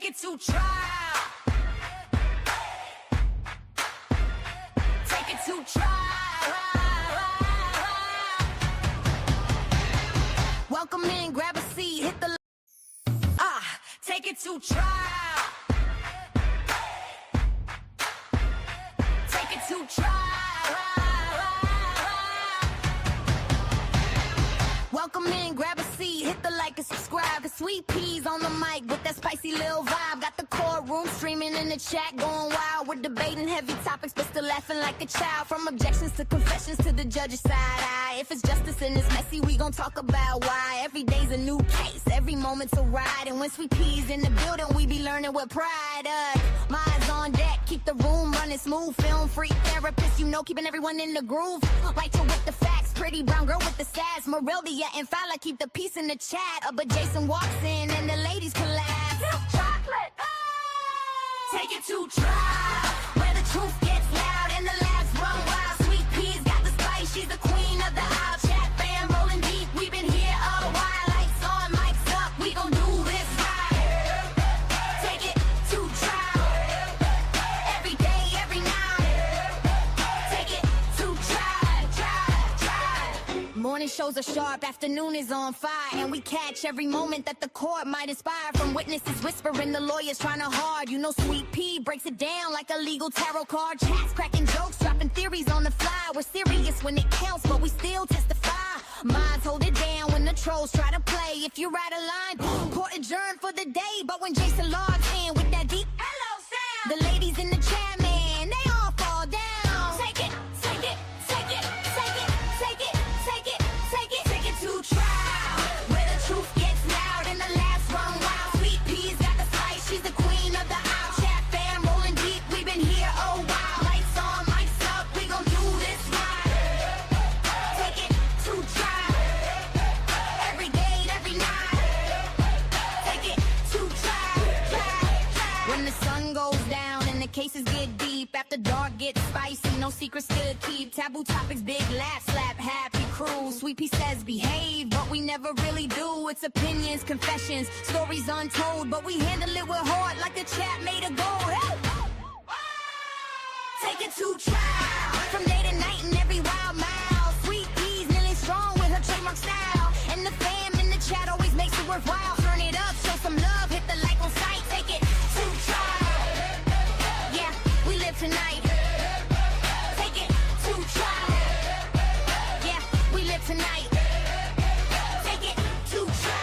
Take it to trial. Take it to trial. Welcome in, grab a seat, hit the take it to trial. Take it to trial. Welcome in, grab a seat, hit the like and subscribe. The Sweet Peas on the mic with that spicy little vibe. Got the courtroom streaming in the chat, going wild. We're debating heavy topics, but still laughing like a child. From objections to confessions to the judge's side eye. If it's justice and it's messy, we gon' talk about why. Every day's a new case, every moment's a ride. And when Sweet Peas in the building, we be learning with pride. Minds on deck, keep the room running smooth. Film freak therapist, you know, keeping everyone in the groove. Right to with the facts, pretty brown girl with the sass. Morelia and Fowler keep the peace in the chat. But Jason walks in and the ladies collapse. Chocolate. Take it to trial, where the truth gets loud and the laughs run wild. Sweet Peas got the spice, she's the queen of the aisle. Chat fam rolling deep, we've been here a while. Lights on, mics up, we gon' do this right. Take it to trial, every day, every night. Take it to trial. Morning shows are sharp, afternoon is on fire. And we catch every moment that the court might inspire. From witnesses whispering, the lawyers trying to hard. You know Sweet Pea breaks it down like a legal tarot card. Chats cracking jokes, dropping theories on the fly. We're serious when it counts, but we still testify. Minds hold it down when the trolls try to play. If you're out of line, court adjourned for the day. But when Jason logs in with that deep hello sound, the ladies in the chat, man, they all fall down. Take it, take it, take it, take it, take it, take it, take it, take it to trial, where the truth gets loud and the laughs run wild. Sweet Peas got the spice, she's the queen of the aisle. Chat fam rolling deep, we've been here a while. Lights on, mics up, we gon' do this right. Take it to trial, every day, every night. Take it to trial. When the sun goes down and the cases get deep, after dark gets spicy, no secrets to keep. Taboo topics, big laugh, slap, happy crew. Sweet Pea says behave, but we never really do. It's opinions, confessions, stories untold, but we handle it with heart like the chat made a goal. Hey! Take it to trial, from day to night and every wild mile. Sweet Peas nearly strong with her trademark style, and the fam in the chat always makes it worthwhile. Turn it up, show some love, hit the like on sight. Take it to trial, yeah, we live tonight. Take it to trial, yeah, we live tonight. Take it to trial.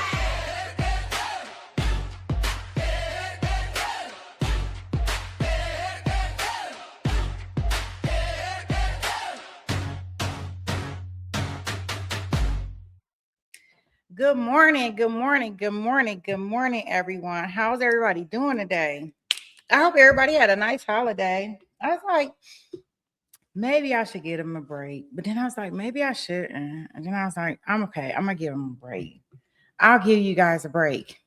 Good morning, good morning, good morning, good morning, everyone. How's everybody doing today? I hope everybody had a nice holiday. I was like, maybe I should give them a break. But then I was like, maybe I shouldn't. And then I was like, I'm okay. I'm going to give them a break. I'll give you guys a break.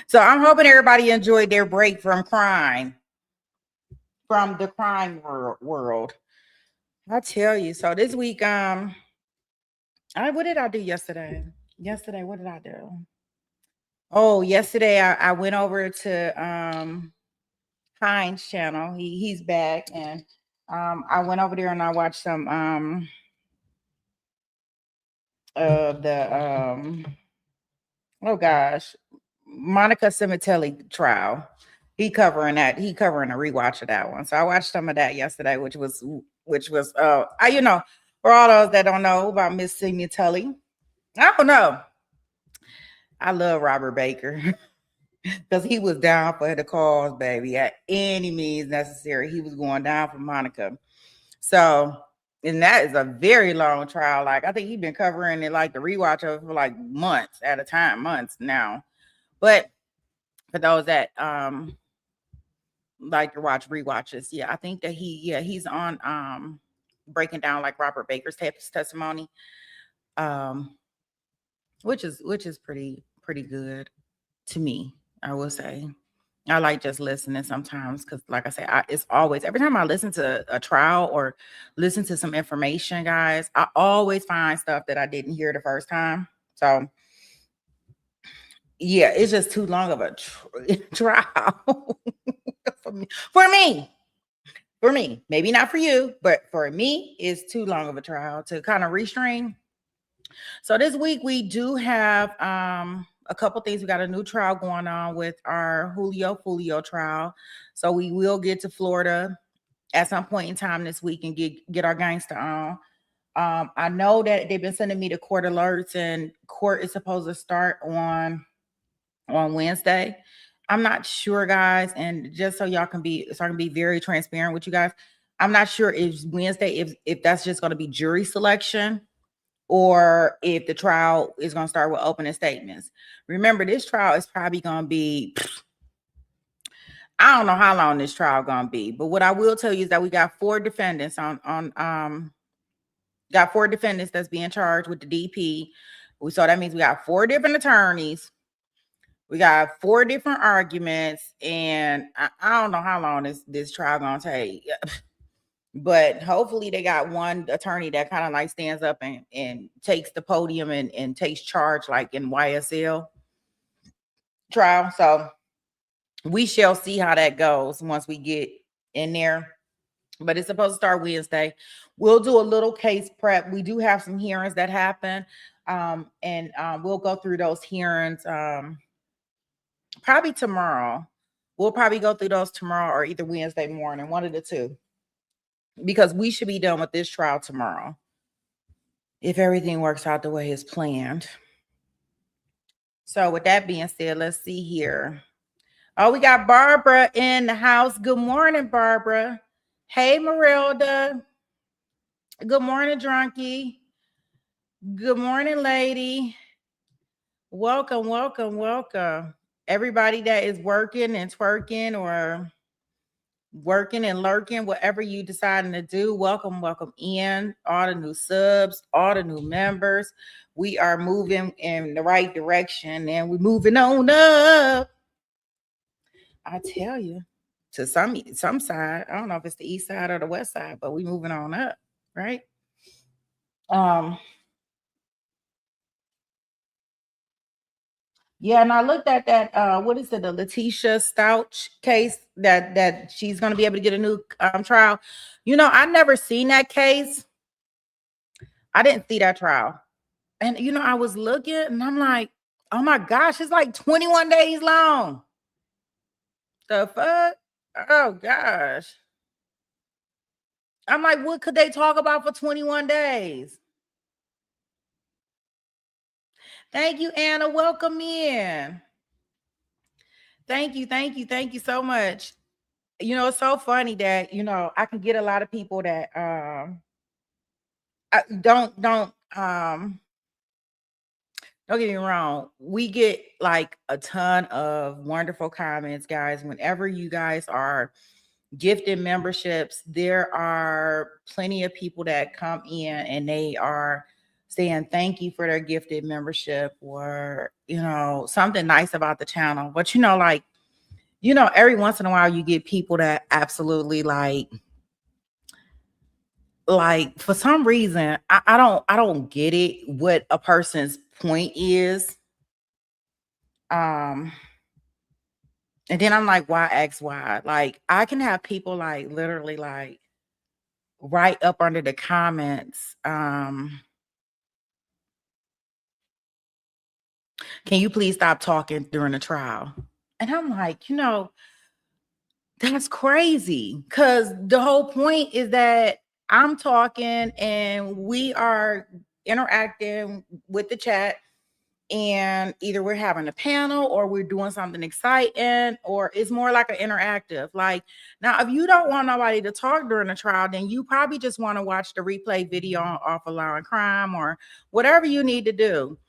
So I'm hoping everybody enjoyed their break from crime, from the crime world. I tell you. So this week, what did I do yesterday? What did I do? Oh, yesterday I went over to Heinz channel. He's back, and I went over there and I watched some oh gosh, Monica Cimitelli trial. He covering a rewatch of that one. So I watched some of that yesterday, which was for all those that don't know about Miss Cimitelli, I don't know. I love Robert Baker because he was down for the cause, baby, at any means necessary. He was going down for Monica. So, and that is a very long trial. Like, I think he's been covering it, like the rewatch of it for like months at a time, months now. But for those that like to watch rewatches, yeah, I think that he's on breaking down like Robert Baker's testimony, which is pretty good to me. I will say I like just listening sometimes because, like I say, it's always every time I listen to a trial or listen to some information, guys, I always find stuff that I didn't hear the first time. So yeah, it's just too long of a trial for me. For me, for me, maybe not for you, but for me, it's too long of a trial to kind of restrain. So this week we do have a couple things. We got a new trial going on with our Julio trial. So we will get to Florida at some point in time this week and get our gangster on. I know that they've been sending me the court alerts, and court is supposed to start on Wednesday. I'm not sure, guys, and just so I can be very transparent with you guys, I'm not sure if Wednesday, if that's just going to be jury selection or if the trial is going to start with opening statements. Remember, this trial is probably going to be, I don't know how long this trial going to be, but what I will tell you is that we got 4 defendants got 4 defendants that's being charged with the DP. So that means we got 4 different attorneys. We got 4 different arguments, and I don't know how long this trial gonna take. But hopefully they got one attorney that kind of like stands up and takes the podium and takes charge like in YSL trial. So we shall see how that goes once we get in there. But it's supposed to start Wednesday. We'll do a little case prep. We do have some hearings that happen. And we'll go through those hearings probably tomorrow. We'll probably go through those tomorrow or either Wednesday morning, one of the two. Because we should be done with this trial tomorrow, if everything works out the way it's planned. So with that being said, let's see here. Oh, we got Barbara in the house. Good morning, Barbara. Hey, Marilda. Good morning, Drunky. Good morning, lady. Welcome, welcome, welcome. Everybody that is working and twerking or working and lurking, whatever you deciding to do, welcome in. All the new subs, all the new members. We are moving in the right direction and we're moving on up. I tell you, to some side. I don't know if it's the east side or the west side, but we moving on up, right? Yeah, and I looked at that. What is it, the Letitia Stouch case that she's going to be able to get a new trial. You know, I never seen that case. I didn't see that trial, and you know, I was looking, and I'm like, oh my gosh, it's like 21 days long. The fuck? Oh gosh. I'm like, what could they talk about for 21 days? Thank you, Anna. Welcome in. Thank you so much. You know, it's so funny that, you know, I can get a lot of people that don't get me wrong. We get like a ton of wonderful comments, guys. Whenever you guys are gifted memberships, there are plenty of people that come in and they are saying thank you for their gifted membership or, you know, something nice about the channel. But, you know, like, you know, every once in a while you get people that absolutely like for some reason, I don't get it what a person's point is. And then I'm like, why X, Y? Like, I can have people like literally like right up under the comments. Can you please stop talking during the trial? And I'm like, you know, that's crazy. Cause the whole point is that I'm talking and we are interacting with the chat, and either we're having a panel or we're doing something exciting, or it's more like an interactive. Like, now, if you don't want nobody to talk during the trial, then you probably just want to watch the replay video off of Law and Crime or whatever you need to do.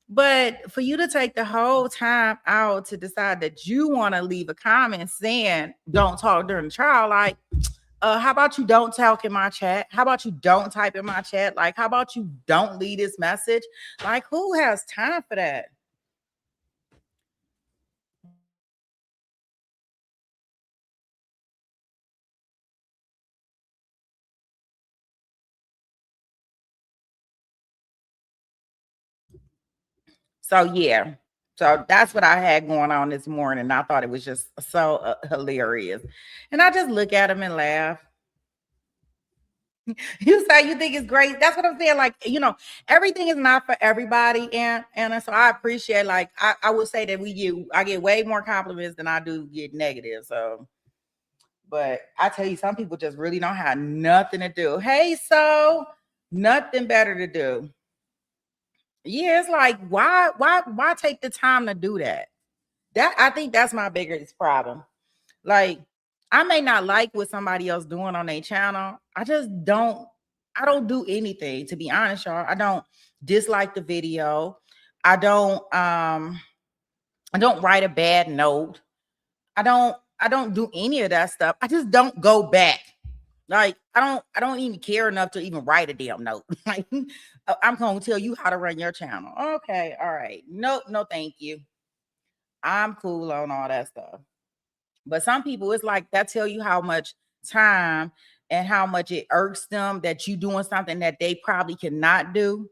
But for you to take the whole time out to decide that you want to leave a comment saying don't talk during the trial, like, how about you don't talk in my chat? How about you don't type in my chat? Like, how about you don't leave this message? Like, who has time for that? So yeah, So that's what I had going on this morning. I thought it was just so hilarious. And I just look at him and laugh. You say you think it's great. That's what I'm saying. Like, everything is not for everybody. And so I appreciate, like, I would say that I get way more compliments than I do get negative. So, but I tell you, some people just really don't have nothing to do. Hey, so nothing better to do. Yeah, it's like, why take the time to do that? I think that's my biggest problem. Like, I may not like what somebody else doing on their channel. I don't do anything, to be honest, y'all. I don't dislike the video. I don't write a bad note. I don't do any of that stuff. I just don't go back. Like, I don't even care enough to even write a damn note. Like, I'm gonna tell you how to run your channel. Okay, all right. No, thank you. I'm cool on all that stuff. But some people, it's like that tell you how much time and how much it irks them that you doing something that they probably cannot do.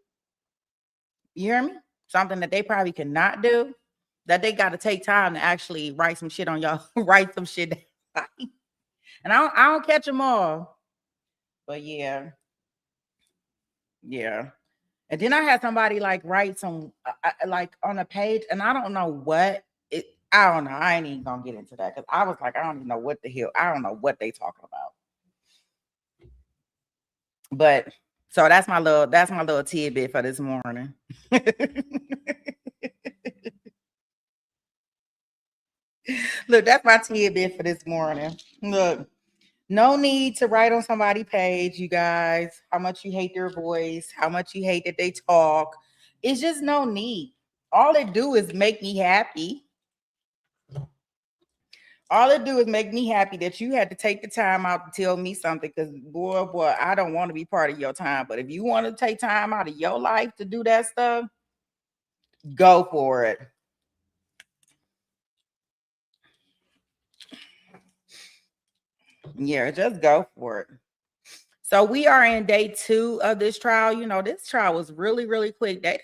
You hear me? Something that they probably cannot do. That they got to take time to actually write some shit on y'all, write some shit. And I don't catch them all. But yeah. And then I had somebody like write some like on a page, and I don't know what it. I don't know. I ain't even gonna get into that because I was like, I don't even know what the hell. I don't know what they talking about. But so that's my little tidbit for this morning. Look, that's my tidbit for this morning. Look, no need to write on somebody's page, you guys, how much you hate their voice, how much you hate that they talk. It's just no need. All it do is make me happy. All it do is make me happy that you had to take the time out to tell me something, because boy, I don't want to be part of your time. But if you want to take time out of your life to do that stuff, go for it. Yeah, just go for it. So we are in day 2 of this trial. This trial was really, really quick. I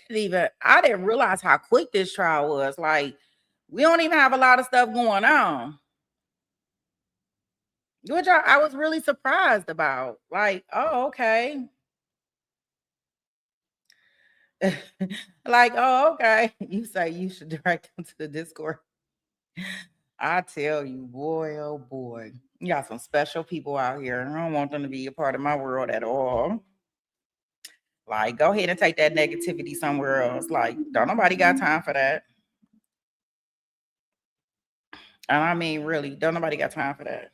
didn't realize how quick this trial was. Like, we don't even have a lot of stuff going on, which I was really surprised about. Like, oh, okay. Like, oh, okay. You say you should direct them to the Discord. I tell you, boy, oh boy. You got some special people out here. I don't want them to be a part of my world at all. Like, go ahead and take that negativity somewhere else. Like, don't nobody got time for that. And I mean, really, don't nobody got time for that.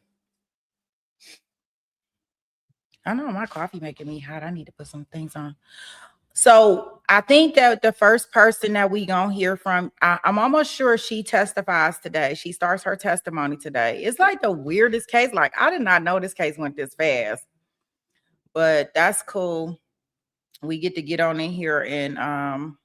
I know my coffee making me hot. I need to put some things on. So I think that the first person that we gonna hear from, I'm almost sure she testifies today. She starts her testimony today. It's like the weirdest case. Like, I did not know this case went this fast, but that's cool. We get to get on in here and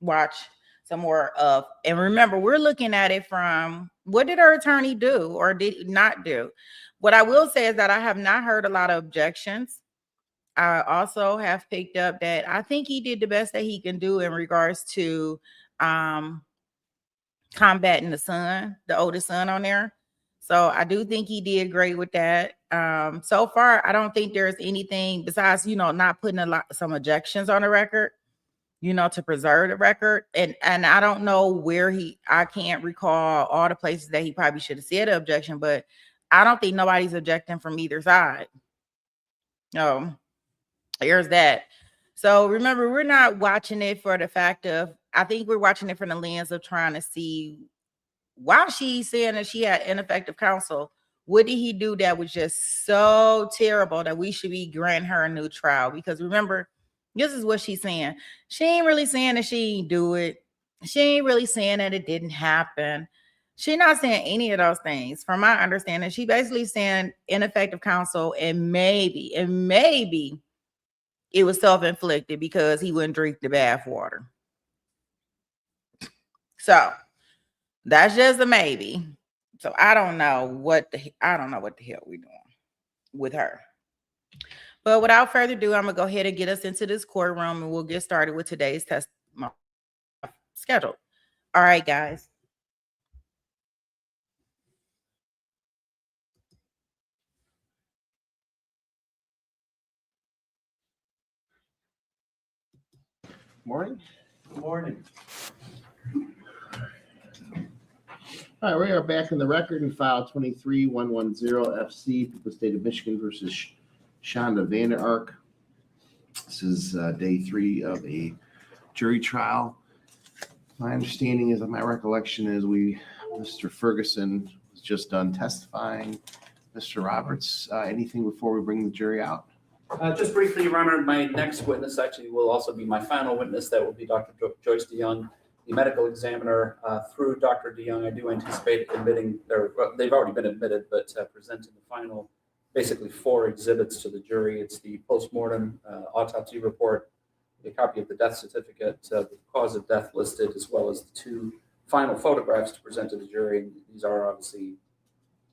watch some more of. And remember, we're looking at it from what did her attorney do or did not do. What I will say is that I have not heard a lot of objections. I also have picked up that I think he did the best that he can do in regards to combating the oldest son on there. So I do think he did great with that. So far, I don't think there's anything besides, not putting some objections on the record, to preserve the record. And I don't know where I can't recall all the places that he probably should have said an objection, but I don't think nobody's objecting from either side. No. There's that. So remember, we're not watching it for the fact of, I think we're watching it from the lens of trying to see why she's saying that she had ineffective counsel. What did he do that was just so terrible that we should be granting her a new trial? Because remember, this is what she's saying. She ain't really saying that she ain't do it. She ain't really saying that it didn't happen. She's not saying any of those things. From my understanding, she basically saying ineffective counsel and maybe it was self-inflicted because he wouldn't drink the bath water. So that's just a maybe. So I don't know what the hell we're doing with her. But without further ado, I'm gonna go ahead and get us into this courtroom and we'll get started with today's testimony schedule. All right, guys. Morning. Good morning. All right, we are back in the record in file 23110 FC, People State of Michigan versus Shanda Vander Ark. This is day 3 of a jury trial. My understanding is, my recollection is, Mr. Ferguson was just done testifying. Mr. Roberts, anything before we bring the jury out? Just briefly, Your Honor, my next witness actually will also be my final witness. That will be Dr. Joyce DeYoung, the medical examiner. Through Dr. DeYoung, I do anticipate admitting, they've already been admitted, but presenting the final, basically 4 exhibits to the jury. It's the postmortem autopsy report, a copy of the death certificate, the cause of death listed, as well as the 2 final photographs to present to the jury. These are obviously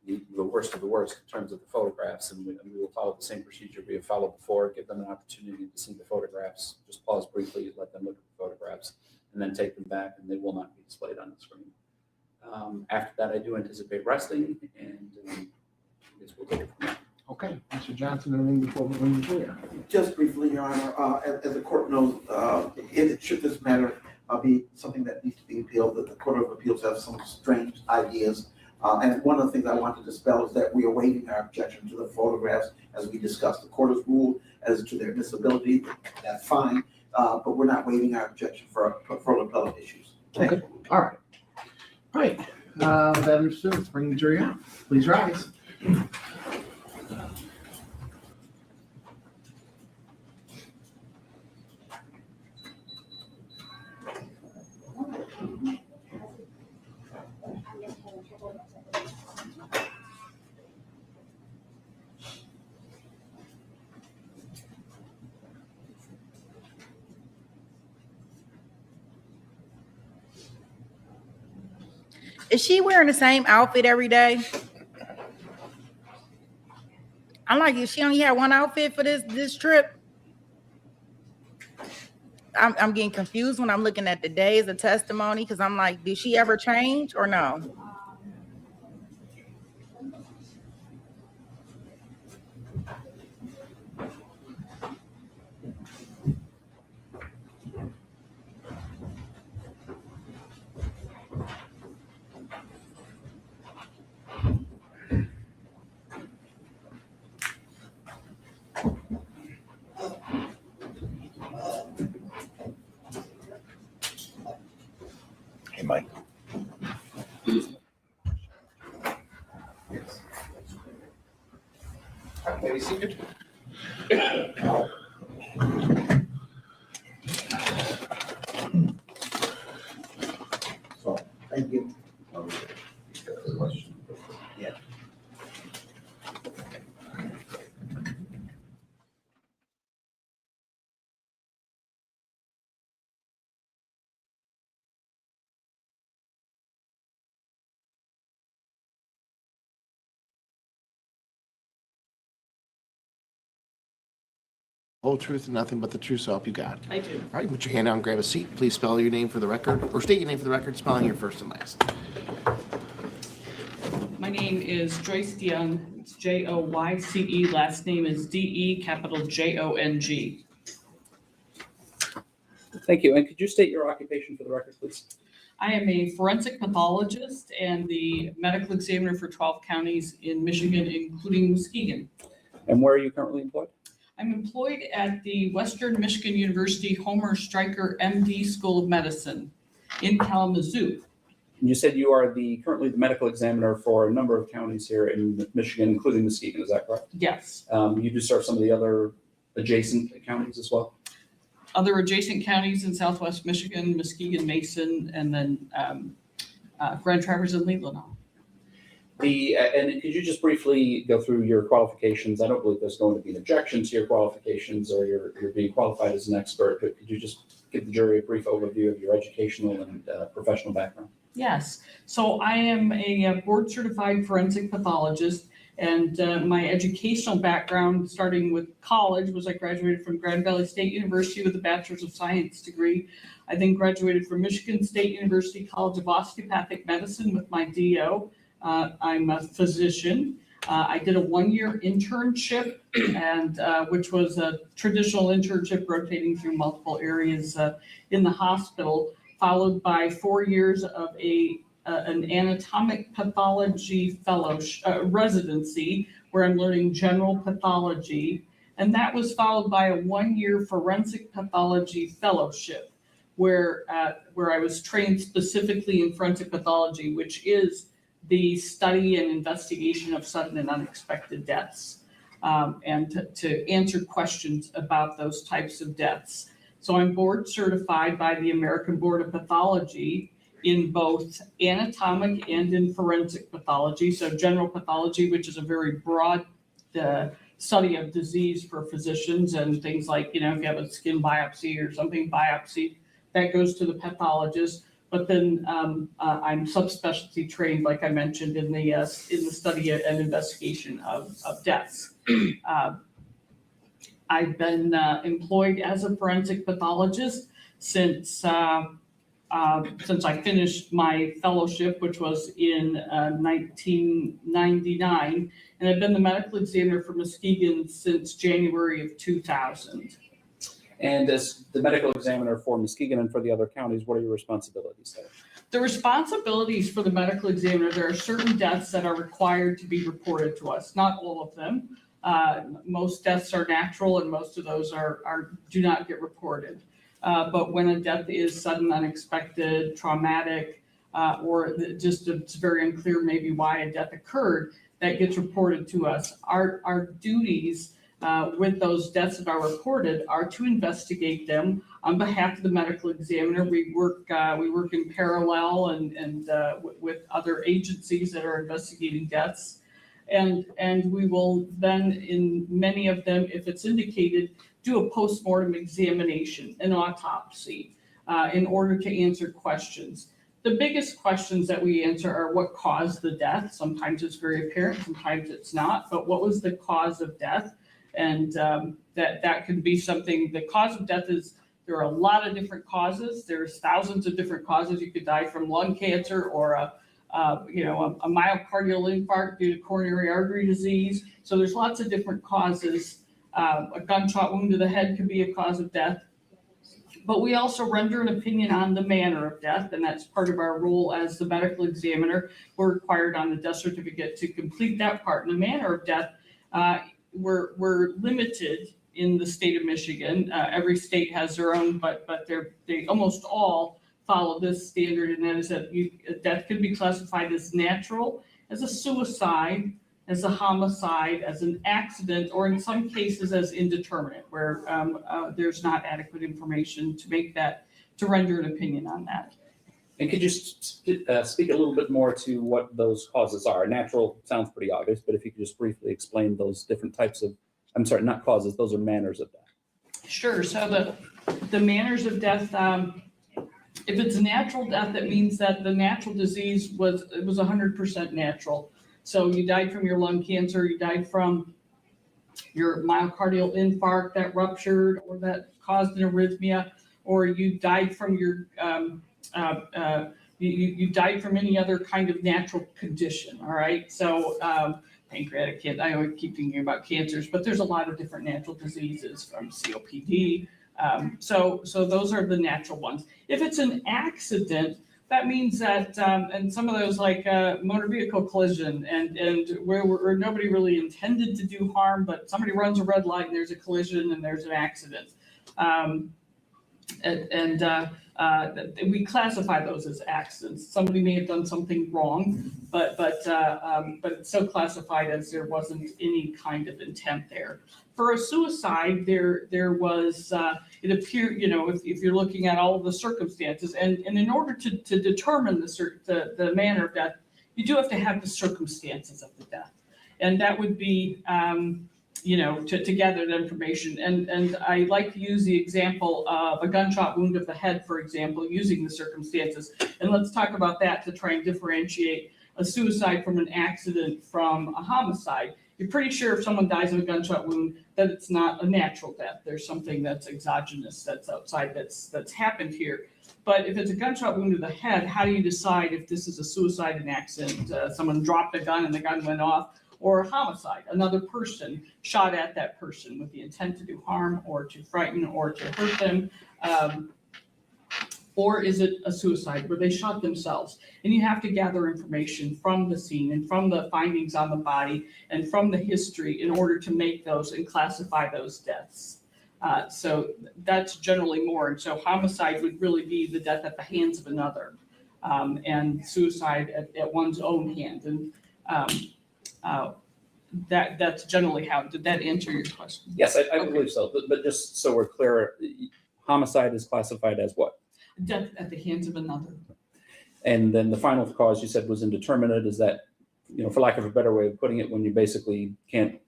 the worst of the worst in terms of the photographs, and we will follow the same procedure we have followed before, give them an opportunity to see the photographs, just pause briefly, let them look at the photographs, and then take them back, and they will not be displayed on the screen. After that, I do anticipate resting, and I guess we'll take it from there. Okay, Mr. Johnson, anything before we bring the jury out? Just briefly, Your Honor, as the court knows, should this matter be something that needs to be appealed, that the Court of Appeals has some strange ideas. And one of the things I want to dispel is that we are waiving our objection to the photographs as we discussed. The court has ruled as to their admissibility. That's fine, but we're not waiving our objection for further appellate issues. Thank you. All right. All right. That understood. Let's bring the jury out. Please rise. Is she wearing the same outfit every day? I'm like, if she only had one outfit for this trip. I'm getting confused when I'm looking at the days of testimony, because I'm like, did she ever change or no? Hey, Mike. Okay, be seated. So, thank you. Yeah. Whole truth and nothing but the truth, so help you God. I do. All right, put your hand down, grab a seat. Please spell your name for the record, or state your name for the record, spelling your first and last. My name is Joyce DeYoung. It's Joyce. Last name is DE, capital JONG. Thank you. And could you state your occupation for the record, please? I am a forensic pathologist and the medical examiner for 12 counties in Michigan, including Muskegon. And where are you currently employed? I'm employed at the Western Michigan University Homer Stryker MD School of Medicine in Kalamazoo. And you said you are currently the medical examiner for a number of counties here in Michigan, including Muskegon. Is that correct? Yes. You do serve some of the other adjacent counties as well? Other adjacent counties in Southwest Michigan, Muskegon, Mason, and then Grand Traverse and Leland. And could you just briefly go through your qualifications? I don't believe there's going to be an objection to your qualifications or you're being qualified as an expert, but could you just give the jury a brief overview of your educational and professional background? Yes. So I am a board certified forensic pathologist. And my educational background, starting with college, was I graduated from Grand Valley State University with a Bachelor's of Science degree. I then graduated from Michigan State University College of Osteopathic Medicine with my DO. I'm a physician. I did a 1-year internship, and which was a traditional internship rotating through multiple areas in the hospital, followed by 4 years of an anatomic pathology residency, where I'm learning general pathology. And that was followed by a 1-year forensic pathology fellowship, where I was trained specifically in forensic pathology, which is the study and investigation of sudden and unexpected deaths, and to answer questions about those types of deaths. So I'm board certified by the American Board of Pathology in both anatomic and in forensic pathology. So general pathology, which is a very broad study of disease for physicians, and things like, if you have a skin biopsy or something biopsied, that goes to the pathologist. But then I'm subspecialty trained, like I mentioned, in the study and investigation of deaths. I've been employed as a forensic pathologist since I finished my fellowship, which was in 1999, and I've been the medical examiner for Muskegon since January of 2000. And as the medical examiner for Muskegon and for the other counties, what are your responsibilities there? The responsibilities for the medical examiner, there are certain deaths that are required to be reported to us, not all of them. Most deaths are natural, and most of those do not get reported. But when a death is sudden, unexpected, traumatic, or just it's very unclear maybe why a death occurred, that gets reported to us. Our duties with those deaths that are reported are to investigate them on behalf of the medical examiner. We work in parallel and with other agencies that are investigating deaths, and we will then, in many of them, if it's indicated, do a postmortem examination, an autopsy, in order to answer questions. The biggest questions that we answer are what caused the death. Sometimes it's very apparent, sometimes it's not, but what was the cause of death? And that can be something. The cause of death is, there are a lot of different causes. There's thousands of different causes. You could die from lung cancer, or a myocardial infarct due to coronary artery disease. So there's lots of different causes. A gunshot wound to the head could be a cause of death. But we also render an opinion on the manner of death, and that's part of our role as the medical examiner. We're required on the death certificate to complete that part. And the manner of death, we're limited in the state of Michigan. Every state has their own, but they almost all follow this standard, and that is that death can be classified as natural, as a suicide, as a homicide, as an accident, or in some cases as indeterminate, where there's not adequate information to render an opinion on that. And could you speak a little bit more to what those causes are? Natural sounds pretty obvious, but if you could just briefly explain those different types of, I'm sorry, not causes, those are manners of death. Sure. So the manners of death, if it's a natural death, that means that the natural disease was 100% natural. So you died from your lung cancer, you died from your myocardial infarct that ruptured or that caused an arrhythmia, or you died from your you died from any other kind of natural condition. All right. So pancreatic cancer, I always keep thinking about cancers, but there's a lot of different natural diseases, from COPD. So those are the natural ones. If it's an accident, that means that, and some of those, like motor vehicle collision, and where nobody really intended to do harm, but somebody runs a red light and there's a collision and there's an accident. We classify those as accidents. Somebody may have done something wrong, but it's so classified as there wasn't any kind of intent there. For a suicide, there was, it appeared, if you're looking at all of the circumstances, and in order to determine the manner of death, you do have to have the circumstances of the death. And that would be, to gather the information. And I like to use the example of a gunshot wound of the head, for example, using the circumstances. And let's talk about that to try and differentiate a suicide from an accident from a homicide, you're pretty sure if someone dies of a gunshot wound that it's not a natural death. There's something that's exogenous, that's outside, that's happened here. But if it's a gunshot wound to the head, how do you decide if this is a suicide, an accident, someone dropped a gun and the gun went off, or a homicide? Another person shot at that person with the intent to do harm or to frighten or to hurt them. Or is it a suicide where they shot themselves? And you have to gather information from the scene and from the findings on the body and from the history in order to make those and classify those deaths. So that's generally more. And so homicide would really be the death at the hands of another, and suicide at one's own hand. And that's generally how. Did that answer your question? Yes, I believe so. But just so we're clear, homicide is classified as what? Death at the hands of another. And then the final cause you said was indeterminate. Is that, for lack of a better way of putting it, when you basically can't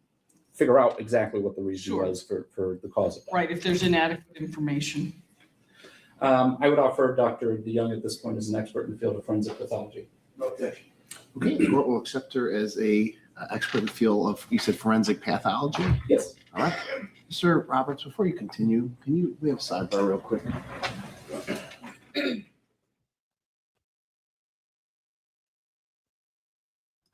figure out exactly what the reason was for the cause of death? Right, if there's inadequate information. I would offer Dr. DeYoung at this point as an expert in the field of forensic pathology. No objection. Okay, the court will accept her as a expert in the field of, you said, forensic pathology? Yes. All right. Mr. Roberts, before you continue, we have a sidebar real quick.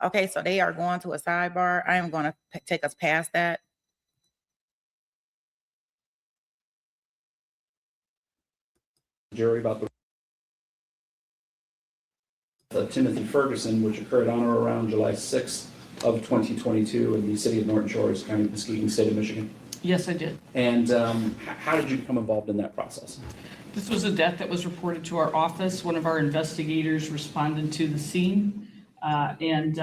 Okay, so they are going to a sidebar. I am going to take us past that. Jury about the Timothy Ferguson, which occurred on or around July 6th of 2022 in the city of Norton Shores, County of Muskegon, state of Michigan. Yes, I did. And how did you become involved in that process? This was a death that was reported to our office. One of our investigators responded to the scene, and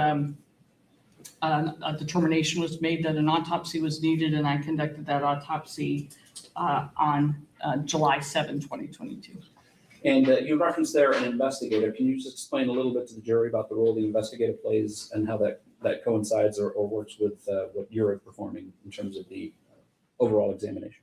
a determination was made that an autopsy was needed, and I conducted that autopsy on July 7, 2022. And you referenced there an investigator. Can you just explain a little bit to the jury about the role the investigator plays and how that coincides or works with what you're performing in terms of the overall examination?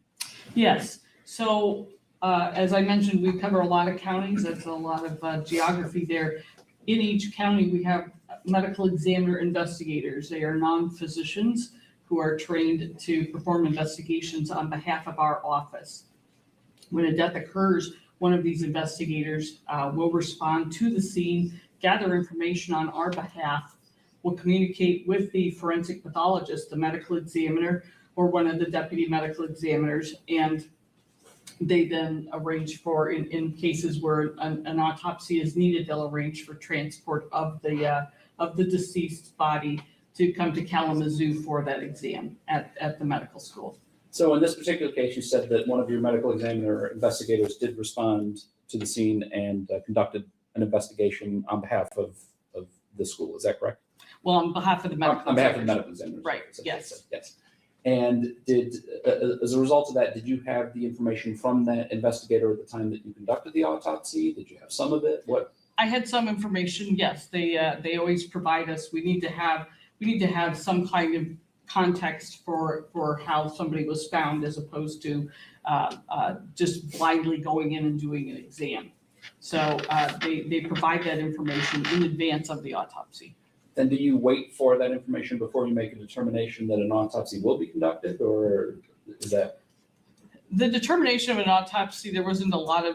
Yes. So as I mentioned, we cover a lot of counties. That's a lot of geography there. In each county, we have medical examiner investigators. They are non-physicians who are trained to perform investigations on behalf of our office. When a death occurs, one of these investigators will respond to the scene, gather information on our behalf, will communicate with the forensic pathologist, the medical examiner, or one of the deputy medical examiners, and they then arrange for, in cases where an autopsy is needed, they'll arrange for transport of the deceased body to come to Kalamazoo for that exam at the medical school. So in this particular case, you said that one of your medical examiner investigators did respond to the scene and conducted an investigation on behalf of the school. Is that correct? Well, on behalf of the medical On behalf of the examiners. medical examiners. Right, yes. Yes. And as a result of that, did you have the information from that investigator at the time that you conducted the autopsy? Did you have some of it? What? I had some information. Yes, they always provide us. We need to have some kind of context for how somebody was found, as opposed to just blindly going in and doing an exam. So they provide that information in advance of the autopsy. Then do you wait for that information before you make a determination that an autopsy will be conducted, or is that? The determination of an autopsy, there wasn't a lot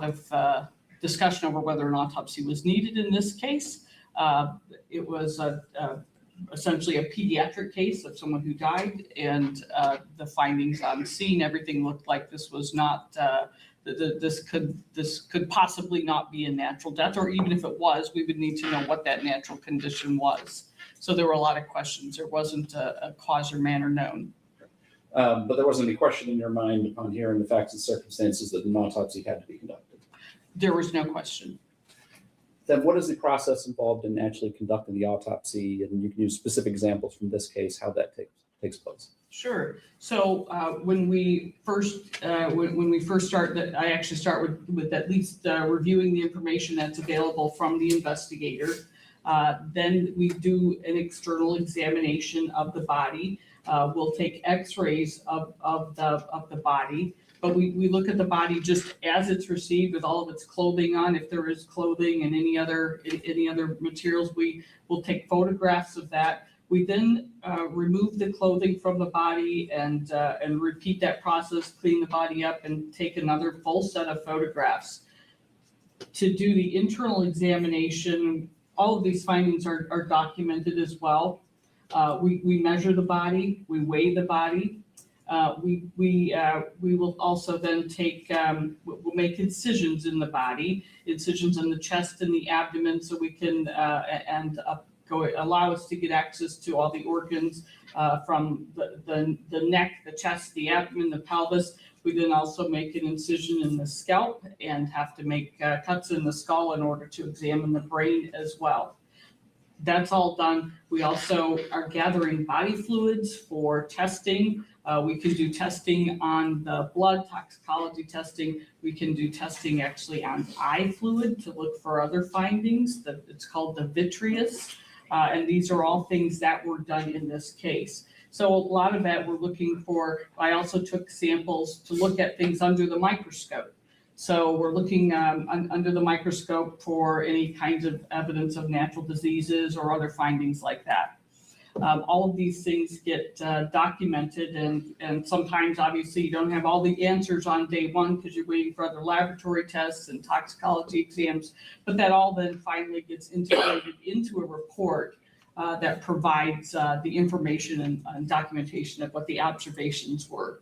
of discussion over whether an autopsy was needed in this case. It was essentially a pediatric case of someone who died, and the findings on the scene, everything looked like this was not. This could possibly not be a natural death, or even if it was, we would need to know what that natural condition was. So there were a lot of questions. There wasn't a cause or manner known. But there wasn't any question in your mind upon hearing the facts and circumstances that an autopsy had to be conducted. There was no question. Then what is the process involved in actually conducting the autopsy? And you can use specific examples from this case, how that takes place. Sure. So when we first start, I actually start with at least reviewing the information that's available from the investigator. Then we do an external examination of the body. We'll take X-rays of the body. but we look at the body just as it's received with all of its clothing on. If there is clothing and any other materials, we will take photographs of that. We then remove the clothing from the body and repeat that process, clean the body up, and take another full set of photographs. To do the internal examination, all of these findings are documented as well. We measure the body, we weigh the body. We will also then we'll make incisions in the body, incisions in the chest and the abdomen, so we can allow us to get access to all the organs from the neck, the chest, the abdomen, the pelvis. We then also make an incision in the scalp and have to make cuts in the skull in order to examine the brain as well. That's all done. We also are gathering body fluids for testing. We can do testing on the blood, toxicology testing. We can do testing actually on eye fluid to look for other findings. It's called the vitreous. And these are all things that were done in this case. So a lot of that we're looking for. I also took samples to look at things under the microscope. So we're looking under the microscope for any kinds of evidence of natural diseases or other findings like that. All of these things get documented, and sometimes obviously you don't have all the answers on day one because you're waiting for other laboratory tests and toxicology exams, but that all then finally gets integrated into a report that provides the information and documentation of what the observations were.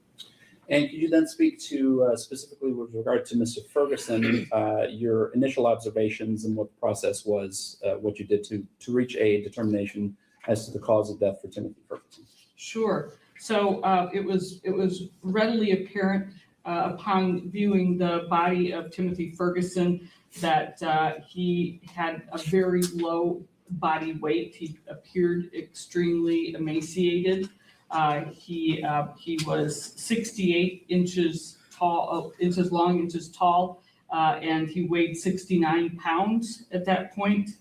And could you then speak to specifically with regard to Mr. Ferguson, your initial observations and what the process was, what you did to reach a determination as to the cause of death for Timothy Ferguson? Sure. So it was readily apparent upon viewing the body of Timothy Ferguson that he had a very low body weight. He appeared extremely emaciated. He was 68 inches tall, inches long, inches tall, and he weighed 69 pounds at that point.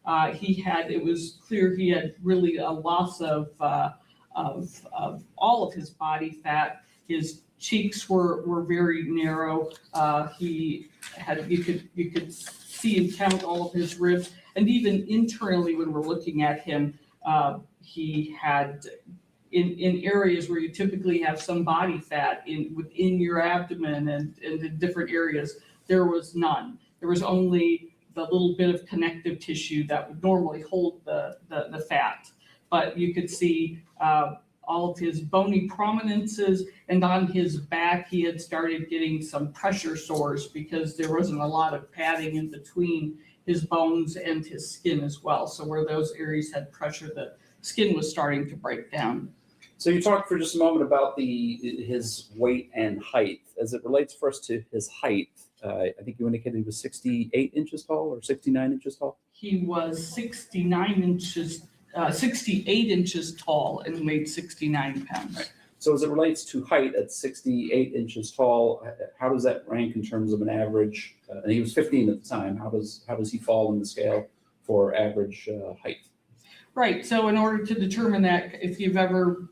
It was clear he had really a loss of all of his body fat. His cheeks were very narrow. You could see and count all of his ribs, and even internally when we're looking at him, he had in areas where you typically have some body fat within your abdomen and in different areas, there was none. There was only the little bit of connective tissue that would normally hold the fat. But you could see all of his bony prominences, and on his back he had started getting some pressure sores because there wasn't a lot of padding in between his bones and his skin as well. So where those areas had pressure, the skin was starting to break down. So you talked for just a moment about his weight and height. As it relates first to his height, I think you indicated he was 68 inches tall or 69 inches tall? He was 68 inches tall and weighed 69 pounds. Right. So as it relates to height at 68 inches tall, how does that rank in terms of an average? And he was 15 at the time. How does he fall in the scale for average height? Right. So in order to determine that, if you've ever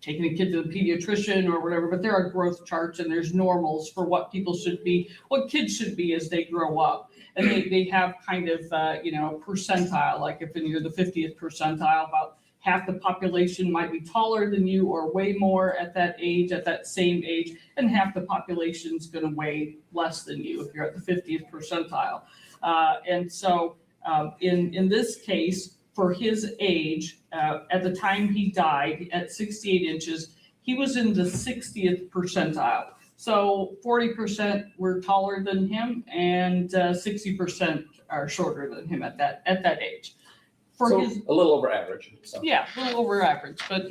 taken a kid to the pediatrician or whatever, but there are growth charts and there's normals for what people should be, what kids should be as they grow up. And they have kind of, percentile, like if you're the 50th percentile, about half the population might be taller than you or way more at that age, at that same age, and half the population is going to weigh less than you if you're at the 50th percentile. And so in this case, for his age, at the time he died at 68 inches, he was in the 60th percentile. So 40% were taller than him, and 60% are shorter than him at that age. A little over average. So. Yeah, a little over average, but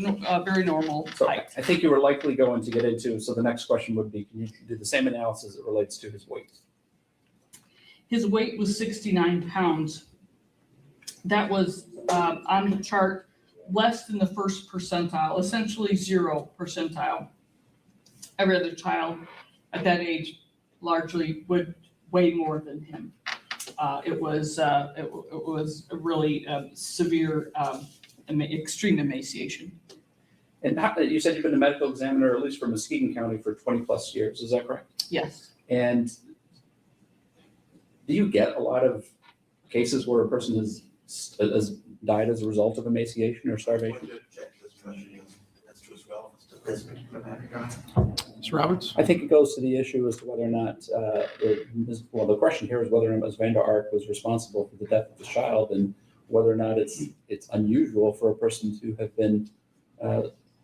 very normal height. I think you were likely going to get into, so the next question would be, can you do the same analysis as it relates to his weight? His weight was 69 pounds. That was on the chart less than the first percentile, essentially 0 percentile. Every other child at that age largely would weigh more than him. It was really severe, extreme emaciation. And you said you've been a medical examiner, at least for Muskegon County, for 20 plus years. Is that correct? Yes. And do you get a lot of cases where a person has died as a result of emaciation or starvation? That's true as well as to this particular matter, Your Honor. Mr. Roberts? I think it goes to the issue as to whether or not, the question here is whether Ms. Vander Ark was responsible for the death of the child, and whether or not it's unusual for a person to have been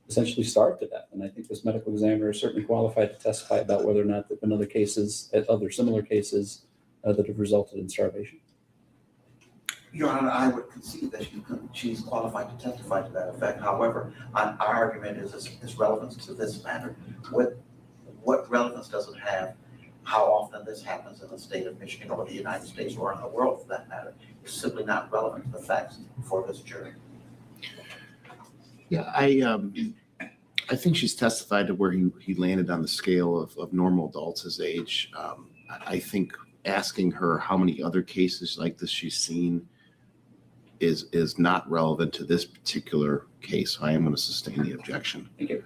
essentially starved to death. And I think this medical examiner is certainly qualified to testify about whether or not there have been other cases, other similar cases that have resulted in starvation. Your Honor, I would concede that she's qualified to testify to that effect. However, our argument is its relevance to this matter. What relevance does it have? How often this happens in the state of Michigan or the United States or in the world for that matter? It's simply not relevant to the facts for this jury. Yeah, I think she's testified to where he landed on the scale of normal adults his age. I think asking her how many other cases like this she's seen is not relevant to this particular case. I am going to sustain the objection. Thank you.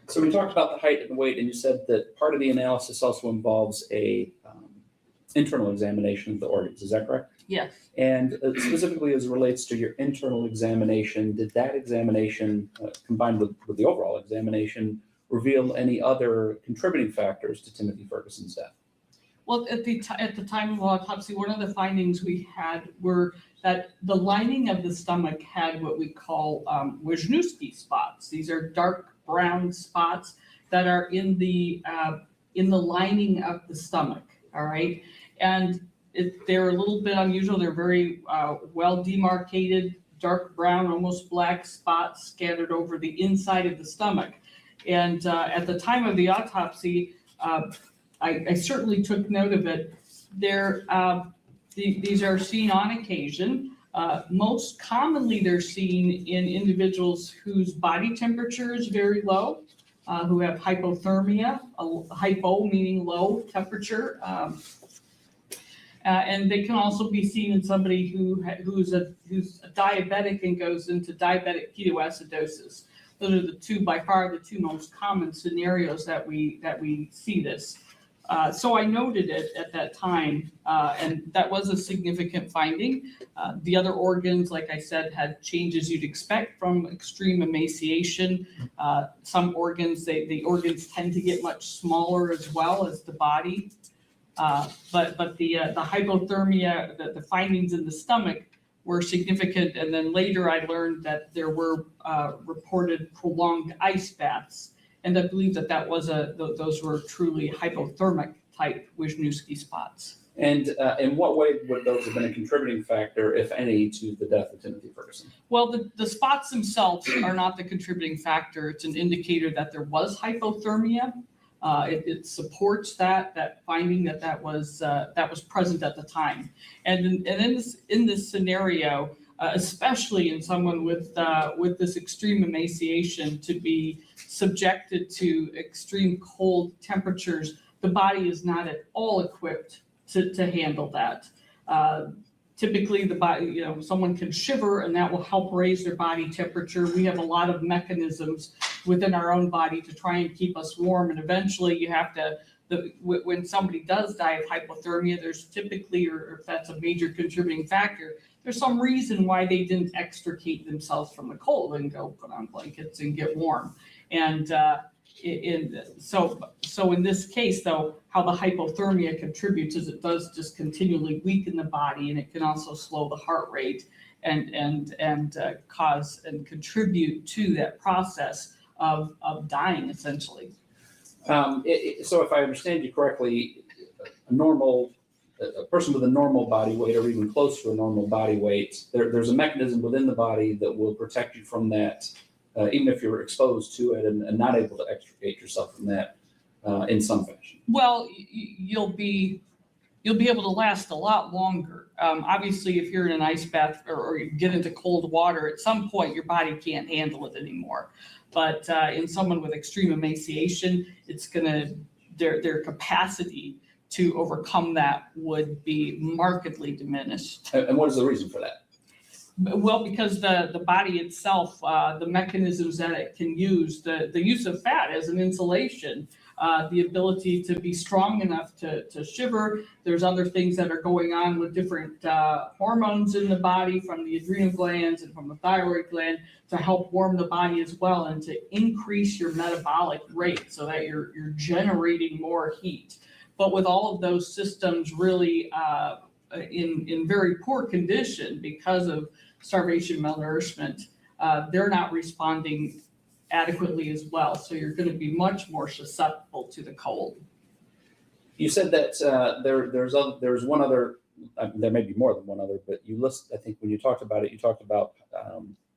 So we talked about the height and the weight, and you said that part of the analysis also involves a internal examination of the organs. Is that correct? Yes. And specifically as it relates to your internal examination, did that examination, combined with the overall examination, reveal any other contributing factors to Timothy Ferguson's death? Well, at the time of autopsy, one of the findings we had were that the lining of the stomach had what we call Wisniewski spots. These are dark brown spots that are in the lining of the stomach. All right, and they're a little bit unusual. They're very well demarcated, dark brown, almost black spots scattered over the inside of the stomach. And at the time of the autopsy, I certainly took note of it. These are seen on occasion. Most commonly, they're seen in individuals whose body temperature is very low, who have hypothermia, hypo meaning low temperature. And they can also be seen in somebody who's a diabetic and goes into diabetic ketoacidosis. Those are by far the two most common scenarios that we see this. So I noted it at that time, and that was a significant finding. The other organs, like I said, had changes you'd expect from extreme emaciation. Some organs, the organs tend to get much smaller as well as the body. But the hypothermia, the findings in the stomach were significant. And then later I learned that there were reported prolonged ice baths. And I believe that was those were truly hypothermic type Wisniewski spots. And in what way would those have been a contributing factor, if any, to the death of Timothy Ferguson? Well, the spots themselves are not the contributing factor. It's an indicator that there was hypothermia. It supports that finding that was present at the time. And in this scenario, especially in someone with this extreme emaciation, to be subjected to extreme cold temperatures, the body is not at all equipped to handle that. Typically, the body, someone can shiver and that will help raise their body temperature. We have a lot of mechanisms within our own body to try and keep us warm. And eventually you have to, when somebody does die of hypothermia, there's typically, or if that's a major contributing factor, there's some reason why they didn't extricate themselves from the cold and go put on blankets and get warm. And so in this case, though, how the hypothermia contributes is it does just continually weaken the body, and it can also slow the heart rate and cause and contribute to that process of dying, essentially. So if I understand you correctly, a person with a normal body weight, or even close to a normal body weight, there's a mechanism within the body that will protect you from that, even if you're exposed to it and not able to extricate yourself from that in some fashion. Well, you'll be able to last a lot longer. Obviously, if you're in an ice bath or you get into cold water, at some point your body can't handle it anymore. But in someone with extreme emaciation, it's their capacity to overcome that would be markedly diminished. And what is the reason for that? Well, because the body itself, the mechanisms that it can use, the use of fat as an insulation, the ability to be strong enough to shiver. There's other things that are going on with different hormones in the body from the adrenal glands and from the thyroid gland to help warm the body as well and to increase your metabolic rate so that you're generating more heat. But with all of those systems really in very poor condition because of starvation, malnourishment, they're not responding adequately as well. So you're going to be much more susceptible to the cold. You said that there's one other, there may be more than one other, but you list, I think when you talked about it, you talked about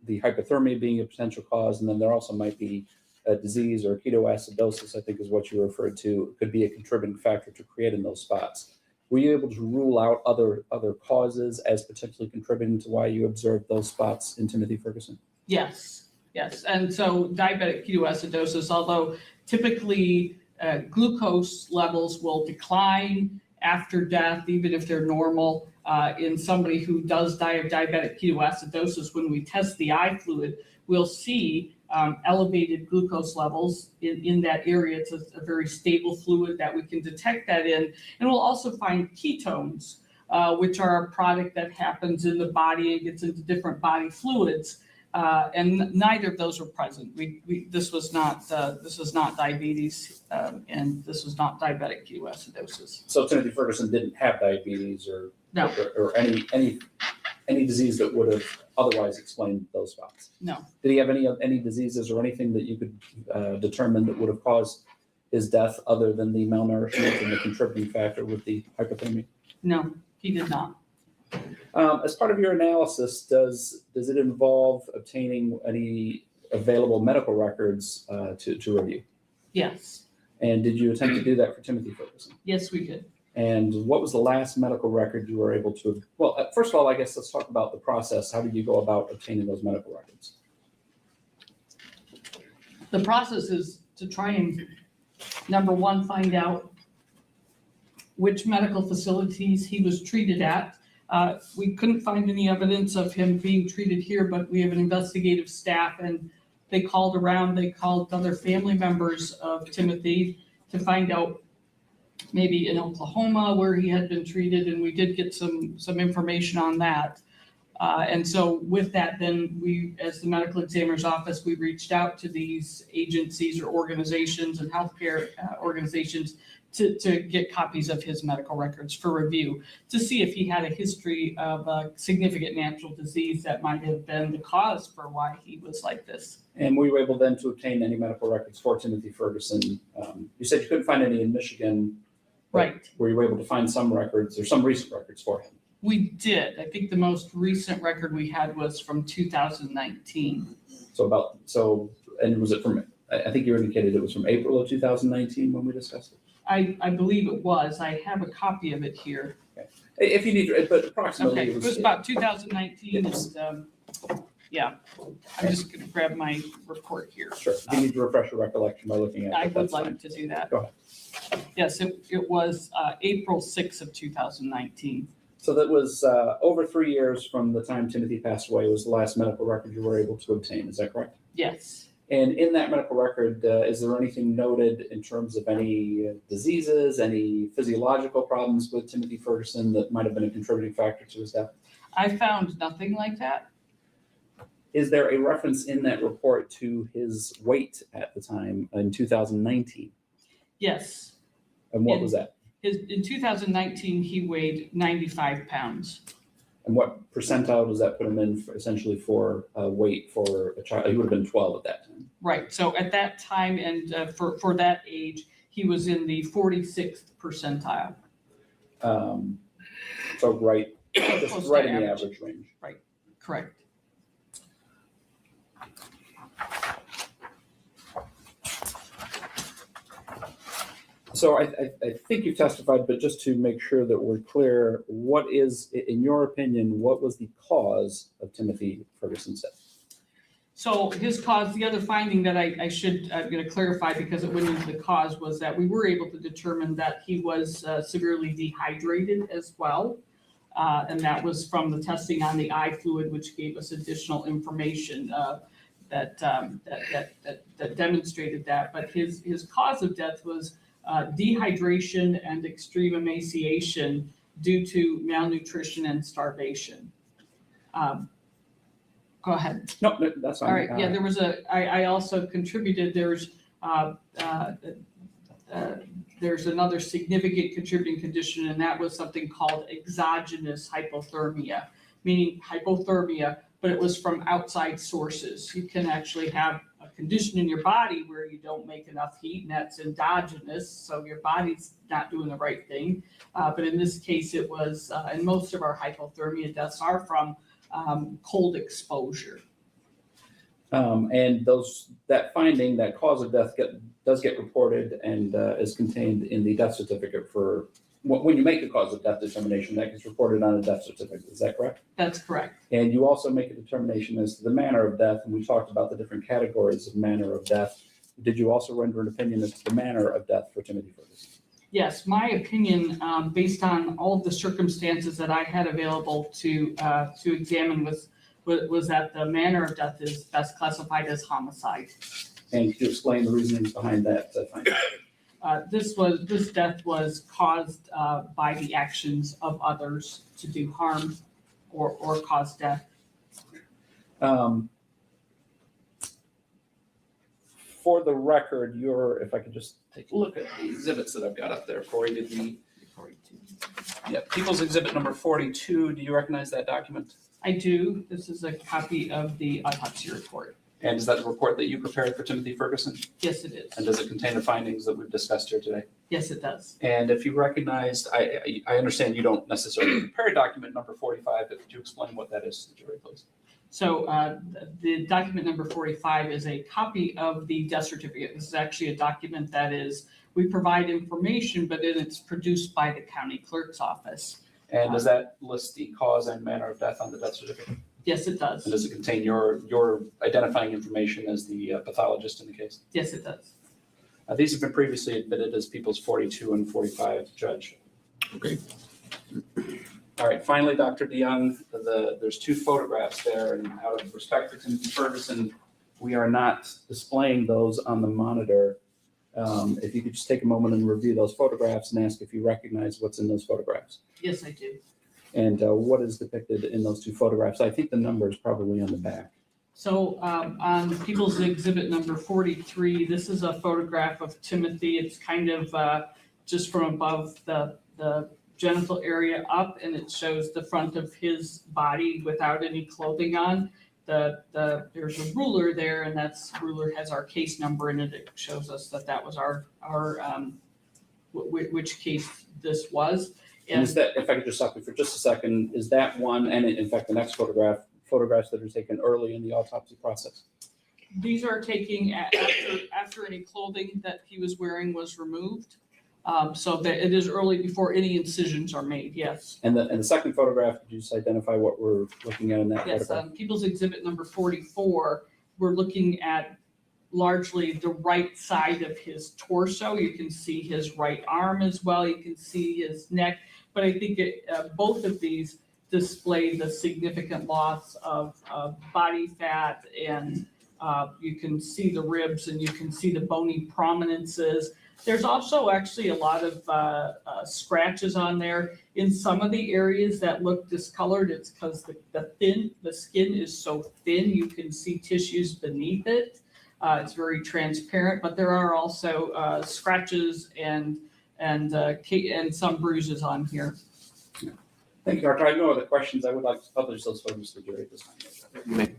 the hypothermia being a potential cause, and then there also might be a disease or ketoacidosis, I think is what you referred to, could be a contributing factor to creating those spots. Were you able to rule out other causes as potentially contributing to why you observed those spots in Timothy Ferguson? Yes. And so diabetic ketoacidosis, although typically glucose levels will decline after death, even if they're normal, in somebody who does die of diabetic ketoacidosis, when we test the eye fluid, we'll see elevated glucose levels in that area. It's a very stable fluid that we can detect that in. And we'll also find ketones, which are a product that happens in the body and gets into different body fluids. And neither of those were present. This was not diabetes, and this was not diabetic ketoacidosis. So Timothy Ferguson didn't have diabetes or No. or any disease that would have otherwise explained those spots? No. Did he have any diseases or anything that you could determine that would have caused his death other than the malnourishment and the contributing factor with the hypothermia? No, he did not. As part of your analysis, does it involve obtaining any available medical records to review? Yes. And did you attempt to do that for Timothy Ferguson? Yes, we did. And what was the last medical record you were able to? Well, first of all, I guess let's talk about the process. How did you go about obtaining those medical records? The process is to try and, number one, find out which medical facilities he was treated at. We couldn't find any evidence of him being treated here, but we have an investigative staff, and they called around. They called other family members of Timothy to find out maybe in Oklahoma where he had been treated, and we did get some information on that. And so with that, then we, as the medical examiner's office, we reached out to these agencies or organizations and healthcare organizations to get copies of his medical records for review, to see if he had a history of a significant natural disease that might have been the cause for why he was like this. And were you able then to obtain any medical records for Timothy Ferguson? You said you couldn't find any in Michigan. Right. Were you able to find some records or some recent records for him? We did. I think the most recent record we had was from 2019. And was it from, I think you indicated it was from April of 2019 when we discussed it? I believe it was. I have a copy of it here. Okay. If you need, but approximately. Okay, it was about 2019, and, yeah. I'm just gonna grab my report here. Sure. If you need to refresh your recollection by looking at it, I would that's like fine. to do that. Go ahead. Yes, it was April 6th of 2019. So that was over 3 years from the time Timothy passed away was the last medical record you were able to obtain. Is that correct? Yes. And in that medical record, is there anything noted in terms of any diseases, any physiological problems with Timothy Ferguson that might have been a contributing factor to his death? I found nothing like that. Is there a reference in that report to his weight at the time in 2019? Yes. And what was that? In 2019, he weighed 95 pounds. And what percentile does that put him in for, essentially for weight for a child? He would have been 12 at that time. Right. So at that time and for that age, he was in the 46th percentile. So right, just Close to right in the average. average range. Correct. So I think you've testified, but just to make sure that we're clear, what is, in your opinion, what was the cause of Timothy Ferguson's death? So his cause, the other finding that I'm going to clarify because it went into the cause, was that we were able to determine that he was severely dehydrated as well. And that was from the testing on the eye fluid, which gave us additional information that demonstrated that. But his cause of death was dehydration and extreme emaciation due to malnutrition and starvation. Go ahead. No, that's fine. All right, yeah, there was I also contributed, there's another significant contributing condition, and that was something called exogenous hypothermia, meaning hypothermia, but it was from outside sources. You can actually have a condition in your body where you don't make enough heat, and that's endogenous, so your body's not doing the right thing. But in this case, it was, and most of our hypothermia deaths are from cold exposure. And that finding, that cause of death does get reported and is contained in the death certificate for, when you make a cause of death determination, that gets reported on a death certificate. Is that correct? That's correct. And you also make a determination as to the manner of death, and we talked about the different categories of manner of death. Did you also render an opinion as to the manner of death for Timothy Ferguson? Yes, my opinion, based on all of the circumstances that I had available to examine was that the manner of death is best classified as homicide. And could you explain the reasonings behind that finding? This death was caused by the actions of others to do harm or cause death. For the record, if I could just take a look at the exhibits that I've got up there for you. Yeah, People's Exhibit number 42. Do you recognize that document? I do. This is a copy of the autopsy report. And is that the report that you prepared for Timothy Ferguson? Yes, it is. And does it contain the findings that we've discussed here today? Yes, it does. And if you recognized, I understand you don't necessarily prepare document number 45, but could you explain what that is to the jury, please? So the document number 45 is a copy of the death certificate. This is actually a document that we provide information, but then it's produced by the county clerk's office. And does that list the cause and manner of death on the death certificate? Yes, it does. And does it contain your identifying information as the pathologist in the case? Yes, it does. These have been previously admitted as People's 42 and 45, Judge. Okay. All right, finally, Dr. DeYoung, there's two photographs there, and out of respect for Timothy Ferguson, we are not displaying those on the monitor. If you could just take a moment and review those photographs and ask if you recognize what's in those photographs. Yes, I do. And what is depicted in those two photographs? I think the number is probably on the back. So on People's Exhibit number 43, this is a photograph of Timothy. It's kind of just from above the genital area up, and it shows the front of his body without any clothing on. There's a ruler there, and that's ruler has our case number in it. It shows us that was our which case this was. And is that, if I could just stop you for just a second, is that one, and in fact, the next photographs that are taken early in the autopsy process? These are taking after any clothing that he was wearing was removed. So that it is early before any incisions are made, yes. And the second photograph, could you just identify what we're looking at in that Yes, photograph? People's Exhibit number 44, we're looking at largely the right side of his torso. You can see his right arm as well. You can see his neck. But I think both of these display the significant loss of body fat, and you can see the ribs and you can see the bony prominences. There's also actually a lot of scratches on there. In some of the areas that look discolored, it's because the skin is so thin, you can see tissues beneath it. It's very transparent, but there are also scratches and some bruises on here. Thank you, Doctor. I have no other questions. I would like to publish those photos to the jury at this time.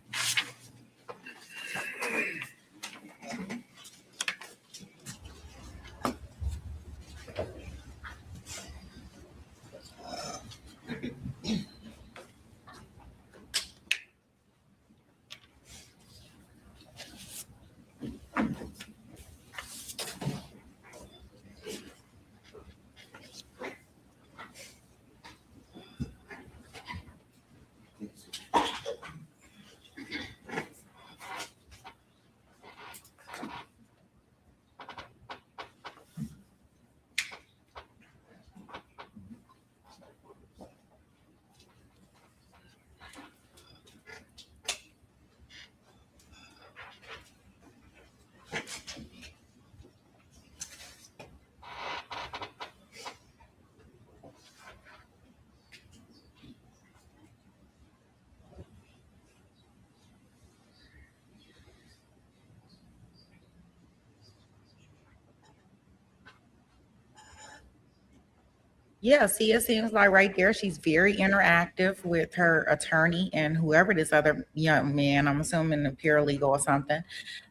Yeah, see, it seems like right there she's very interactive with her attorney and whoever this other young man, I'm assuming a paralegal or something,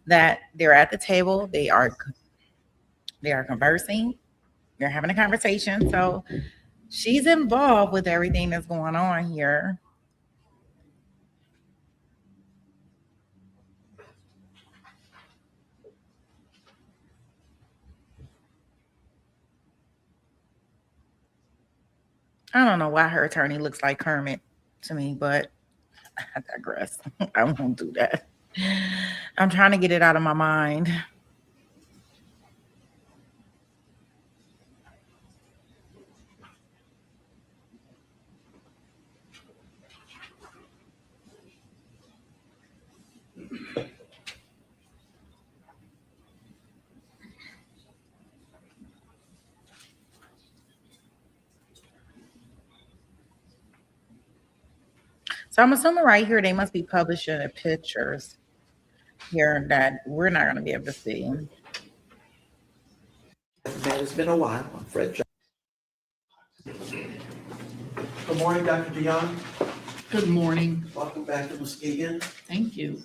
that they're at the table, they are conversing, they're having a conversation. So she's involved with everything that's going on here. I don't know why her attorney looks like Kermit to me, but I digress. I won't do that. I'm trying to get it out of my mind. So I'm assuming right here they must be publishing the pictures here that we're not going to be able to see. Man, it's been a while. I'm Fred Johnson. Good morning, Dr. DeYoung. Good morning. Welcome back to Muskegon. Thank you.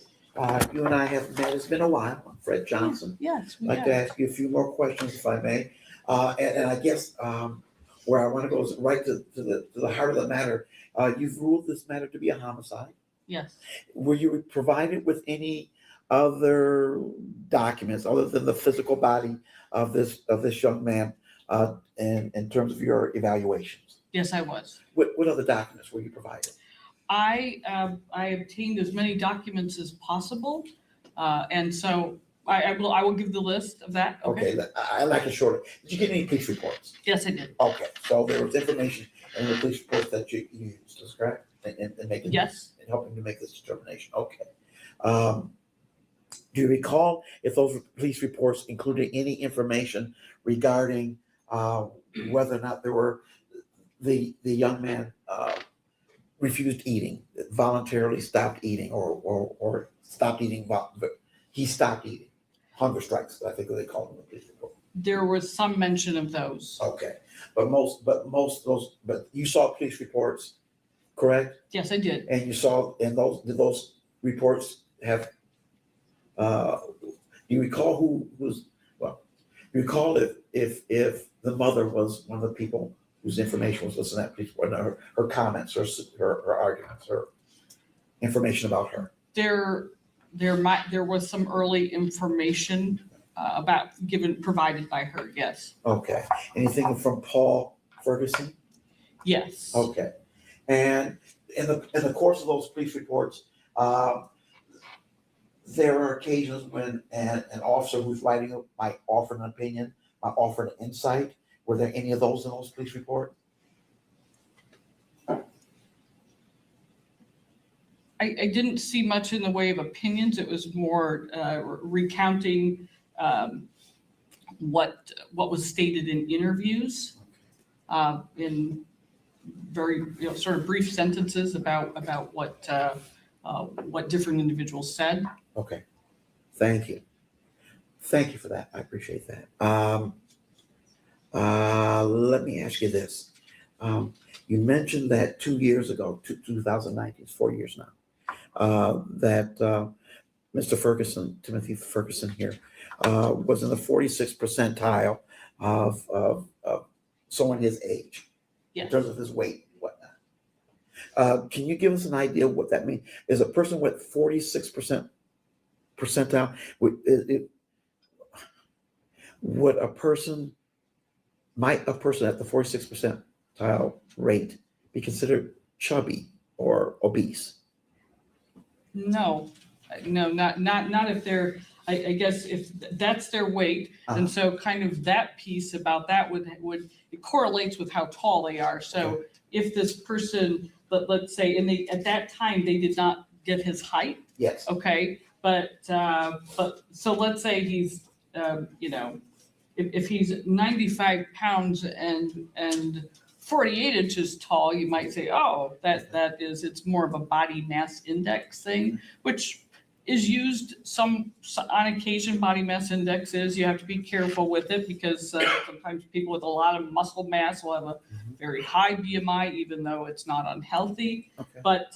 You and I have met. It's been a while. I'm Fred Johnson. Yes, we I'd like to have. ask you a few more questions, if I may. And I guess where I want to go is right to the heart of the matter. You've ruled this matter to be a homicide. Yes. Were you provided with any other documents other than the physical body of this young man in terms of your evaluations? Yes, I was. What other documents were you provided? I obtained as many documents as possible, and so I will give the list of that. Okay, I like it shorter. Did you get any police reports? Yes, I did. Okay, so there was information in the police reports that you used, is correct? And making Yes. and helping to make this determination. Okay. Do you recall if those police reports included any information regarding whether or not there were the young man refused eating, voluntarily stopped eating, or stopped eating? He stopped eating. Hunger strikes, I think they call them in the police report. There was some mention of those. Okay, but you saw police reports, correct? Yes, I did. And you saw, and did those reports have, do you recall who was, well, you recall if the mother was one of the people whose information was listed in that police report, her comments, her arguments, her information about her? There was some early information provided by her. Yes. Okay, anything from Paul Ferguson? Yes. Okay, and in the course of those police reports, there are occasions when an officer who's writing it might offer an opinion, might offer an insight. Were there any of those in those police reports? I didn't see much in the way of opinions. It was more recounting what was stated in interviews in very sort of brief sentences about what different individuals said. Okay, thank you for that. I appreciate that. Let me ask you this. You mentioned that 2 years ago, 2019, it's 4 years now, that Mr. Ferguson, Timothy Ferguson here, was in the 46th percentile of someone his age, in Yes. terms of his weight and whatnot. Can you give us an idea of what that means? Is a person with 46% percentile, might a person at the 46th percentile rate be considered chubby or obese? No, not if they're, I guess if that's their weight. And so kind of that piece about that would, it correlates with how tall they are. So if this person, let's say, at that time, they did not get his height. Yes. Okay, but so let's say he's, if he's 95 pounds and 48 inches tall, you might say, oh, it's more of a body mass index thing, which is used on occasion. Body mass index is, you have to be careful with it because sometimes people with a lot of muscle mass will have a very high BMI, even though it's not unhealthy. Okay. But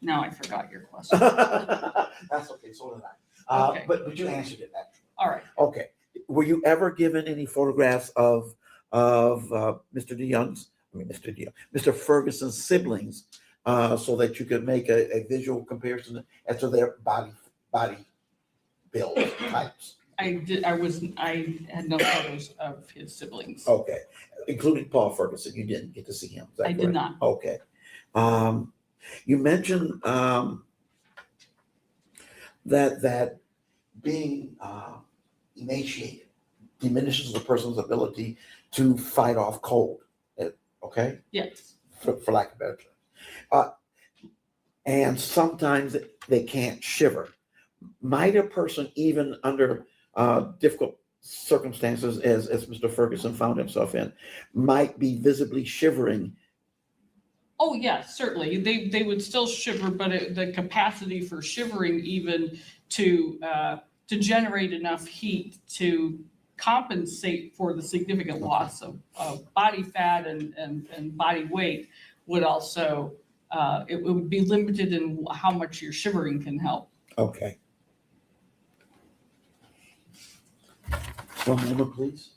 now I forgot your question. That's okay, so did I. Okay. But you answered it actually. All right. Okay. Were you ever given any photographs of Mr. Ferguson's siblings, so that you could make a visual comparison as to their body build types? I had no photos of his siblings. Okay, including Paul Ferguson. You didn't get to see him. Is that I did correct? not. Okay. You mentioned that being emaciated diminishes the person's ability to fight off cold. Okay, Yes. for lack of a better term. And sometimes they can't shiver. Might a person, even under difficult circumstances, as Mr. Ferguson found himself in, might be visibly shivering? Oh, yes, certainly. They would still shiver, but the capacity for shivering even to generate enough heat to compensate for the significant loss of body fat and body weight would also, it would be limited in how much your shivering can help. Okay. One moment, please.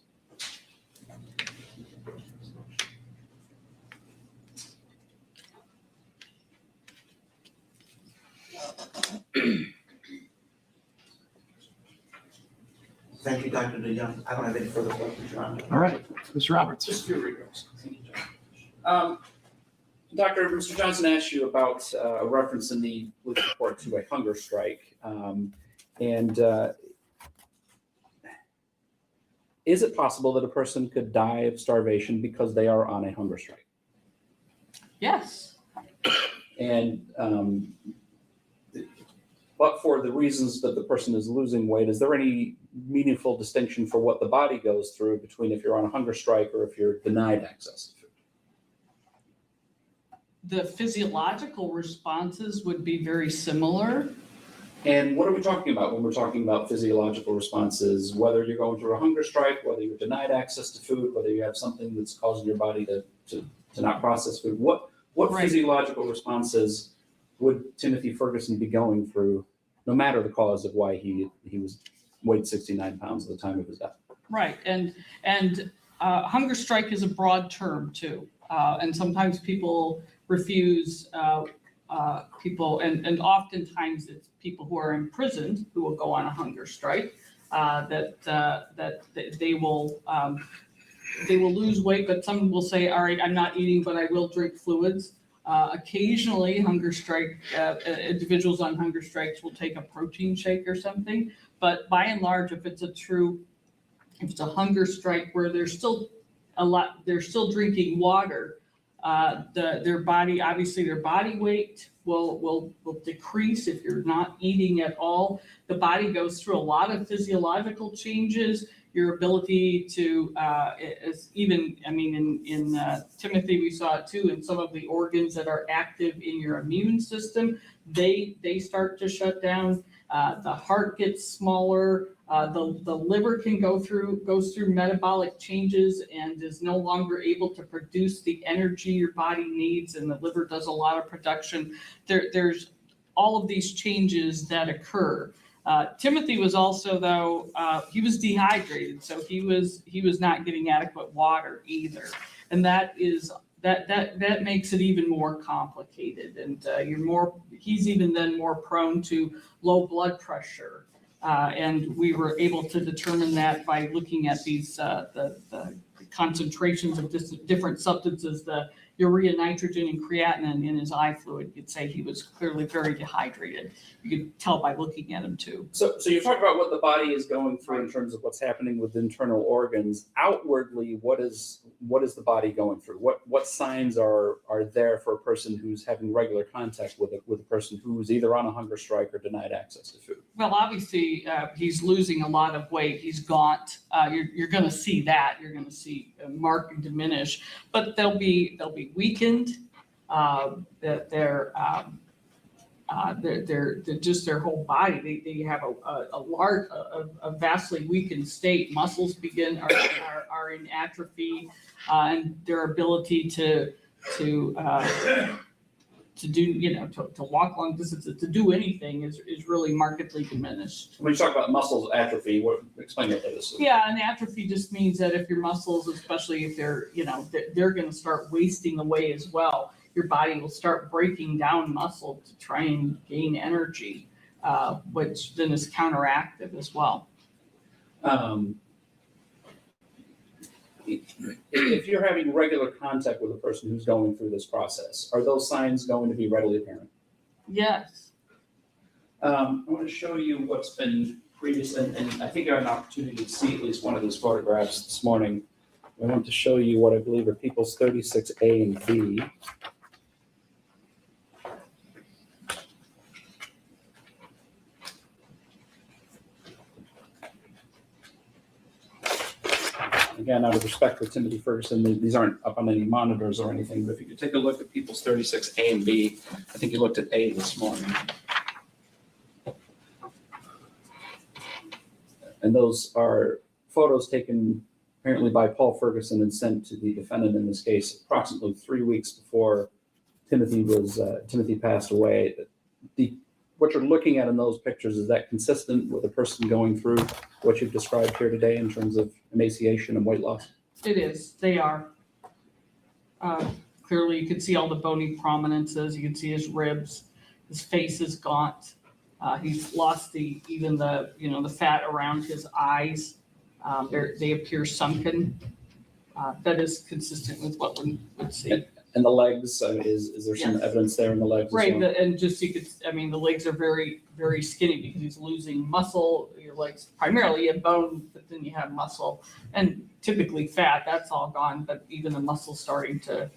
Thank you, Dr. DeYoung. I don't have any further questions, Your Honor. All right, Mr. Roberts. Just a few regrets. Doctor, Mr. Johnson asked you about a reference in the police report to a hunger strike. Is it possible that a person could die of starvation because they are on a hunger strike? Yes. And but for the reasons that the person is losing weight, is there any meaningful distinction for what the body goes through between if you're on a hunger strike or if you're denied access to food? The physiological responses would be very similar. And what are we talking about when we're talking about physiological responses? Whether you're going through a hunger strike, whether you're denied access to food, whether you have something that's causing your body to not process food. What Right. physiological responses would Timothy Ferguson be going through, no matter the cause of why he weighed 69 pounds at the time of his death? Right, and hunger strike is a broad term too, and sometimes people refuse people, and oftentimes it's people who are imprisoned who will go on a hunger strike, that they will lose weight, but some will say, all right, I'm not eating, but I will drink fluids. Occasionally, hunger strike individuals on hunger strikes will take a protein shake or something, but by and large, if it's a hunger strike where they're still drinking water, their body weight will decrease if you're not eating at all. The body goes through a lot of physiological changes. Your ability to, in Timothy, we saw it too, in some of the organs that are active in your immune system, they start to shut down. The heart gets smaller. The liver goes through metabolic changes and is no longer able to produce the energy your body needs, and the liver does a lot of production. There's all of these changes that occur. Timothy was also, though, he was dehydrated, so he was not getting adequate water either, and that makes it even more complicated, and he's even then more prone to low blood pressure, and we were able to determine that by looking at these the concentrations of different substances, the urea, nitrogen, and creatinine in his eye fluid. You'd say he was clearly very dehydrated. You could tell by looking at him too. So you talk about what the body is going through in terms of what's happening with internal organs. Outwardly, what is the body going through? What signs are there for a person who's having regular contact with a person who's either on a hunger strike or denied access to food? Well, obviously, he's losing a lot of weight. He's gaunt. You're going to see that. You're going to see a mark diminish, but they'll be weakened. That they're just their whole body. They have a vastly weakened state. Muscles are in atrophy, and their ability to do, to walk long distances, to do anything is really markedly diminished. When you talk about muscles atrophy, explain what that is. Yeah, and atrophy just means that if your muscles, especially if they're going to start wasting away as well, your body will start breaking down muscle to try and gain energy, which then is counteractive as well. If you're having regular contact with a person who's going through this process, are those signs going to be readily apparent? Yes. I want to show you what's been previous, and I think I had an opportunity to see at least one of these photographs this morning. I want to show you what I believe are people's 36A and B. Again, out of respect for Timothy Ferguson, these aren't up on any monitors or anything, but if you could take a look at people's 36A and B, I think you looked at A this morning. And those are photos taken apparently by Paul Ferguson and sent to the defendant in this case approximately 3 weeks before Timothy passed away. What you're looking at in those pictures, is that consistent with a person going through what you've described here today in terms of emaciation and weight loss? It is. They are. Clearly, you can see all the bony prominences. You can see his ribs. His face is gaunt. He's lost even the fat around his eyes. They appear sunken. That is consistent with what we would see. And the legs, is there some evidence there in the legs? Right, well? and just the legs are very, very skinny because he's losing muscle. Your legs primarily you have bone, but then you have muscle, and typically fat. That's all gone, but even the muscle's starting to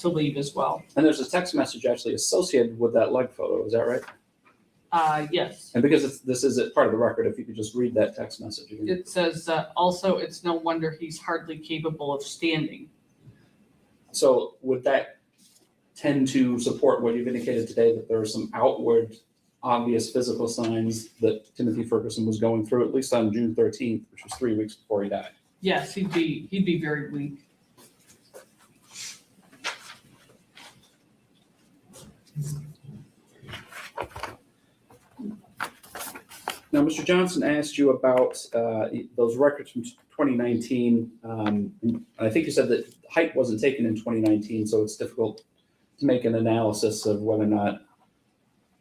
leave as well. And there's a text message actually associated with that leg photo. Is that right? Yes. And because this is part of the record, if you could just read that text message again. It says also, it's no wonder he's hardly capable of standing. So would that tend to support what you've indicated today, that there are some outward obvious physical signs that Timothy Ferguson was going through, at least on June 13th, which was 3 weeks before he died? Yes, he'd be very weak. Now, Mr. Johnson asked you about those records from 2019. I think you said that height wasn't taken in 2019, so it's difficult to make an analysis of whether or not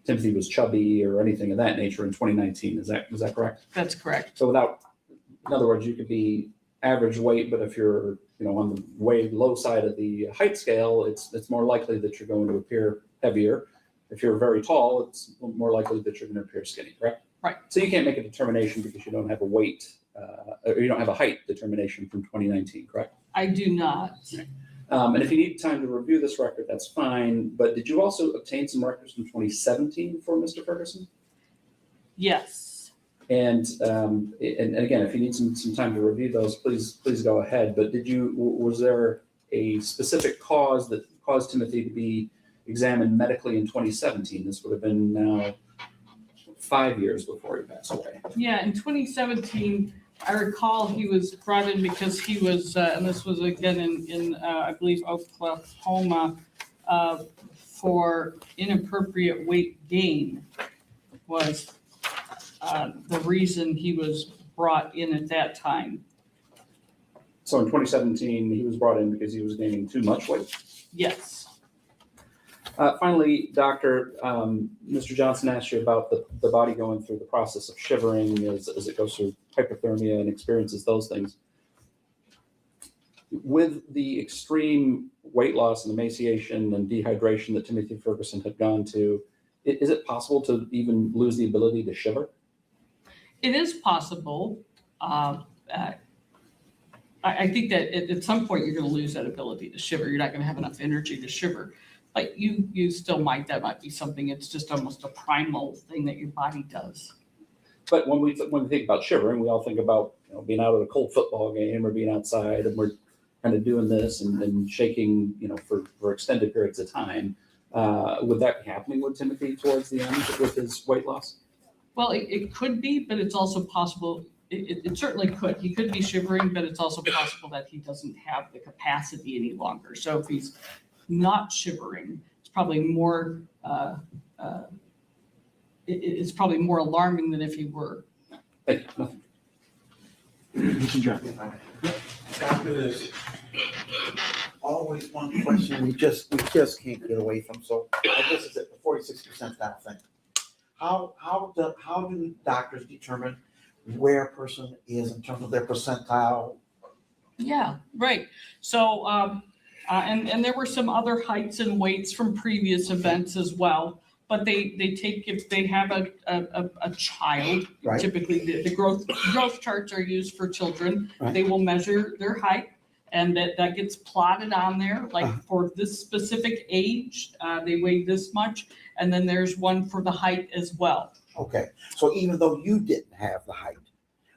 Timothy was chubby or anything of that nature in 2019. Is that correct? That's correct. So in other words, you could be average weight, but if you're on the way low side of the height scale, it's more likely that you're going to appear heavier. If you're very tall, it's more likely that you're going to appear skinny, correct? Right. So you can't make a determination because you don't have a weight, or you don't have a height determination from 2019, correct? I do not. And if you need time to review this record, that's fine. But did you also obtain some records from 2017 for Mr. Ferguson? Yes. And again, if you need some time to review those, please go ahead. But was there a specific cause that caused Timothy to be examined medically in 2017? This would have been now 5 years before he passed away. Yeah, in 2017, I recall he was brought in because he was, and this was again in I believe, Oklahoma, for inappropriate weight gain was the reason he was brought in at that time. So in 2017, he was brought in because he was gaining too much weight? Yes. Finally, Doctor, Mr. Johnson asked you about the body going through the process of shivering as it goes through hypothermia and experiences those things. With the extreme weight loss and emaciation and dehydration that Timothy Ferguson had gone to, is it possible to even lose the ability to shiver? It is possible. I think that at some point you're going to lose that ability to shiver. You're not going to have enough energy to shiver. But you still might, that might be something, it's just almost a primal thing that your body does. But when we think about shivering, we all think about being out at a cold football game or being outside and we're kind of doing this and shaking for extended periods of time. Would that be happening with Timothy towards the end with his weight loss? Well, it could be, but it's also possible, it certainly could. He could be shivering, but it's also possible that he doesn't have the capacity any longer. So if he's not shivering, it's probably more, it's probably more alarming than if he were. Thank you. Mr. Johnson. Doctor, there's always one question we just can't get away from. So this is at the 46 percentile thing. How do doctors determine where a person is in terms of their percentile? Yeah, right. So, and there were some other heights and weights from previous events as well. But they take, if they have a child, Right. typically the growth charts are used for children. Right. They will measure their height, and that gets plotted on there, like for this specific age, they weigh this much. And then there's one for the height as well. Okay, so even though you didn't have the height,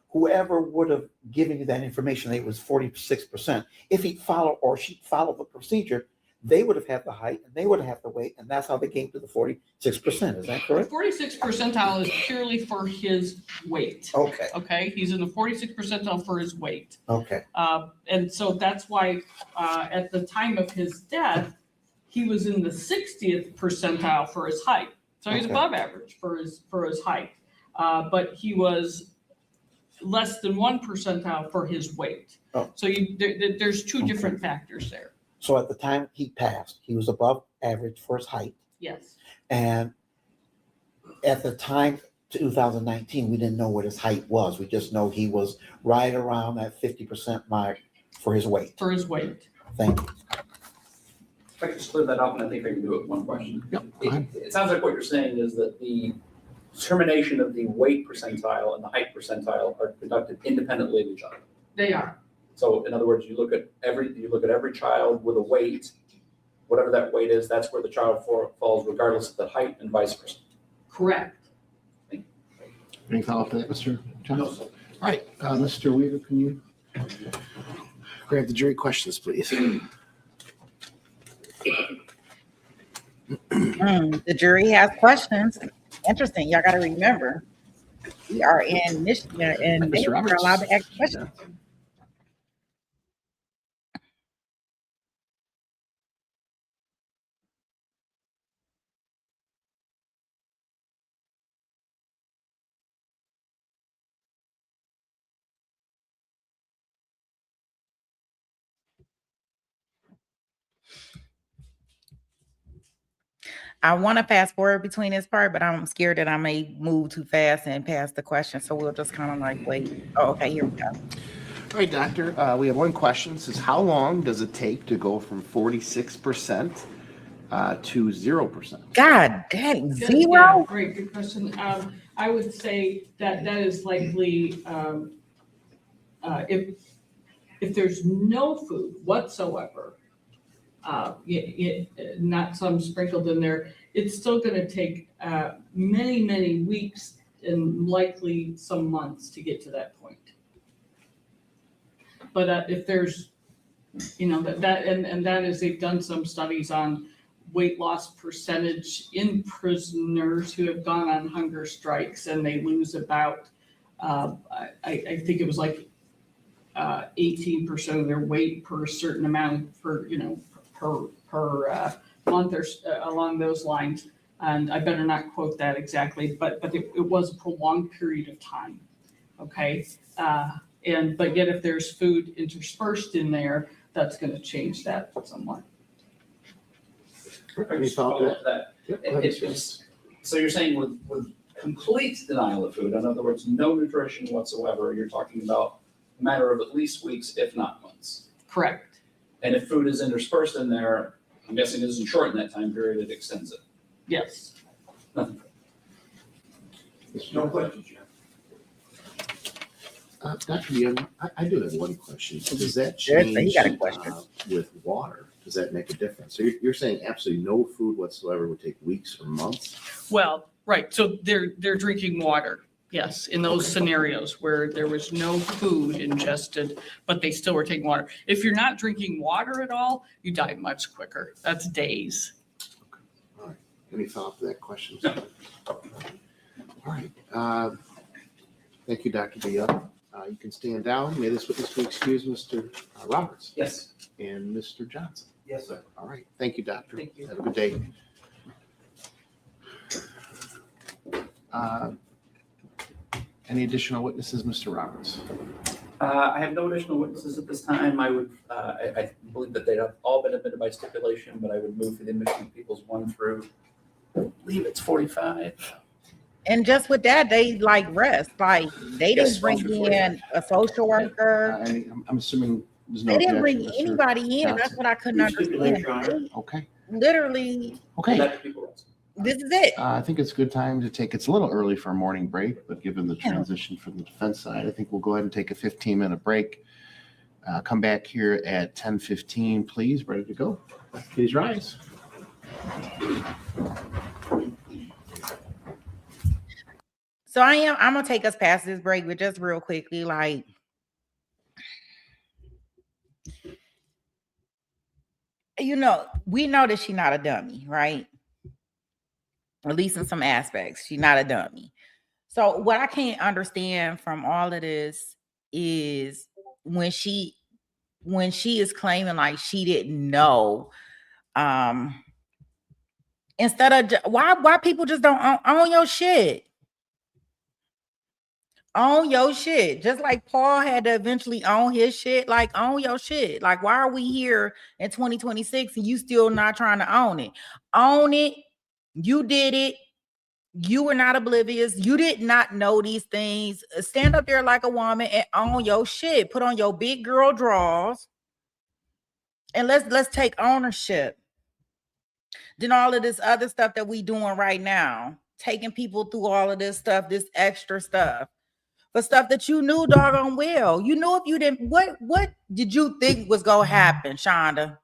whoever would have given you that information, it was 46%. If he followed or she followed the procedure, they would have had the height and they would have had the weight, and that's how they came to the 46%. Is that correct? 46 percentile is purely for his weight. Okay, Okay, he's in the 46 percentile for his weight. okay, And so that's why at the time of his death, he was in the 60th percentile for his height. So he's Okay. above average for his height. But he was less than 1 percentile for his weight. Oh. So there's two different factors there. so at the time he passed, he was above average for his height. Yes. And at the time, 2019, we didn't know what his height was. We just know he was right around that 50% mark for his weight. For his weight. Thank you. If I could just clear that up, and I think I can do it with one question. Yep, go ahead. It sounds like what you're saying is that the determination of the weight percentile and the height percentile are conducted independently of each other. They are. So in other words, you look at every child with a weight, whatever that weight is, that's where the child falls regardless of the height and vice versa. Correct. Any follow-up to that, Mr. Johnson? No, sir. All right, Mr. Weaver, can you grab the jury questions, please? The jury has questions. Interesting. Y'all got to remember, we are in Michigan and Mr. we're Roberts. allowed to ask questions. I want to fast forward between this part, but I'm scared that I may move too fast and pass the question. So we'll just kind of like wait. Oh, okay, here we go. All right, doctor, we have one question. It says, how long does it take to go from 46% to 0%? God dang, Good, zero? yeah, great, good question. I would say that is likely, if there's no food whatsoever, not some sprinkled in there, it's still gonna take many, many weeks and likely some months to get to that point. But if there's, that is, they've done some studies on weight loss percentage in prisoners who have gone on hunger strikes, and they lose about, I think it was like 18% of their weight per certain amount per month or along those lines. And I better not quote that exactly, but it was a prolonged period of time. Okay. But yet if there's food interspersed in there, that's going to change that somewhat. I just follow up to that. So you're saying with complete denial of food, in other words, no nutrition whatsoever, you're talking about a matter of at least weeks, if not months. Correct. And if food is interspersed in there, I'm guessing it doesn't shorten that time period, it extends it. Yes. Nothing. No questions, Jeff. Dr. Young, I do have one question. So does that Yes, change you got a question. with water? Does that make a difference? So you're saying absolutely no food whatsoever would take weeks or months? Well, right. So they're drinking water. Yes, in those scenarios where there was no food ingested, but they still were taking water. If you're not drinking water at all, you die much quicker. That's days. Any thought to that question? No. All right. Thank you, Dr. DeYoung. You can stand down. May this witness to excuse Mr. Roberts Yes. and Mr. Johnson. Yes, sir. All right. Thank you, doctor. Thank you. Have a good day. Any additional witnesses, Mr. Roberts? I have no additional witnesses at this time. I would, I believe that they've all been admitted by stipulation, but I would move for the admission of peoples 1 through, I believe it's 45. And just with that, they like rest. Like they Yes, didn't bring sponsor for in a social worker. I'm assuming there's no They didn't bring objection, Mr. anybody in. That's Johnson. what I couldn't understand. They Okay. literally, Okay. Let the people rest. this is it. I think it's a good time to take, it's a little early for a morning break, but given the Yeah. transition from the defense side, I think we'll go ahead and take a 15-minute break. Come back here at 10:15, please, ready to go. Please rise. So I'm gonna take us past this break, but just real quickly, like we know that she's not a dummy, right? At least in some aspects, she's not a dummy. So what I can't understand from all of this is when she is claiming like she didn't know, instead of why people just don't own your shit. Own your shit. Just like Paul had to eventually own his shit, like own your shit. Like, why are we here in 2026 and you still not trying to own it? Own it. You did it. You were not oblivious. You did not know these things. Stand up there like a woman and own your shit. Put on your big girl drawers. And let's take ownership. Then all of this other stuff that we doing right now, taking people through all of this stuff, this extra stuff. For stuff that you knew doggone well. You knew if you didn't, what did you think was gonna happen, Shanda?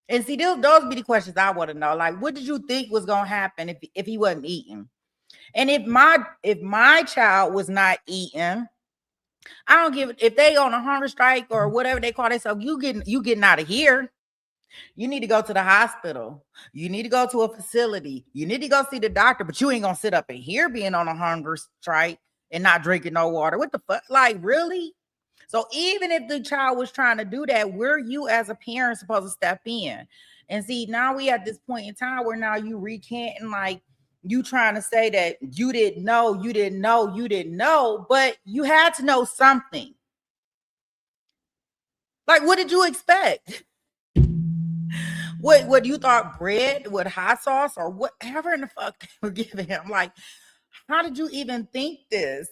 And see, those be the questions I want to know. Like, what did you think was gonna happen if he wasn't eating? And if my child was not eating, I don't give it if they on a hunger strike or whatever they call themselves, you getting out of here. You need to go to the hospital. You need to go to a facility. You need to go see the doctor, but you ain't gonna sit up in here being on a hunger strike and not drinking no water. What the fuck? Like, really? So even if the child was trying to do that, where you as a parent supposed to step in? And see, now we at this point in time where now you recanting, like you trying to say that you didn't know, but you had to know something. Like, what did you expect? What you thought bread with hot sauce or whatever in the fuck they were giving him? Like, how did you even think this?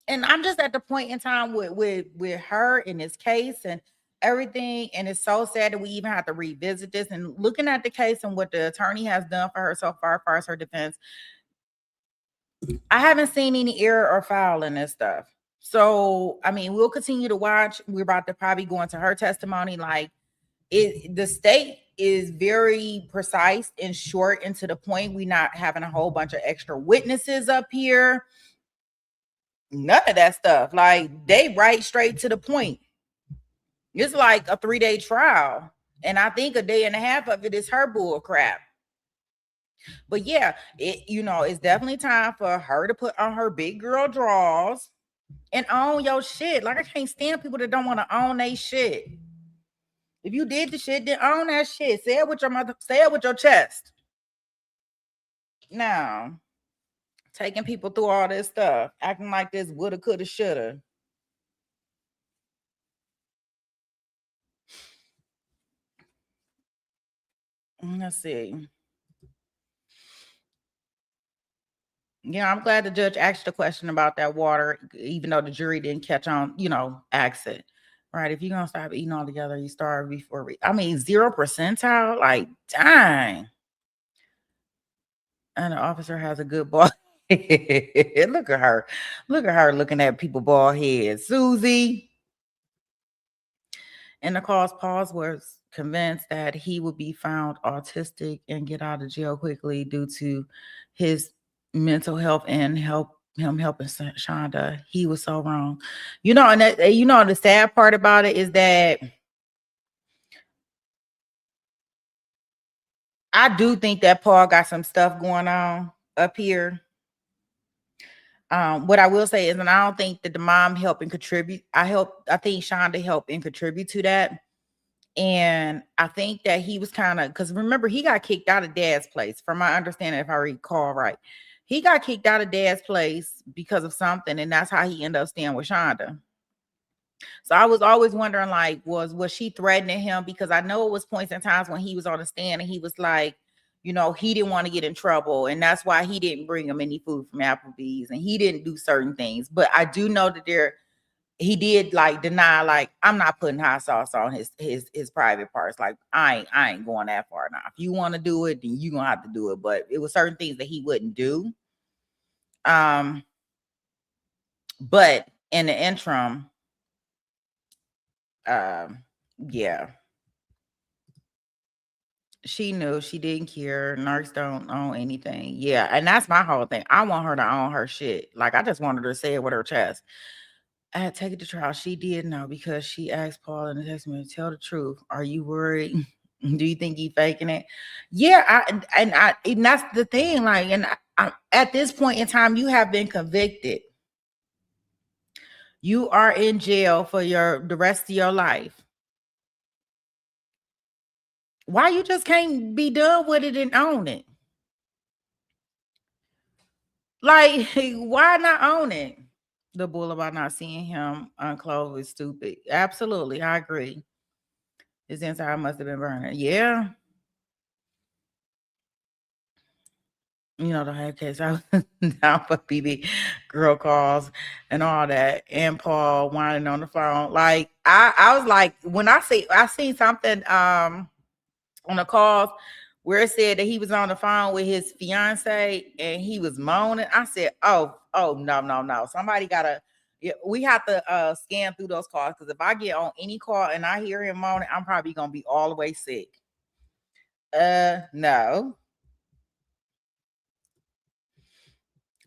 And I'm just at the point in time with her in this case and everything. And it's so sad that we even have to revisit this and looking at the case and what the attorney has done for her so far as far as her defense. I haven't seen any error or foul in this stuff. So, I mean, we'll continue to watch. We're about to probably go into her testimony. Like the state is very precise and short and to the point. We're not having a whole bunch of extra witnesses up here. None of that stuff. Like they right straight to the point. It's like a 3-day trial. And I think a day and a half of it is her bull crap. But yeah, it's definitely time for her to put on her big girl drawers and own your shit. Like I can't stand people that don't want to own their shit. If you did the shit, then own that shit. Say it with your mother, say it with your chest. Now, taking people through all this stuff, acting like this woulda, coulda, shoulda. Let's see. Yeah, I'm glad the judge asked the question about that water, even though the jury didn't catch on, ask it. Right. If you're going to stop eating all together, you starve before 0 percentile. Like, dang. And the officer has a good ball. Look at her. Look at her looking at people bald heads. Susie. And the cause Paul was convinced that he would be found autistic and get out of jail quickly due to his mental health and him helping Shanda. He was so wrong. And that, the sad part about it is that I do think that Paul got some stuff going on up here. What I will say is, and I don't think that the mom helped and contribute. I think Shanda helped and contribute to that. And I think that he was kind of, because remember, he got kicked out of dad's place, from my understanding, if I recall right. He got kicked out of dad's place because of something, and that's how he ended up staying with Shanda. So I was always wondering, like, was she threatening him? Because I know it was points and times when he was on the stand and he was like, you know, he didn't want to get in trouble, and that's why he didn't bring him any food from Applebee's, and he didn't do certain things. But I do know that he did like deny, like, I'm not putting hot sauce on his private parts. Like, I ain't going that far now. If you want to do it, then you're gonna have to do it. But it was certain things that he wouldn't do. But in the interim, yeah. She knew, she didn't care. Nurse don't own anything. Yeah, and that's my whole thing. I want her to own her shit. Like, I just wanted her to say it with her chest. I had to take it to trial. She did know, because she asked Paul in the text message, tell the truth. Are you worried? Do you think he faking it? Yeah, and that's the thing. Like, and I, at this point in time, you have been convicted. You are in jail for the rest of your life. Why you just can't be done with it and own it? Like, why not own it? The bull about not seeing him unclothed is stupid. Absolutely, I agree. His inside must have been burning. Yeah. You know, the whole case, I was down for BB girl calls and all that. And Paul whining on the phone. Like, I was like, when I seen something on the calls where it said that he was on the phone with his fiance and he was moaning. I said, oh, no. Somebody we have to scan through those calls, because if I get on any call and I hear him moaning, I'm probably gonna be all the way sick. No.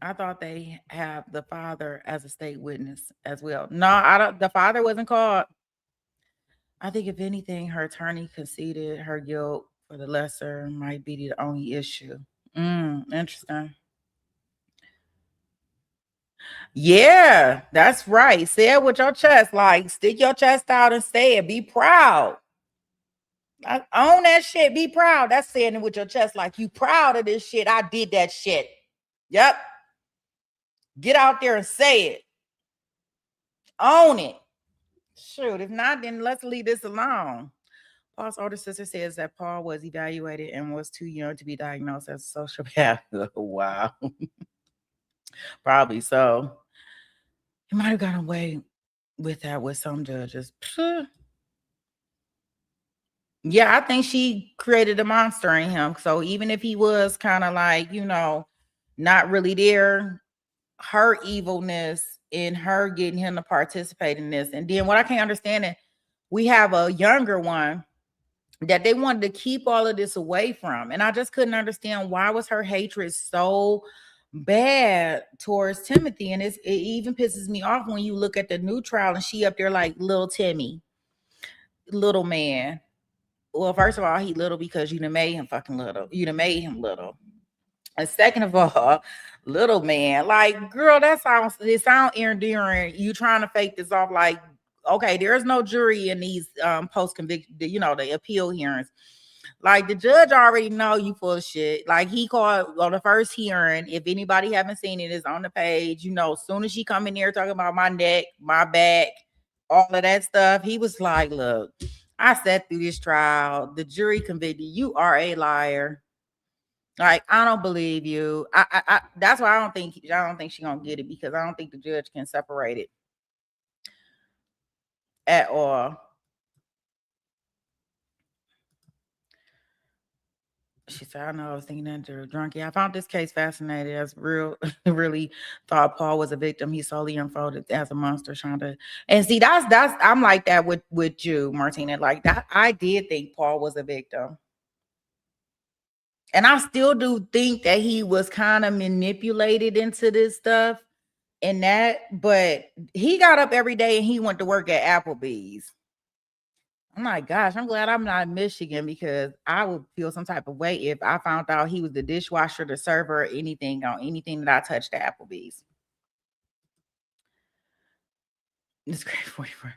I thought they have the father as a state witness as well. No, I don't. The father wasn't called. I think if anything, her attorney conceded her guilt for the lesser might be the only issue. Interesting. Yeah, that's right. Say it with your chest. Like, stick your chest out and say it. Be proud. Own that shit. Be proud. That's saying it with your chest. Like, you proud of this shit. I did that shit. Yep. Get out there and say it. Own it. Shoot, if not, then let's leave this alone. Paul's older sister says that Paul was evaluated and was too young to be diagnosed as a sociopath. Wow. Probably so. He might have gotten away with that with some judges. Yeah, I think she created a monster in him. So even if he was kind of like, you know, not really there, her evilness in her getting him to participate in this. And then what I can't understand is we have a younger one that they wanted to keep all of this away from. And I just couldn't understand, why was her hatred so bad towards Timothy? And it even pisses me off when you look at the new trial and she up there like little Timmy, little man. Well, first of all, he little because you done made him fucking little. You done made him little. And second of all, little man, like, girl, it sounds endearing. You trying to fake this off like, okay, there's no jury in these post-conviction, you know, the appeal hearings. Like, the judge already know you full of shit. Like, he called on the first hearing. If anybody haven't seen it, it's on the page. You know, as soon as she come in here talking about my neck, my back, all of that stuff, he was like, look, I sat through this trial. The jury convicted you. You are a liar. Like, I don't believe you. I that's why I don't think she's gonna get it, because I don't think the judge can separate it at all. She said, I know, I was thinking that you're drunk. Yeah, I found this case fascinating. As really thought Paul was a victim. He slowly unfolded as a monster, Shanda. And see, that's I'm like that with you, Martina. Like, that, I did think Paul was a victim. And I still do think that he was kind of manipulated into this stuff and that, but he got up every day and he went to work at Applebee's. I'm like, gosh, I'm glad I'm not in Michigan because I would feel some type of way if I found out he was the dishwasher, the server, or anything on anything that I touched at Applebee's. It's great 44.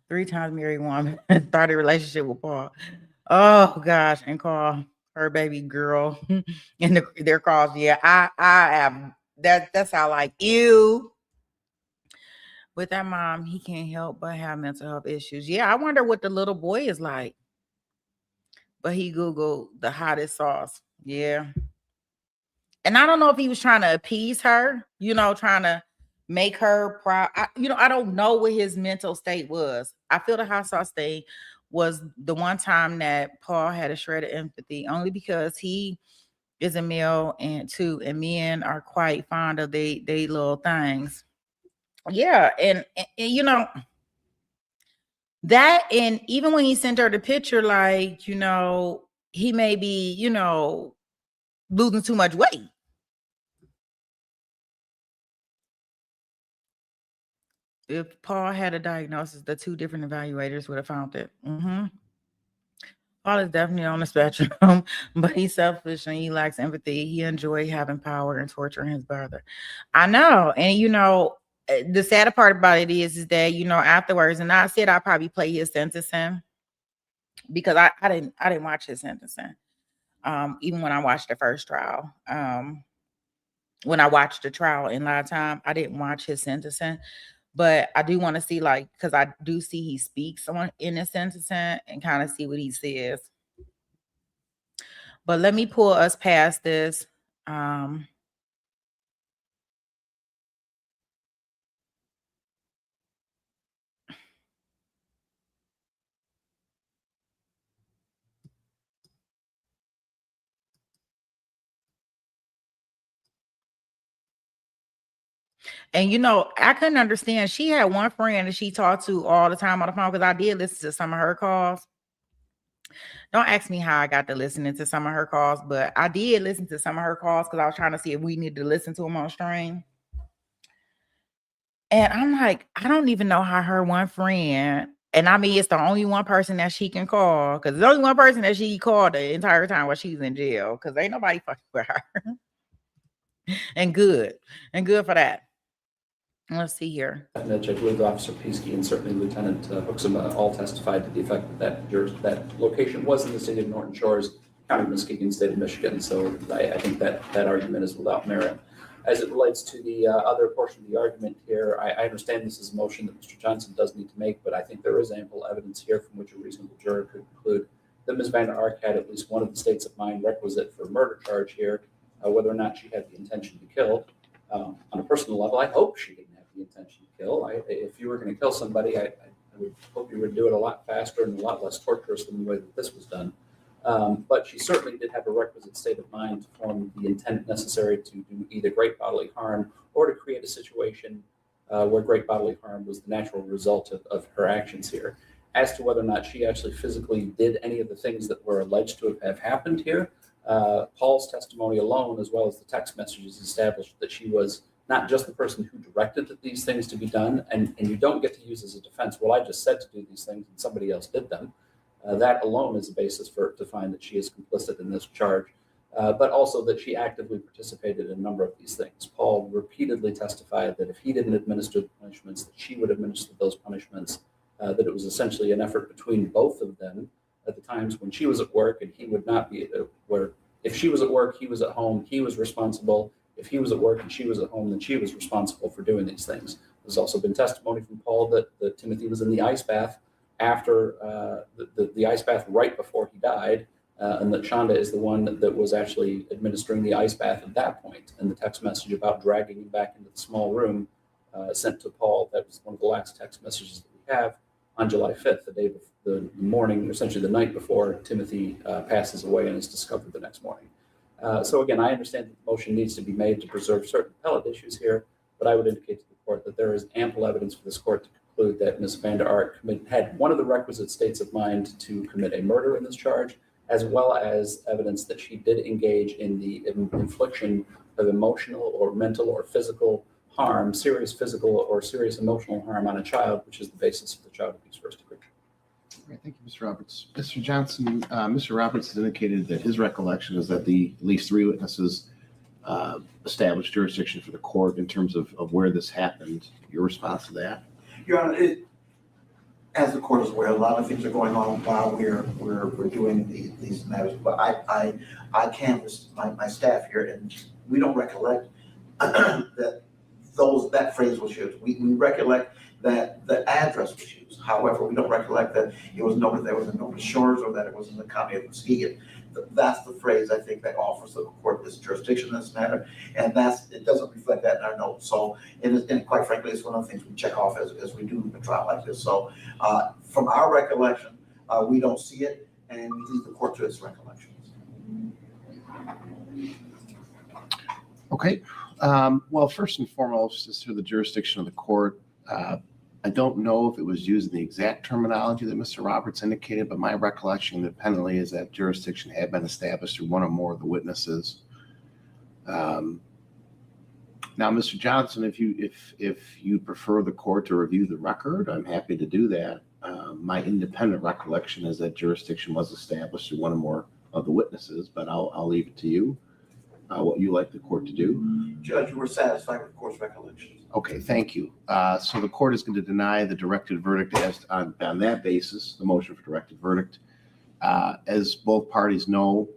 3 times married woman started a relationship with Paul. Oh gosh, and call her baby girl in their calls. Yeah, I am that's how like ew. With that mom, he can't help but have mental health issues. Yeah, I wonder what the little boy is like. But he Googled the hottest sauce. Yeah. And I don't know if he was trying to appease her, trying to make her proud. I don't know what his mental state was. I feel the hot sauce thing was the one time that Paul had a shred of empathy, only because he is a male and men are quite fond of they little things. Yeah, and that, and even when he sent her the picture, like, he may be, losing too much weight. If Paul had a diagnosis, the 2 different evaluators would have found it. Paul is definitely on the spectrum, but he's selfish and he lacks empathy. He enjoys having power and torturing his brother. I know. And, the sad part about it is that, afterwards, and I said I'd probably play his sentencing because I didn't watch his sentencing. Even when I watched the first trial. When I watched the trial in live time, I didn't watch his sentencing. But I do want to see, because I do see he speaks in the sentencing and kind of see what he says. But let me pull us past this. And I couldn't understand. She had one friend that she talked to all the time on the phone because I did listen to some of her calls. Don't ask me how I got to listening to some of her calls, but I did listen to some of her calls because I was trying to see if we needed to listen to them on stream. And I'm like, I don't even know how her one friend, and I mean, it's the only one person that she can call because the only one person that she called the entire time while she's in jail because ain't nobody fucking with her. and good for that. Let's see here. I believe Officer Piesky and certainly Lieutenant Hooksum all testified to the effect that location was in the city of Norton Shores, County of Muskegon, State of Michigan. So I think that argument is without merit. As it relates to the other portion of the argument here, I understand this is a motion that Mr. Johnson does need to make, but I think there is ample evidence here from which a reasonable juror could conclude that Ms. Vander Ark had at least one of the states of mind requisite for a murder charge here, whether or not she had the intention to kill. On a personal level, I hope she didn't have the intention to kill. If you were going to kill somebody, I would hope you would do it a lot faster and a lot less torturous than the way that this was done. But she certainly did have a requisite state of mind to form the intent necessary to do either great bodily harm or to create a situation where great bodily harm was the natural result of her actions here. As to whether or not she actually physically did any of the things that were alleged to have happened here, Paul's testimony alone, as well as the text messages, established that she was not just the person who directed these things to be done, and you don't get to use as a defense, well, I just said to do these things and somebody else did them. That alone is a basis to find that she is complicit in this charge, but also that she actively participated in a number of these things. Paul repeatedly testified that if he didn't administer the punishments, that she would administer those punishments, that it was essentially an effort between both of them at the times when she was at work and he would not be where if she was at work, he was at home, he was responsible. If he was at work and she was at home, then she was responsible for doing these things. There's also been testimony from Paul that Timothy was in the ice bath after the ice bath right before he died, and that Shanda is the one that was actually administering the ice bath at that point. And the text message about dragging him back into the small room sent to Paul, that was one of the last text messages that we have on July 5th, the day before, the morning, essentially the night before Timothy passes away and is discovered the next morning. So again, I understand that the motion needs to be made to preserve certain appellate issues here, but I would indicate to the court that there is ample evidence for this court to conclude that Ms. Vander Ark had one of the requisite states of mind to commit a murder in this charge, as well as evidence that she did engage in the infliction of emotional or mental or physical harm, serious physical or serious emotional harm on a child, which is the basis of the child abuse first degree. Right, thank you, Mr. Roberts. Mr. Johnson, Mr. Roberts has indicated that his recollection is that at least 3 witnesses established jurisdiction for the court in terms of where this happened. Your response to that? Your Honor, as the court is aware, a lot of things are going on while we're doing these matters. But I canvassed my staff here, and we don't recollect that phrase was used. We recollect that the address was used. However, we don't recollect that it was noted there was a Nova Shores or that it was in the county of Muskegon. That's the phrase I think that offers the court this jurisdiction in this matter, and it doesn't reflect that in our notes. So, and quite frankly, it's one of the things we check off as we do a trial like this. So, from our recollection, we don't see it, and we leave the court to its recollections. Okay. Well, first and foremost, as to the jurisdiction of the court, I don't know if it was used in the exact terminology that Mr. Roberts indicated, but my recollection independently is that jurisdiction had been established through one or more of the witnesses. Now, Mr. Johnson, if you prefer the court to review the record, I'm happy to do that. My independent recollection is that jurisdiction was established through one or more of the witnesses, but I'll leave it to you. What you like the court to do. Judge, you were satisfied with the court's recollections. Okay, thank you. So the court is going to deny the directed verdict on that basis, the motion for directed verdict. As both parties know,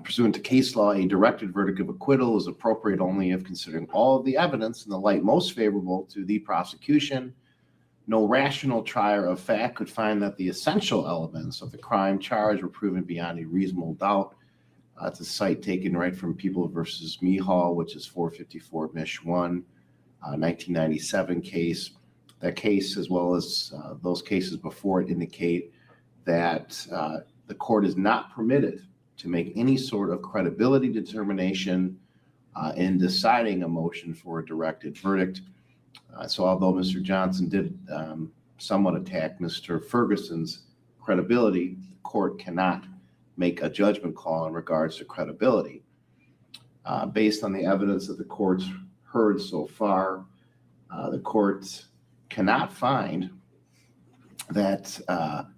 pursuant to case law, a directed verdict of acquittal is appropriate only if considering all of the evidence in the light most favorable to the prosecution. No rational trier of fact could find that the essential elements of the crime charge were proven beyond a reasonable doubt. It's a cite taken right from People versus Mehall, which is 454 Mish 1, 1997 case. That case, as well as those cases before it, indicate that the court is not permitted to make any sort of credibility determination in deciding a motion for a directed verdict. So although Mr. Johnson did somewhat attack Mr. Ferguson's credibility, the court cannot make a judgment call in regards to credibility. Based on the evidence that the court's heard so far, the court cannot find that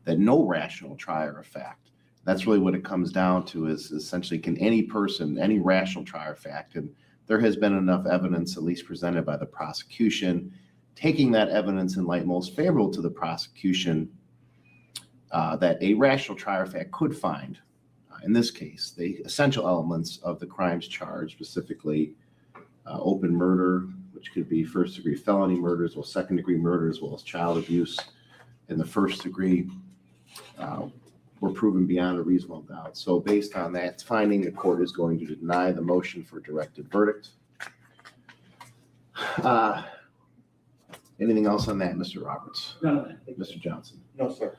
no rational trier of fact. That's really what it comes down to, is essentially, can any person, any rational trier of fact, and there has been enough evidence, at least presented by the prosecution, taking that evidence in light most favorable to the prosecution, that a rational trier of fact could find, in this case, the essential elements of the crimes charged, specifically open murder, which could be first-degree felony murder, as well as second-degree murder, as well as child abuse in the first degree, were proven beyond a reasonable doubt. So based on that finding, the court is going to deny the motion for directed verdict. Anything else on that, Mr. Roberts? No. Mr. Johnson? No, sir.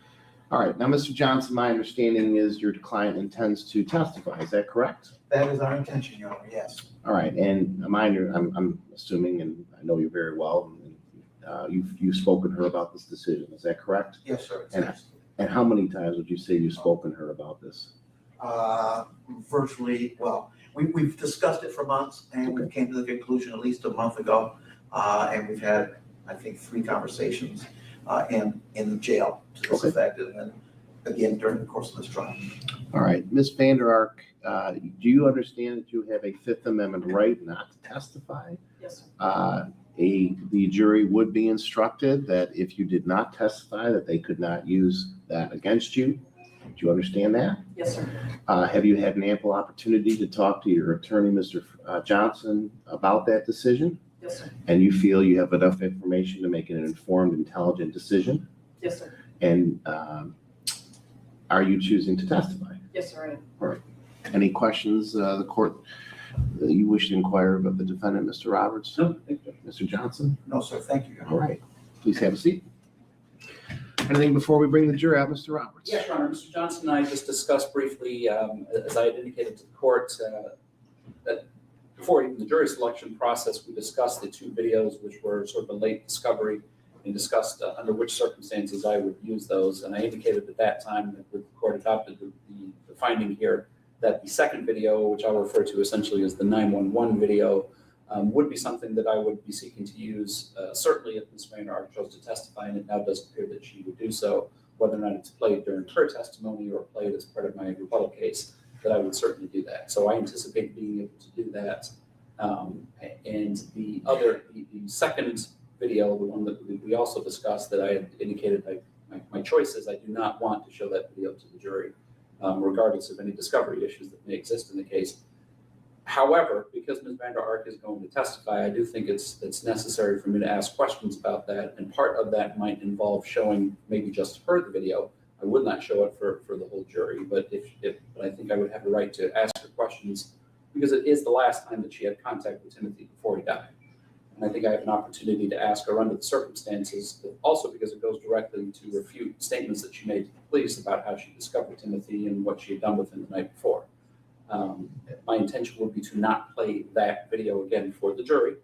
All right. Now, Mr. Johnson, my understanding is your client intends to testify. Is that correct? That is our intention, Your Honor, yes. All right. And I'm assuming, and I know you very well, and you've spoken to her about this decision. Is that correct? Yes, sir. And how many times would you say you've spoken to her about this? Virtually, well, we've discussed it for months, and we came to the conclusion at least a month ago, and we've had, I think, 3 conversations in the jail to this effect, and then again during the course of this trial. All right, Ms. Vander Ark, do you understand that you have a Fifth Amendment right not to testify? Yes, sir. The jury would be instructed that if you did not testify, that they could not use that against you. Do you understand that? Yes, sir. Have you had an ample opportunity to talk to your attorney, Mr. Johnson, about that decision? Yes, sir. And you feel you have enough information to make an informed, intelligent decision? Yes, sir. And are you choosing to testify? Yes, sir, I am. All right. Any questions, the court, that you wish to inquire about the defendant, Mr. Roberts? No, thank you. Mr. Johnson? No, sir, thank you, Your Honor. All right. Please have a seat. Anything before we bring the jury out, Mr. Roberts? Yes, Your Honor. Mr. Johnson and I just discussed briefly, as I had indicated to the court, that before even the jury selection process, we discussed the 2 videos, which were sort of a late discovery, and discussed under which circumstances I would use those. And I indicated at that time that the court adopted the finding here that the second video, which I'll refer to essentially as the 911 video, would be something that I would be seeking to use, certainly if Ms. Vander Ark chose to testify, and it now does appear that she would do so, whether or not it's played during her testimony or played as part of my rebuttal case, that I would certainly do that. So I anticipate being able to do that. And the second video, the one that we also discussed that I had indicated my choice is I do not want to show that video to the jury, regardless of any discovery issues that may exist in the case. However, because Ms. Vander Ark is going to testify, I do think it's necessary for me to ask questions about that, and part of that might involve showing maybe just her the video. I would not show it for the whole jury, but but I think I would have the right to ask her questions because it is the last time that she had contact with Timothy before he died. And I think I have an opportunity to ask her under the circumstances, but also because it goes directly to refute statements that she made to the police about how she discovered Timothy and what she had done with him the night before. My intention would be to not play that video again for the jury,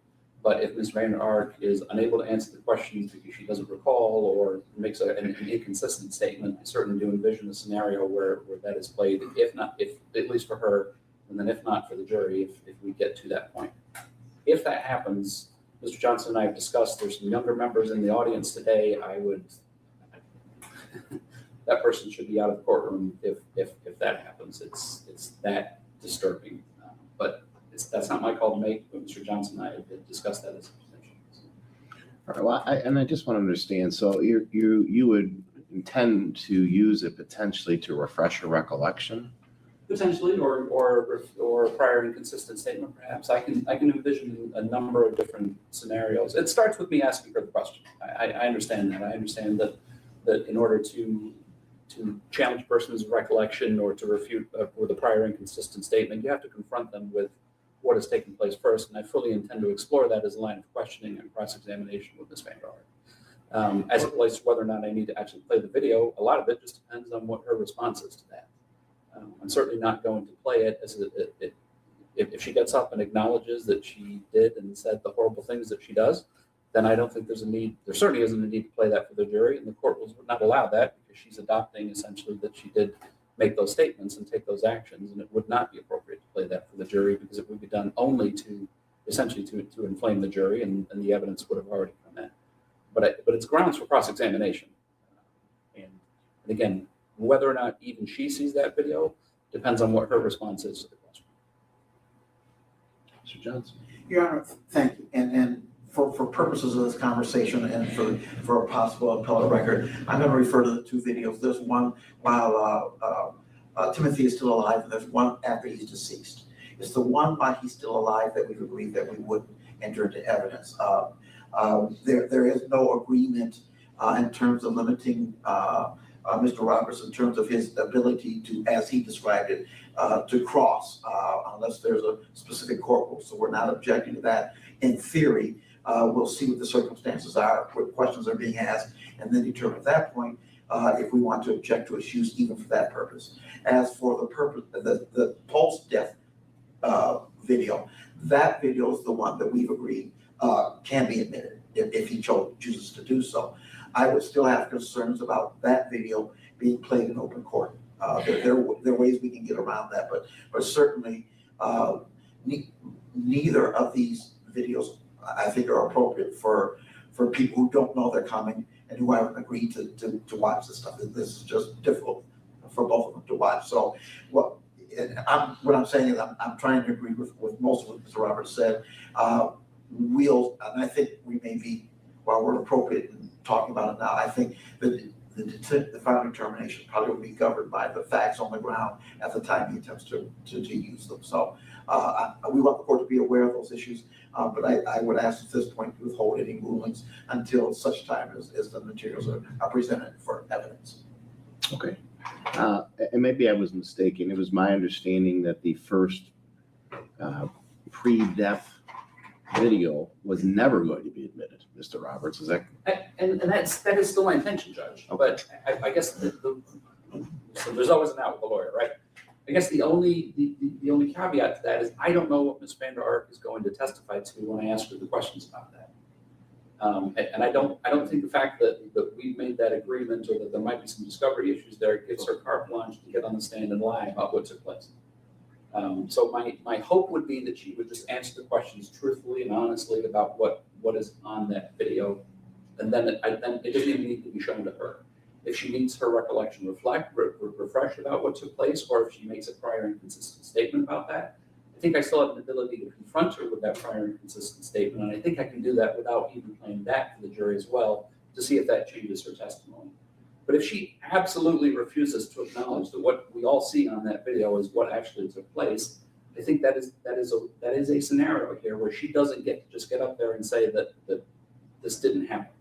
but if Ms. Vander Ark is unable to answer the questions because she doesn't recall or makes an inconsistent statement, I certainly do envision a scenario where that is played, if at least for her, and then if not for the jury, if we get to that point. If that happens, Mr. Johnson and I have discussed, there's some younger members in the audience today. That person should be out of the courtroom if that happens. It's that disturbing. But that's not my call to make, but Mr. Johnson and I have discussed that as a potential. All right, well, I just want to understand, so you would intend to use it potentially to refresh your recollection? Potentially, or a prior inconsistent statement, perhaps. I can envision a number of different scenarios. It starts with me asking her the question. I understand that. I understand that in order to challenge a person's recollection or to refute with a prior inconsistent statement, you have to confront them with what has taken place first. And I fully intend to explore that as a line of questioning and cross-examination with Ms. Vander Ark. As it relates to whether or not I need to actually play the video, a lot of it just depends on what her response is to that. I'm certainly not going to play it as if she gets up and acknowledges that she did and said the horrible things that she does, then I don't think there's a need. There certainly isn't a need to play that for the jury, and the court will not allow that because she's adopting essentially that she did make those statements and take those actions, and it would not be appropriate to play that for the jury because it would be done only to essentially to inflame the jury, and the evidence would have already come in. But it's grounds for cross-examination, and again, whether or not even she sees that video depends on what her response is to the question. Mr. Johnson. Your Honor, thank you. And for purposes of this conversation and for a possible appellate record, I'm going to refer to the two videos. There's one while Timothy is still alive, and there's one after he's deceased. It's the one while he's still alive that we've agreed that we wouldn't enter into evidence. There is no agreement in terms of limiting Mr. Roberts in terms of his ability to, as he described it, to cross unless there's a specific court rule. So we're not objecting to that. In theory, we'll see what the circumstances are, what questions are being asked, and then determine at that point if we want to object to its use even for that purpose. As for the purpose, the post-death video, that video is the one that we've agreed can be admitted if he chooses to do so. I would still have concerns about that video being played in open court. There are ways we can get around that, but certainly neither of these videos I think are appropriate for people who don't know they're coming and who haven't agreed to watch this stuff. This is just difficult for both of them to watch. So what I'm saying is I'm trying to agree with most of what Mr. Roberts said. And I think we may be, while we're appropriate in talking about it now, I think that the final determination probably will be governed by the facts on the ground at the time he attempts to use them. So we want the court to be aware of those issues, but I would ask at this point to withhold any rulings until such time as the materials are presented for evidence. Okay. And maybe I was mistaken. It was my understanding that the first pre-death video was never going to be admitted, Mr. Roberts. Is that? And that is still my intention, Judge. Okay. But I guess so there's always an out with the lawyer, right? I guess the only caveat to that is I don't know what Ms. Vander Ark is going to testify to when I ask her the questions about that. And I don't think the fact that we've made that agreement or that there might be some discovery issues there gives her carte blanche to get on the stand and lie about what took place. So my hope would be that she would just answer the questions truthfully and honestly about what is on that video, and then it doesn't even need to be shown to her. if she needs her recollection refreshed about what took place, or if she makes a prior inconsistent statement about that. I think I still have an ability to confront her with that prior inconsistent statement, and I think I can do that without even playing that for the jury as well to see if that changes her testimony. But if she absolutely refuses to acknowledge that what we all see on that video is what actually took place, I think that is a scenario here where she doesn't get to just get up there and say that this didn't happen.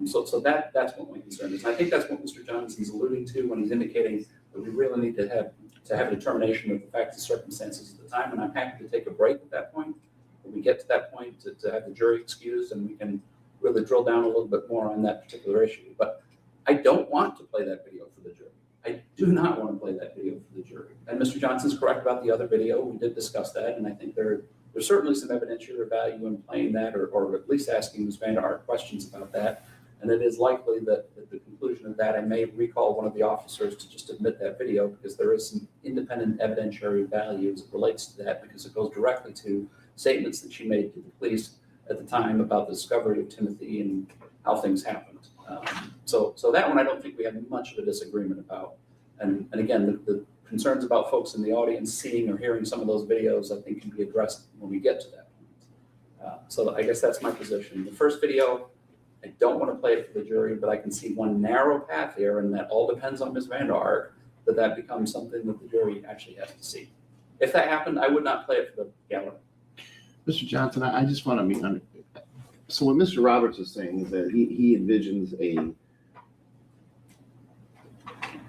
So that's what my concern is. I think that's what Mr. Johnson's alluding to when he's indicating that we really need to have a determination of the facts and circumstances at the time. And I'm happy to take a break at that point. When we get to that point, to have the jury excused, and we can really drill down a little bit more on that particular issue. But I don't want to play that video for the jury. I do not want to play that video for the jury. And Mr. Johnson's correct about the other video. We did discuss that, and I think there's certainly some evidentiary value in playing that, or at least asking Ms. Vander Ark questions about that. And it is likely that at the conclusion of that, I may recall one of the officers to just admit that video, because there is some independent evidentiary value as it relates to that, because it goes directly to statements that she made to the police at the time about the discovery of Timothy and how things happened. So that one I don't think we have much of a disagreement about. And again, the concerns about folks in the audience seeing or hearing some of those videos, I think, can be addressed when we get to that point. So I guess that's my position. The first video, I don't want to play it for the jury, but I can see one narrow path here, and that all depends on Ms. Vander Ark, that becomes something that the jury actually has to see. If that happened, I would not play it for the gallery. Mr. Johnson, I just want to be so what Mr. Roberts is saying is that he envisions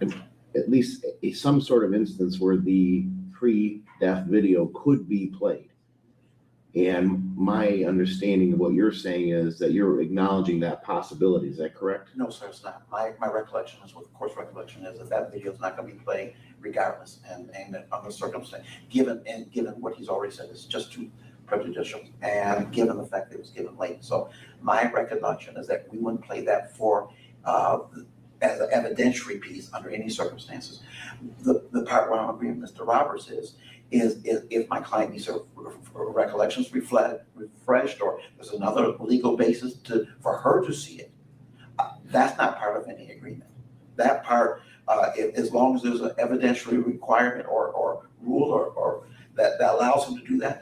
at least some sort of instance where the pre-death video could be played. And my understanding of what you're saying is that you're acknowledging that possibility. Is that correct? No, sir, it's not. My recollection is, what the court's recollection is, that video is not going to be played regardless, and under circumstance, given what he's already said, it's just too prejudicial, and given the fact that it was given late. So my recollection is that we wouldn't play that for as an evidentiary piece under any circumstances. The part where I'm agreeing with Mr. Roberts is if my client needs her recollections refreshed, or there's another legal basis for her to see it, that's not part of any agreement. That part, as long as there's an evidentiary requirement or rule or that allows him to do that,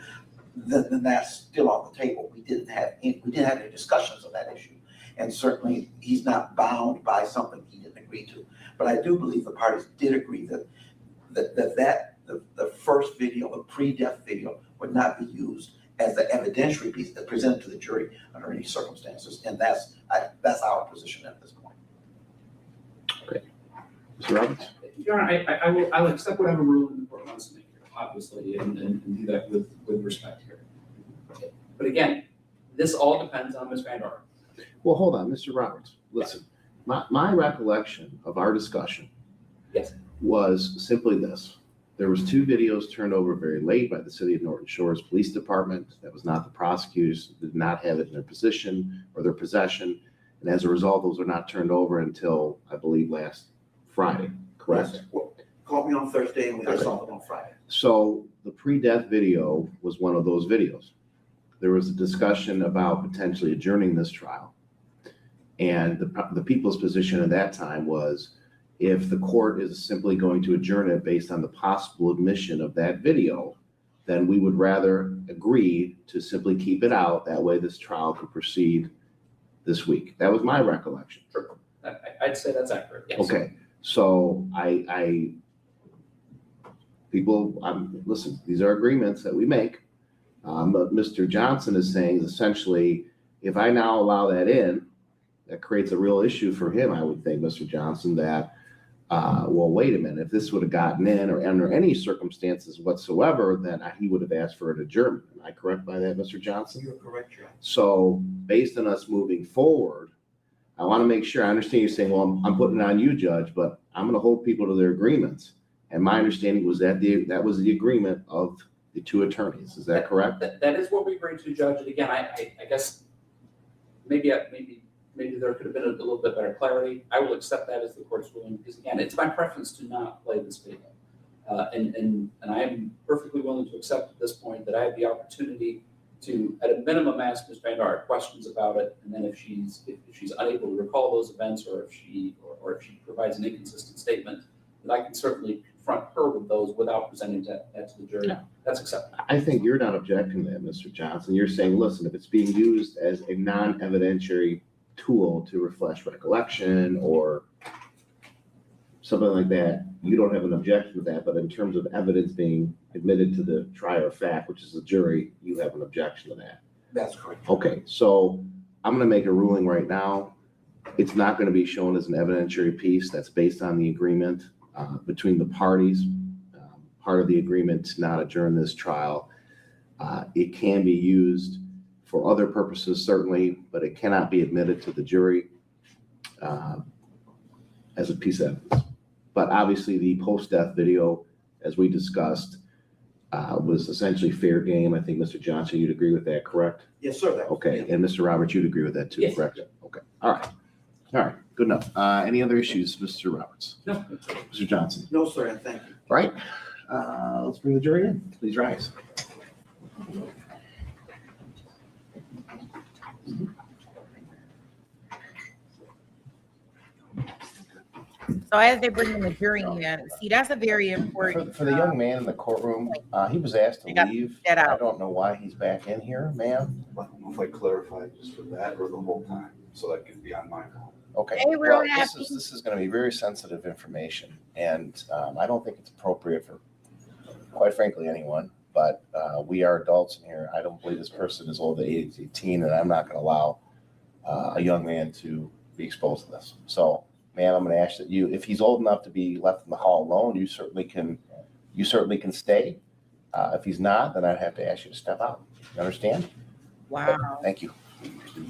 then that's still on the table. We didn't have any discussions of that issue, and certainly he's not bound by something he didn't agree to. But I do believe the parties did agree that the first video, the pre-death video, would not be used as the evidentiary piece that presented to the jury under any circumstances, and that's our position at this point. Okay, Mr. Roberts. Your Honor, I will accept whatever ruling the court wants to make here, obviously, and do that with respect here. But again, this all depends on Ms. Vander Ark. Well, hold on, Mr. Roberts. Listen, my recollection of our discussion Yes. was simply this. There was 2 videos turned over very late by the City of Norton Shores Police Department. That was not the prosecutors, did not have it in their position or their possession. And as a result, those are not turned over until, I believe, last Friday, correct? Yes. Well, called me on Thursday, and I saw it on Friday. So the pre-death video was one of those videos. There was a discussion about potentially adjourning this trial. And the people's position at that time was, if the court is simply going to adjourn it based on the possible admission of that video, then we would rather agree to simply keep it out. That way this trial could proceed this week. That was my recollection. Sure. I'd say that's accurate, yes. Okay, so listen, these are agreements that we make. But Mr. Johnson is saying essentially, if I now allow that in, that creates a real issue for him, I would think, Mr. Johnson, that, well, wait a minute, if this would have gotten in or under any circumstances whatsoever, then he would have asked for an adjournment. Am I correct by that, Mr. Johnson? You're correct, Your Honor. So based on us moving forward, I want to make sure, I understand you're saying, well, I'm putting it on you, Judge, but I'm going to hold people to their agreements. And my understanding was that that was the agreement of the 2 attorneys. Is that correct? That is what we agreed to, Judge. And again, I guess maybe there could have been a little bit better clarity. I will accept that as the court's ruling, because again, it's my preference to not play this video. And I am perfectly willing to accept at this point that I have the opportunity to, at a minimum, ask Ms. Vander Ark questions about it, and then if she's unable to recall those events, or if she provides an inconsistent statement, then I can certainly confront her with those without presenting that to the jury. Yeah. That's acceptable. I think you're not objecting to that, Mr. Johnson. You're saying, listen, if it's being used as a non-evidentiary tool to refresh recollection or something like that, you don't have an objection to that, but in terms of evidence being admitted to the trier of fact, which is the jury, you have an objection to that. That's correct. Okay, so I'm gonna make a ruling right now. It's not gonna be shown as an evidentiary piece. That's based on the agreement between the parties. Part of the agreement to not adjourn this trial. It can be used for other purposes, certainly, but it cannot be admitted to the jury as a piece of evidence. But obviously, the post-death video, as we discussed, was essentially fair game. I think, Mr. Johnson, you'd agree with that, correct? Yes, sir. That was- Okay, and Mr. Roberts, you'd agree with that too, Yes. correct? Okay, all right, good enough. Any other issues, Mr. Roberts? No. Mr. Johnson? No, sir, and thank you. All right, let's bring the jury in. Please rise. So as they bring in the jury in, see, that's a very important. For the young man in the courtroom, he was asked to You got leave. that out. I don't know why he's back in here, ma'am. I don't know if I clarified just for that or the whole time, so that can be on my phone. Okay. Hey, real Well, happy. this is gonna be very sensitive information, and I don't think it's appropriate for, quite frankly, anyone, but we are adults in here. I don't believe this person is older than 18, and I'm not gonna allow a young man to be exposed to this. So, ma'am, I'm gonna ask that you, if he's old enough to be left in the hall alone, you certainly can stay. If he's not, then I'd have to ask you to step out. You understand? Wow. Thank you.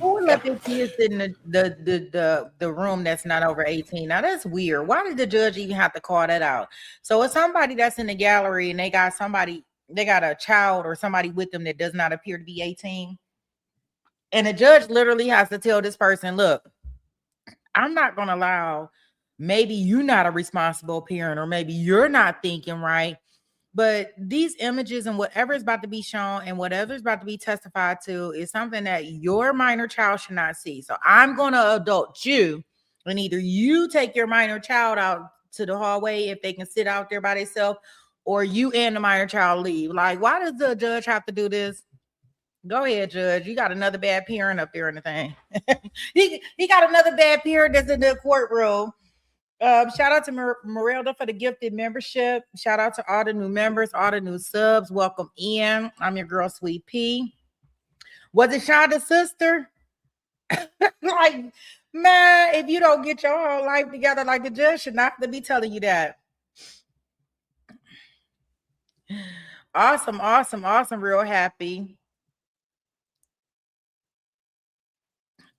Who would let their kids in the room that's not over 18? Now that's weird. Why did the judge even have to call that out? So if somebody that's in the gallery and they got a child or somebody with them that does not appear to be 18, and the judge literally has to tell this person, look, I'm not going to allow, maybe you're not a responsible parent, or maybe you're not thinking right, but these images and whatever is about to be shown and whatever is about to be testified to is something that your minor child should not see. So I'm going to adult you, and either you take your minor child out to the hallway if they can sit out there by themselves, or you and the minor child leave. Like, why does the judge have to do this? Go ahead, Judge. You got another bad parent up there in the thing. he got another bad parent that's in the courtroom. Shout out to Merelda for the gifted membership. Shout out to all the new members, all the new subs. Welcome in. I'm your girl, Sweet Pea. Was it Shanda's sister? Like, man, if you don't get your whole life together, like, the judge should not have to be telling you that. Awesome, awesome, awesome. Real happy.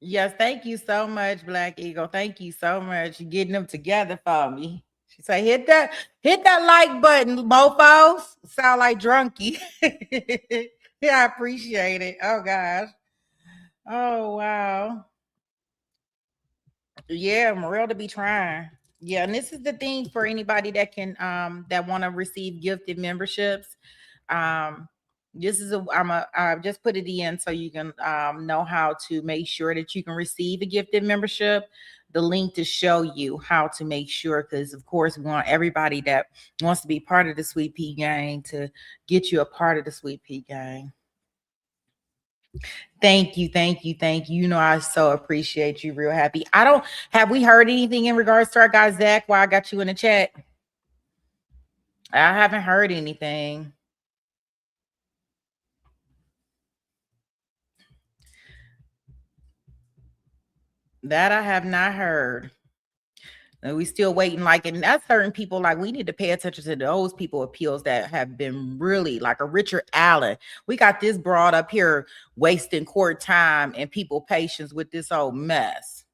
Yes, thank you so much, Black Eagle. Thank you so much. You're getting them together for me. She say, hit that like button, mofos. Sound like drunky. Yeah, I appreciate it. Oh gosh. Oh wow. Yeah, Morel to be trying. Yeah, and this is the thing for anybody that can that want to receive gifted memberships. This is I just put it in so you can know how to make sure that you can receive a gifted membership. The link to show you how to make sure, because of course we want everybody that wants to be part of the Sweet Pea gang to get you a part of the Sweet Pea gang. Thank you, thank you, thank you. You know, I so appreciate you. Real happy. Have we heard anything in regards to our guy Zach while I got you in the chat? I haven't heard anything. That I have not heard. And we still waiting. Like, and that's certain people, like, we need to pay attention to those people appeals that have been really, like a Richard Allen. We got this broad up here wasting court time and people patience with this old mess.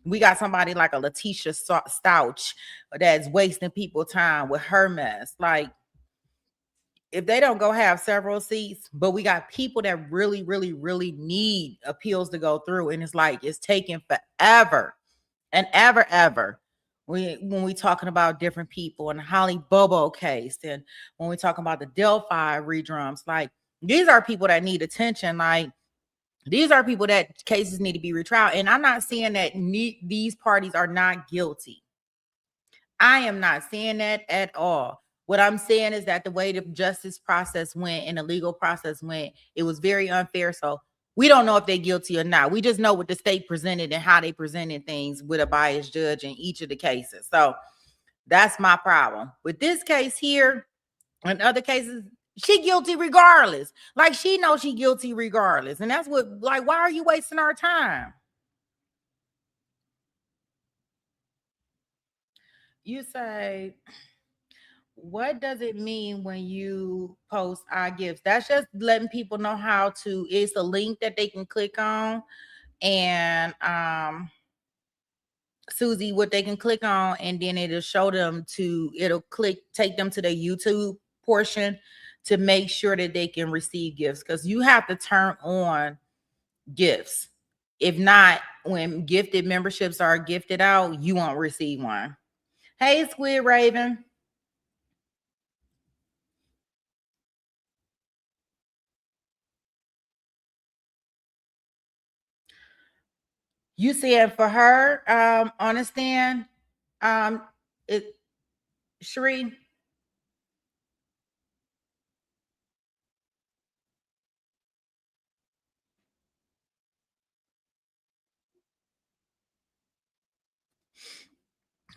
We got somebody like a Letitia Stouch that's wasting people time with her mess. Like, if they don't go have several seats, but we got people that really, really, really need appeals to go through, and it's like it's taking forever and ever. When we talking about different people and the Holly Bobo case, and when we talking about the Delphi redrums, like These are people that need attention. Like, these are people that cases need to be retried. And I'm not saying that these parties are not guilty. I am not saying that at all. What I'm saying is that the way the justice process went and the legal process went, it was very unfair. So we don't know if they're guilty or not. We just know what the state presented and how they presented things with a biased judge in each of the cases. So that's my problem. With this case here and other cases, she guilty regardless. Like, she knows she guilty regardless. And that's what, like, why are you wasting our time? You say, what does it mean when you post our gifts? That's just letting people know how to, it's a link that they can click on. And Susie, what they can click on, and then it'll show them take them to the YouTube portion to make sure that they can receive gifts, because you have to turn on gifts. If not, when gifted memberships are gifted out, you won't receive one. Hey, Squid Raven. You said for her, understand, Sheree?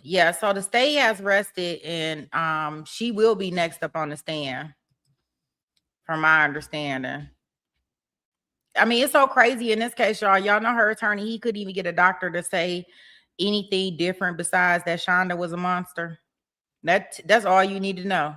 Yeah, so the state has rested, and she will be next up on the stand, from my understanding. I mean, it's so crazy in this case, y'all. Y'all know her attorney, he couldn't even get a doctor to say anything different besides that Shanda was a monster. That's all you need to know.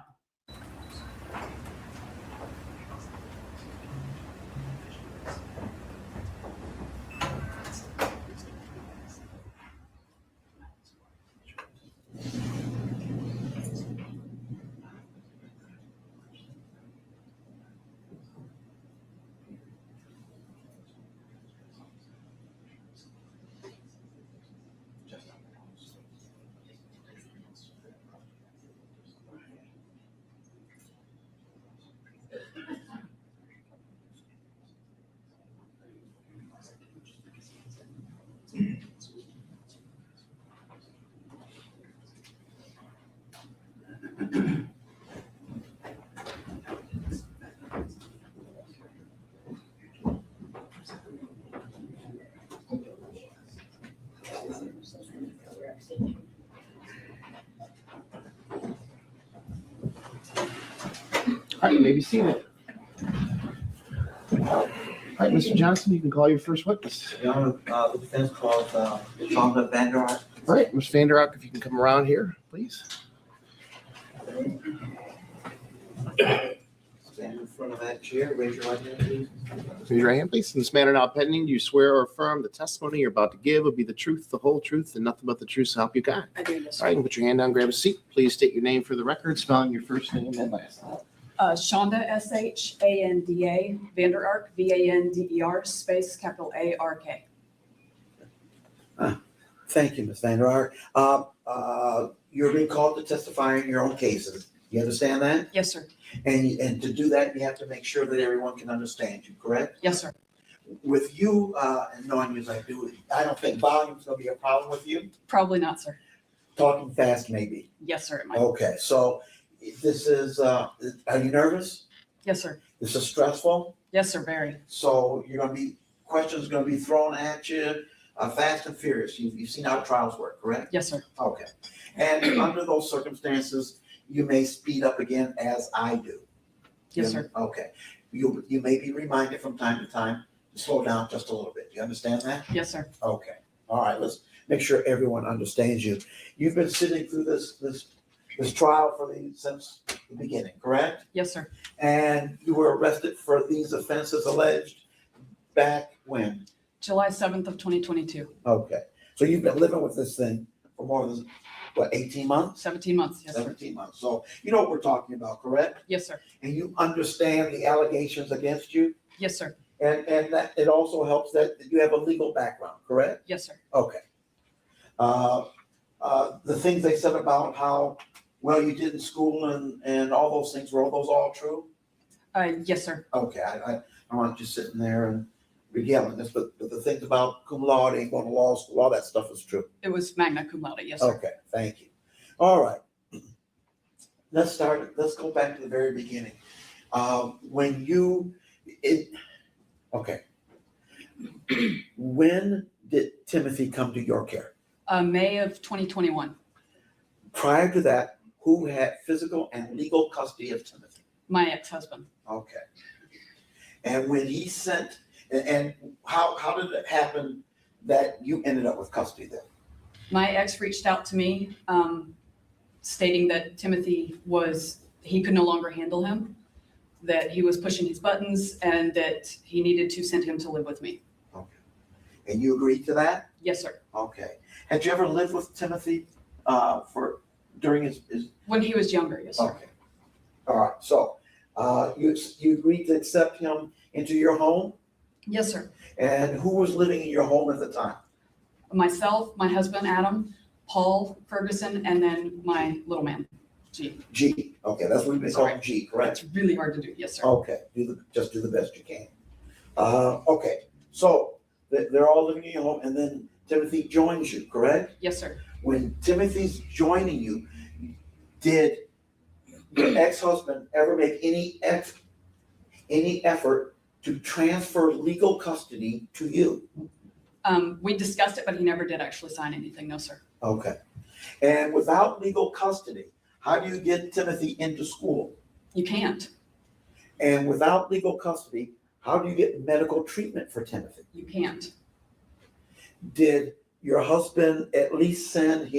All right, you may be seated. All right, Mr. Johnson, you can call your first witness. Your Honor, the defense calls Shanda Vander Ark. All right, Ms. Vander Ark, if you can come around here, please. Stand in front of that chair, raise your right hand, please. Raise your right hand, please. In this matter now pending, do you swear or affirm the testimony you're about to give will be the truth, the whole truth, and nothing but the truth, so help you God? I do, yes. All right, put your hand down, grab a seat. Please state your name for the record, spelling your first name and last name. Shanda, Shanda, Vander Ark, Vander, space, capital A-R-K. Thank you, Ms. Vander Ark. You're being called to testify in your own cases. You understand that? Yes, sir. And to do that, you have to make sure that everyone can understand you, correct? Yes, sir. With you, and knowing you as I do, I don't think volume's gonna be a problem with you. Probably not, sir. Talking fast, maybe. Yes, sir, it might. Okay, so this is, are you nervous? Yes, sir. This is stressful? Yes, sir, very. So questions gonna be thrown at you, fast and furious. You've seen how trials work, correct? Yes, sir. Okay. And under those circumstances, you may speed up again as I do. Yes, sir. Okay. You may be reminded from time to time to slow down just a little bit. You understand that? Yes, sir. Okay. All right. Let's make sure everyone understands you. You've been sitting through this trial since the beginning, correct? Yes, sir. And you were arrested for these offenses alleged back when? July 7th of 2022. Okay. So you've been living with this thing for more than, 18 months? 17 months. Yes, sir. 17 months. So you know what we're talking about, correct? Yes, sir. And you understand the allegations against you? Yes, sir. And that it also helps that you have a legal background, correct? Yes, sir. Okay. The things they said about how well you did in school and all those things, were those all true? Yes, sir. Okay, I want you sitting there and regaling this, but the things about cum laude and going to law school, all that stuff is true. It was magna cum laude, yes, sir. Okay, thank you. All right. Let's go back to the very beginning. When did Timothy come to your care? May of 2021. Prior to that, who had physical and legal custody of Timothy? My ex-husband. Okay. And when he sent, and how did it happen that you ended up with custody then? My ex reached out to me, stating that Timothy he could no longer handle him, that he was pushing his buttons, and that he needed to send him to live with me. Okay. And you agreed to that? Yes, sir. Okay. Had you ever lived with Timothy during his? When he was younger, yes, sir. Okay. All right. So you agreed to accept him into your home? Yes, sir. And who was living in your home at the time? Myself, my husband, Adam, Paul Ferguson, and then my little man, G. G. Okay, that's what we've been calling G, correct? That's really hard to do. Yes, sir. Okay, just do the best you can. Okay, so they're all living in your home, and then Timothy joins you, correct? Yes, sir. When Timothy's joining you, did your ex-husband ever make any effort to transfer legal custody to you? We discussed it, but he never did actually sign anything. No, sir. Okay. And without legal custody, how do you get Timothy into school? You can't. And without legal custody, how do you get medical treatment for Timothy? You can't. Did your husband at least send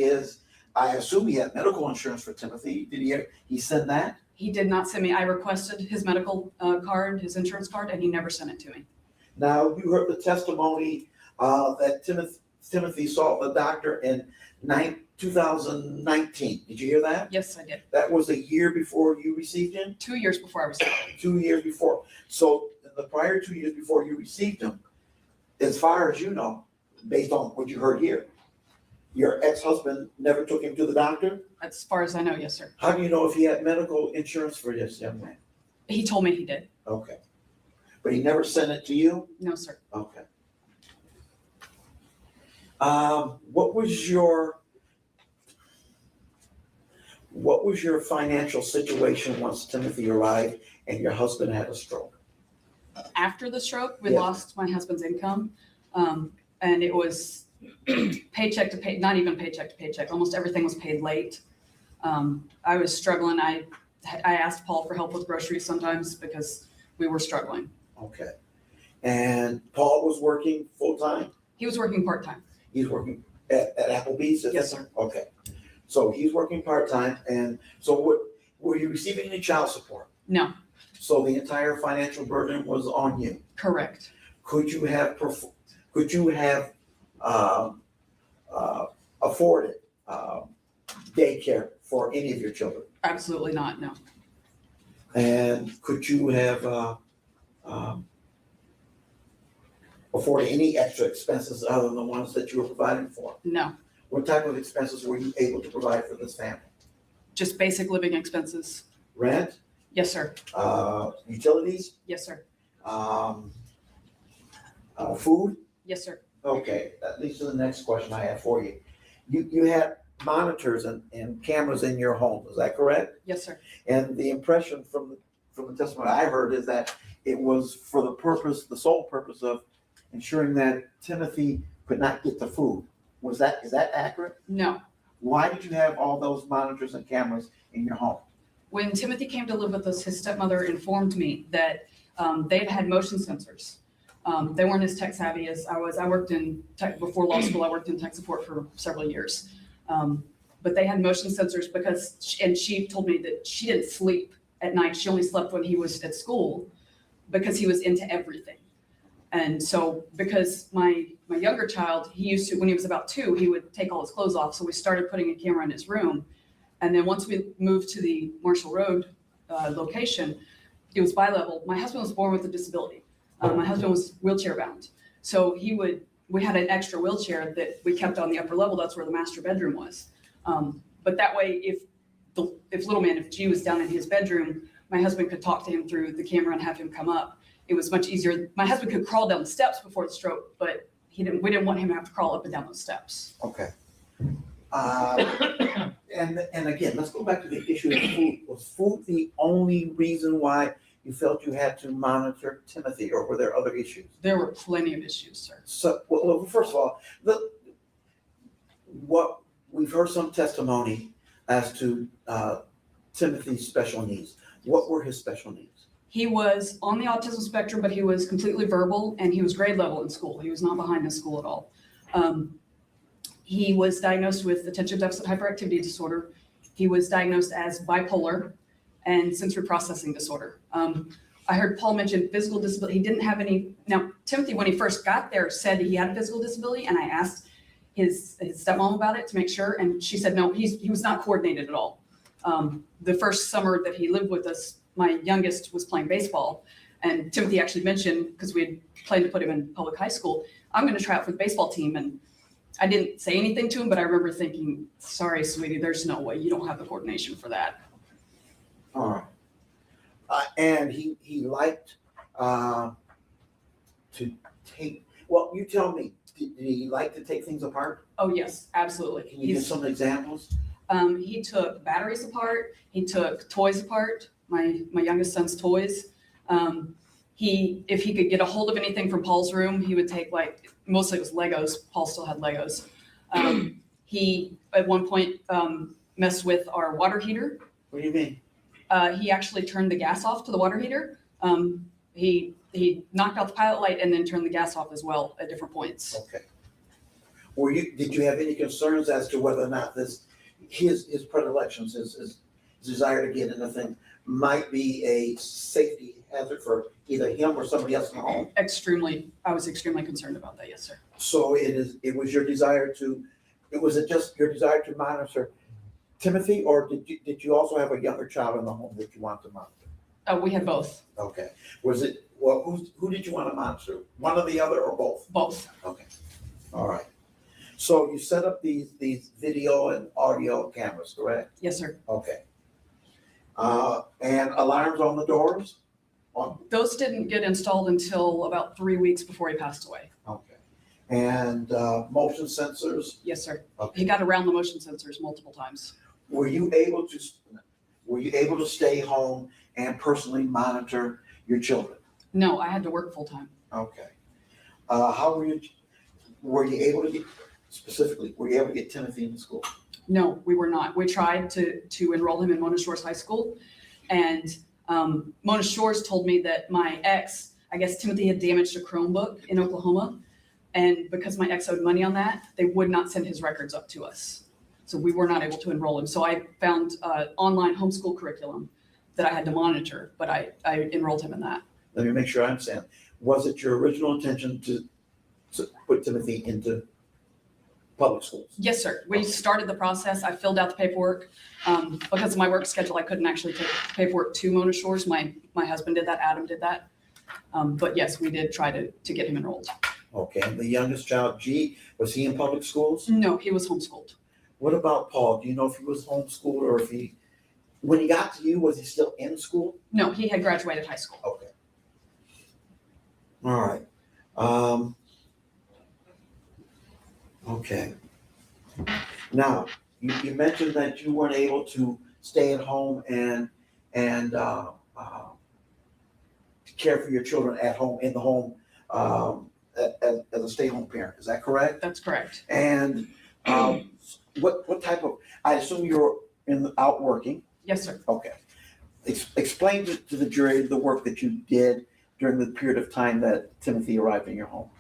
I assume he had medical insurance for Timothy. Did he send that? He did not send me. I requested his medical card, his insurance card, and he never sent it to me. Now, you heard the testimony that Timothy saw the doctor in 2019. Did you hear that? Yes, I did. That was a year before you received him? 2 years before I was. 2 years before. So in the prior 2 years before you received him, as far as you know, based on what you heard here, your ex-husband never took him to the doctor? As far as I know, yes, sir. How do you know if he had medical insurance for this young man? He told me he did. Okay. But he never sent it to you? No, sir. Okay. What was your financial situation once Timothy arrived and your husband had a stroke? After the stroke, we Yes. lost my husband's income. And it was paycheck to pay, not even paycheck to paycheck. Almost everything was paid late. I was struggling. I asked Paul for help with groceries sometimes because we were struggling. Okay. And Paul was working full-time? He was working part-time. He's working at Applebee's? Yes, sir. Okay. So he's working part-time, and so were you receiving any child support? No, So the entire financial burden was on you? correct. Could you have afforded daycare for any of your children? Absolutely not, no. And could you have afforded any extra expenses other than the ones that you were providing for? No, What type of expenses were you able to provide for this family? just basic living expenses. Rent, Yes, sir. utilities, Yes, sir. food? Yes, sir. Okay, that leads to the next question I have for you. You had monitors and cameras in your home, is that correct? Yes, sir. And the impression from the testimony I heard is that it was for the sole purpose of ensuring that Timothy could not get the food. Is that accurate? No. Why did you have all those monitors and cameras in your home? When Timothy came to live with us, his stepmother informed me that they've had motion sensors. They weren't as tech savvy as I was. I worked in tech before law school. I worked in tech support for several years. But they had motion sensors and she told me that she didn't sleep at night. She only slept when he was at school because he was into everything. And so because my younger child, he used to, when he was about 2, he would take all his clothes off. So we started putting a camera in his room. And then once we moved to the Marshall Road location, it was bi-level. My husband was born with a disability. My husband was wheelchair bound. So we had an extra wheelchair that we kept on the upper level. That's where the master bedroom was. But that way, if G was down in his bedroom, my husband could talk to him through the camera and have him come up. It was much easier. My husband could crawl down the steps before the stroke, but we didn't want him to have to crawl up and down those steps. Okay. And again, let's go back to the issue of food. Was food the only reason why you felt you had to monitor Timothy, or were there other issues? There were plenty of issues, sir. So, well, first of all, what we've heard some testimony as to Timothy's special needs. What were his special needs? He was on the autism spectrum, but he was completely verbal and he was grade level in school. He was not behind in school at all. He was diagnosed with attention deficit hyperactivity disorder. He was diagnosed as bipolar and sensory processing disorder. I heard Paul mention physical disability. He didn't have any. Now, Timothy, when he first got there, said he had a physical disability, and I asked his stepmom about it to make sure, and she said no, he was not coordinated at all. The first summer that he lived with us, my youngest was playing baseball, and Timothy actually mentioned, because we had planned to put him in public high school, I'm going to try out for the baseball team. And I didn't say anything to him, but I remember thinking, sorry, sweetie, there's no way. You don't have the coordination for that. All right. And he liked to take, well, you tell me, did he like to take things apart? Oh, yes, absolutely. Can you give some examples? He took batteries apart. He took toys apart, my youngest son's toys. If he could get a hold of anything from Paul's room, he would take, like, mostly it was Legos. Paul still had Legos. He, at one point, messed with our water heater. What do you mean? He actually turned the gas off to the water heater. He knocked out the pilot light and then turned the gas off as well at different points. Okay. Did you have any concerns as to whether or not his predilections, his desire to get into things might be a safety hazard for either him or somebody else in the home? I was extremely concerned about that, yes, sir. So it was your desire was it just your desire to monitor Timothy, or did you also have a younger child in the home that you wanted to monitor? We had both. Okay. Was it, well, who did you want to monitor? One or the other, or both? Both. Okay. All right. So you set up these video and audio cameras, correct? Yes, sir. Okay. And alarms on the doors? Those didn't get installed until about 3 weeks before he passed away. Okay. And motion sensors? Yes, sir. Okay. He got around the motion sensors multiple times. Were you able to stay home and personally monitor your children? No, I had to work full time. Okay. How were you able to get Timothy into school? No, we were not. We tried to enroll him in Mona Shores High School, and Mona Shores told me that my ex, I guess Timothy had damaged a Chromebook in Oklahoma, and because my ex owed money on that, they would not send his records up to us. So we were not able to enroll him. So I found online homeschool curriculum that I had to monitor, but I enrolled him in that. Let me make sure I understand. Was it your original intention to put Timothy into public schools? Yes, sir. We started the process. I filled out the paperwork. Because of my work schedule, I couldn't actually take paperwork to Mona Shores. My husband did that, Adam did that. But yes, we did try to get him enrolled. Okay, and the youngest child, G, was he in public schools? No, he was homeschooled. What about Paul? Do you know if he was homeschooled, or when he got to you, was he still in school? No, he had graduated high school. Okay. All right. Okay. Now, you mentioned that you weren't able to stay at home and care for your children at home, in the home, as a stay-home parent. Is that correct? That's correct. And what type of, I assume you're out working? Yes, sir. Okay. Explain to the jury the work that you did during the period of time that Timothy arrived in your home.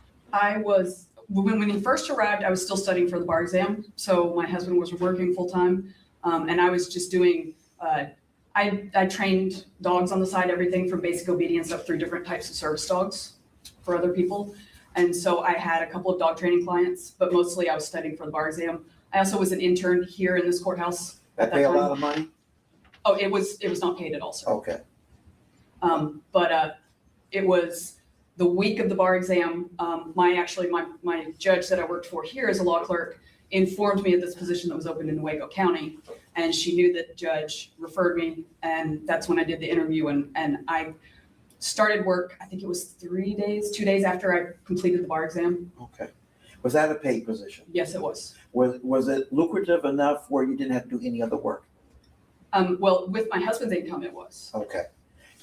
When he first arrived, I was still studying for the bar exam. So my husband was working full time. And I was just doing, I trained dogs on the side, everything from basic obedience up through different types of service dogs for other people. And so I had a couple of dog training clients, but mostly I was studying for the bar exam. I also was an intern here in this courthouse. That pay a lot of money? Oh, it was not paid at all, sir. Okay. But it was the week of the bar exam. My judge that I worked for here as a law clerk informed me of this position that was open in Nuevo County. And she knew that the judge referred me, and that's when I did the interview, and I started work, I think it was 2 days after I completed the bar exam. Okay. Was that a paid position? Yes, it was. Was it lucrative enough where you didn't have to do any other work? Well, with my husband's income, it was, Okay.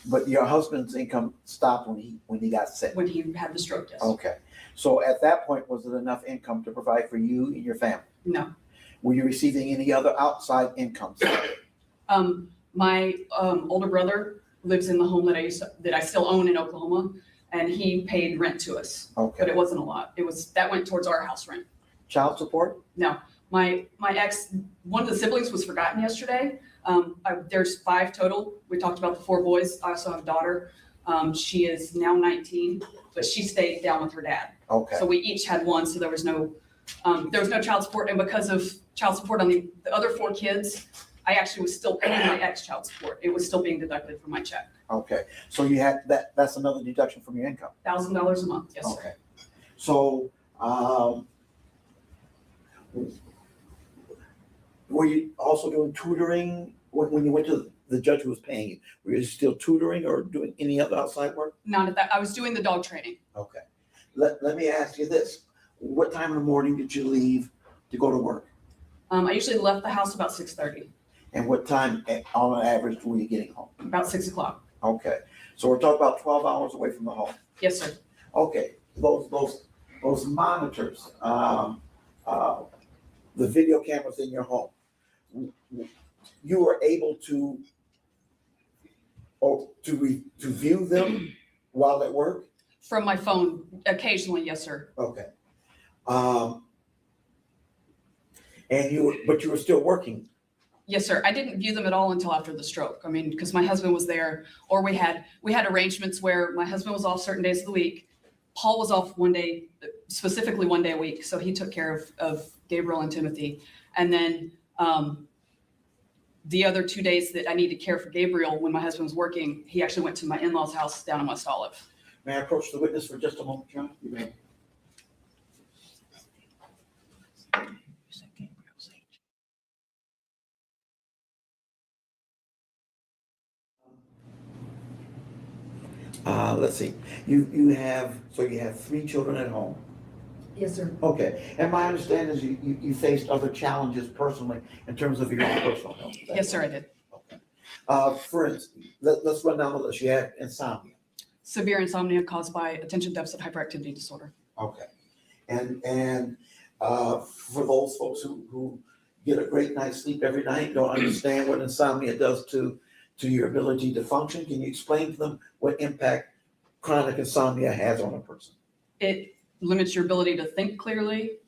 But your husband's income stopped when he got sick? when he had the stroke, yes. Okay. So at that point, was it enough income to provide for you and your family? No. Were you receiving any other outside income? My older brother lives in the home that I still own in Oklahoma, and he paid rent to us, but Okay. it wasn't a lot. That went towards our house rent. Child support? No, my ex, one of the siblings was forgotten yesterday. There's 5 total. We talked about the 4 boys. I also have a daughter. She is now 19, but she stayed down with her dad. Okay. So we each had one, so there was no child support. And because of child support on the other 4 kids, I actually was still paying my ex child support. It was still being deducted from my check. Okay. So you had that's another deduction from your income? $1,000 a month, yes, sir. Okay. So, were you also doing tutoring when you went to the judge who was paying you? Were you still tutoring or doing any other outside work? Not at that, I was doing the dog training. Okay. Let me ask you this. What time in the morning did you leave to go to work? I usually left the house about 6:30, And what time on average were you getting home? about 6 o'clock. Okay. So we're talking about 12 hours away from the home. Yes, sir. Okay. Those monitors, the video cameras in your home, you were able to view them while at work? From my phone, occasionally, yes, sir. Okay. But you were still working? Yes, sir. I didn't view them at all until after the stroke. I mean, because my husband was there, or we had arrangements where my husband was off certain days of the week. Paul was off one day, specifically one day a week, so he took care of Gabriel and Timothy. And then the other 2 days that I needed to care for Gabriel when my husband was working, he actually went to my in-laws' house down in West Olive. May I approach the witness for just a moment, John? You may. Let's see. You have 3 children at home. Yes, sir. Okay. And my understanding is you faced other challenges personally in terms of your own personal health. Is that Yes, sir, I correct? did. Okay. For instance, let's run down the list. You had insomnia. Severe insomnia caused by attention deficit hyperactivity disorder. Okay. And for those folks who get a great night's sleep every night, don't understand what insomnia does to your ability to function, can you explain to them what impact chronic insomnia has on a person? It limits your ability to think clearly.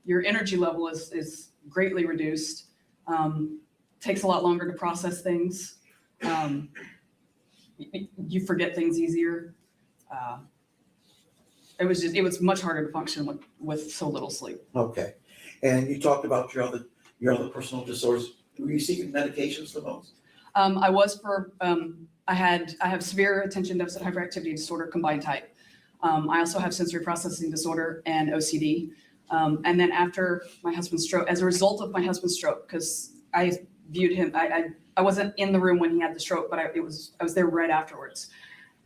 Your energy level is greatly reduced. Takes a lot longer to process things. You forget things easier. It was much harder to function with so little sleep. Okay. And you talked about your other personal disorders. Were you seeking medications for those? I was I have severe attention deficit hyperactivity disorder combined type. I also have sensory processing disorder and OCD. And then after my husband's stroke, as a result of my husband's stroke, because I viewed him, I wasn't in the room when he had the stroke, but I was there right afterwards.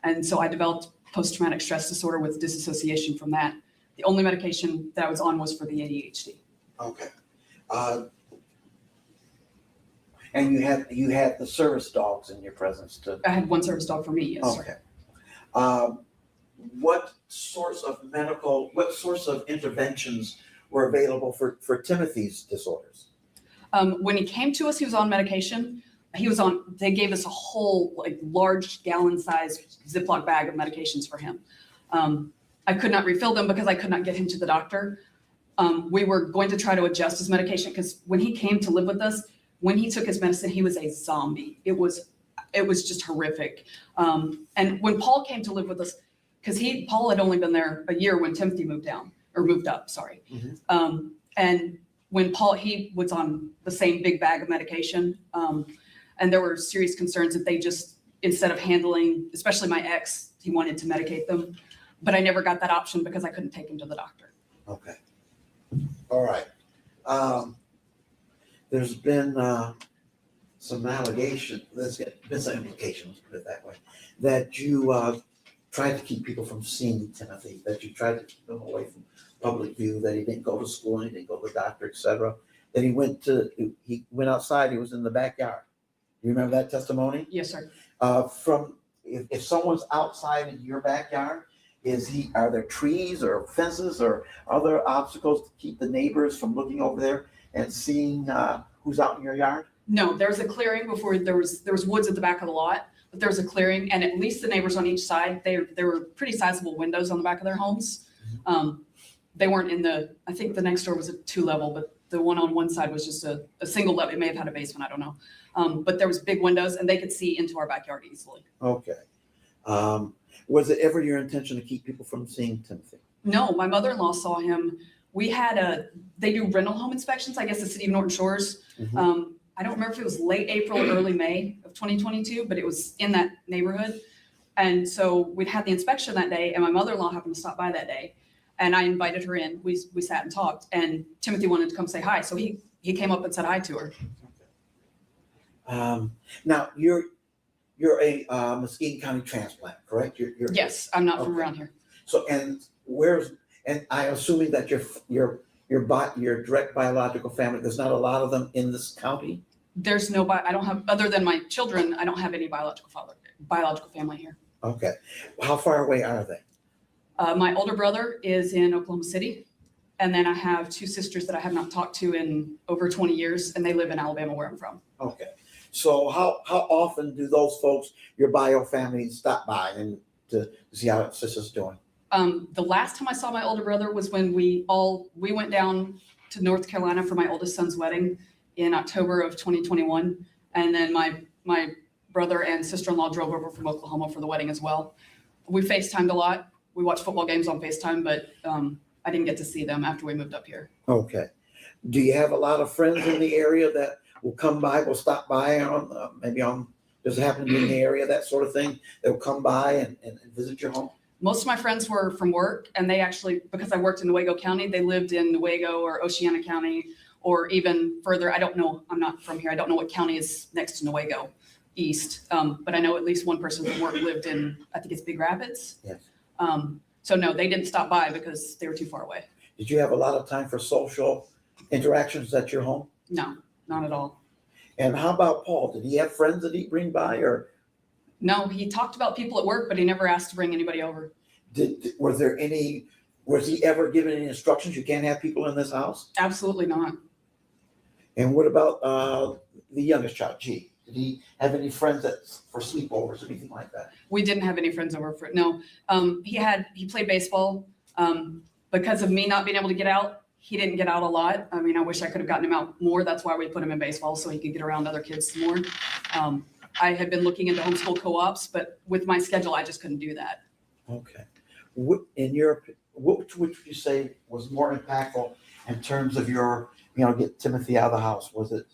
And so I developed post-traumatic stress disorder with disassociation from that. The only medication that I was on was for the ADHD. Okay. And you had the service dogs in your presence too? I had one service dog for me, yes, sir. Okay. What sorts of interventions were available for Timothy's disorders? When he came to us, he was on medication. They gave us a whole large gallon-sized Ziploc bag of medications for him. I could not refill them because I could not get him to the doctor. We were going to try to adjust his medication because when he came to live with us, when he took his medicine, he was a zombie. It was just horrific. And when Paul came to live with us, because Paul had only been there a year when Timothy moved up, sorry. Mm-hmm. And when he was on the same big bag of medication, and there were serious concerns that they just, instead of handling, especially my ex, he wanted to medicate them. But I never got that option because I couldn't take him to the doctor. Okay. All right. there's been some allegation, there's been some implications, put it that way, that you tried to keep people from seeing Timothy, that you tried to keep him away from public view, that he didn't go to school, he didn't go to the doctor, etc. That he went outside, he was in the backyard. You remember that testimony? Yes, sir. If someone's outside in your backyard, are there trees or fences or other obstacles to keep the neighbors from looking over there and seeing who's out in your yard? No, there's a clearing before there was woods at the back of the lot, but there was a clearing, and at least the neighbors on each side, there were pretty sizable windows on the back of their homes. They weren't I think the next door was a 2-level, but the one on one side was just a single level. It may have had a basement, I don't know. But there was big windows and they could see into our backyard easily. Okay. Was it ever your intention to keep people from seeing Timothy? No, my mother-in-law saw him. They do rental home inspections, I guess the city of Norton Shores. I don't remember if it was late April or early May of 2022, but it was in that neighborhood. And so we'd had the inspection that day, and my mother-in-law happened to stop by that day. And I invited her in. We sat and talked, and Timothy wanted to come say hi. So he came up and said hi to her. Now you're a Muskegon County transplant, correct? Yes, I'm not from around here. So and I'm assuming that your direct biological family, there's not a lot of them in this county? There's I don't have, other than my children, I don't have any biological family here. Okay. How far away are they? My older brother is in Oklahoma City, and then I have 2 sisters that I have not talked to in over 20 years, and they live in Alabama, where I'm from. Okay. So how often do those folks, your bio family, stop by and to see how sister's doing? The last time I saw my older brother was when we went down to North Carolina for my oldest son's wedding in October of 2021, and then my brother and sister-in-law drove over from Oklahoma for the wedding as well. We FaceTimed a lot. We watched football games on FaceTime, but I didn't get to see them after we moved up here. Okay. Do you have a lot of friends in the area that will come by, will stop by does it happen to be in the area, that sort of thing? They'll come by and visit your home? Most of my friends were from work, and they actually, because I worked in Newaygo County, they lived in Newaygo or Oceana County, or even further. I don't know. I'm not from here. I don't know what county is next to Newaygo east. But I know at least one person from work lived in, I think it's Big Rapids. Yes. So no, they didn't stop by because they were too far away. Did you have a lot of time for social interactions at your home? No, not at all. And how about Paul? Did he have friends that he'd bring by, or? No, he talked about people at work, but he never asked to bring anybody over. Was he ever given any instructions? You can't have people in this house? Absolutely not. And what about the youngest child, G? Did he have any friends for sleepovers or anything like that? We didn't have any friends over for it. No. He played baseball. Because of me not being able to get out, he didn't get out a lot. I mean, I wish I could have gotten him out more. That's why we put him in baseball, so he could get around other kids more. I had been looking into homeschool co-ops, but with my schedule, I just couldn't do that. Okay. What would you say was more impactful in terms of your, get Timothy out of the house? Was it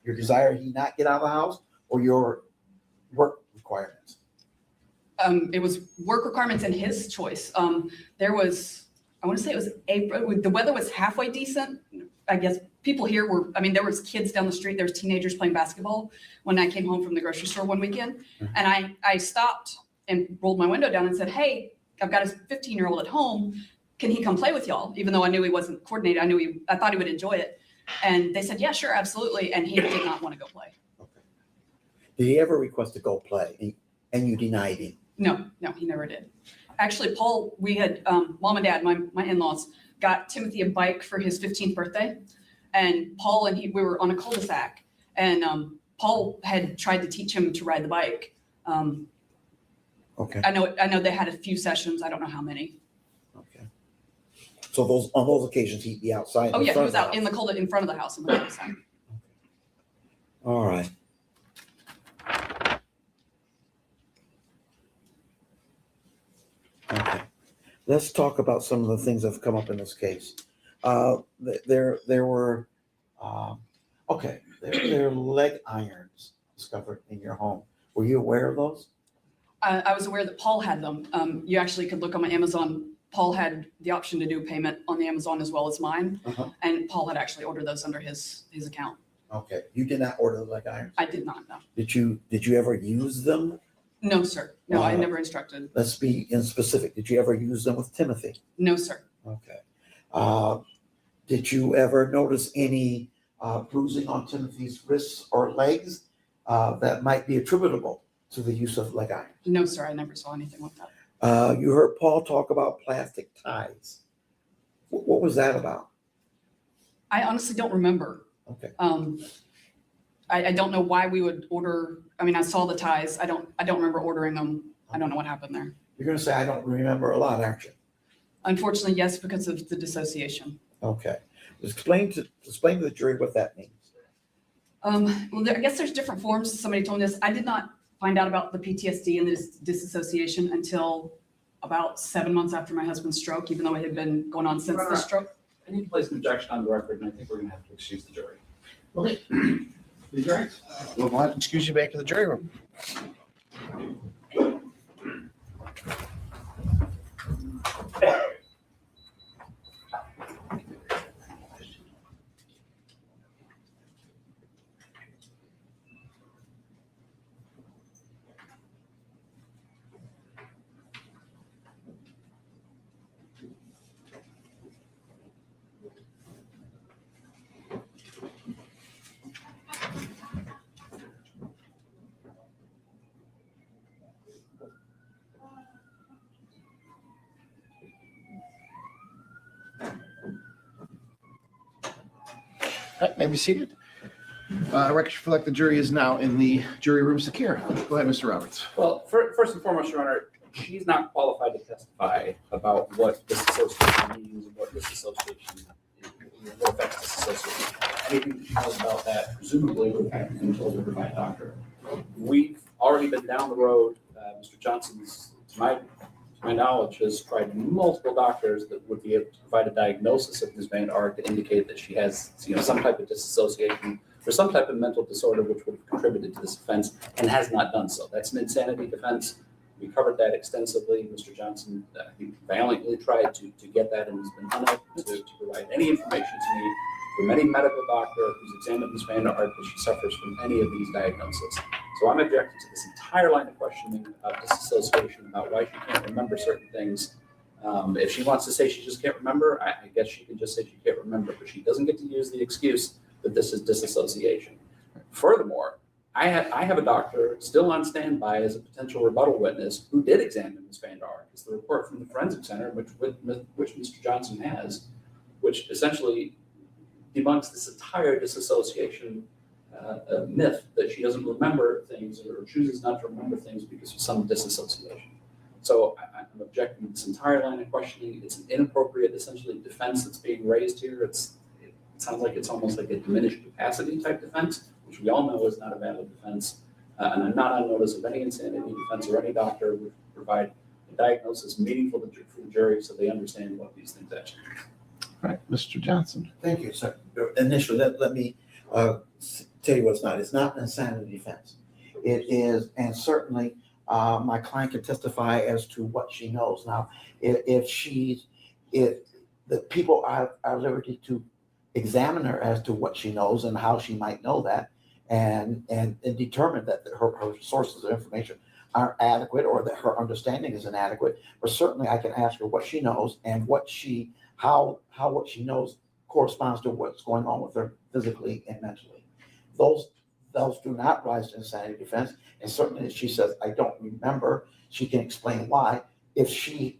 your desire he not get out of the house, or your work requirements? It was work requirements and his choice. I want to say it was April. The weather was halfway decent. I guess people here there was kids down the street. There was teenagers playing basketball when I came home from the grocery store one weekend. Mhm. And I stopped and rolled my window down and said, hey, I've got a 15-year-old at home. Can he come play with y'all? Even though I knew he wasn't coordinated, I thought he would enjoy it. And they said, yeah, sure, absolutely. And he did not want to go play. Okay. Did he ever request to go play and you denied him? No, he never did. Actually, Paul, we had, mom and dad, my in-laws, got Timothy a bike for his 15th birthday. And Paul and we were on a cul-de-sac. And Paul had tried to teach him to ride the bike. Okay. I know they had a few sessions. I don't know how many. Okay. So on those occasions, he'd be outside. Oh yeah, he was out in front of the house in the cul-de-sac. All right. Okay. Let's talk about some of the things that have come up in this case. There were leg irons discovered in your home. Were you aware of those? I was aware that Paul had them. You actually could look on my Amazon. Paul had the option to do payment on the Amazon as well as mine. Uh-huh. And Paul had actually ordered those under his account. Okay, you did not order the leg irons? I did not know. Did you ever use them? No, sir. No, I Wow. never instructed. Let's be in specific. Did you ever use them with Timothy? No, sir. Okay. Did you ever notice any bruising on Timothy's wrists or legs that might be attributable to the use of leg irons? No, sir. I never saw anything like that. You heard Paul talk about plastic ties. What was that about? I honestly don't remember. Okay. I don't know why we would order. I mean, I saw the ties. I don't remember ordering them. I don't know what happened there. You're going to say, I don't remember a lot, aren't you? Unfortunately, yes, because of the dissociation. Okay. Explain to the jury what that means. Well, I guess there's different forms. Somebody told me this. I did not find out about the PTSD and the disassociation until about 7 months after my husband's stroke, even though it had been going on since the stroke. I need to place an objection on the record, and I think we're gonna have to excuse the jury. Okay. These are right. We'll have to excuse you back to the jury room. All right, may be seated. Records reflect the jury is now in the jury room secure. Go ahead, Mr. Roberts. Well, first and foremost, Your Honor, she's not qualified to testify about what disassociation means and what disassociation, what affects disassociation. Anything she knows about that presumably would have been told her by a doctor. We've already been down the road. Mr. Johnson's, to my knowledge, has tried multiple doctors that would be able to provide a diagnosis of Ms. Vander Ark to indicate that she has, some type of disassociation or some type of mental disorder which would have contributed to this offense and has not done so. That's an insanity defense. We covered that extensively. Mr. Johnson, he valiantly tried to get that and has been unable to provide any information to me from any medical doctor who's examined Ms. Vander Ark that she suffers from any of these diagnoses. So I'm objecting to this entire line of questioning about disassociation, about why she can't remember certain things. If she wants to say she just can't remember, I guess she can just say she can't remember, but she doesn't get to use the excuse that this is disassociation. Furthermore, I have a doctor still on standby as a potential rebuttal witness who did examine Ms. Vander Ark. It's the report from the Forensic Center, which Mr. Johnson has, which essentially debunks this entire disassociation myth that she doesn't remember things or chooses not to remember things because of some disassociation. So I'm objecting to this entire line of questioning. It's an inappropriate, essentially, defense that's being raised here. It sounds like it's almost like a diminished capacity type defense, which we all know is not a valid defense. And I'm not on notice of any insanity defense or any doctor would provide a diagnosis meaningful for the jury so they understand what these things actually mean. All right, Mr. Johnson. Thank you, sir. Initially, let me tell you what it's not. It's not an insanity defense. It is, and certainly my client can testify as to what she knows. Now, if the people are at liberty to examine her as to what she knows and how she might know that, and determine that her sources of information aren't adequate or that her understanding is inadequate. But certainly, I can ask her what she knows and how what she knows corresponds to what's going on with her physically and mentally. Those do not rise to insanity defense. And certainly if she says, I don't remember, she can explain why. If she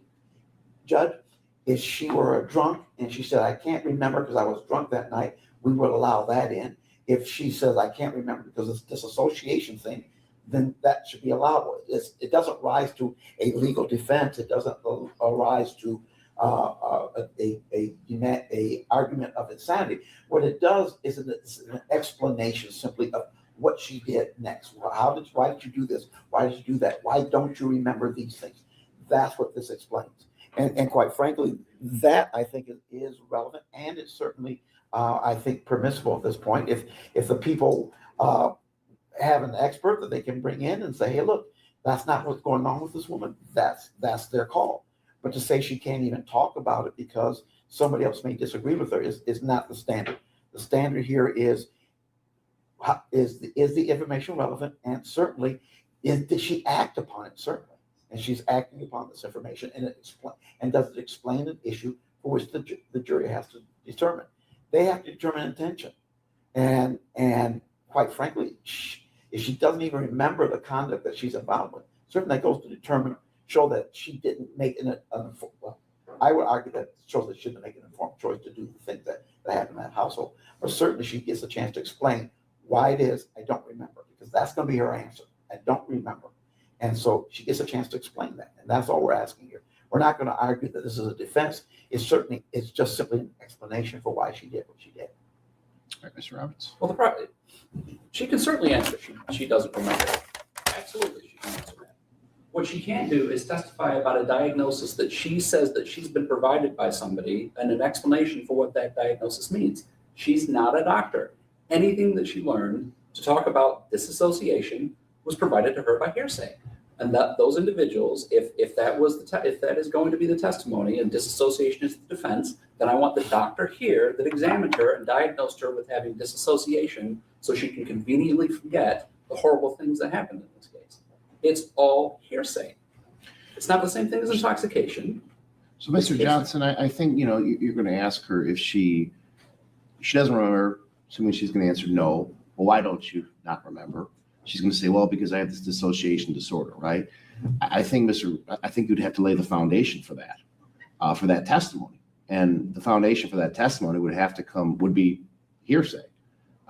were a drunk and she said, I can't remember because I was drunk that night, we would allow that in. If she says, I can't remember because it's this association thing, then that should be allowable. It doesn't rise to a legal defense. It doesn't arise to a argument of insanity. What it does is an explanation simply of what she did next. Why did you do this? Why did you do that? Why don't you remember these things? That's what this explains. And quite frankly, that I think is relevant, and it's certainly I think permissible at this point. If the people have an expert that they can bring in and say, hey, look, that's not what's going on with this woman, that's their call. But to say she can't even talk about it because somebody else may disagree with her is not the standard. The standard here is Is the information relevant? And certainly, did she act upon it? Certainly. And she's acting upon this information, and does it explain an issue for which the jury has to determine? They have to determine intention. And quite frankly, if she doesn't even remember the conduct that she's involved with, certainly that goes to show that she didn't make well, I would argue that shows that she didn't make an informed choice to do the things that happened in that household. Or certainly she gets a chance to explain why it is I don't remember, because that's going to be her answer. I don't remember. And so she gets a chance to explain that. And that's all we're asking here. We're not going to argue that this is a defense. It's just simply an explanation for why she did what she did. All right, Mr. Roberts. Well, she can certainly answer. She doesn't remember. Absolutely, she can answer that. What she can't do is testify about a diagnosis that she says that she's been provided by somebody and an explanation for what that diagnosis means. She's not a doctor. Anything that she learned to talk about disassociation was provided to her by hearsay. And that those individuals, if that is going to be the testimony and disassociation is the defense, then I want the doctor here that examined her and diagnosed her with having disassociation so she can conveniently forget the horrible things that happened in this case. It's all hearsay. It's not the same thing as intoxication. So, Mr. Johnson, I think, you're going to ask her if she doesn't remember, assuming she's going to answer no. Well, why don't you not remember? She's going to say, well, because I have this dissociation disorder, right? I think you'd have to lay the foundation for that testimony. And the foundation for that testimony would be hearsay,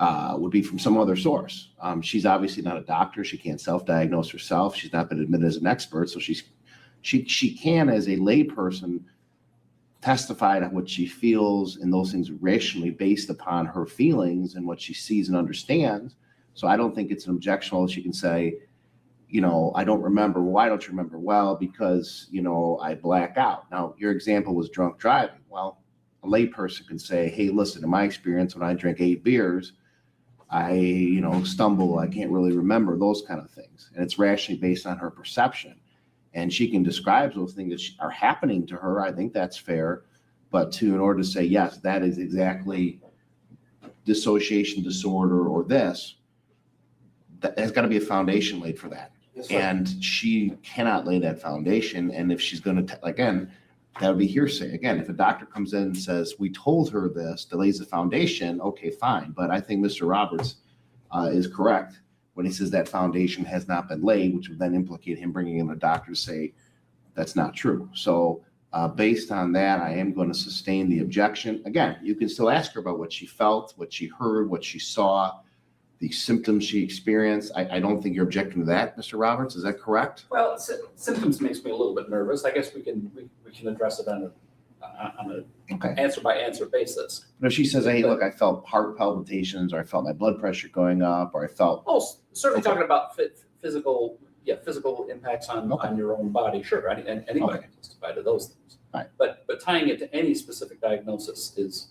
would be from some other source. She's obviously not a doctor. She can't self-diagnose herself. She's not been admitted as an expert. So she can, as a layperson, testify to what she feels and those things rationally based upon her feelings and what she sees and understands. So I don't think it's an objection. She can say, I don't remember. Why don't you remember? Well, because, I black out. Now, your example was drunk driving. Well, a layperson can say, hey, listen, in my experience, when I drink 8 beers, I, stumble. I can't really remember, those kind of things. And it's rationally based on her perception. And she can describe those things that are happening to her. I think that's fair. But in order to say, yes, that is exactly dissociation disorder or this, there's got to be a foundation laid for that. Yes, sir. And she cannot lay that foundation. And if she's going to, again, that would be hearsay. Again, if a doctor comes in and says, we told her this, that lays the foundation, okay, fine. But I think Mr. Roberts is correct when he says that foundation has not been laid, which would then implicate him bringing in a doctor to say that's not true. So based on that, I am going to sustain the objection. Again, you can still ask her about what she felt, what she heard, what she saw, the symptoms she experienced. I don't think you're objecting to that, Mr. Roberts. Is that correct? Well, symptoms makes me a little bit nervous. I guess we can address it on a answer by answer basis. But if she says, hey, look, I felt heart palpitations, or I felt my blood pressure going up, or I felt. Oh, certainly talking about physical impacts on your own body. Sure, anybody can testify to those things. Right. But tying it to any specific diagnosis is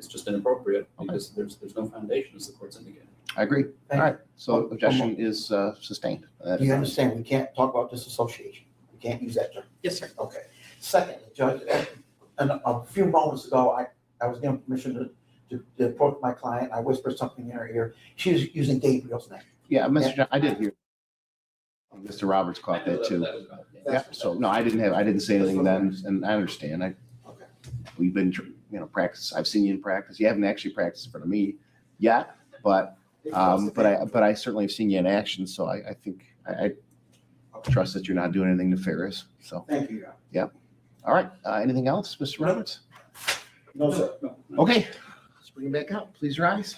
just inappropriate because there's no foundation, as the court's indicated. I agree. All right. So Oh, objection is sustained. Do you understand? We can't talk about disassociation. We can't use that term. Yes, sir. Okay. Second, Judge, a few moments ago, I was given permission to approach my client. I whispered something in her ear. She was using Gabriel's name. Yeah, Mr. John, I did hear. Mr. Roberts caught that too. Yeah. So no, I didn't say anything then, and I understand. Okay. We've been, practice. I've seen you in practice. You haven't actually practiced in front of me yet, but I certainly have seen you in action. So I think I trust that you're not doing anything nefarious. So Thank you. yeah. All right. Anything else, Mr. Roberts? No, sir. Okay. Let's bring it back up. Please rise.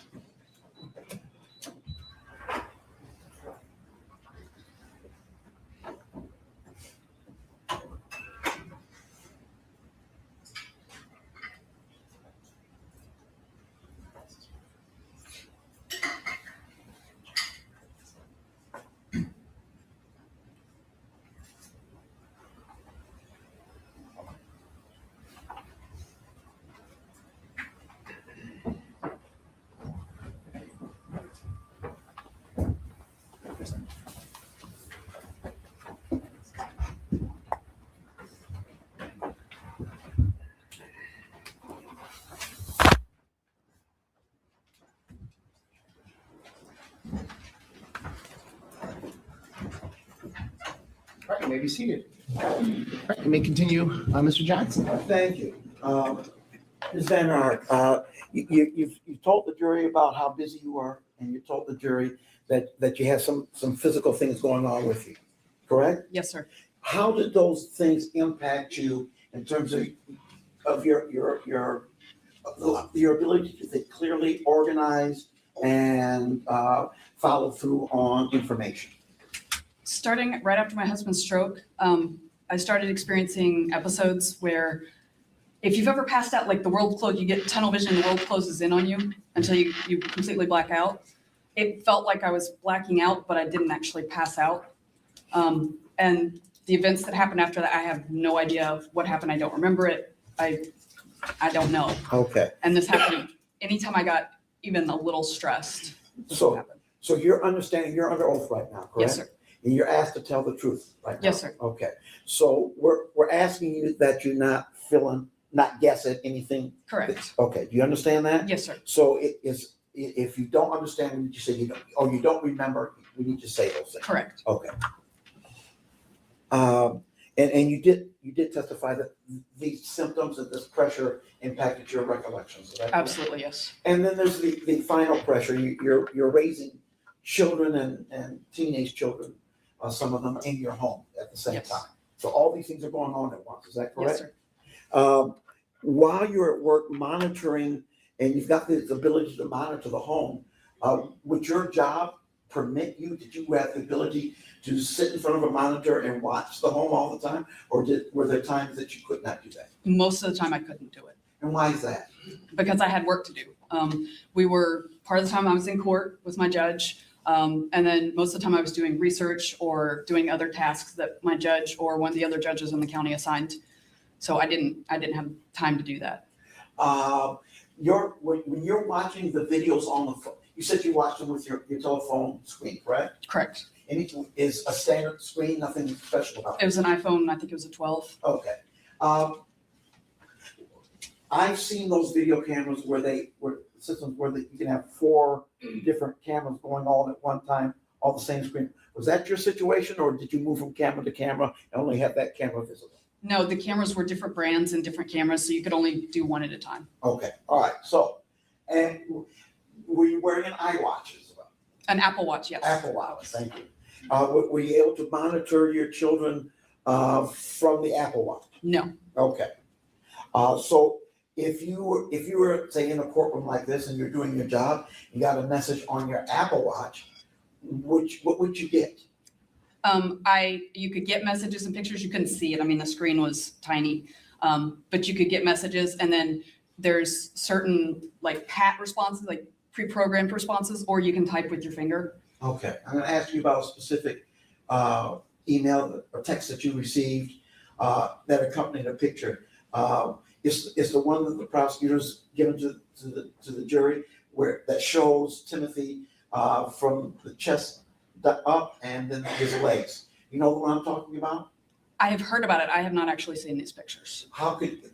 You may be seated. All right, you may continue, Mr. Johnson. Thank you. Ms. Van Ark, you've told the jury about how busy you are, and you told the jury that you have some physical things going on with you, correct? Yes, sir. How did those things impact you in terms of your ability to think clearly, organize, and follow through on information? Starting right after my husband's stroke, I started experiencing episodes where if you've ever passed out, like the world closed, you get tunnel vision and the world closes in on you until you completely black out. It felt like I was blacking out, but I didn't actually pass out. And the events that happened after that, I have no idea what happened. I don't remember it. I don't know. Okay. And this happened anytime I got even a little stressed. This So- would happen. So you're understanding, you're under oath right now, correct? Yes, sir. And you're asked to tell the truth right now? Yes, sir. Okay. So we're asking you that you not guess at anything? Correct. Okay, do you understand that? Yes, sir. So if you don't understand, we need to say you don't remember, we need to say those things. Correct. Okay. And you did testify that these symptoms of this pressure impacted your recollections, is that correct? Absolutely, yes. And then there's the final pressure, you're raising children and teenage children, some of them in your home at the same Yes. time. So all these things are going on at once, is that Yes, correct? sir. While you're at work monitoring, and you've got the ability to monitor the home, would your job permit you, did you have the ability to sit in front of a monitor and watch the home all the time? Or were there times that you could not do that? Most of the time I couldn't do it And why is that? because I had work to do. Part of the time I was in court with my judge. And then most of the time I was doing research or doing other tasks that my judge or one of the other judges in the county assigned. So I didn't have time to do that. When you're watching the videos on the phone, you said you watched them with your telephone screen, correct? Correct. Anything is a standard screen, nothing special about It it? was an iPhone, I think it was a 12. Okay. I've seen those video cameras systems where you can have 4 different cameras going on at one time, all the same screen. Was that your situation, or did you move from camera to camera and only have that camera visible? No, the cameras were different brands and different cameras, so you could only do one at a time. Okay, all right. So, and were you wearing an iWatch as well? An Apple Watch, yes. Apple Watch, thank you. Were you able to monitor your children from the Apple Watch? No. Okay. So if you were, say, in a courtroom like this and you're doing your job, you got a message on your Apple Watch, what would you get? You could get messages and pictures. You couldn't see it. I mean, the screen was tiny, but you could get messages, and then there's certain like pat responses, like pre-programmed responses, or you can type with your finger. Okay, I'm gonna ask you about a specific email or text that you received that accompanied a picture. It's the one that the prosecutor's given to the jury that shows Timothy from the chest up and then his legs. You know the one I'm talking about? I have heard about it. I have not actually seen these pictures.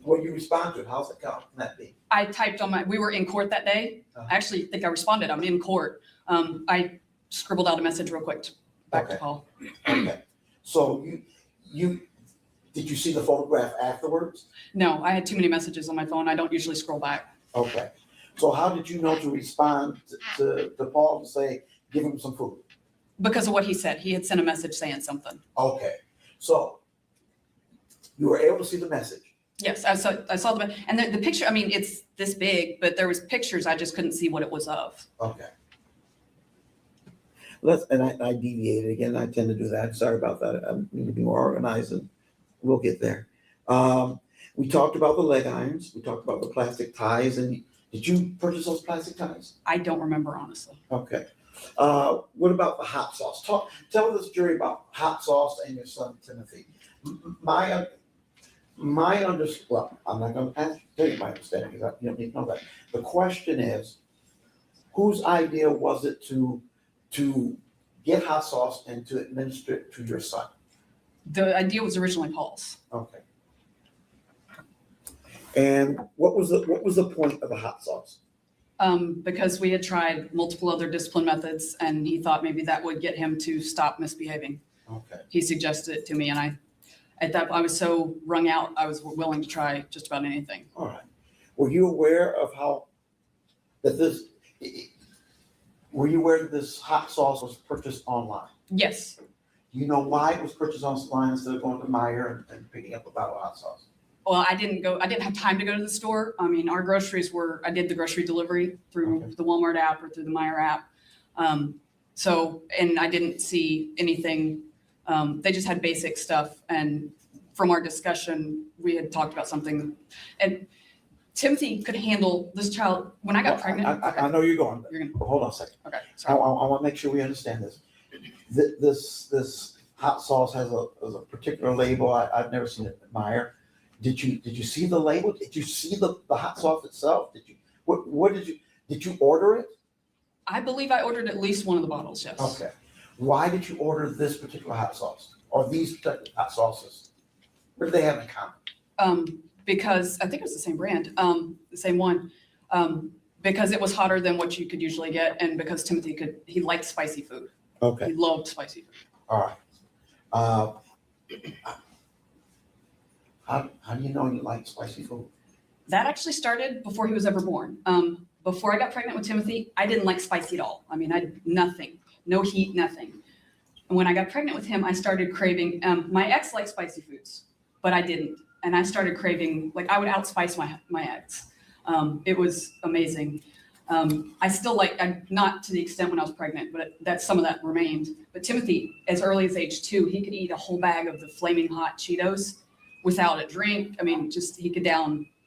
What you respond to? How can that be? I typed we were in court that day. I actually think I responded. I'm in court. I scribbled out a message real quick back to Okay. Paul. Okay, so did you see the photograph afterwards? No, I had too many messages on my phone. I don't usually scroll back. Okay, so how did you know to respond to Paul to say, give him some food? Because of what he said. He had sent a message saying something. Okay, so you were able to see the message. Yes, I saw the, and the picture, I mean, it's this big, but there was pictures, I just couldn't see what it was of. Okay. I deviated again. I tend to do that. Sorry about that. I need to be more organized, and we'll get there. We talked about the leg irons. We talked about the plastic ties. And did you purchase those plastic ties? I don't remember, honestly. Okay. What about the hot sauce? Tell this jury about hot sauce and your son Timothy. Well, I'm not going to tell you my understanding because you don't need to know that. The question is, whose idea was it to get hot sauce and to administer it to your son? The idea was originally Paul's. Okay. And what was the point of the hot sauce? Because we had tried multiple other discipline methods, and he thought maybe that would get him to stop misbehaving. Okay. He suggested it to me, and I was so wrung out, I was willing to try just about anything. All right. Were you aware of were you aware that this hot sauce was purchased online? Yes, Do you know why it was purchased online instead of going to Meijer and picking up a bottle of hot sauce? well, I didn't have time to go to the store. I mean, our groceries I did the grocery delivery through Okay. the Walmart app or through the Meijer app. And I didn't see anything, they just had basic stuff. And from our discussion, we had talked about something. And Timothy could handle this child, when I got pregnant. I know you're going, You're gonna, but hold on a second. okay, I sorry. want to make sure we understand this. This hot sauce has a particular label. I've never seen it at Meijer. Did you see the label? Did you see the hot sauce itself? Did you order it? I believe I ordered at least one of the bottles, yes. Okay. Why did you order this particular hot sauce or these particular hot sauces? What do they have in common? Because I think it was the same brand, the same one. Because it was hotter than what you could usually get, and because Timothy he liked spicy food. Okay. He loved spicy food. All right. How do you know you like spicy food? That actually started before he was ever born. Before I got pregnant with Timothy, I didn't like spicy at all. I mean, nothing, no heat, nothing. And when I got pregnant with him, I started craving, my ex liked spicy foods, but I didn't. And I started craving, like I would outspice my ex. It was amazing. I still not to the extent when I was pregnant, but some of that remained. But Timothy, as early as age 2, he could eat a whole bag of the flaming hot Cheetos without a drink. I mean, just he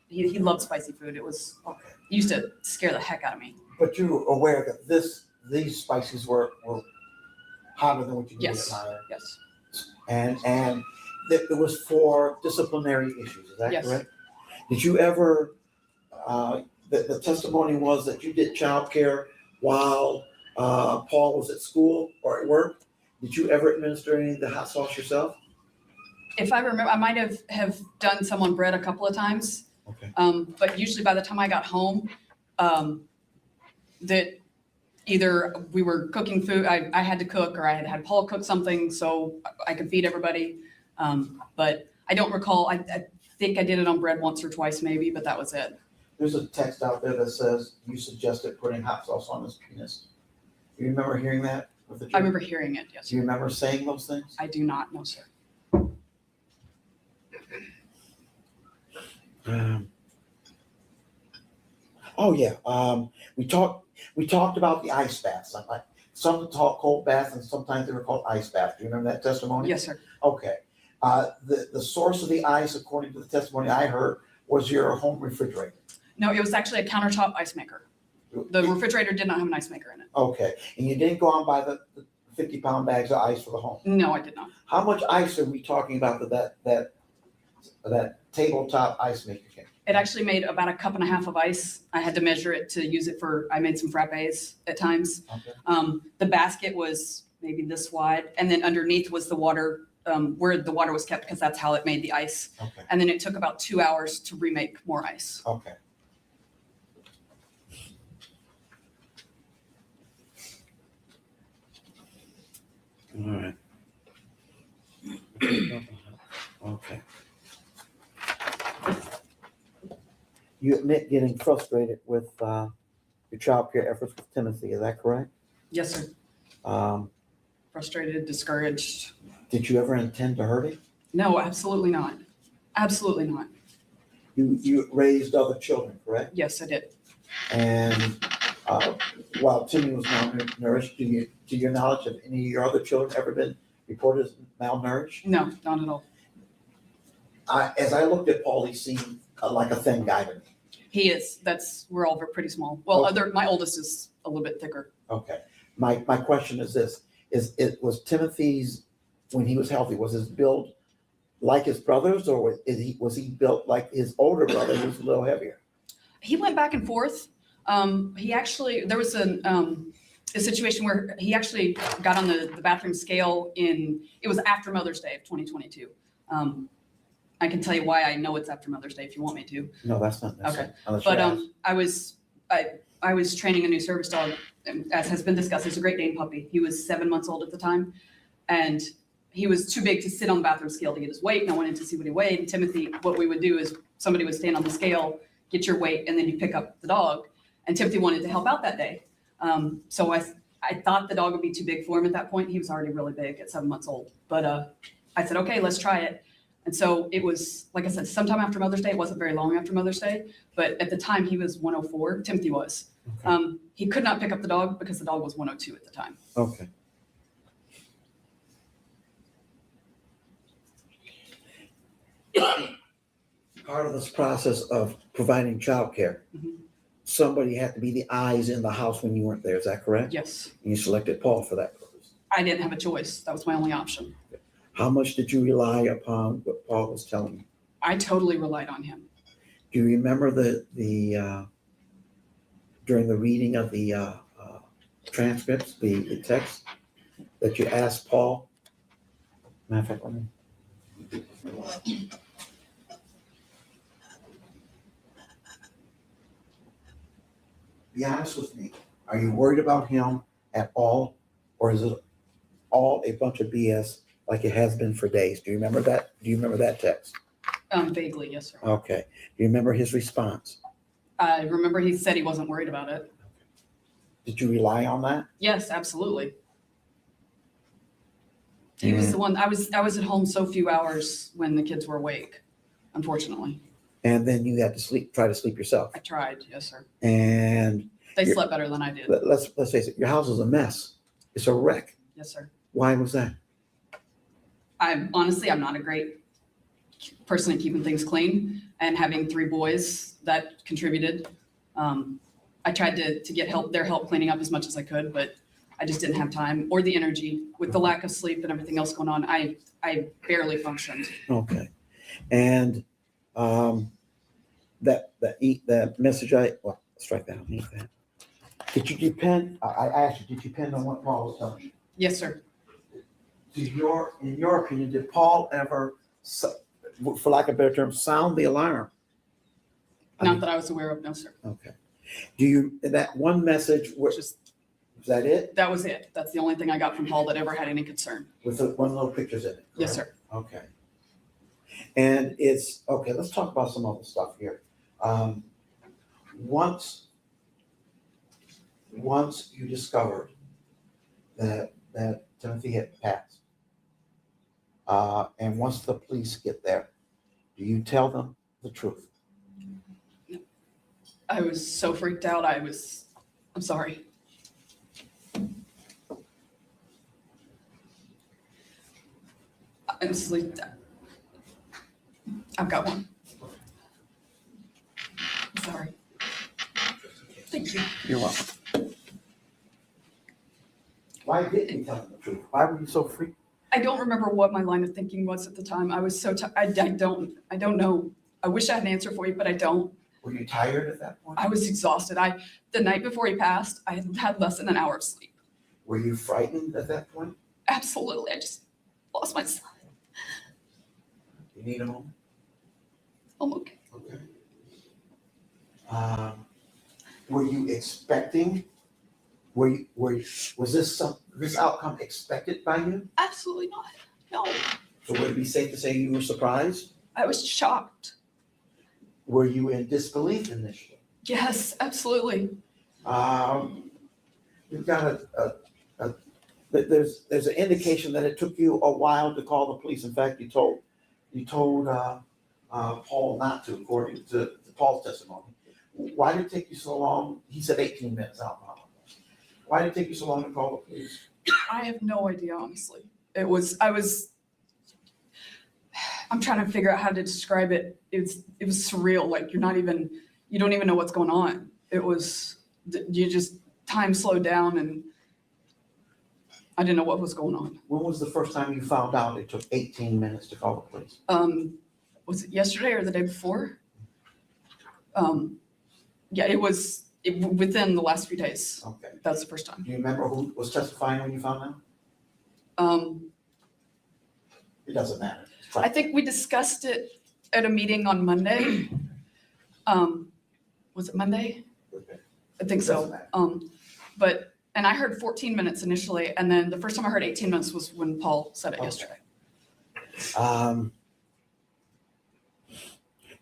he loved spicy food. It used to scare the heck out of me. But you were aware that these spices were hotter than what you needed at Yes, Meijer? yes, And that it was for disciplinary issues, is that Yes. correct? Did you ever, the testimony was that you did childcare while Paul was at school or at work? Did you ever administer any of the hot sauce yourself? if I remember, I might have done some on bread a couple of times. Okay. But usually by the time I got home, that either we were cooking food, I had to cook, or I had Paul cook something so I could feed everybody. But I don't recall, I think I did it on bread once or twice maybe, but that was it. There's a text out there that says you suggested putting hot sauce on his penis. Do you remember hearing that? With the I remember hearing it, yes. Do you remember saying those things? I do not, no, sir. Oh yeah. We talked about the ice baths. Some talk cold baths and sometimes they were called ice baths. Do you remember that testimony? Yes, sir. Okay. The source of the ice, according to the testimony I heard, was your home refrigerator. No, it was actually a countertop ice maker. The refrigerator did not have an ice maker in it. Okay. And you didn't go out and buy the 50-pound bags of ice for the home. No, I did not. How much ice are we talking about that tabletop ice maker can? It actually made about a cup and a half of ice. I had to measure it to use it I made some frappes at times. Okay. The basket was maybe this wide, and then underneath was the water, where the water was kept, because that's how it made the ice. Okay. And then it took about 2 hours to remake more ice. Okay. All right. Okay. You admit getting frustrated with your child care efforts with Timothy, is that correct? Yes, sir. Frustrated, discouraged. Did you ever intend to hurt him? No, absolutely not. Absolutely not. You raised other children, correct? Yes, I did. And while Timmy was malnourished, to your knowledge, have any of your other children ever been reported as malnourished? No, not at all. As I looked at Paul, he seemed like a thin guy to me. He is. We're all pretty small. Well, Okay. my oldest is a little bit thicker. Okay. My question is this, was Timothy's, when he was healthy, was his build like his brother's, or was he built like his older brother who was a little heavier? He went back and forth. There was a situation where he actually got on the bathroom scale it was after Mother's Day of 2022. I can tell you why I know it's after Mother's Day if you want me to. No, that's not necessary. Okay. Unless you But ask. I was training a new service dog, as has been discussed. It's a Great Dane puppy. He was 7 months old at the time, and he was too big to sit on the bathroom scale to get his weight, and I wanted to see what he weighed. And Timothy, what we would do is somebody would stand on the scale, get your weight, and then you pick up the dog. And Timothy wanted to help out that day. So I thought the dog would be too big for him at that point. He was already really big at 7 months old. But I said, okay, let's try it. And so it was, like I said, sometime after Mother's Day. It wasn't very long after Mother's Day, but at the time he was 104. Timothy was. Okay. He could not pick up the dog because the dog was 102 at the time. Okay. Part of this process of providing childcare, Mhm. somebody had to be the eyes in the house when you weren't there. Is that correct? Yes, And you selected Paul for that purpose. I didn't have a choice. That was my only option. How much did you rely upon what Paul was telling you? I totally relied on him. Do you remember the during the reading of the transcripts, the text that you asked Paul? Matter of fact, let me. Be honest with me. Are you worried about him at all? Or is it all a bunch of BS like it has been for days? Do you remember that? Do you remember that text? Vaguely, yes, sir. Okay. Do you remember his response? I remember he said he wasn't worried about it. Did you rely on that? Yes, absolutely. He was the one, I was at home so few hours when the kids were awake, unfortunately. And then you had to try to sleep yourself. I tried, yes, sir. And They You're- slept better than I did. let's face it, your house is a mess. It's a wreck. Yes, sir. Why was that? I'm not a great person at keeping things clean, and having 3 boys, that contributed. I tried to get their help cleaning up as much as I could, but I just didn't have time or the energy with the lack of sleep and everything else going on. I barely functioned. Okay. And that message strike that. Leave that. Did you depend? I asked you. Did you depend on what Paul was telling you? Yes, sir. In your opinion, did Paul ever, for lack of a better term, sound the alarm? Not that I was aware of, no, sir. Okay. That one message, is that it? That was it. That's the only thing I got from Paul that ever had any concern. With the one little pictures in it? Yes, correct? sir. Okay. And okay, let's talk about some other stuff here. Once you discovered that Timothy had passed, and once the police get there, do you tell them the truth? I was so freaked out. I'm sorry. Honestly, I've got one. I'm sorry. Thank you. You're welcome. Why didn't you tell them the truth? Why were you so freaked? I don't remember what my line of thinking was at the time. I was so I don't know. I wish I had an answer for you, but I don't. Were you tired at that point? I was exhausted. The night before he passed, I had less than an hour of sleep. Were you frightened at that point? Absolutely. I just lost my son. You need a moment? I'm okay. Okay. Were you expecting? Was this outcome expected by you? Absolutely not. No. So would it be safe to say you were surprised? I was shocked. Were you in disbelief initially? Yes, absolutely. You've got there's an indication that it took you a while to call the police. In fact, you told Paul not to, according to Paul's testimony. Why did it take you so long? He said 18 minutes out. Why did it take you so long to call the police? I have no idea, honestly. I'm trying to figure out how to describe it. It was surreal. Like you don't even know what's going on. Time slowed down and I didn't know what was going on. When was the first time you found out it took 18 minutes to call the police? Was it yesterday or the day before? Yeah, it was within the last few days. Okay. That's the first time. Do you remember who was testifying when you found out? It doesn't matter. It's fine. I think we discussed it at a meeting on Monday. Was it Monday? Okay. I think It doesn't so. matter. And I heard 14 minutes initially, and then the first time I heard 18 minutes was when Paul said it Okay. yesterday. Do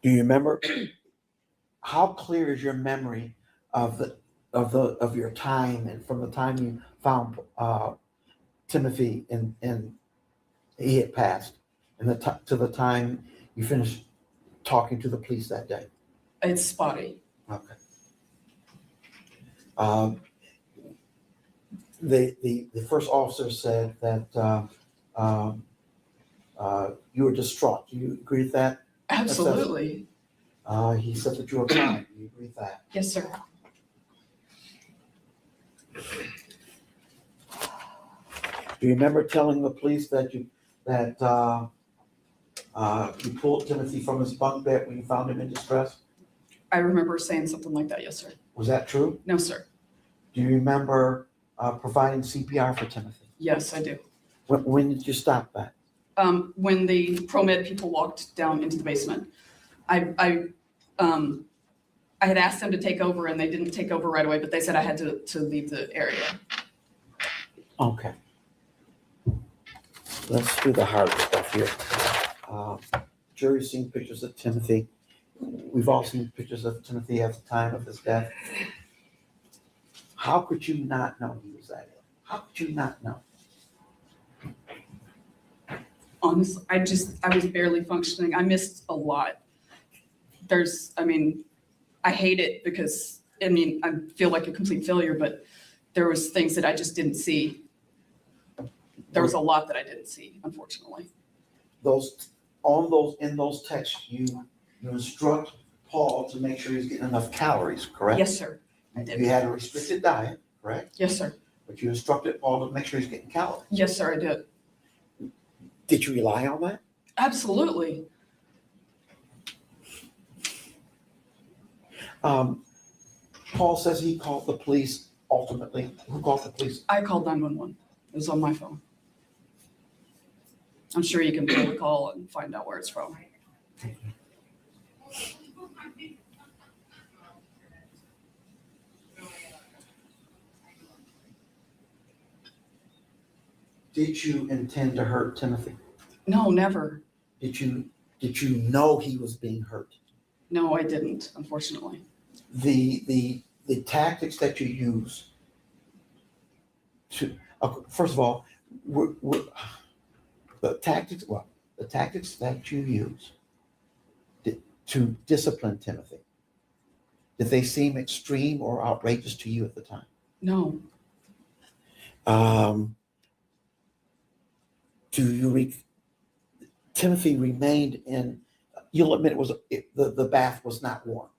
you remember, how clear is your memory of your time and from the time you found Timothy and he had passed and to the time you finished talking to the police that day? It's spotty. Okay. The first officer said that you were distraught. Do you agree with that? Absolutely. He said that you were crying. Do you agree with that? Yes, sir. Do you remember telling the police that you pulled Timothy from his bunk bed when you found him in distress? I remember saying something like that. Yes, sir. Was that true? No, sir. Do you remember providing CPR for Timothy? Yes, I do. When did you stop that? When the pro-med people walked down into the basement, I had asked them to take over and they didn't take over right away, but they said I had to leave the area. Okay. Let's do the hard stuff here. Jury's seen pictures of Timothy. We've all seen pictures of Timothy at the time of his death. How could you not know he was that ill? How could you not know? Honestly, I was barely functioning. I missed a lot. I hate it because, I feel like a complete failure, but there was things that I just didn't see. There was a lot that I didn't see, unfortunately. In those texts, you instruct Paul to make sure he's getting enough calories, correct? Yes, sir. I did. You had a restricted diet, correct? Yes, sir. But you instructed Paul to make sure he's getting calories. Yes, sir, I did. Did you rely on that? Absolutely. Paul says he called the police ultimately. Who called the police? I called 911. It was on my phone. I'm sure you can pull the call and find out where it's from. Did you intend to hurt Timothy? No, never. Did you know he was being hurt? No, I didn't, unfortunately. The tactics that you use to first of all, the tactics that you use to discipline Timothy, did they seem extreme or outrageous to you at the time? No. Timothy remained in, you'll admit the bath was not warm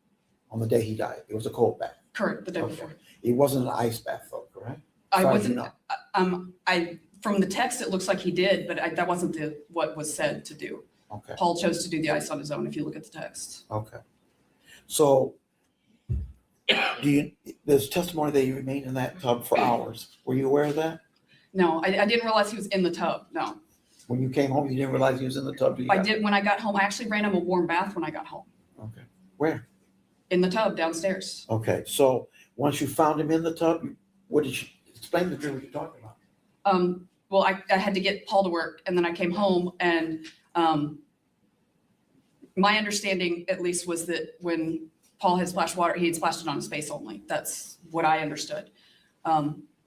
on the day he died. It was a cold bath. Correct, the day Okay. before. It wasn't an ice bath though, correct? I As far as you wasn't, know. from the text, it looks like he did, but that wasn't what was said to do. Okay, Paul chose to do the ice on his own, if you look at the text. okay. So there's testimony that you remained in that tub for hours. Were you aware of that? No, I didn't realize he was in the tub, no. When you came home, you didn't realize he was in the tub? I did, when I got home, I actually ran him a warm bath when I got home, Okay. Where? in the tub downstairs. Okay, so once you found him in the tub, what did you, explain to me what you're talking about? Well, I had to get Paul to work and then I came home and my understanding at least was that when Paul had splashed water, he had splashed it on his face only. That's what I understood.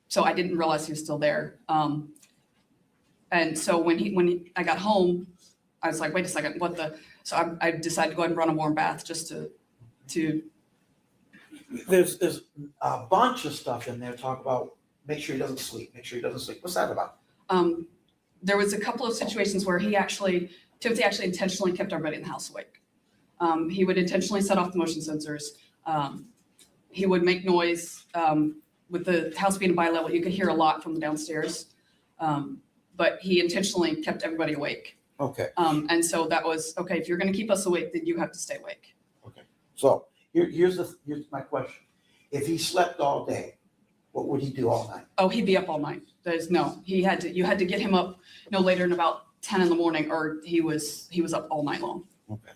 So I didn't realize he was still there. And so when I got home, I was like, wait a second, so I decided to go ahead and run a warm bath just to There's a bunch of stuff in there talk about make sure he doesn't sleep, make sure he doesn't sleep. What's that about? there was a couple of situations where Timothy actually intentionally kept everybody in the house awake. He would intentionally set off the motion sensors. He would make noise. With the house being bi-level, you could hear a lot from the downstairs. But he intentionally kept everybody awake. Okay, And so that was, okay, if you're gonna keep us awake, then you have to stay awake. so here's my question. If he slept all day, what would he do all night? Oh, he'd be up all night. You had to get him up no later than about 10 in the morning or he was up all night long. Okay.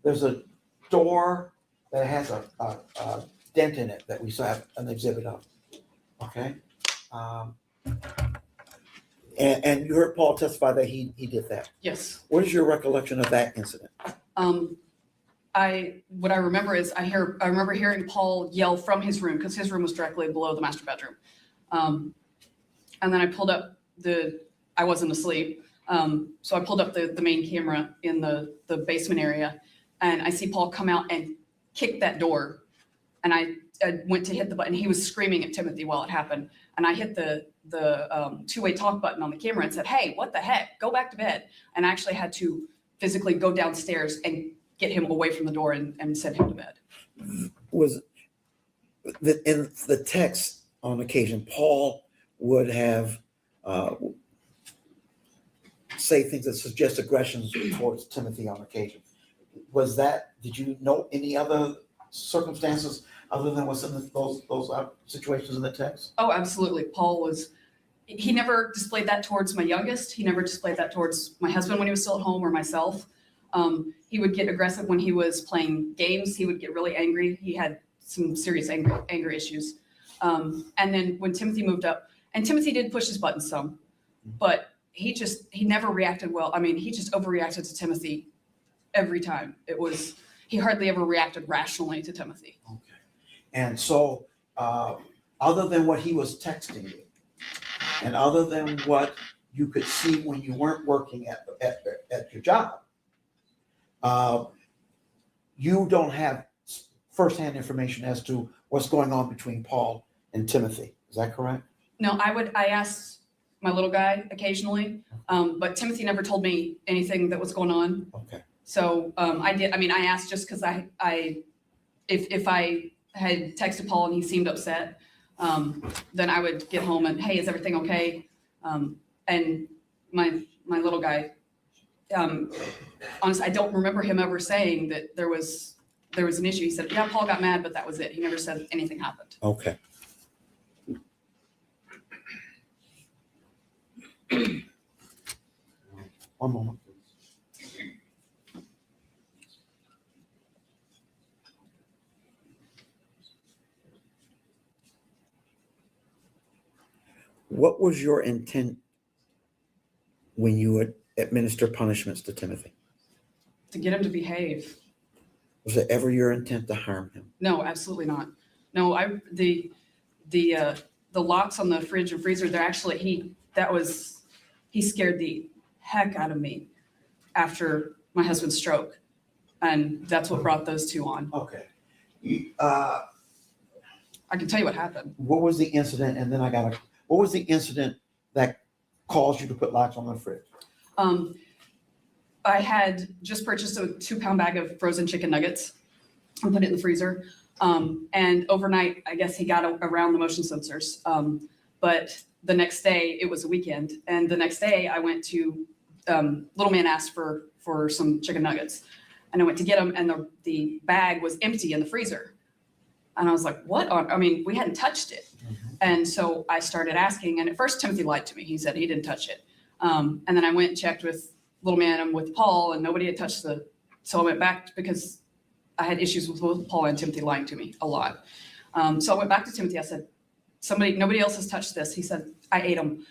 There's a door that has a dent in it that we saw an exhibit of. Okay? And you heard Paul testify that he did that. Yes. What is your recollection of that incident? What I remember is I remember hearing Paul yell from his room, because his room was directly below the master bedroom. And then I pulled up I wasn't asleep. So I pulled up the main camera in the basement area, and I see Paul come out and kick that door. And I went to hit the button. He was screaming at Timothy while it happened. And I hit the two-way talk button on the camera and said, "Hey, what the heck? Go back to bed." And I actually had to physically go downstairs and get him away from the door and send him to bed. Was in the text on occasion, Paul would have say things that suggest aggressions towards Timothy on occasion. Did you know any other circumstances other than what's in those situations in the text? Oh, absolutely. He never displayed that towards my youngest. He never displayed that towards my husband when he was still at home, or myself. He would get aggressive when he was playing games. He would get really angry. He had some serious anger issues. And then when Timothy moved up, and Timothy did push his buttons some, but he never reacted well. I mean, he just overreacted to Timothy every time. He hardly ever reacted rationally to Timothy. Okay. And so, other than what he was texting you, and other than what you could see when you weren't working at your job, you don't have firsthand information as to what's going on between Paul and Timothy. Is that correct? No, I asked my little guy occasionally, but Timothy never told me anything that was going on. Okay. So I did. I mean, I asked just because if I had texted Paul and he seemed upset, then I would get home and, "Hey, is everything okay?" And my little guy, honestly, I don't remember him ever saying that there was an issue. He said, "Yeah, Paul got mad, but that was it." He never said anything happened. Okay. One moment. What was your intent when you would administer punishments to Timothy? To get him to behave. Was it ever your intent to harm him? No, absolutely not. No, the locks on the fridge and freezer, they're actually, he scared the heck out of me after my husband's stroke. And that's what brought those two on. Okay. I can tell you what happened. What was the incident? And then what was the incident that caused you to put locks on the fridge? I had just purchased a 2-pound bag of frozen chicken nuggets and put it in the freezer. And overnight, I guess he got around the motion sensors. But the next day, it was a weekend. And the next day I went to, little man asked for some chicken nuggets. And I went to get them, and the bag was empty in the freezer. And I was like, what? We hadn't touched it. Mm-hmm. And so I started asking, and at first Timothy lied to me. He said he didn't touch it. And then I went and checked with little man and with Paul, and nobody had touched so I went back because I had issues with both Paul and Timothy lying to me a lot. So I went back to Timothy. I said, nobody else has touched this. He said, I ate them.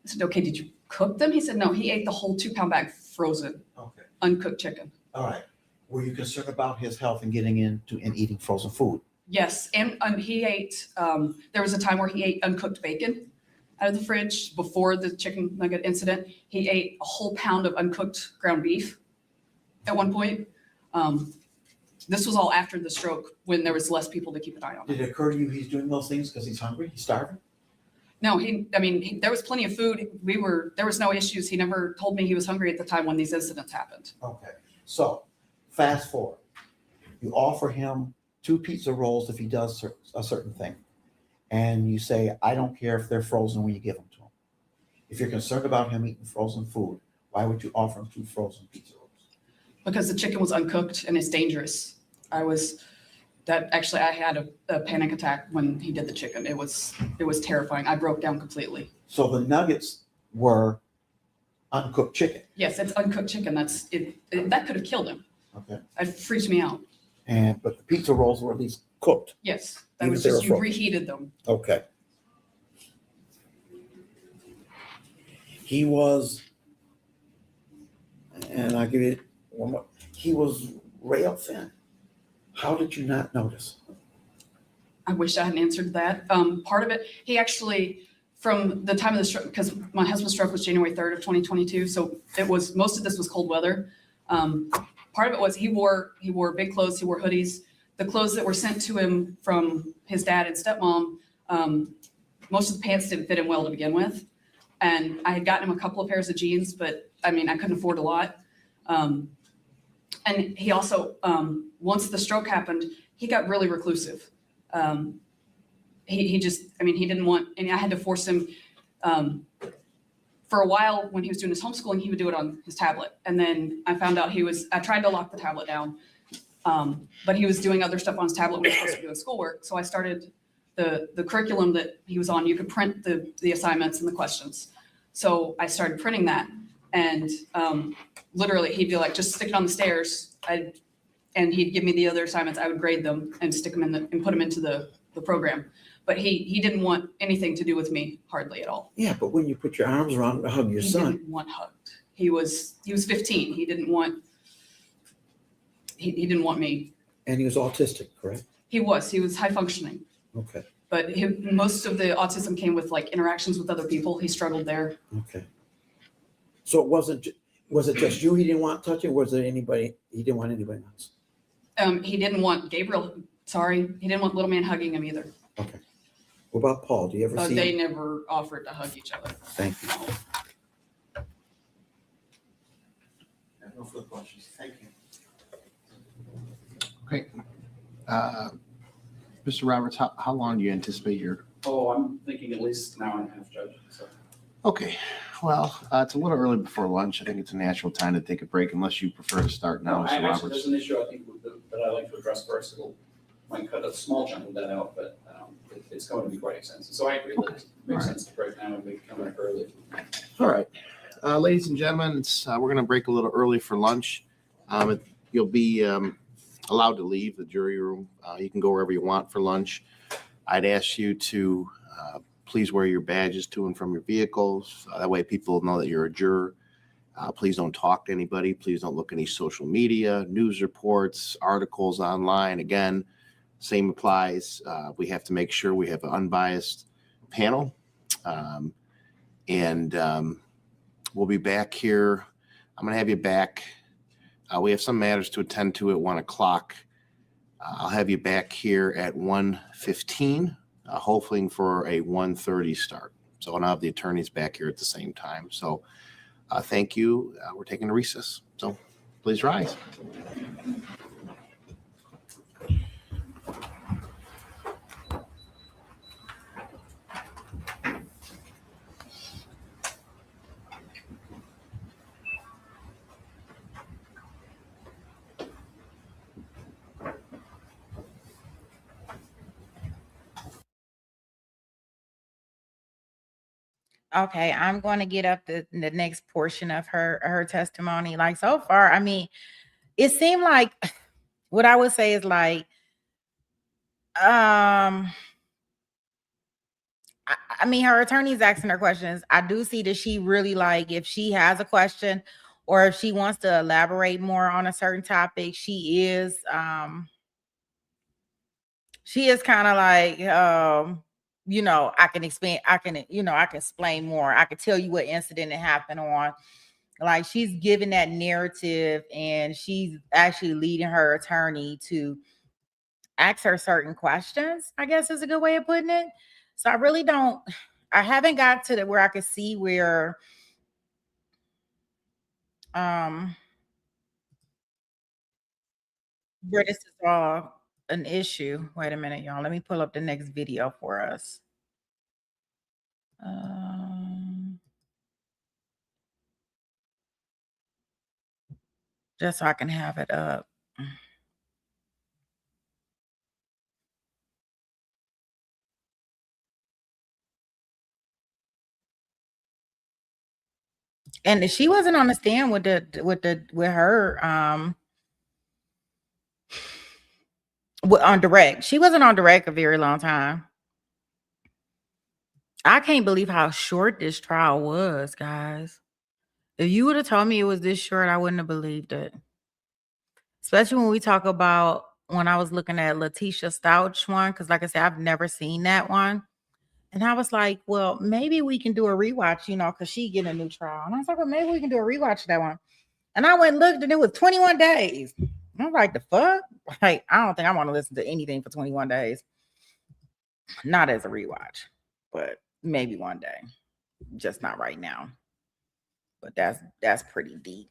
I said, okay, did you cook them? He said, no, he ate the whole 2-pound bag frozen, Okay. uncooked chicken. All right. Were you concerned about his health and getting into and eating frozen food? Yes, and he ate, there was a time where he ate uncooked bacon out of the fridge before the chicken nugget incident. He ate a whole pound of uncooked ground beef at one point. This was all after the stroke when there was less people to keep an eye on. Did it occur to you he's doing those things because he's hungry? He's starving? No, there was plenty of food. There was no issues. He never told me he was hungry at the time when these incidents happened. Okay. So fast forward. You offer him 2 pizza rolls if he does a certain thing. And you say, I don't care if they're frozen when you give them to him. If you're concerned about him eating frozen food, why would you offer him 2 frozen pizza rolls? Because the chicken was uncooked and it's dangerous. I had a panic attack when he did the chicken. It was terrifying. I broke down completely. So the nuggets were uncooked chicken. Yes, it's uncooked chicken. That could have killed him. Okay. It freaked me out. But the pizza rolls were at least cooked. Yes, that Even was if they just, were you frozen. reheated them. Okay. He was, and I'll give you one more, he was rail thin. How did you not notice? I wish I hadn't answered that. Part of it, he actually, from the time of the stroke, because my husband's stroke was January 3rd of 2022, so it was, most of this was cold weather. Part of it was he wore big clothes, he wore hoodies. The clothes that were sent to him from his dad and stepmom, most of the pants didn't fit him well to begin with. And I had gotten him a couple of pairs of jeans, but I mean, I couldn't afford a lot. And he also, once the stroke happened, he got really reclusive. He just, I mean, he didn't want, and I had to force him, for a while when he was doing his homeschooling, he would do it on his tablet. And then I found out I tried to lock the tablet down, but he was doing other stuff on his tablet when he was supposed to be doing schoolwork. So I started the curriculum that he was on, you could print the assignments and the questions. So I started printing that, and literally he'd be like, just stick it on the stairs. And he'd give me the other assignments. I would grade them and stick them and put them into the program. But he didn't want anything to do with me hardly at all. Yeah, but when you put your arms around and hug your He son. didn't want hugged. He was 15. He didn't want me. And he was autistic, correct? He was high functioning. Okay, But most of the autism came with like interactions with other people. He struggled there. okay. So was it just you he didn't want touching, or was there anybody, he didn't want anybody else? He didn't want Gabriel, he didn't want little man hugging him either. Okay. What about Paul? Do you ever see They him? never offered to hug each other. Thank you. No further questions. Thank you. Okay. Mr. Roberts, how long do you anticipate your? Oh, I'm thinking at least an hour and a half, Judge. So. Okay, well, it's a little early before lunch. I think it's a natural time to take a break unless you prefer to start now, No, Mr. actually, Roberts. there's an issue I think that I'd like to address first. Might cut a small chunk of that out, but it's going to be quite extensive. So I agree that it makes sense to break now and we come back early. All right. Ladies and gentlemen, we're going to break a little early for lunch. You'll be allowed to leave the jury room. You can go wherever you want for lunch. I'd ask you to please wear your badges to and from your vehicles. That way people know that you're a juror. Please don't talk to anybody. Please don't look at any social media, news reports, articles online. Again, same applies. We have to make sure we have an unbiased panel. We'll be back here. I'm going to have you back. We have some matters to attend to at 1 o'clock. I'll have you back here at 1:15, hopefully for a 1:30 start. So I'll have the attorneys back here at the same time. So thank you. We're taking a recess. So please rise. Okay, I'm going to get up the next portion of her testimony. Like so far, I mean, it seemed like what I would say is like, I mean, her attorney's asking her questions. I do see that she really like, if she has a question or if she wants to elaborate more on a certain topic, she is kind of like, I can explain, I can explain more. I can tell you what incident it happened on. Like she's giving that narrative and she's actually leading her attorney to ask her certain questions, I guess is a good way of putting it. So I haven't got to where I could see where this is all an issue. Wait a minute, y'all. Let me pull up the next video for us. Just so I can have it up. And she wasn't on the stand with her On direct. She wasn't on direct a very long time. I can't believe how short this trial was, guys. If you would have told me it was this short, I wouldn't have believed it. Especially when we talk about when I was looking at Letitia Stouch one, because like I said, I've never seen that one. And I was like, well, maybe we can do a rewatch, because she getting a new trial. And I was like, well, maybe we can do a rewatch of that one. And I went and looked, and it was 21 days. I'm like, the fuck? Like, I don't think I want to listen to anything for 21 days. Not as a rewatch, but maybe one day. Just not right now. But that's pretty deep.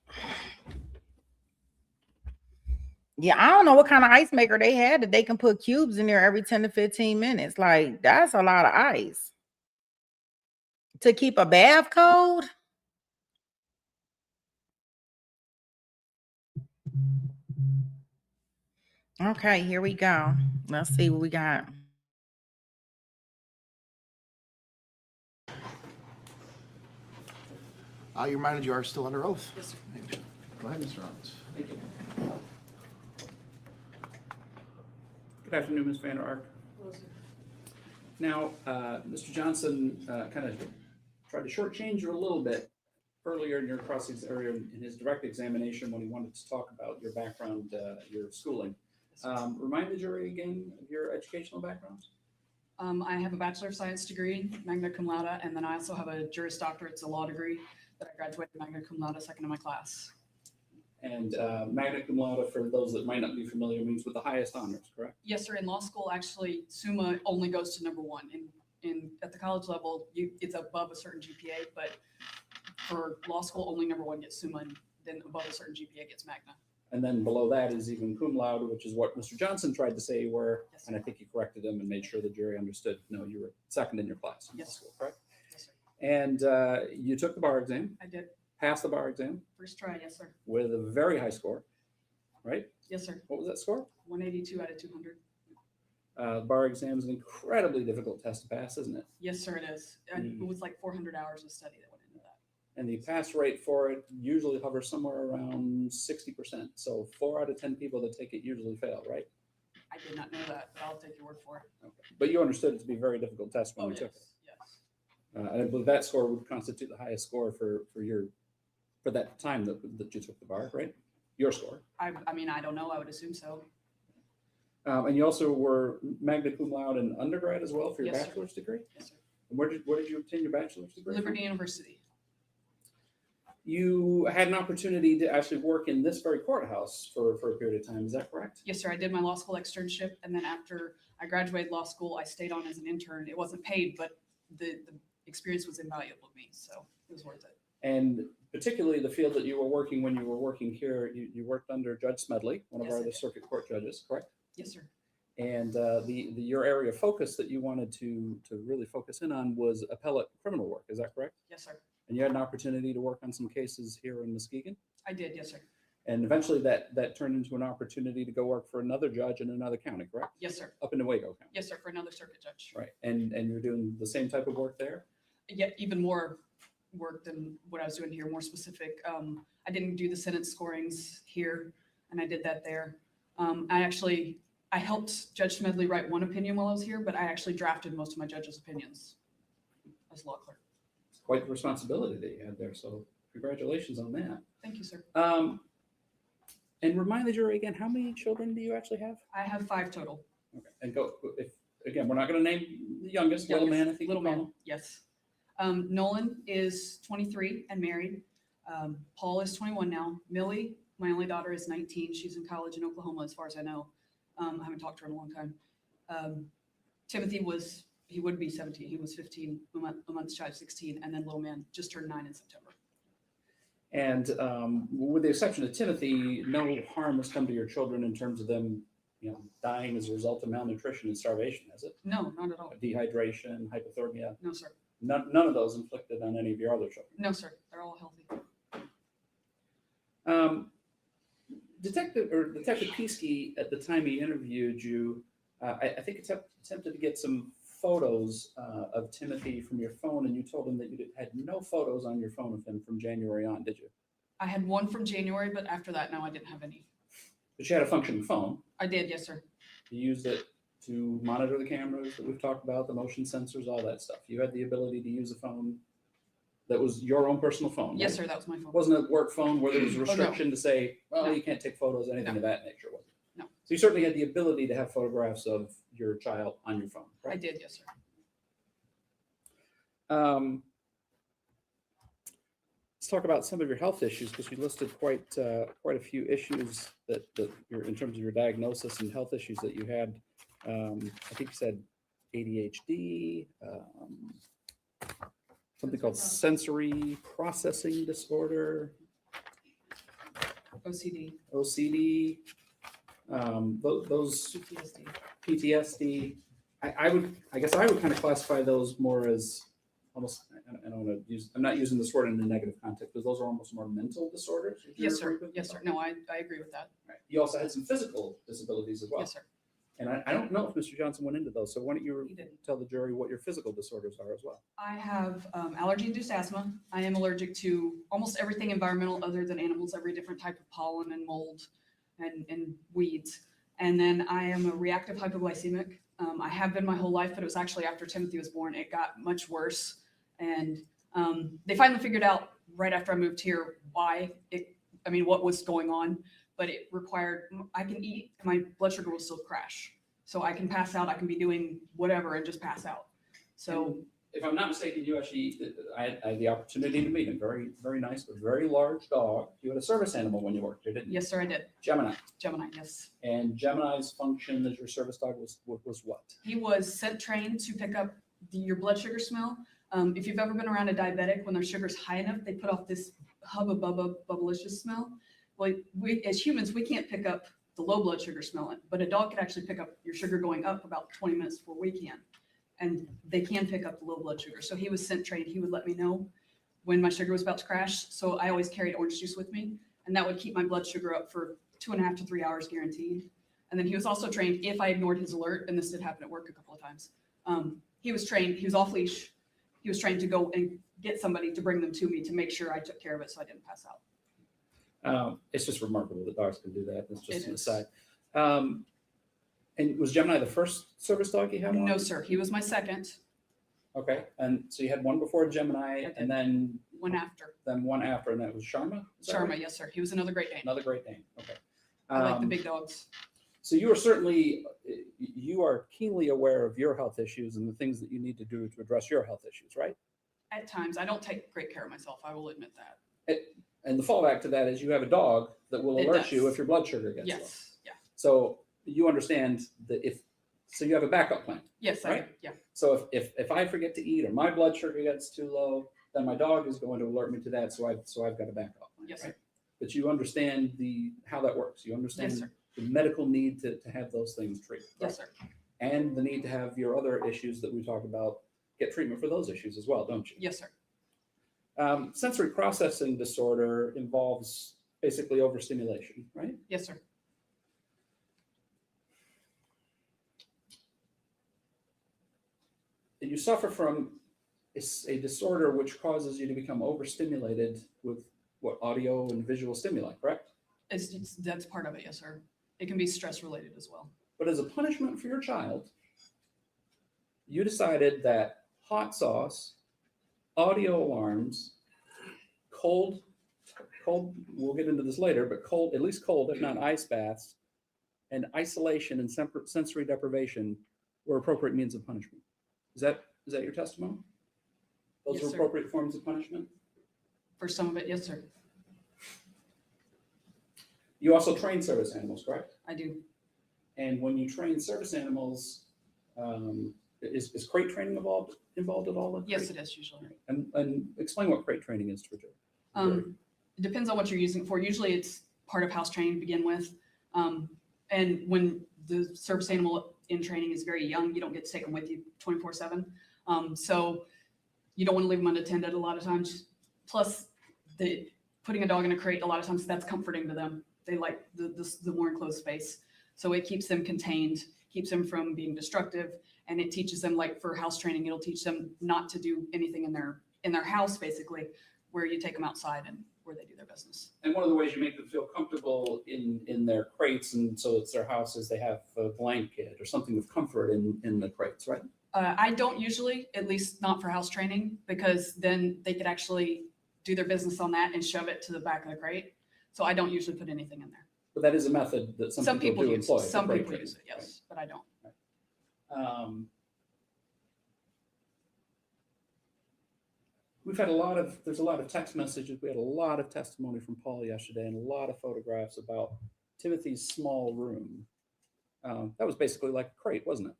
Yeah, I don't know what kind of ice maker they had that they can put cubes in there every 10 to 15 minutes. Like, that's a lot of ice. To keep a bath cold? Okay, here we go. Let's see what we got. You're reminded you are still under oath. Yes, sir. Go ahead, Mr. Robbins. Thank you. Good afternoon, Ms. Vander Ark. Now, Mr. Johnson kind of tried to shortchange you a little bit earlier in your in his direct examination when he wanted to talk about your background, your schooling. Remind the jury again of your educational background. I have a Bachelor of Science degree, magna cum laude, and then I also have a Juris Doctorate, it's a law degree that I graduated magna cum laude, second in my class. And magna cum laude, for those that might not be familiar, means with the highest honors, correct? Yes, sir. In law school, actually, Summa only goes to number one. At the college level, it's above a certain GPA, but for law school, only number one gets Summa, and then above a certain GPA gets magna. And then below that is even cum laude, which is what Mr. Johnson tried to say you were, Yes, and I think he corrected him and made sure the jury understood, no, you were second in your class in law Yes. school, correct? Yes, sir. And you took the bar exam, I did. passed the bar exam First try, yes, sir. with a very high score, right? Yes, sir. What was that score? 182 out of 200. Bar exam is an incredibly difficult test to pass, isn't it? Yes, sir, it is. And it was like 400 hours of study that went into that. And the pass rate for it usually hovers somewhere around 60%. So 4 out of 10 people that take it usually fail, right? I did not know that, but I'll take your word for it. Okay. But you understood it to be a very difficult test when Oh, you took it. yes. And I believe that score would constitute the highest score for that time that you took the bar, right? Your score. I mean, I don't know. I would assume so. And you also were magna cum laude in undergrad as well for your Yes, sir. bachelor's degree? Yes, sir. And where did you obtain your bachelor's degree? from? Liberty University. You had an opportunity to actually work in this very courthouse for a period of time. Is that correct? Yes, sir. I did my law school externship, and then after I graduated law school, I stayed on as an intern. It wasn't paid, but the experience was invaluable to me, so it was worth it. And particularly the field that you were working when you were working here, you worked under Judge Smedley, one of Yes, our I other did. circuit court judges, correct? Yes, sir. And your area of focus that you wanted to really focus in on was appellate criminal work. Is that correct? Yes, sir. And you had an opportunity to work on some cases here in Muskegon. I did. Yes, sir. And eventually that turned into an opportunity to go work for another judge in another county, correct? Yes, sir. Up in Owego County. Yes, sir. For another circuit judge. Right. And you're doing the same type of work there? Yet even more work than what I was doing here, more specific. I didn't do the sentence scorings here, and I did that there. I helped Judge Smedley write one opinion while I was here, but I actually drafted most of my judge's opinions as law clerk. It's quite the responsibility that you had there. So congratulations on that. Thank you, sir. And remind the jury again, how many children do you actually have? I have 5 total. Okay. And again, we're not going to name the youngest, little man, I think. Little you call man, him. yes. Nolan is 23 and married. Paul is 21 now. Millie, my only daughter, is 19. She's in college in Oklahoma, as far as I know. I haven't talked to her in a long time. Timothy he would be 17. He was 15, a month shy of 16. And then little man just turned 9 in September. And with the exception of Timothy, no harm has come to your children in terms of them, dying as a result of malnutrition and starvation, has it? No, not at all. Dehydration, hypothermia, No, sir. none of those inflicted on any of your other children. No, sir. They're all healthy. Detective Piesky, at the time he interviewed you, I think attempted to get some photos of Timothy from your phone, and you told him that you had no photos on your phone of him from January on, did you? I had one from January, but after that, no, I didn't have any. But you had a functioning phone. I did, yes, sir. You used it to monitor the cameras that we've talked about, the motion sensors, all that stuff. You had the ability to use a phone that was your own personal phone. Yes, right? sir, that was my phone. It wasn't a work phone where there was a no. restriction to say, well, No. you can't take photos, anything No. of that nature, was it? No. So you certainly had the ability to have photographs of your child on your phone, I right? did, yes, sir. Let's talk about some of your health issues, because you listed quite a few issues that you're, in terms of your diagnosis and health issues that you had. I think you said ADHD, something called sensory processing disorder, OCD, OCD, those PTSD. PTSD. I guess I would kind of classify those more as almost, I don't want to use, I'm not using this word in a negative context, because those are almost more mental disorders. Would you Yes, agree sir. with Yes, that? sir. No, I agree with that. Right. You also had some physical disabilities as well. Yes, sir. And I don't know if Mr. Johnson went into those, so why don't you He didn't. tell the jury what your physical disorders are as well? I have allergy-induced asthma. I am allergic to almost everything environmental other than animals, every different type of pollen and mold and weeds. And then I am a reactive hypoglycemic. I have been my whole life, but it was actually after Timothy was born, it got much worse. And they finally figured out right after I moved here what was going on, but it required, I can eat, my blood sugar will still crash. So I can pass out, I can be doing whatever and just pass out. So If I'm not mistaken, you actually, I had the opportunity to meet a very, very nice, but very large dog. You had a service animal when you worked here, didn't you? yes, sir, I did. Gemini. Gemini, yes. And Gemini's function as your service dog was what? He was scent trained to pick up your blood sugar smell. If you've ever been around a diabetic, when their sugar's high enough, they put off this hubba bubba bubblicious smell. Well, we as humans, we can't pick up the low blood sugar smell, but a dog can actually pick up your sugar going up about 20 minutes before we can. And they can pick up the low blood sugar. So he was scent trained. He would let me know when my sugar was about to crash. So I always carried orange juice with me, and that would keep my blood sugar up for 2.5 to 3 hours guaranteed. And then he was also trained, if I ignored his alert, and this did happen at work a couple of times, he was trained, he was off leash. He was trained to go and get somebody to bring them to me to make sure I took care of it so I didn't pass out. It's just remarkable that dogs can do that. That's just It an is. aside. And was Gemini the first service dog you had? No, sir. He was my second, Okay, and so you had one before Gemini, did. and then one after. one after, and that was Sharma? Is that Sharma, right? yes, sir. He was another Great Dane. Another Great Dane, okay. I like the big dogs. So you are certainly, you are keenly aware of your health issues and the things that you need to do to address your health issues, right? At times, I don't take great care of myself. I will admit that. And the fallback to that is you have a dog that will It alert you does. if your blood sugar gets low. Yes, yeah. So you understand that so you have a backup plan. Yes, I Right? do. Yeah. So if I forget to eat or my blood sugar gets too low, then my dog is going to alert me to that. So I've got a backup plan. Yes, right? sir. But you understand how that works. You understand Yes, sir. the medical need to have those things treated. Yes, sir. And the need to have your other issues that we talk about get treatment for those issues as well, don't you? Yes, sir. Sensory processing disorder involves basically overstimulation, right? Yes, sir. You suffer from a disorder which causes you to become overstimulated with what, audio and visual stimuli, correct? That's part of it. Yes, sir. It can be stress related as well. But as a punishment for your child, you decided that hot sauce, audio alarms, cold, we'll get into this later, but cold, at least cold, if not ice baths, and isolation and sensory deprivation were appropriate means of punishment. Is that your testimony? Those Yes, are sir. appropriate forms of punishment? For some of it, yes, sir. You also train service animals, correct? I do. And when you train service animals, is crate training involved at all? Yes, it is usually. And explain what crate training is to a jury. It depends on what you're using it for. Usually it's part of house training to begin with. And when the service animal in training is very young, you don't get to take them with you 24/7. So you don't want to leave them unattended a lot of times. Plus, putting a dog in a crate, a lot of times that's comforting to them. They like the more enclosed space. So it keeps them contained, keeps them from being destructive, and it teaches them, like for house training, it'll teach them not to do anything in their house, basically, where you take them outside and where they do their business. And one of the ways you make them feel comfortable in their crates, and so it's their house, is they have a blanket or something of comfort in the crates, right? I don't usually, at least not for house training, because then they could actually do their business on that and shove it to the back of the crate. So I don't usually put anything in there. But that is a method that some people do use employ. it. Some for crate people training, use it, yes, but I don't. right? There's a lot of text messages. We had a lot of testimony from Paul yesterday and a lot of photographs about Timothy's small room. That was basically like a crate, wasn't it?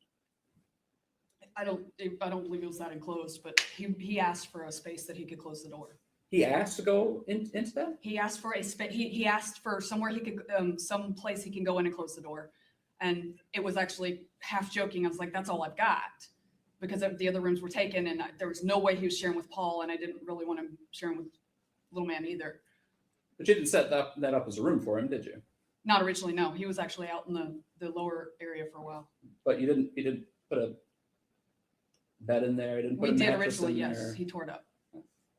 I don't believe it was that enclosed, but he asked for a space that he could close the door. He asked to go into that? He asked for a space. He asked for somewhere he could, some place he can go in and close the door. And it was actually half joking. I was like, that's all I've got, because the other rooms were taken, and there was no way he was sharing with Paul, and I didn't really want him sharing with little man either. But you didn't set that up as a room for him, did you? Not originally, no. He was actually out in the lower area for a while. But you didn't put a bed in there. You didn't put We a did mattress originally, in yes. there. He tore it up.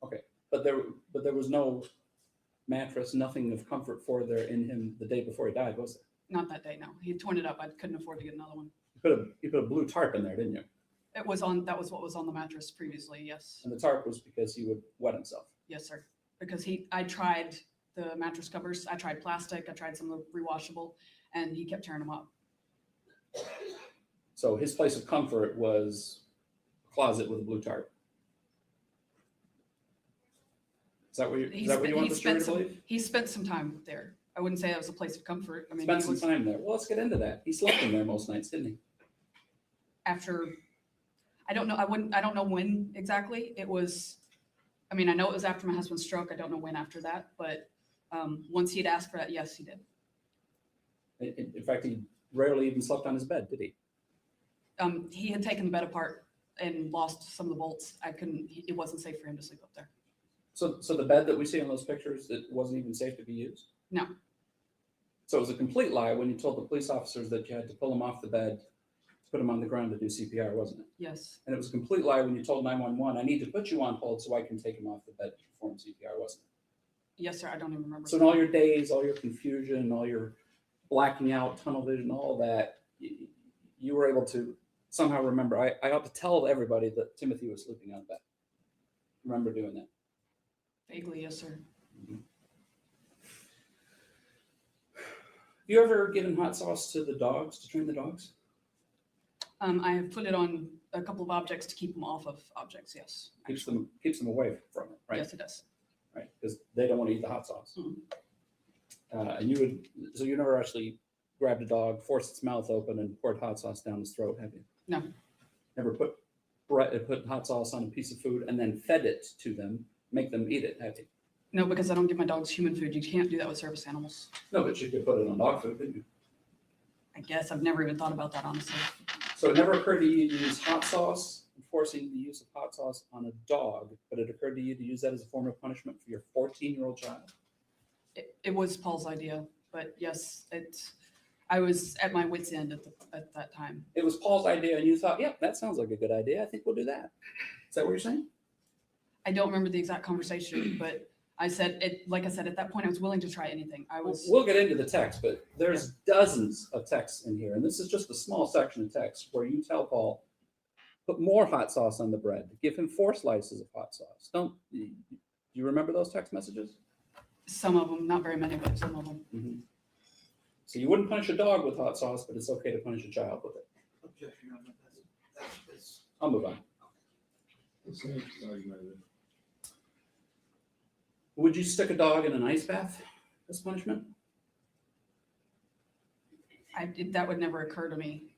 Okay, but there was no mattress, nothing of comfort for there in him the day before he died, was there? Not that day, no. He torn it up. I couldn't afford to get another one. You put a blue tarp in there, didn't you? That was what was on the mattress previously, yes. And the tarp was because he would wet himself. Yes, sir. Because I tried the mattress covers. I tried plastic. I tried some of the rewashable, and he kept tearing them up. So his place of comfort was a closet with a blue tarp. Is that what you want the jury to believe? He spent some time there. I wouldn't say that was a place of comfort. I mean, Spent some time there. Well, let's get into that. He slept in there most nights, didn't he? after, I don't know, I don't know when exactly. It was, I mean, I know it was after my husband's stroke. I don't know when after that, but once he'd asked for that, yes, he did. In fact, he rarely even slept on his bed, did he? He had taken the bed apart and lost some of the bolts. It wasn't safe for him to sleep up there. So the bed that we see on those pictures, it wasn't even safe to be used? No. So it was a complete lie when you told the police officers that you had to pull him off the bed, put him on the ground to do CPR, wasn't it? Yes. And it was a complete lie when you told 911, I need to put you on hold so I can take him off the bed to perform CPR, wasn't it? Yes, sir. I don't even remember. So in all your days, all your confusion, all your blacking out, tunnel vision, all that, you were able to somehow remember. I ought to tell everybody that Timothy was sleeping on the bed. Remember doing that? Vaguely, yes, sir. Mm-hmm. Have you ever given hot sauce to the dogs, to train the dogs? I have put it on a couple of objects to keep them off of objects, yes. Keeps them away from it, right? Yes, it does. Right, because they don't want to eat the hot sauce. Mhm. And you never actually grabbed a dog, forced its mouth open, and poured hot sauce down its throat, have you? No. Never put hot sauce on a piece of food and then fed it to them, make them eat it, have you? No, because I don't give my dogs human food. You can't do that with service animals. No, but you could put it on dog food, couldn't you? I guess I've never even thought about that, honestly. So it never occurred to you to use hot sauce, enforcing the use of hot sauce on a dog, but it occurred to you to use that as a form of punishment for your 14-year-old child? It was Paul's idea, but yes, I was at my wit's end at that time. It was Paul's idea, and you thought, yeah, that sounds like a good idea. I think we'll do that. Is that what you're saying? I don't remember the exact conversation, but I said like I said, at that point, I was willing to try anything. We'll get into the text, but there's dozens of texts in here, and this is just a small section of text where you tell Paul, put more hot sauce on the bread, give him 4 slices of hot sauce. Do you remember those text messages? Some of them, not very many, but some of them. Mm-hmm. So you wouldn't punish a dog with hot sauce, but it's okay to punish a child with it. Objection, Your Honor. That's I'll move on. Would you stick a dog in an ice bath as punishment? That would never occur to me.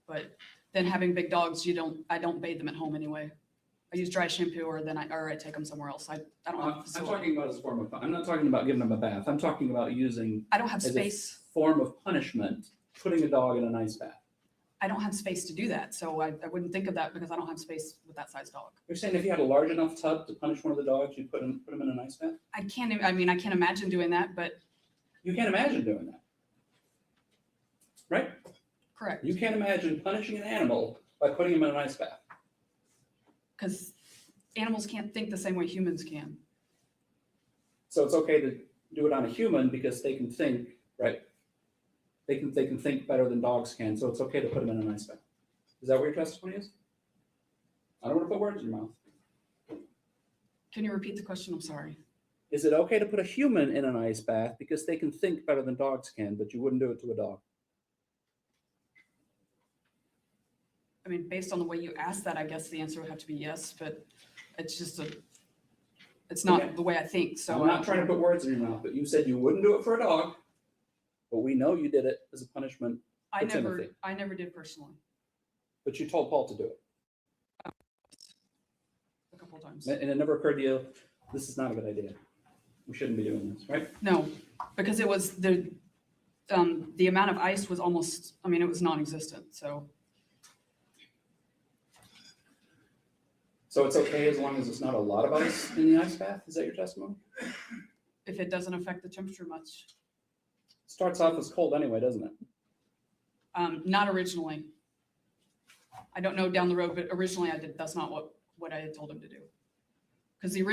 But then having big dogs, I don't bathe them at home anyway. I use dry shampoo or I take them somewhere else. I don't have a I'm facility. talking about as a form of, I'm not talking about giving them a bath. I'm talking about using I don't have as space. a form of punishment, putting a dog in an ice bath. I don't have space to do that. So I wouldn't think of that because I don't have space with that size dog. You're saying if you had a large enough tub to punish one of the dogs, you'd put him in an ice bath? I can't imagine doing that, but You can't imagine doing that. Right? correct. You can't imagine punishing an animal by putting him in an ice bath. Because animals can't think the same way humans can. So it's okay to do it on a human because they can think, right? They can think better than dogs can, so it's okay to put them in an ice bath. Is that what your testimony is? I don't want to put words in your mouth. Can you repeat the question? I'm sorry. Is it okay to put a human in an ice bath because they can think better than dogs can, but you wouldn't do it to a dog? I mean, based on the way you asked that, I guess the answer would have to be yes, but it's just it's not Okay. the way I think, so. I'm not trying to put words in your mouth, but you said you wouldn't do it for a dog, but we know you did it as a punishment, I for Timothy. never did personally, but you told Paul to do it. a couple of times. And it never occurred to you, this is not a good idea. We shouldn't be doing this, right? No, because it was the amount of ice was almost, I mean, it was non-existent, so. So it's okay as long as it's not a lot of ice in the ice bath? Is that your testimony? If it doesn't affect the temperature much. Starts off as cold anyway, doesn't it? Not originally. I don't know down the road, but originally that's not what I had told him to do. Because the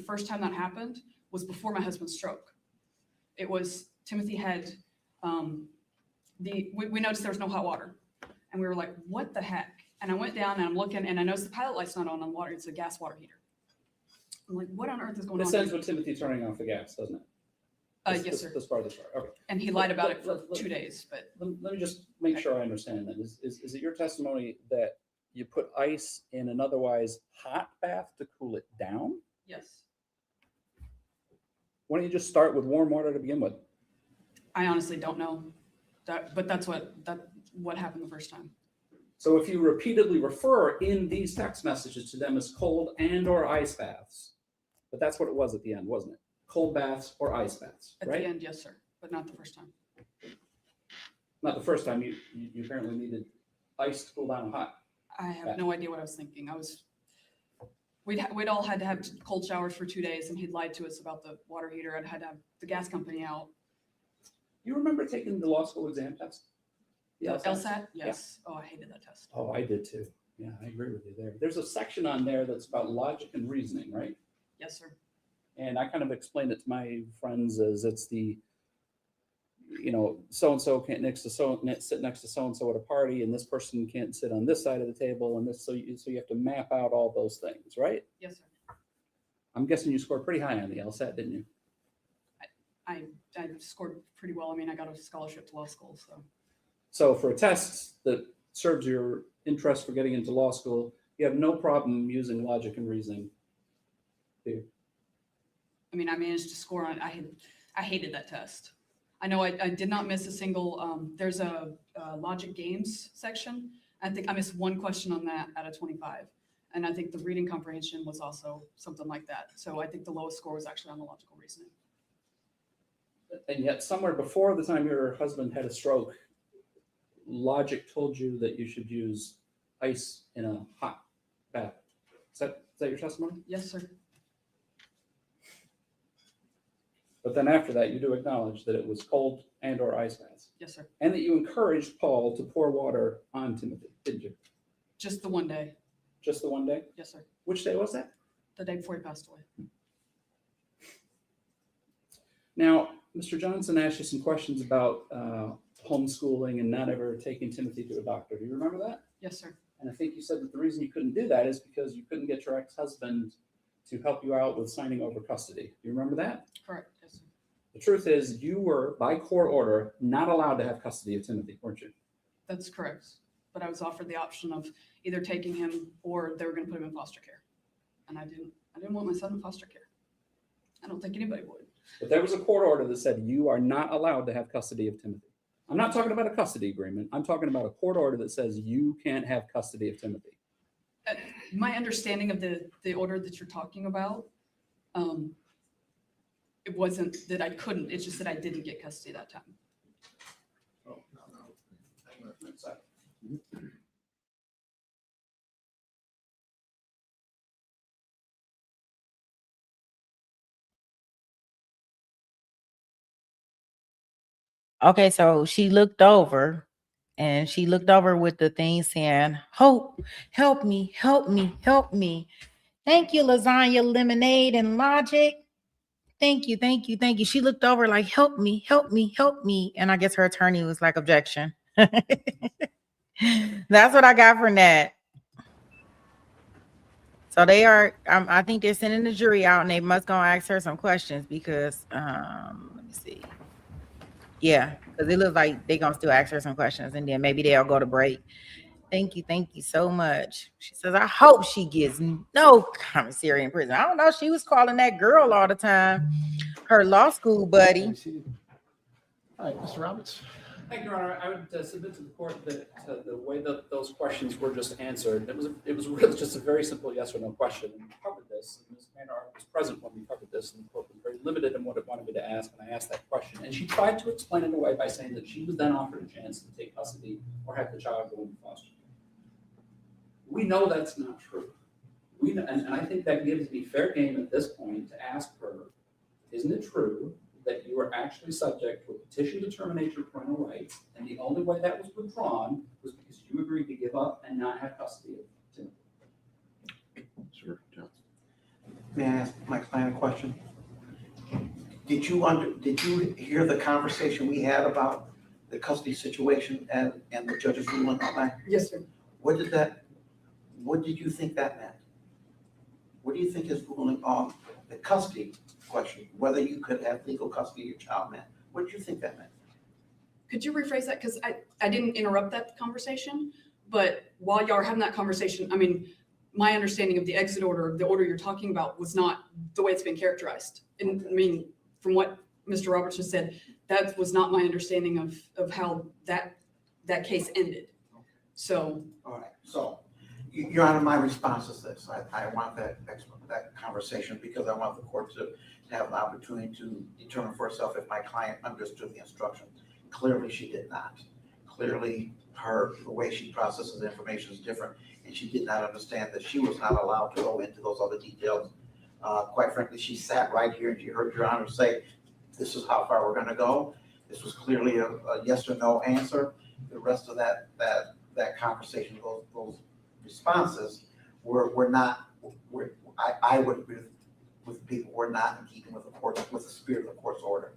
first time that happened was before my husband's stroke. It was, Timothy had, we noticed there was no hot water. And we were like, what the heck? And I went down and I'm looking and I noticed the pilot light's not on the water. It's a gas water heater. I'm like, what on earth is going on? This ends with Timothy turning off the gas, doesn't it? Yes, sir. This part of the story, okay. And he lied about it for 2 days, but Let me just make sure I understand that. Is it your testimony that you put ice in an otherwise hot bath to cool it down? yes, Why don't you just start with warm water to begin with? I honestly don't know. But that's what happened the first time. So if you repeatedly refer in these text messages to them as cold and or ice baths, but that's what it was at the end, wasn't it? Cold baths or ice baths, At right? the end, yes, sir, but not the first time. Not the first time. You apparently needed ice to cool down a hot. I have no idea what I was thinking. We'd all had to have cold showers for 2 days, and he'd lied to us about the water heater. I'd had to have the gas company out. You remember taking the law school exam test? The LSAT? Yes. Oh, I hated that test. Oh, I did too. Yeah, I agree with you there. There's a section on there that's about logic and reasoning, right? Yes, sir. And I kind of explained it to my friends as it's the, so-and-so can't sit next to so-and-so at a party, and this person can't sit on this side of the table, and this, so you have to map out all those things, right? Yes, sir. I'm guessing you scored pretty high on the LSAT, didn't you? I scored pretty well. I mean, I got a scholarship to law school, so. So for a test that serves your interest for getting into law school, you have no problem using logic and reasoning. Do you? I mean, I managed to score on it. I hated that test. I know I did not miss a single, there's a logic games section. I think I missed one question on that out of 25. And I think the reading comprehension was also something like that. So I think the lowest score was actually on the logical reasoning. And yet somewhere before the time your husband had a stroke, logic told you that you should use ice in a hot bath. Is that your testimony? Yes, sir. But then after that, you do acknowledge that it was cold and or ice baths. Yes, sir. And that you encouraged Paul to pour water on Timothy, didn't you? Just the one day. Just the one day? Yes, sir. Which day was that? The day before he passed away. Now, Mr. Johnson asked you some questions about homeschooling and not ever taking Timothy to a doctor. Do you remember that? Yes, sir. And I think you said that the reason you couldn't do that is because you couldn't get your ex-husband to help you out with signing over custody. Do you remember that? Correct. Yes, sir. The truth is you were, by court order, not allowed to have custody of Timothy, weren't you? That's correct. But I was offered the option of either taking him or they were going to put him in foster care. And I didn't want my son in foster care. I don't think anybody would. But there was a court order that said you are not allowed to have custody of Timothy. I'm not talking about a custody agreement. I'm talking about a court order that says you can't have custody of Timothy. My understanding of the order that you're talking about, it wasn't that I couldn't, it's just that I didn't get custody that time. Oh, no. Okay, so she looked over with the thing saying, "Hope, help me, help me, help me. Thank you, lasagna, lemonade, and logic." Thank you, thank you, thank you. She looked over like, help me, help me, help me. And I guess her attorney was like, objection. That's what I got from that. So they are, I think they're sending the jury out and they must go ask her some questions because, let me see. Yeah, because it looks like they're going to still ask her some questions and then maybe they'll go to break. Thank you so much. She says, I hope she gets no commissary in prison. I don't know. She was calling that girl all the time, her law school buddy. All right, Mr. Roberts. Thank you, Your Honor. I would submit to the court that the way that those questions were just answered, it was really just a very simple yes or no question. And we covered this. And Ms. Vander Ark was present when we covered this, and the court was very limited in what it wanted me to ask when I asked that question. And she tried to explain it away by saying that she was then offered a chance to take custody or have the child go into foster care. We know that's not true. We know, and I think that gives me fair game at this point to ask her, isn't it true that you were actually subject to a petition to terminate your parental rights, and the only way that was withdrawn was because you agreed to give up and not have custody of Timothy? Sure, Johnson. May I ask my client a question? Did you hear the conversation we had about the custody situation and the judge's ruling on that? Yes, sir. What did you think that meant? What do you think his ruling on the custody question, whether you could have legal custody of your child meant? What did you think that meant? Could you rephrase that? Because I didn't interrupt that conversation, but while y'all are having that conversation, I mean, my understanding of the exit order, the order you're talking about, was not the way it's been characterized. And I mean, from what Mr. Roberts just said, that was not my understanding of how that case ended. So. All right, so, Your Honor, my response is this. I want that conversation because I want the court to have an opportunity to determine for herself if my client understood the instruction. Clearly, she did not. Clearly, the way she processes information is different, and she did not understand that she was not allowed to go into those other details. Quite frankly, she sat right here and she heard Your Honor say, this is how far we're gonna go. This was clearly a yes or no answer. The rest of that conversation, those responses were not, I would agree with people, were not in keeping with the spirit of the court's order.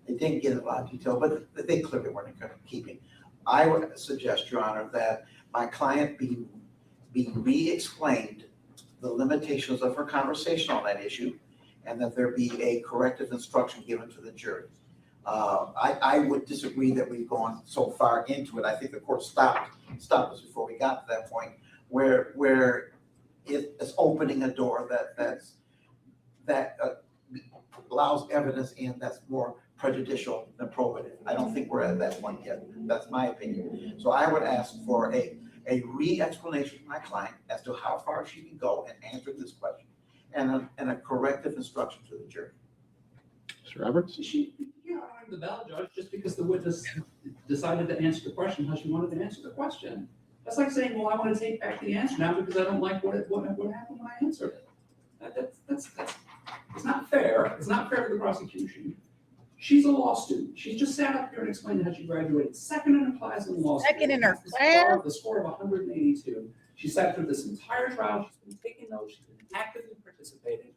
They didn't get a lot of detail, but they clearly weren't in keeping. I would suggest, Your Honor, that my client be re-explained the limitations of her conversation on that issue, and that there be a corrective instruction given to the jury. I would disagree that we've gone so far into it. I think the court stopped us before we got to that point where it is opening a door that allows evidence in that's more prejudicial than probative. I don't think we're at that point yet. That's my opinion. So I would ask for a re-explanation from my client as to how far she can go and answer this question, and a corrective instruction to the jury. Mr. Roberts? The valid judge, just because the witness decided to answer the question how she wanted to answer the question. That's like saying, well, I want to take back the answer now because I don't like what happened when I answered it. That's it's not fair. It's not fair to the prosecution. She's a law student. She just sat up here and explained how she graduated second in her class in law school. Second in her class? The score of 182. She sat through this entire trial. She's been taking notes. She's been actively participating.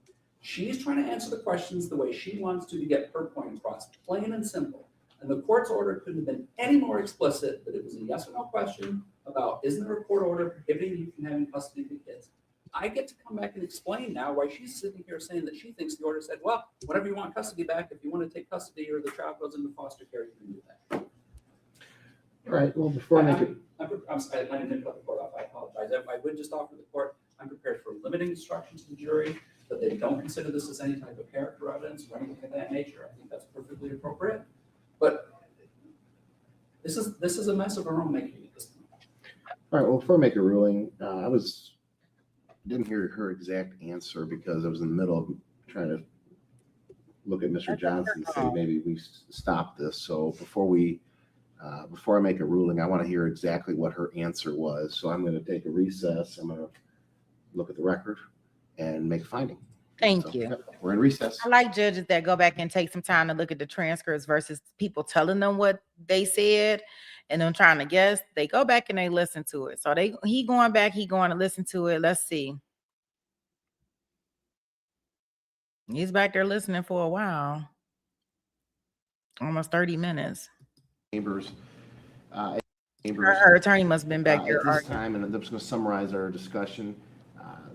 She's trying to answer the questions the way she wants to get her point across, plain and simple. And the court's order couldn't have been any more explicit that it was a yes or no question about, isn't there a court order prohibiting you from having custody of the kids? I get to come back and explain now why she's sitting here saying that she thinks the order said, well, whenever you want custody back, if you want to take custody or the child goes into foster care, you can do that. All right, well, before I make it. I'm sorry, I didn't cut the court off. I apologize. I would just offer the court, I'm prepared for limiting instructions to the jury, that they don't consider this as any type of character evidence or anything of that nature. I think that's perfectly appropriate. But this is a mess of our own making at this point. All right, well, before I make a ruling, didn't hear her exact answer because I was in the middle of trying to look at Mr. Johnson and say maybe we stop this. So before I make a ruling, I want to hear exactly what her answer was. So I'm going to take a recess. I'm going to look at the record and make a finding. Thank you. We're in recess. I like judges that go back and take some time to look at the transcripts versus people telling them what they said and them trying to guess. They go back and they listen to it. So he going back, he going to listen to it. Let's see. He's back there listening for a while. Almost 30 minutes. Chambers. Her attorney must have been back there At this arguing. time, and I'm just going to summarize our discussion,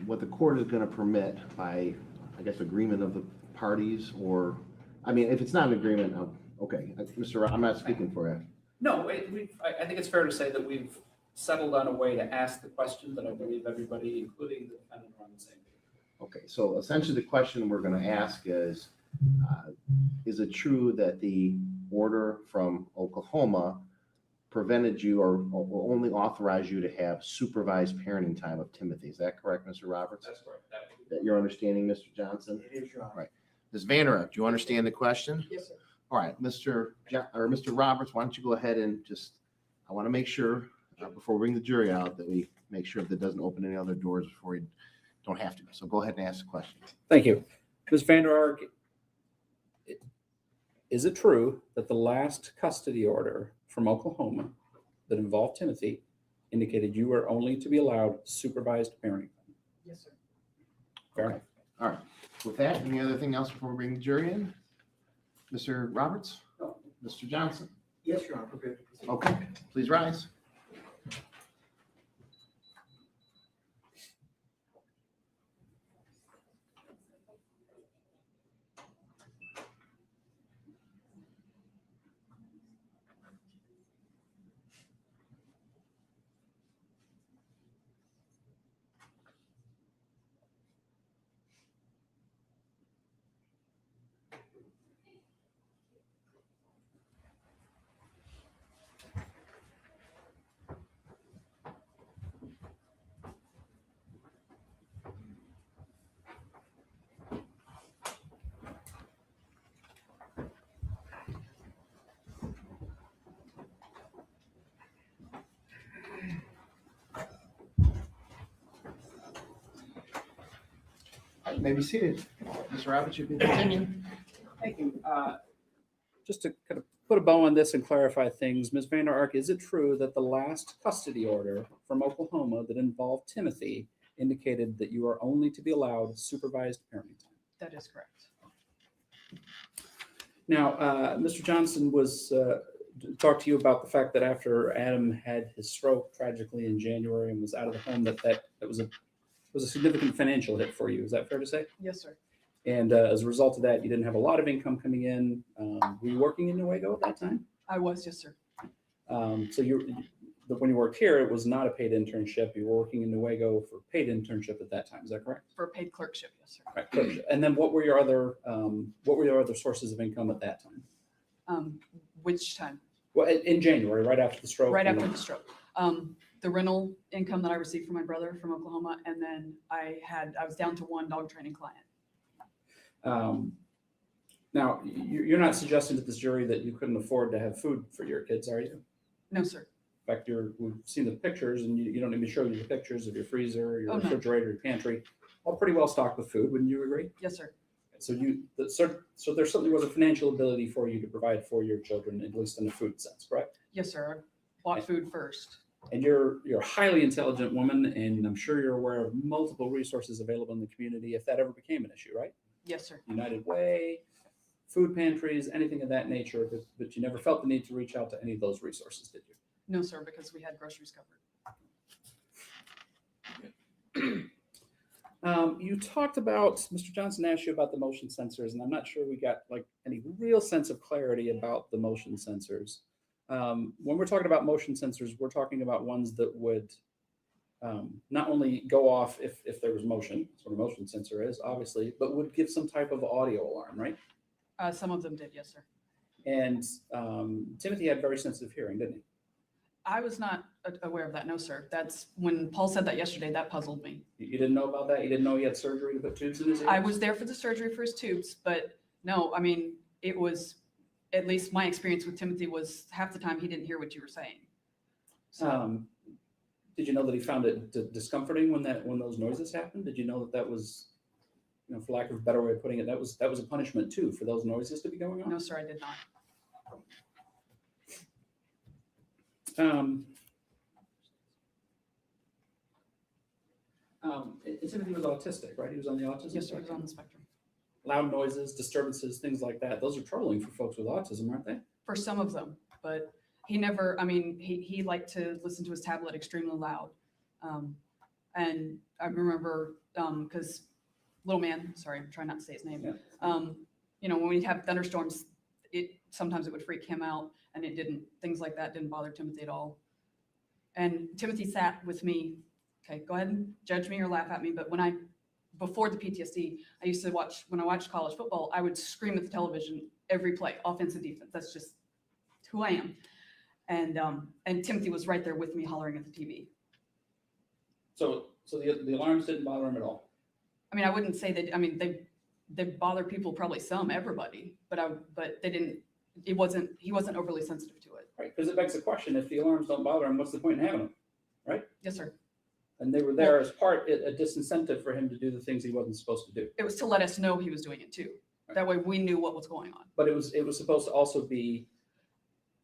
what the court is going to permit by, I guess, agreement of the parties, or, I mean, if it's not an agreement, okay, Mr. I'm not speaking for you. No, I think it's fair to say that we've settled on a way to ask the question that I believe everybody, including the defendant, are on the same page. Okay, so essentially the question we're going to ask is it true that the order from Oklahoma prevented you or only authorized you to have supervised parenting time of Timothy? Is that correct, Mr. Roberts? That's correct. That you're understanding, Mr. Johnson? It is, Your Honor. Right. Ms. Vander Ark, do you understand the question? Yes, sir. All right, Mr. Roberts, why don't you go ahead and just, I want to make sure, before we bring the jury out, that we make sure that doesn't open any other doors before we don't have to. So go ahead and ask the question. Thank you. Ms. Vander Ark, is it true that the last custody order from Oklahoma that involved Timothy indicated you were only to be allowed supervised parenting? Yes, sir. Fair enough. All right. With that, any other thing else before we bring the jury in? Mr. Roberts? No. Mr. Johnson? Yes, Your Honor. Prepared to proceed. Okay, please rise. May be seated. Mr. Roberts, you can continue. Thank you. Just to kind of put a bow on this and clarify things, Ms. Vander Ark, is it true that the last custody order from Oklahoma that involved Timothy indicated that you are only to be allowed supervised parenting time? That is correct. Now, Mr. Johnson was talked to you about the fact that after Adam had his stroke tragically in January and was out of the home, that was a significant financial hit for you. Is that fair to say? Yes, sir. And as a result of that, you didn't have a lot of income coming in. Were you working in Newaygo at that time? I was, yes, sir. So when you worked here, it was not a paid internship. You were working in Newaygo for paid internship at that time. Is that correct? For paid clerkship, yes, sir. Right. Clerkship. And then what were your other sources of income at that time? Which time? Well, in January, right after the stroke. Right after the stroke. The rental income that I received from my brother from Oklahoma, and then I was down to one dog training client. Now, you're not suggesting to this jury that you couldn't afford to have food for your kids, are you? No, sir. In fact, we've seen the pictures, and you don't need me to show you the pictures of your freezer, your Oh, no. refrigerator, your pantry, all pretty well stocked with food. Wouldn't you agree? Yes, sir. So so there certainly was a financial ability for you to provide for your children, at least in a food sense, correct? Yes, sir. I bought food first. And you're a highly intelligent woman, and I'm sure you're aware of multiple resources available in the community if that ever became an issue, right? Yes, sir. United Way, food pantries, anything of that nature, but you never felt the need to reach out to any of those resources, did you? No, sir, because we had groceries covered. You talked about, Mr. Johnson asked you about the motion sensors, and I'm not sure we got like any real sense of clarity about the motion sensors. When we're talking about motion sensors, we're talking about ones that would not only go off if there was motion, that's what a motion sensor is, obviously, but would give some type of audio alarm, right? Some of them did, yes, sir. And Timothy had very sensitive hearing, didn't he? I was not aware of that, no, sir. That's when Paul said that yesterday, that puzzled me. You didn't know about that? You didn't know he had surgery to put tubes in his ears? I was there for the surgery for his tubes, but no, I mean, it was, at least my experience with Timothy was half the time he didn't hear what you were saying. So, Did you know that he found it discomforting when those noises happened? Did you know that was, for lack of a better way of putting it, that was a punishment too for those noises to be going on? no, sir, I did not. Timothy was autistic, right? He was on the autism Yes, sir, he was spectrum. on the spectrum. loud noises, disturbances, things like that. Those are troubling for folks with autism, aren't they? For some of them, but he never, I mean, he liked to listen to his tablet extremely loud. And I remember, because little man, sorry, I'm trying not to say his name. Yeah. When we have thunderstorms, sometimes it would freak him out, and it didn't, things like that didn't bother Timothy at all. And Timothy sat with me, okay, go ahead and judge me or laugh at me, but before the PTSD, I used to when I watched college football, I would scream at the television every play, offense and defense. That's just who I am. And Timothy was right there with me hollering at the TV. So the alarms didn't bother him at all? I mean, I wouldn't say that, I mean, they bother people, probably everybody, but they didn't, he wasn't overly sensitive to it. Right, because it begs the question, if the alarms don't bother him, what's the point in having them, right? Yes, sir. And they were there as a disincentive for him to do the things he wasn't supposed to do. It was to let us know he was doing it too. That way we knew what was going on. But it was supposed to also be,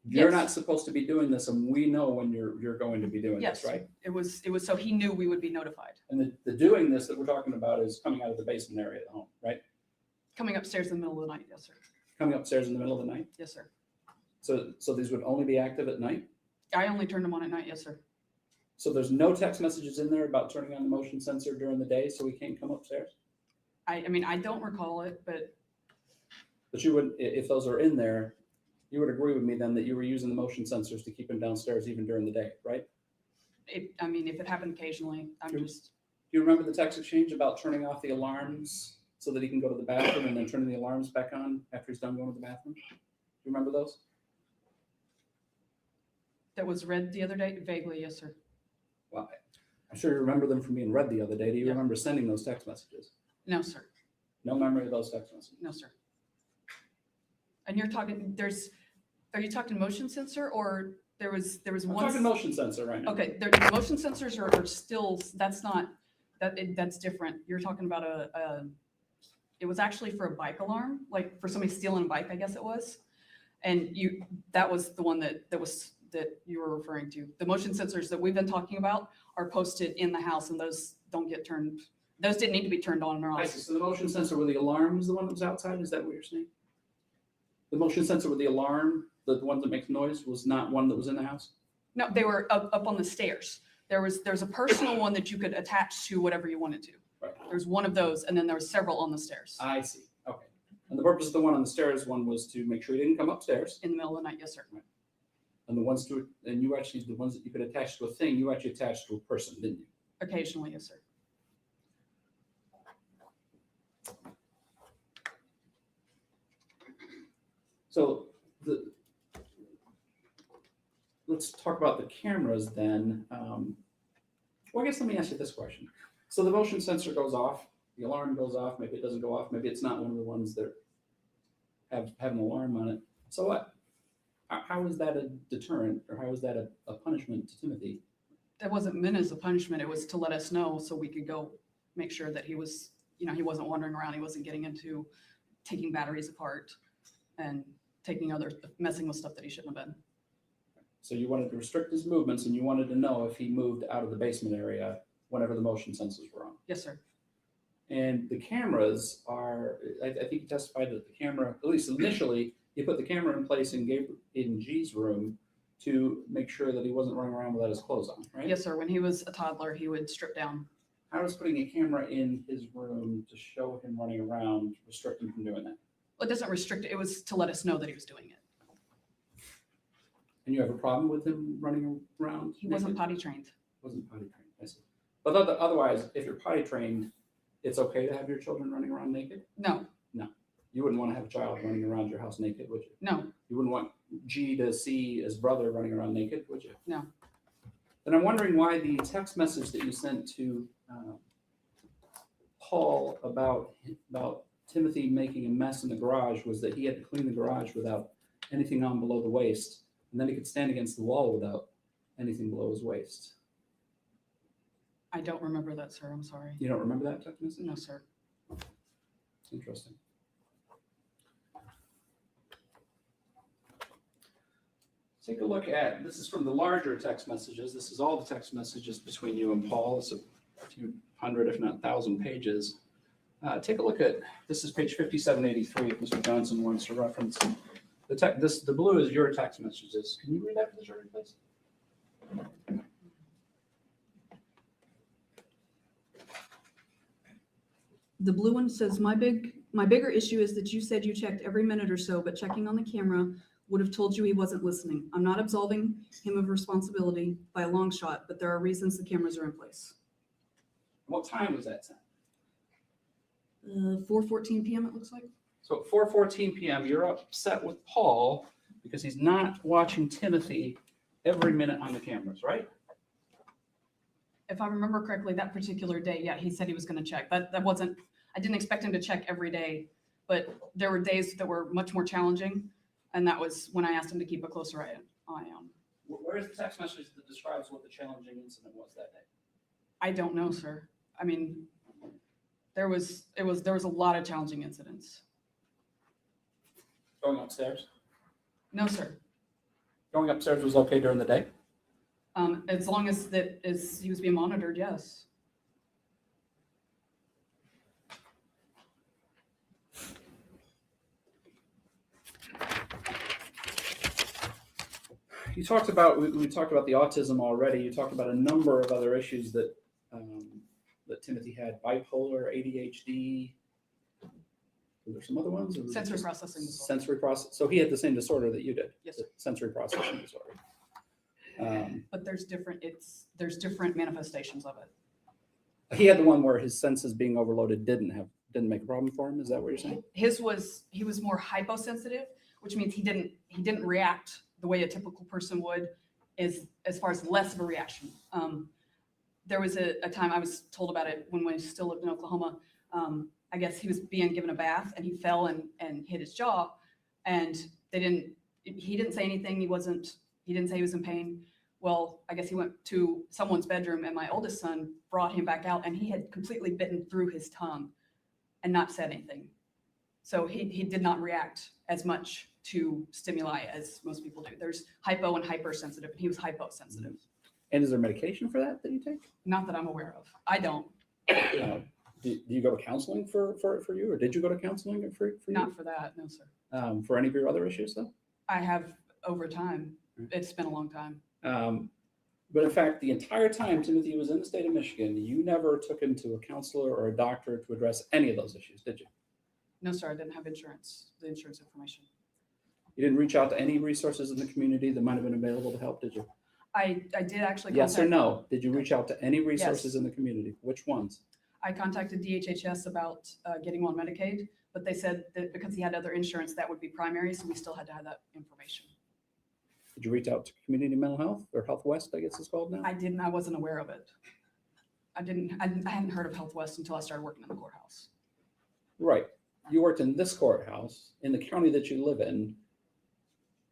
you're Yes. not supposed to be doing this, and we know when you're going to be doing Yes. this, right? It was so he knew we would be notified. And the doing this that we're talking about is coming out of the basement area of the home, right? Coming upstairs in the middle of the night. Yes, sir. Coming upstairs in the middle of the night. Yes, sir. So these would only be active at night? I only turned them on at night. Yes, sir. So there's no text messages in there about turning on the motion sensor during the day so we can't come upstairs? I mean, I don't recall it, but But you would, if those are in there, you would agree with me then that you were using the motion sensors to keep him downstairs even during the day, right? if it happened occasionally. Do you remember the text exchange about turning off the alarms so that he can go to the bathroom and then turning the alarms back on after he's done going to the bathroom? Do you remember those? That was read the other day? Vaguely, yes, sir. Well, I'm sure you remember them from being read the other day. Do you Yeah. remember sending those text messages? No, sir. No memory of those text messages? No, sir. And you're talking, are you talking motion sensor, or there was I'm one? talking motion sensor right now. Okay, the motion sensors are still, that's different. You're talking about it was actually for a bike alarm, like for somebody stealing a bike, I guess it was. And that was the one that you were referring to. The motion sensors that we've been talking about are posted in the house, and those didn't need to be turned on or I off. see. So the motion sensor with the alarm is the one that was outside? Is that what you're saying? The motion sensor with the alarm, the one that makes noise, was not one that was in the house? No, they were up on the stairs. There's a personal one that you could attach to whatever you wanted to. Right. There's one of those, and then there were several on the stairs I see. Okay. And the purpose of the one on the stairs one was to make sure he didn't come upstairs. in the middle of the night. Yes, sir. And the ones that you could attach to a thing, you actually attached to a person, didn't you? Occasionally, yes, sir. So let's talk about the cameras then. Well, I guess let me ask you this question. So the motion sensor goes off, the alarm goes off, maybe it doesn't go off, maybe it's not one of the ones that have an alarm on it. So what? How is that a deterrent, or how is that a punishment to Timothy? That wasn't meant as a punishment. It was to let us know so we could go make sure that he was, he wasn't wandering around. He wasn't getting into taking batteries apart and messing with stuff that he shouldn't have been. So you wanted to restrict his movements, and you wanted to know if he moved out of the basement area whenever the motion sensors were on. Yes, sir. And the cameras are, I think you testified that the camera, at least initially, you put the camera in place in G's room to make sure that he wasn't running around without his clothes on, right? Yes, sir. When he was a toddler, he would strip down. How does putting a camera in his room to show him running around restrict him from doing that? Well, it doesn't restrict it. It was to let us know that he was doing it. And you have a problem with him running around? He wasn't naked? potty trained. Wasn't potty trained, I see. But otherwise, if you're potty trained, it's okay to have your children running around naked? No, You wouldn't want to have a child running around your house naked, would you? no, You wouldn't want G to see his brother running around naked, would you? No. Then I'm wondering why the text message that you sent to Paul about Timothy making a mess in the garage was that he had to clean the garage without anything on below the waist, and then he could stand against the wall without anything below his waist. I don't remember that, sir. I'm sorry. You don't remember that text message? No, sir. Interesting. Take a look at, this is from the larger text messages. This is all the text messages between you and Paul. It's a few hundred, if not 1,000 pages. Take a look at, this is page 5783, if Mr. Johnson wants to reference. The blue is your text messages. Can you read that for the jury, please? The blue one says, my bigger issue is that you said you checked every minute or so, but checking on the camera would have told you he wasn't listening. I'm not absolving him of responsibility by a long shot, but there are reasons the cameras are in place. What time was that sent? 4:14 p.m. it looks like. So at 4:14 p.m., you're upset with Paul because he's not watching Timothy every minute on the cameras, right? If I remember correctly, that particular day, yeah, he said he was going to check. That wasn't, I didn't expect him to check every day, but there were days that were much more challenging. And that was when I asked him to keep a closer eye on. Where's the text message that describes what the challenging incident was that day? I don't know, sir. I mean, there was a lot of challenging incidents. Going upstairs? No, sir. Going upstairs was okay during the day? As long as he was being monitored, yes. You talked about, we talked about the autism already. You talked about a number of other issues that that Timothy had: bipolar, ADHD. Were there some other ones? Sensory processing disorder. Sensory process. So he had the same disorder that you did. Yes, sir. Sensory processing disorder. But there's different manifestations of it. He had the one where his senses being overloaded didn't make a problem for him. Is that what you're saying? He was more hyposensitive, which means he didn't react the way a typical person would, as far as less of a reaction. There was a time, I was told about it when we still lived in Oklahoma. I guess he was being given a bath and he fell and hit his jaw, and he didn't say anything. He didn't say he was in pain. Well, I guess he went to someone's bedroom and my oldest son brought him back out and he had completely bitten through his tongue and not said anything. So he did not react as much to stimuli as most people do. There's hypo and hypersensitive, and he was hyposensitive. And is there medication for that you take? Not that I'm aware of. I don't. Do you go to counseling for you, or did you go to counseling for you? Not for that, no, sir. For any of your other issues, though? I have over time. It's been a long time. But in fact, the entire time Timothy was in the state of Michigan, you never took him to a counselor or a doctor to address any of those issues, did you? No, sir, I didn't have the insurance information. You didn't reach out to any resources in the community that might have been available to help, did you? I did actually Yes or contact, no? Did you reach out to any resources Yes. in the community? Which ones? I contacted DHHS about getting him on Medicaid, but they said that because he had other insurance, that would be primary, so we still had to have that information. Did you reach out to Community Mental Health, or Health West, I guess it's called now? I wasn't aware of it. I hadn't heard of Health West until I started working in the courthouse. Right. You worked in this courthouse in the county that you live in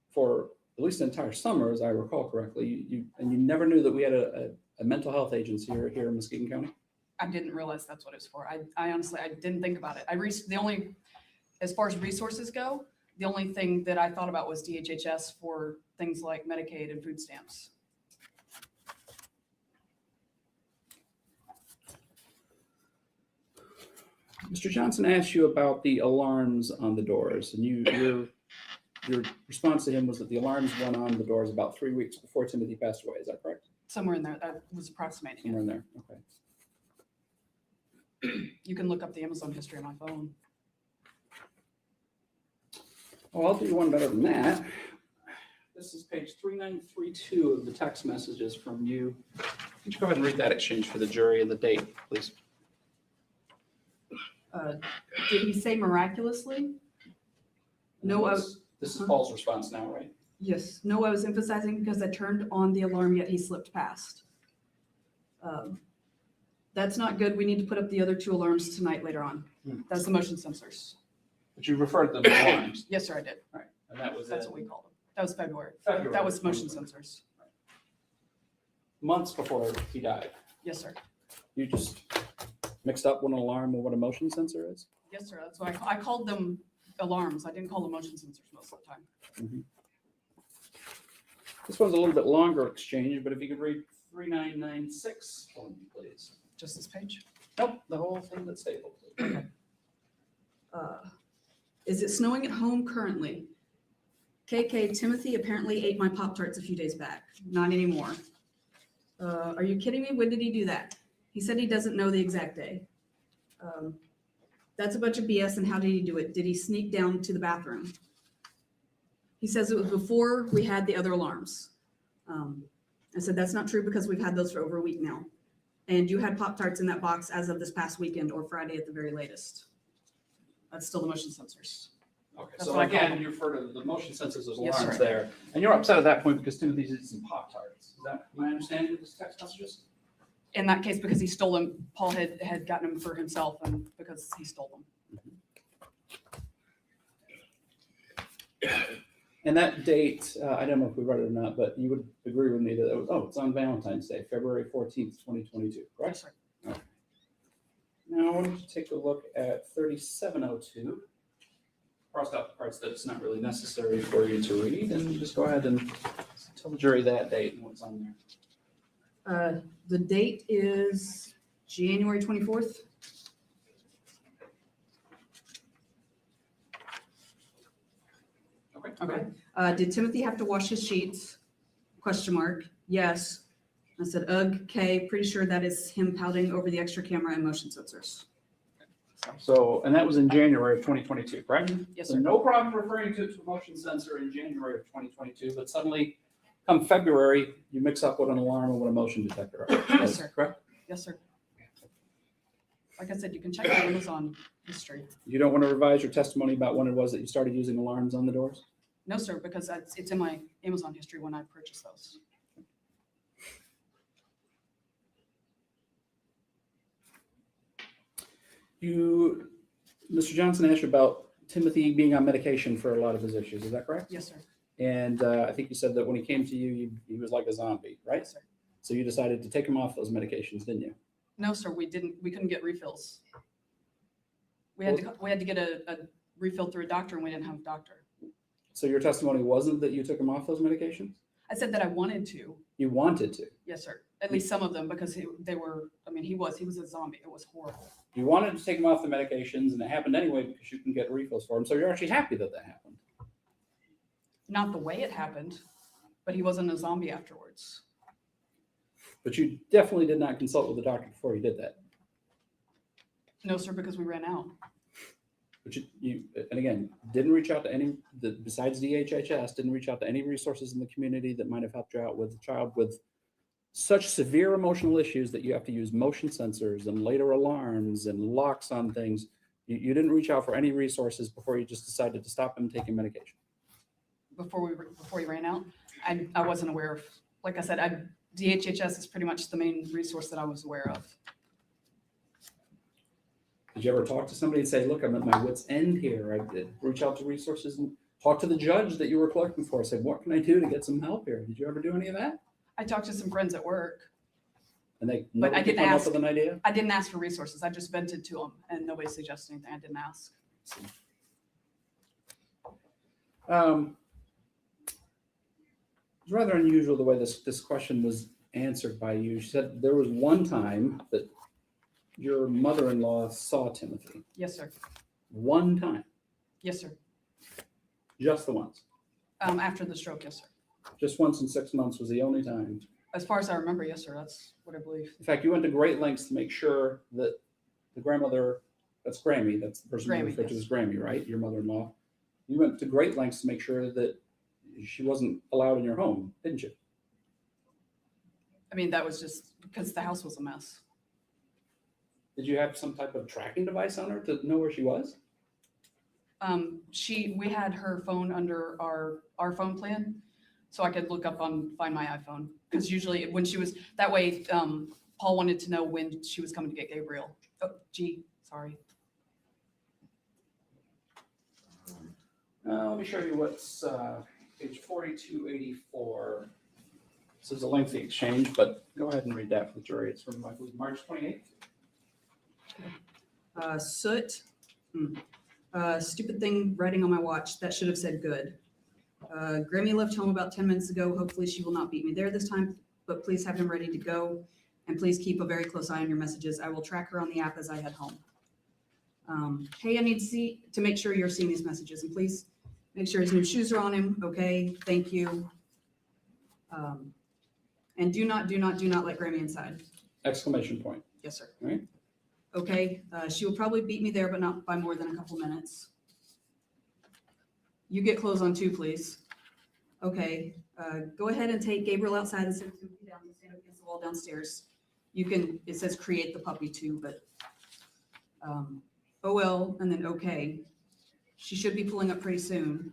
for at least the entire summer, as I recall correctly. You never knew that we had a mental health agency here in Muskegon County? I didn't realize that's what it's for. I honestly, I didn't think about it. As far as resources go, the only thing that I thought about was DHHS for things like Medicaid and food stamps. Mr. Johnson asked you about the alarms on the doors, and your response to him was that the alarms went on the doors about 3 weeks before Timothy passed away. Is that correct? Somewhere in there, that was approximating Somewhere it. in there. Okay. You can look up the Amazon history on my phone. Well, I'll do one better than that. This is page 3932 of the text messages from you. Could you go ahead and read that exchange for the jury and the date, please? Did he say miraculously? No, This is Paul's response now, right? Yes. No, I was emphasizing because I turned on the alarm, yet he slipped past. That's not good. We need to put up the other two alarms tonight later on. That's the motion sensors. But you referred to the alarms. Yes, sir, I did. Right. And that was That's what we called them. That was February. February. That was motion sensors. Months before he died. Yes, sir. You just mixed up what an alarm and what a motion sensor is? Yes, sir. That's why I called them alarms. I didn't call them motion sensors most of the time. This one's a little bit longer exchange, but if you could read 3996 for me, please. Just this page. Nope, the whole thing that's stapled. Okay. Is it snowing at home currently? KK, Timothy apparently ate my Pop-Tarts a few days back. Not anymore. Are you kidding me? When did he do that? He said he doesn't know the exact day. That's a bunch of BS, and how did he do it? Did he sneak down to the bathroom? He says it was before we had the other alarms. I said, that's not true because we've had those for over a week now. And you had Pop-Tarts in that box as of this past weekend or Friday at the very latest. That's still the motion sensors. Okay, That's so what I call again, them. you refer to the motion sensors as Yes, alarms sir. there, and you're upset at that point because Timothy's eating some Pop-Tarts. Is that my understanding of this text messages? In that case, because he stole them, Paul had gotten them for himself and because he stole them. And that date, I don't know if we read it or not, but you would agree with me that it was, it's on Valentine's Day, February 14th, 2022, correct? Yes, sir. Okay. Now, I wanted to take a look at 3702. Crossed out the parts that it's not really necessary for you to read, and just go ahead and tell the jury that date and what's on there. The date is January 24th. Okay. Did Timothy have to wash his sheets? Question mark. Yes. I said, ugh, okay, pretty sure that is him pouting over the extra camera and motion sensors. So, and that was in January of 2022, correct? Yes, So sir. no problem referring to a motion sensor in January of 2022, but suddenly come February, you mix up what an alarm and what a motion detector are. Yes, sir. Correct? Yes, sir. Like I said, you can check the Amazon history. You don't want to revise your testimony about when it was that you started using alarms on the doors? No, sir, because it's in my Amazon history when I purchased those. Mr. Johnson asked you about Timothy being on medication for a lot of his issues. Is that correct? Yes, sir. And I think you said that when he came to you, he was like a zombie, right? Yes, sir. So you decided to take him off those medications, didn't you? No, sir, we couldn't get refills. We had to get a refill through a doctor and we didn't have a doctor. So your testimony wasn't that you took him off those medications? I said that I wanted to. You wanted to. Yes, sir. At least some of them because he was a zombie. It was horrible. You wanted to take him off the medications, and it happened anyway because you can get refills for him. So you're actually happy that that happened. Not the way it happened, but he wasn't a zombie afterwards. But you definitely did not consult with the doctor before you did that. No, sir, because we ran out. But and again, didn't reach out to any, besides DHHS, didn't reach out to any resources in the community that might have helped you out with a child with such severe emotional issues that you have to use motion sensors and later alarms and locks on things. You didn't reach out for any resources before you just decided to stop him taking medication. Before he ran out, I wasn't aware of. Like I said, DHHS is pretty much the main resource that I was aware of. Did you ever talk to somebody and say, look, I'm at my wit's end here. I did reach out to resources and talk to the judge that you were collecting for. Say, what can I do to get some help here? Did you ever do any of that? I talked to some friends at work. And they But I nobody didn't came up ask. with an idea? I didn't ask for resources. I just vented to them and nobody suggested anything. I didn't ask. It's rather unusual the way this question was answered by you. She said there was one time that your mother-in-law saw Timothy. Yes, sir. One time. Yes, sir. Just the once. After the stroke, yes, sir. Just once in 6 months was the only time. As far as I remember, yes, sir. That's what I believe. In fact, you went to great lengths to make sure that the grandmother, that's Grammy, that's the person you Grammy, referred to yes. as Grammy, right? Your mother-in-law. You went to great lengths to make sure that she wasn't allowed in your home, didn't you? I mean, that was just because the house was a mess. Did you have some type of tracking device on her to know where she was? We had her phone under our phone plan, so I could look up find my iPhone. Because usually when she was that way, Paul wanted to know when she was coming to get Gabriel. Oh, sorry. Let me show you what's page 4284. This is a lengthy exchange, but go ahead and read that for the jury. It's from, I believe, March 28th. Soot. Stupid thing writing on my watch. That should have said good. Grammy left home about 10 minutes ago. Hopefully she will not beat me there this time, but please have him ready to go. And please keep a very close eye on your messages. I will track her on the app as I head home. Hey, I need to make sure you're seeing these messages, and please make sure his new shoes are on him. Okay, thank you. And do not let Grammy inside. Exclamation point. Yes, sir. All right. Okay, she will probably beat me there, but not by more than a couple minutes. You get clothes on too, please. Okay, go ahead and take Gabriel outside and sit him down and stand up against the wall downstairs. You can, it says create the puppy too, but OL and then okay. She should be pulling up pretty soon.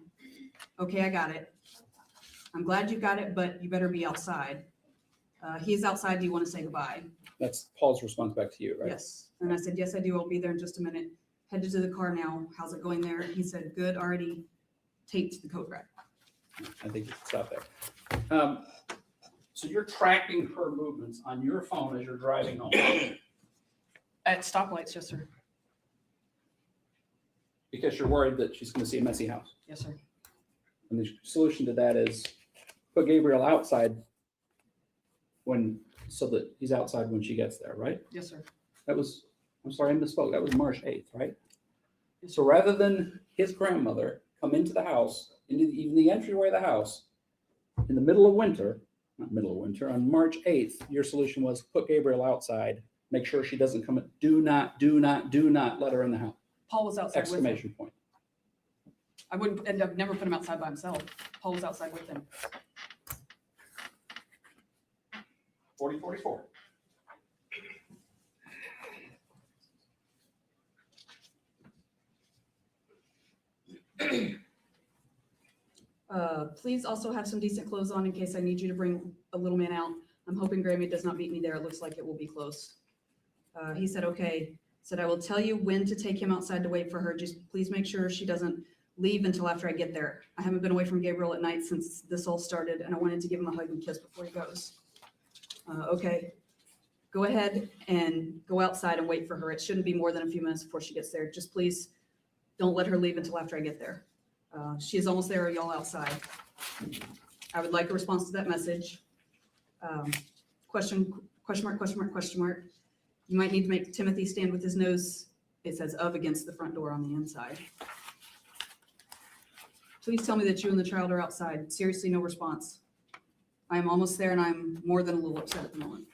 Okay, I got it. I'm glad you got it, but you better be outside. He's outside. Do you want to say goodbye? That's Paul's response back to you, right? Yes. And I said, yes, I do. I'll be there in just a minute. Headed to the car now. How's it going there? He said, good, already taped the coat rack. I think you can stop there. So you're tracking her movements on your phone as you're driving home. At stoplights, yes, sir. Because you're worried that she's going to see a messy house. Yes, sir. And the solution to that is put Gabriel outside so that he's outside when she gets there, right? Yes, sir. I'm sorry, I misspoke. That was March 8th, right? So rather than his grandmother come into the house, even the entryway of the house, in the middle of winter, not middle of winter, on March 8th, your solution was put Gabriel outside, make sure she doesn't come in. Do not let her in the house. Paul was outside with him. Exclamation point. I wouldn't end up never put him outside by himself. Paul was outside with him. 4044. Please also have some decent clothes on in case I need you to bring a little man out. I'm hoping Grammy does not beat me there. It looks like it will be close. He said, okay. Said, I will tell you when to take him outside to wait for her. Just please make sure she doesn't leave until after I get there. I haven't been away from Gabriel at night since this all started, and I wanted to give him a hug and kiss before he goes. Okay. Go ahead and go outside and wait for her. It shouldn't be more than a few minutes before she gets there. Just please don't let her leave until after I get there. She is almost there. Are y'all outside? I would like a response to that message. Question mark. You might need to make Timothy stand with his nose, it says of, against the front door on the inside. Please tell me that you and the child are outside. Seriously, no response. I am almost there and I'm more than a little upset at the moment.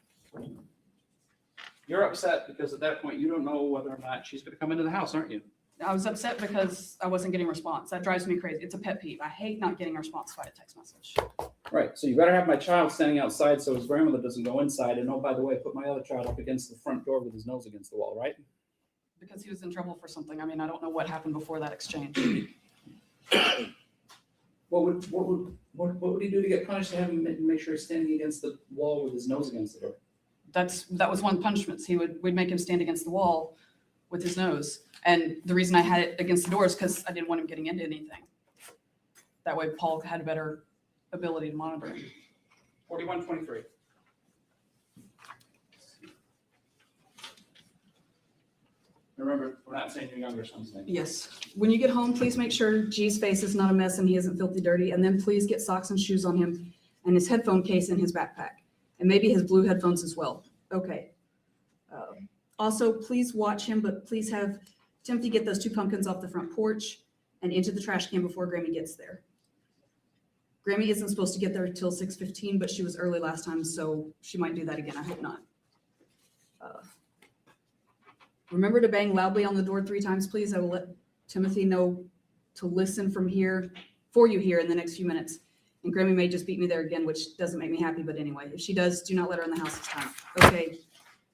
You're upset because at that point you don't know whether or not she's going to come into the house, aren't you? I was upset because I wasn't getting a response. That drives me crazy. It's a pet peeve. I hate not getting a response via text message. Right. So you better have my child standing outside so his grandmother doesn't go inside. And oh, by the way, put my other child up against the front door with his nose against the wall, right? Because he was in trouble for something. I mean, I don't know what happened before that exchange. What would he do to get punished to have him make sure he's standing against the wall with his nose against the door? That was one of the punishments. We'd make him stand against the wall with his nose. And the reason I had it against the door is because I didn't want him getting into anything. That way Paul had a better ability to monitor him. 4123. Remember, we're not saying your younger son's name. Yes. When you get home, please make sure G's face is not a mess and he isn't filthy dirty. And then please get socks and shoes on him and his headphone case in his backpack. And maybe his blue headphones as well. Okay. Also, please watch him, but please have Timothy get those 2 pumpkins off the front porch and into the trash can before Grammy gets there. Grammy isn't supposed to get there till 6:15, but she was early last time, so she might do that again. I hope not. Remember to bang loudly on the door 3 times, please. I will let Timothy know to listen from here for you here in the next few minutes. And Grammy may just beat me there again, which doesn't make me happy, but anyway, if she does, do not let her in the house this time. Okay.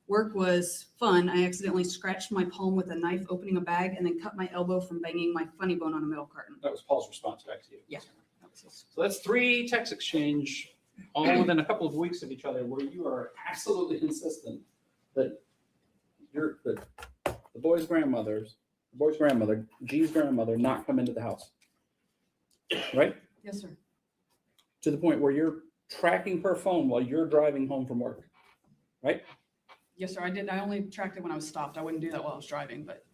Work was fun. I accidentally scratched my palm with a knife opening a bag and then cut my elbow from banging my funny bone on a metal carton. That was Paul's response back to you. Yeah. So that's 3 text exchange all within a couple of weeks of each other where you are absolutely consistent that the boy's grandmother, G's grandmother, not come into the house. Right? Yes, sir. To the point where you're tracking her phone while you're driving home from work. Right? Yes, sir. I did. I only tracked it when I was stopped. I wouldn't do that while I was driving, but.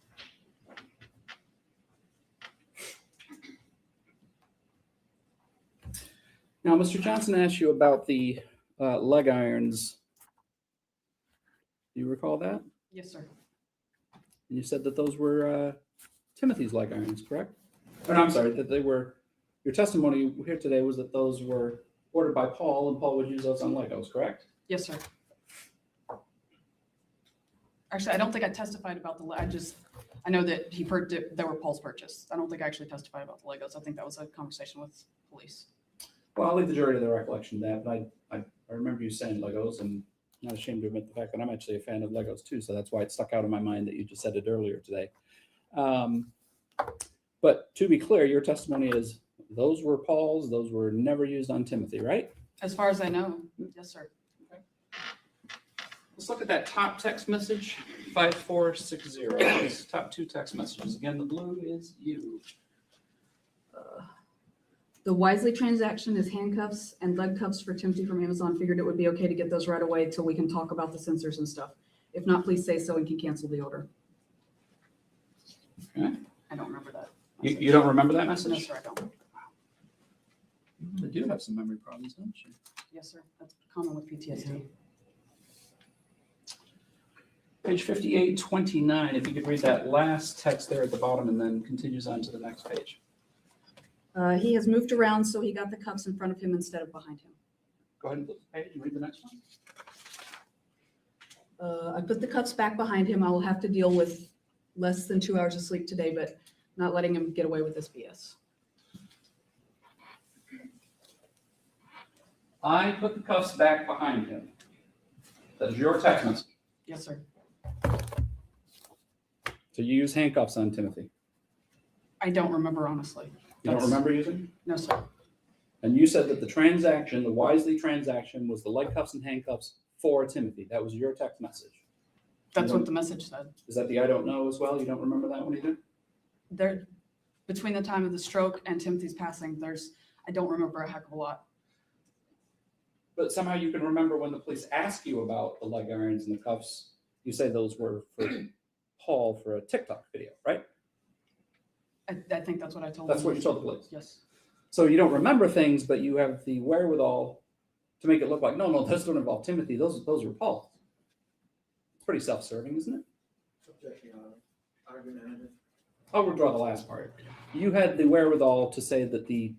Now, Mr. Johnson asked you about the leg irons. Do you recall that? Yes, sir. And you said that those were Timothy's leg irons, correct? Or no, I'm sorry, that they were, your testimony here today was that those were ordered by Paul and Paul would use those on Legos, correct? Yes, sir. Actually, I don't think I testified about I know that they were Paul's purchase. I don't think I actually testified about the Legos. I think that was a conversation with police. Well, I'll leave the jury to the recollection of that, but I remember you saying Legos, and I'm not ashamed to admit the fact that I'm actually a fan of Legos too, so that's why it stuck out in my mind that you just said it earlier today. But to be clear, your testimony is those were Paul's, those were never used on Timothy, right? As far as I know, yes, sir. Let's look at that top text message, 5460. These top 2 text messages. Again, the blue is you. The Wisely transaction is handcuffs and leg cuffs for Timothy from Amazon. Figured it would be okay to get those right away till we can talk about the sensors and stuff. If not, please say so and can cancel the order. Okay. I don't remember that. You don't remember that message? No, sir, I don't. You do have some memory problems, don't you? Yes, sir. That's common with PTSD. Page 5829, if you could read that last text there at the bottom and then continues on to the next page. He has moved around, so he got the cuffs in front of him instead of behind him. Go ahead and flip the page and read the next one. I put the cuffs back behind him. I will have to deal with less than 2 hours of sleep today, but not letting him get away with this BS. I put the cuffs back behind him. That is your text message. Yes, sir. So you use handcuffs on Timothy. I don't remember, honestly. You don't remember using? No, sir. And you said that the transaction, the Wisely transaction, was the leg cuffs and handcuffs for Timothy. That was your text message. That's what the message said. Is that the I don't know as well? You don't remember that one either? There, between the time of the stroke and Timothy's passing, I don't remember a heck of a lot. But somehow you can remember when the police ask you about the leg irons and the cuffs, you say those were for Paul for a TikTok video, right? I think that's what I told That's him. what you told the police. Yes. So you don't remember things, but you have the wherewithal to make it look like, no, those don't involve Timothy. Those are Paul. It's pretty self-serving, isn't it? I'll withdraw the last part. You had the wherewithal to say that the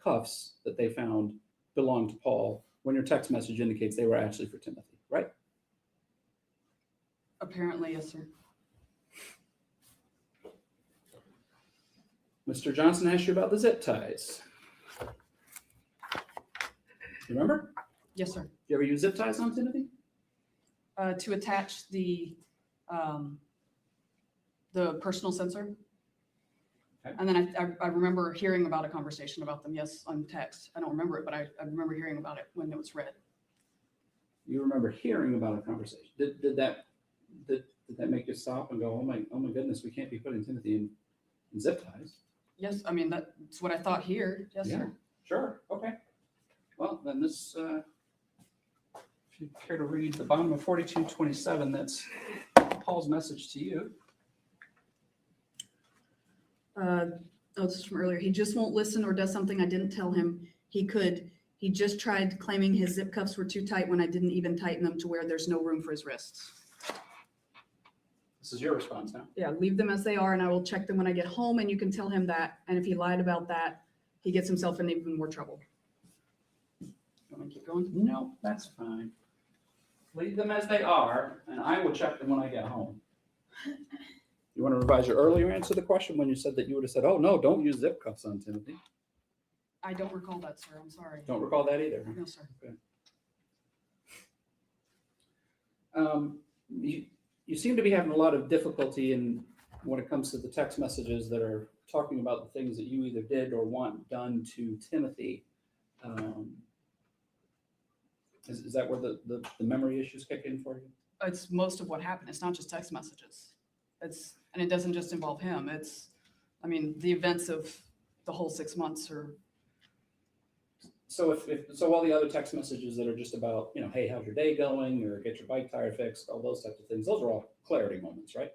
cuffs that they found belonged to Paul when your text message indicates they were actually for Timothy, right? Apparently, yes, sir. Mr. Johnson asked you about the zip ties. You remember? Yes, sir. You ever use zip ties on Timothy? To attach the personal sensor. Okay. And then I remember hearing about a conversation about them, yes, on text. I don't remember it, but I remember hearing about it when it was read. You remember hearing about a conversation. Did that make you stop and go, oh my goodness, we can't be putting Timothy in zip ties? Yes, I mean, that's what I thought here. Yes, Yeah. sir. Sure, okay. Well, then this, if you care to read the bottom of 4227, that's Paul's message to you. This is from earlier. He just won't listen or does something I didn't tell him he could. He just tried claiming his zip cuffs were too tight when I didn't even tighten them to where there's no room for his wrists. This is your response now. Yeah, leave them as they are and I will check them when I get home and you can tell him that. And if he lied about that, he gets himself in even more trouble. You want me to keep going? No, that's fine. Leave them as they are, and I will check them when I get home. You want to revise your earlier answer to the question when you said that you would have said, oh, no, don't use zip cuffs on Timothy. I don't recall that, sir. I'm sorry. Don't recall that either. No, sir. Okay. You seem to be having a lot of difficulty when it comes to the text messages that are talking about the things that you either did or want done to Timothy. Is that where the memory issues kick in for you? It's most of what happened. It's not just text messages. And it doesn't just involve him. The events of the whole 6 months are. So so all the other text messages that are just about, hey, how's your day going, or get your bike tire fixed, all those types of things, those are all clarity moments, right?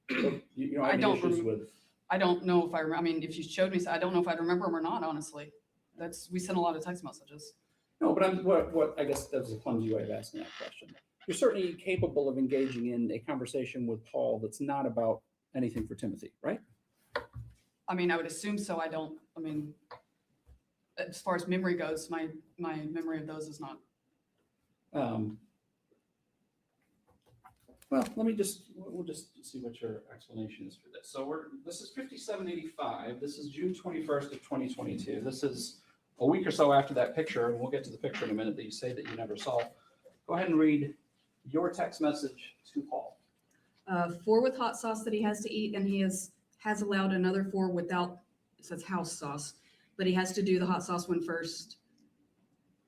So you don't have any issues with. I don't know if I remember. I mean, if you showed me, I don't know if I'd remember them or not, honestly. We sent a lot of text messages. No, but what I guess that was a clumsy way of asking that question. you're certainly capable of engaging in a conversation with Paul that's not about anything for Timothy, right? I mean, I would assume so. I mean, as far as memory goes, my memory of those is not. Well, we'll just see what your explanation is for this. So this is 5785. This is June 21st of 2022. This is a week or so after that picture, and we'll get to the picture in a minute that you say that you never saw. Go ahead and read your text message to Paul. 4 with hot sauce that he has to eat, and he has allowed another 4 without, it says house sauce, but he has to do the hot sauce one first,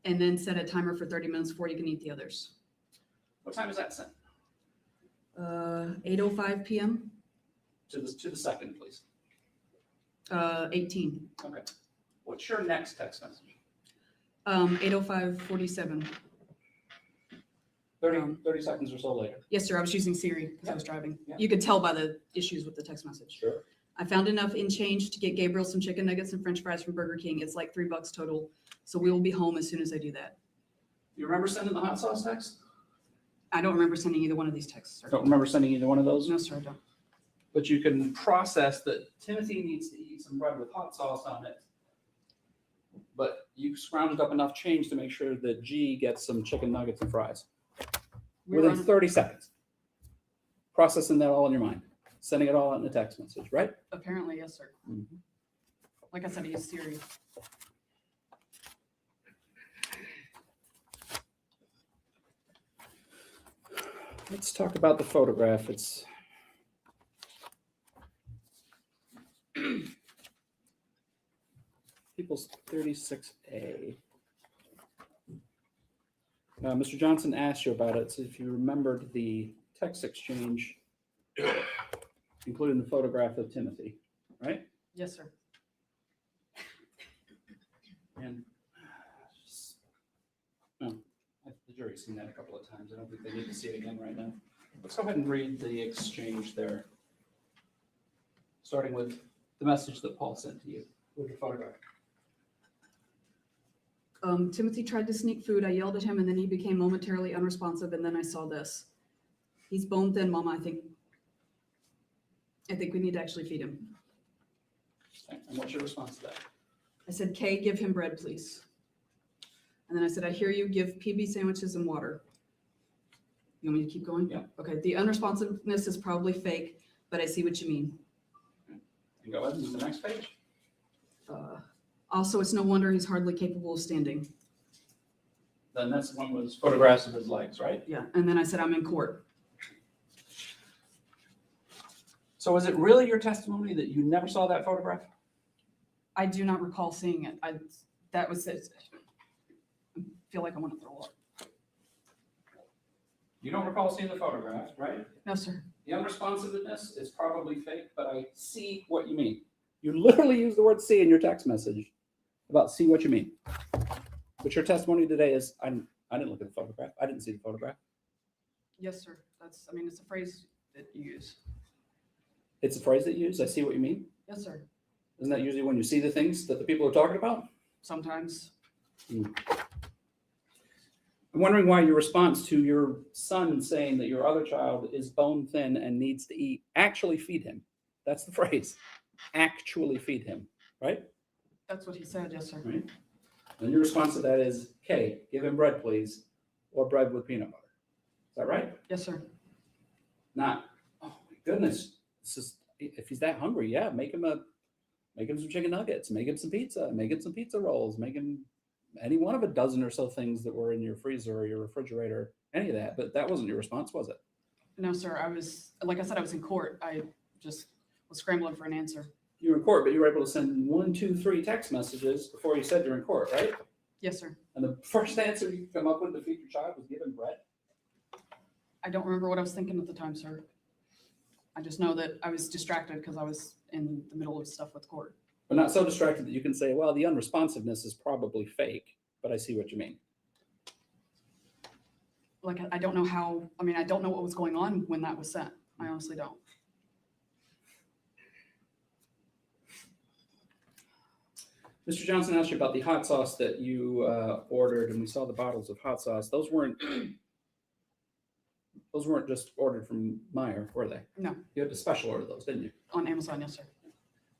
and then set a timer for 30 minutes before you can eat the others. What time is that sent? 8:05 p.m. To the second, please. 18. Okay. What's your next text message? 8:05:47. 30 seconds or so later. Yes, sir. I was using Siri because I was driving. Yeah. You could tell by the issues with the text message. Sure. I found enough in change to get Gabriel some chicken nuggets and French fries from Burger King. It's like $3 total. So we will be home as soon as I do that. You remember sending the hot sauce text? I don't remember sending either one of these texts, sir. Don't remember sending either one of those? No, sir, I don't. But you can process that Timothy needs to eat some bread with hot sauce on it. But you scrounged up enough change to make sure that G gets some chicken nuggets and fries. Within 30 seconds. Processing that all in your mind. Sending it all out in a text message, right? Apparently, yes, sir. Mm-hmm. Like I said, I use Siri. Let's talk about the photograph. It's People's 36A. Mr. Johnson asked you about it, so if you remembered the text exchange, including the photograph of Timothy, right? Yes, sir. And well, the jury's seen that a couple of times. I don't think they need to see it again right now. Let's go ahead and read the exchange there, starting with the message that Paul sent to you with the photograph. Timothy tried to sneak food. I yelled at him, and then he became momentarily unresponsive, and then I saw this. He's bone thin, Mama. I think we need to actually feed him. And what's your response to that? I said, Kay, give him bread, please. And then I said, I hear you, give PB sandwiches and water. You want me to keep going? Yeah. Okay, the unresponsiveness is probably fake, but I see what you mean. And go ahead and do the next page. Also, it's no wonder he's hardly capable of standing. Then that's one with photographs of his legs, right? Yeah, and then I said, I'm in court. So is it really your testimony that you never saw that photograph? I do not recall seeing it. That was it. I feel like I want to throw up. You don't recall seeing the photograph, right? No, sir. The unresponsiveness is probably fake, but I see what you mean. You literally use the word see in your text message about see what you mean. But your testimony today is, I didn't look at the photograph. I didn't see the photograph. Yes, sir. It's a phrase that you use. It's a phrase that you use. I see what you mean. Yes, sir. Isn't that usually when you see the things that the people are talking about? Sometimes. I'm wondering why your response to your son saying that your other child is bone thin and needs to eat, actually feed him. That's the phrase. Actually feed him, right? That's what he said. Yes, sir. Right. And your response to that is, okay, give him bread, please, or bread with peanut butter. Is that right? Yes, sir. Not, oh my goodness, this is, if he's that hungry, yeah, make him some chicken nuggets, make him some pizza, make him some pizza rolls, make him any one of a dozen or so things that were in your freezer or your refrigerator, any of that. But that wasn't your response, was it? No, sir. Like I said, I was in court. I just was scrambling for an answer. You were in court, but you were able to send 1, 2, 3 text messages before you said you're in court, right? Yes, sir. And the first answer you come up with to feed your child was give him bread? I don't remember what I was thinking at the time, sir. I just know that I was distracted because I was in the middle of stuff with court. But not so distracted that you can say, well, the unresponsiveness is probably fake, but I see what you mean. Like, I don't know how, I don't know what was going on when that was sent. I honestly don't. Mr. Johnson asked you about the hot sauce that you ordered, and we saw the bottles of hot sauce. Those weren't Those weren't just ordered from Meijer, were they? No. You had to special order those, didn't you? On Amazon, yes, sir.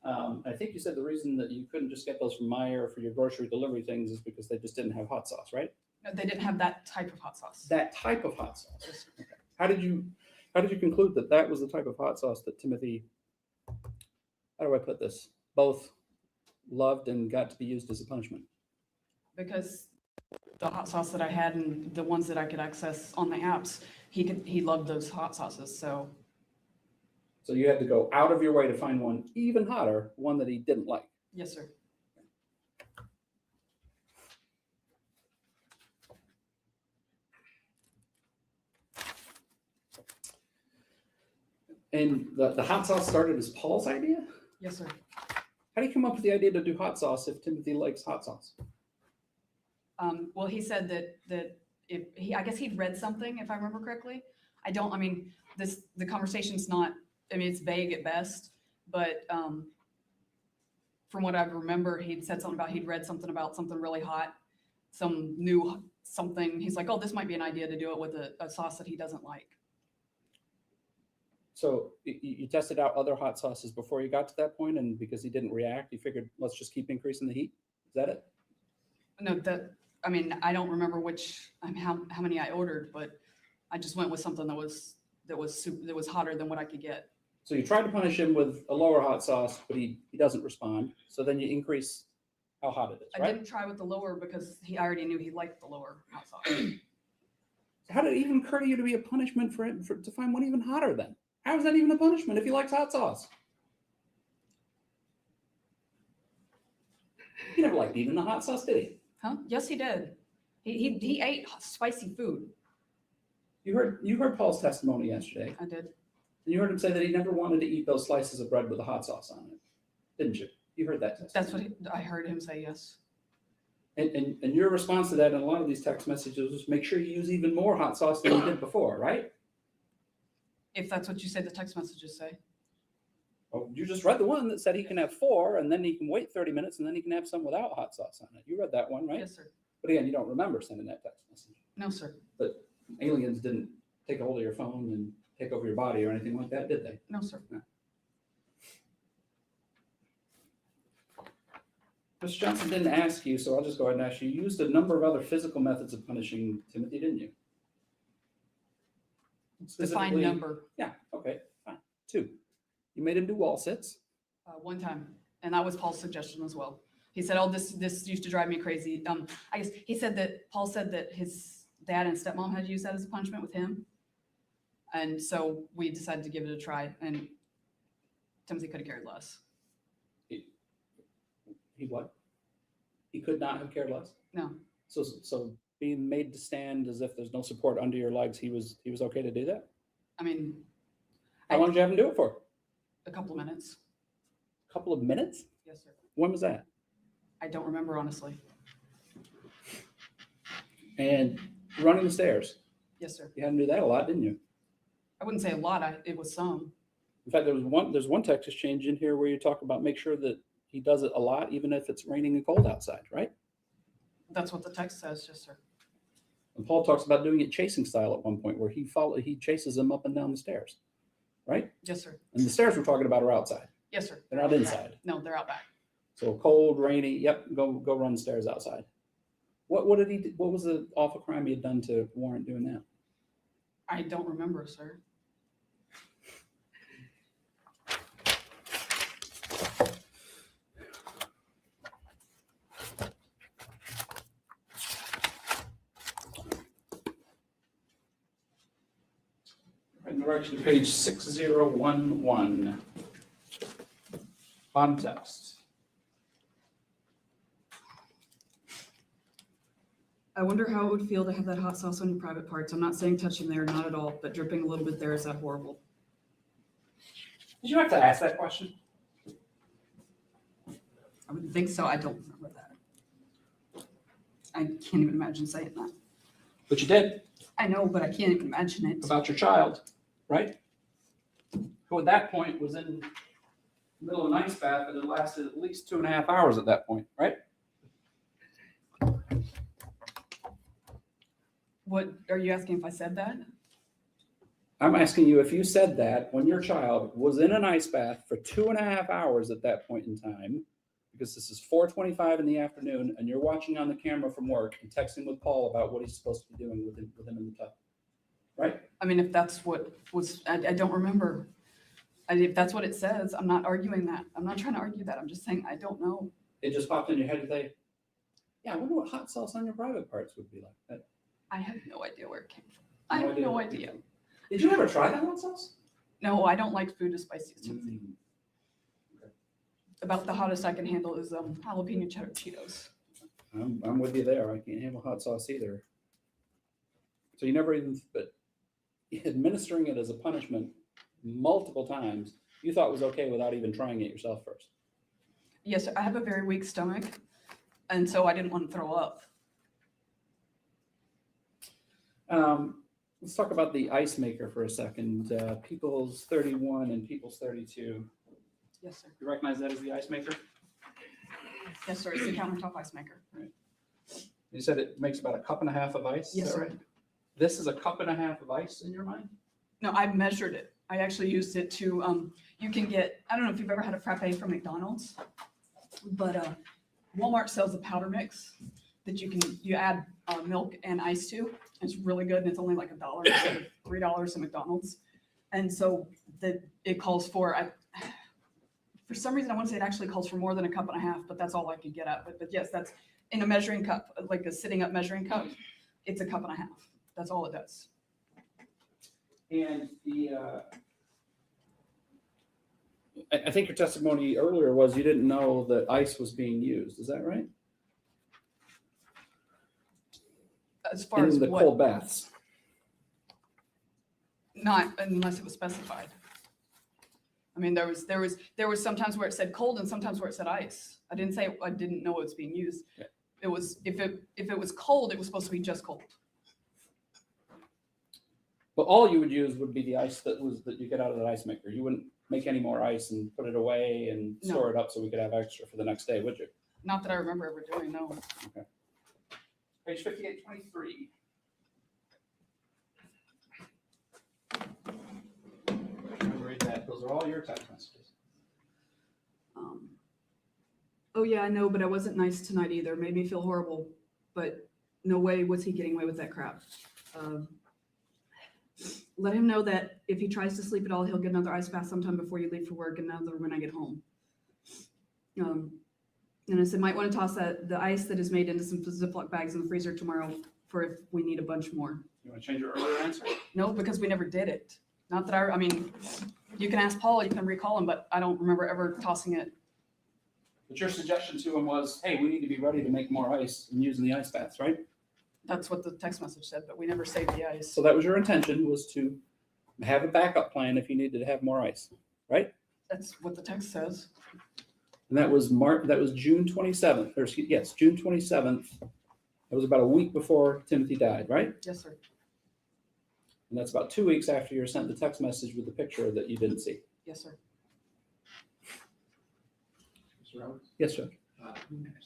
I think you said the reason that you couldn't just get those from Meijer for your grocery delivery things is because they just didn't have hot sauce, right? No, they didn't have that type of hot sauce. That type of hot sauce. Okay. How did you conclude that that was the type of hot sauce that Timothy, how do I put this, both loved and got to be used as a punishment? Because the hot sauce that I had and the ones that I could access on the apps, he loved those hot sauces. So You had to go out of your way to find one even hotter, one that he didn't like. yes, sir. And the hot sauce started as Paul's idea? Yes, sir. How do you come up with the idea to do hot sauce if Timothy likes hot sauce? Well, he said that I guess he'd read something, if I remember correctly. The conversation's not, it's vague at best, but from what I remember, he'd said something about, he'd read something about something really hot, some new something. He's like, oh, this might be an idea to do it with a sauce that he doesn't like. So you tested out other hot sauces before you got to that point, and because he didn't react, you figured, let's just keep increasing the heat? Is that it? No, I don't remember how many I ordered, but I just went with something that was hotter than what I could get. So you tried to punish him with a lower hot sauce, but he doesn't respond. So then you increase how hot it is, I right? didn't try with the lower because I already knew he liked the lower hot sauce. How did it even occur to you to be a punishment to find one even hotter then? How is that even a punishment if he likes hot sauce? He never liked even the hot sauce, did he? Huh? Yes, he did. He ate spicy food. You heard Paul's testimony yesterday. I did. And you heard him say that he never wanted to eat those slices of bread with the hot sauce on it, didn't you? You heard that testimony. That's what I heard him say, yes. And your response to that in a lot of these text messages was make sure you use even more hot sauce than you did before, right? If that's what you say the text messages say. Oh, you just read the one that said he can have 4 and then he can wait 30 minutes and then he can have some without hot sauce on it. You read that one, right? Yes, sir. But again, you don't remember sending that text message. No, sir. But aliens didn't take a hold of your phone and take over your body or anything like that, did they? No, sir. No. Mr. Johnson didn't ask you, so I'll just go ahead and ask you. You used a number of other physical methods of punishing Timothy, didn't you? Defined number. Yeah, okay, fine. 2. You made him do wall sits. One time. And that was Paul's suggestion as well. He said, oh, this used to drive me crazy. I guess he said that Paul said that his dad and stepmom had used that as a punishment with him. And so we decided to give it a try, and Timothy could have cared less. He what? He could not have cared less? No. So being made to stand as if there's no support under your legs, he was okay to do that? How long did you have him do it for? A couple of minutes. A couple of minutes? Yes, sir. When was that? I don't remember, honestly. And running the stairs. Yes, sir. You had him do that a lot, didn't you? I wouldn't say a lot. It was some. In fact, there's one text exchange in here where you talk about make sure that he does it a lot, even if it's raining and cold outside, right? That's what the text says, yes, sir. And Paul talks about doing it chasing style at one point where he chases him up and down the stairs, right? Yes, sir. And the stairs we're talking about are outside. Yes, sir. They're not inside. No, they're out back. So cold, rainy, yep, go run the stairs outside. What did he do? What was the awful crime he had done to warrant doing that? I don't remember, sir. In direction to page 6011. Bottom text. I wonder how it would feel to have that hot sauce on your private parts. I'm not saying touching there, not at all, but dripping a little bit there, is that horrible? Did you have to ask that question? I wouldn't think so. I don't remember that. I can't even imagine saying that. But you did. I know, but I can't even imagine it. About your child, right? Who at that point was in the middle of an ice bath and it lasted at least 2.5 hours at that point, right? What, are you asking if I said that? I'm asking you if you said that when your child was in an ice bath for 2.5 hours at that point in time, because this is 4:25 in the afternoon, and you're watching on the camera from work and texting with Paul about what he's supposed to be doing with him in the tub, right? I mean, if that's what was, I don't remember. If that's what it says, I'm not arguing that. I'm not trying to argue that. I'm just saying, I don't know. It just popped in your head today. Yeah, I wonder what hot sauce on your private parts would be like. That, I have no idea where it came from. I have no idea. did you ever try that hot sauce? No, I don't like food as spicy as Timothy. About the hottest I can handle is jalapeno cheddar Cheetos. I'm with you there. I can't handle hot sauce either. So you never even, but administering it as a punishment multiple times, you thought was okay without even trying it yourself first. Yes, I have a very weak stomach, and so I didn't want to throw up. Let's talk about the ice maker for a second. People's 31 and People's 32. Yes, sir. You recognize that as the ice maker? Yes, sir. It's the countertop ice maker. You said it makes about 1.5 cups of ice. Yes, is that sir. right? This is 1.5 cups of ice in your mind? No, I measured it. I actually used it to, you can get, I don't know if you've ever had a frappe from McDonald's, but Walmart sells a powder mix that you add milk and ice to. It's really good, and it's only like $1 instead of $3 at McDonald's. And so it calls for, for some reason, I want to say it actually calls for more than 1.5 cups, but that's all I could get at. But yes, that's in a measuring cup, like a sitting up measuring cup. It's 1.5 cups. That's all it does. And I think your testimony earlier was you didn't know that ice was being used. Is that right? As far as in the what, cold baths. not unless it was specified. I mean, there was sometimes where it said cold and sometimes where it said ice. I didn't say I didn't know it was being used. Yeah. It was if it was cold, it was supposed to be just cold. But all you would use would be the ice that you get out of the ice maker. You wouldn't make any more ice and put it away and No. store it up so we could have extra for the next day, would you? Not that I remember ever doing. No. Okay. Page 5823. Read that. Those are all your text messages. Oh yeah, I know, but I wasn't nice tonight either. Made me feel horrible. But no way was he getting away with that crap. Let him know that if he tries to sleep at all, he'll get another ice bath sometime before you leave for work and another when I get home. And I said, might want to toss the ice that is made into some Ziploc bags in the freezer tomorrow for if we need a bunch more. You want to change your earlier answer? No, because we never did it. Not that I mean, you can ask Paul, you can recall him, but I don't remember ever tossing it. But your suggestion to him was, hey, we need to be ready to make more ice and using the ice baths, right? That's what the text message said, but we never saved the ice. So that was your intention, was to have a backup plan if you needed to have more ice, right? That's what the text says. And that was June 27th, or yes, June 27th. That was about a week before Timothy died, right? Yes, sir. And that's about 2 weeks after you sent the text message with the picture that you didn't see. Yes, sir. Mr. Roberts? Yes, sir.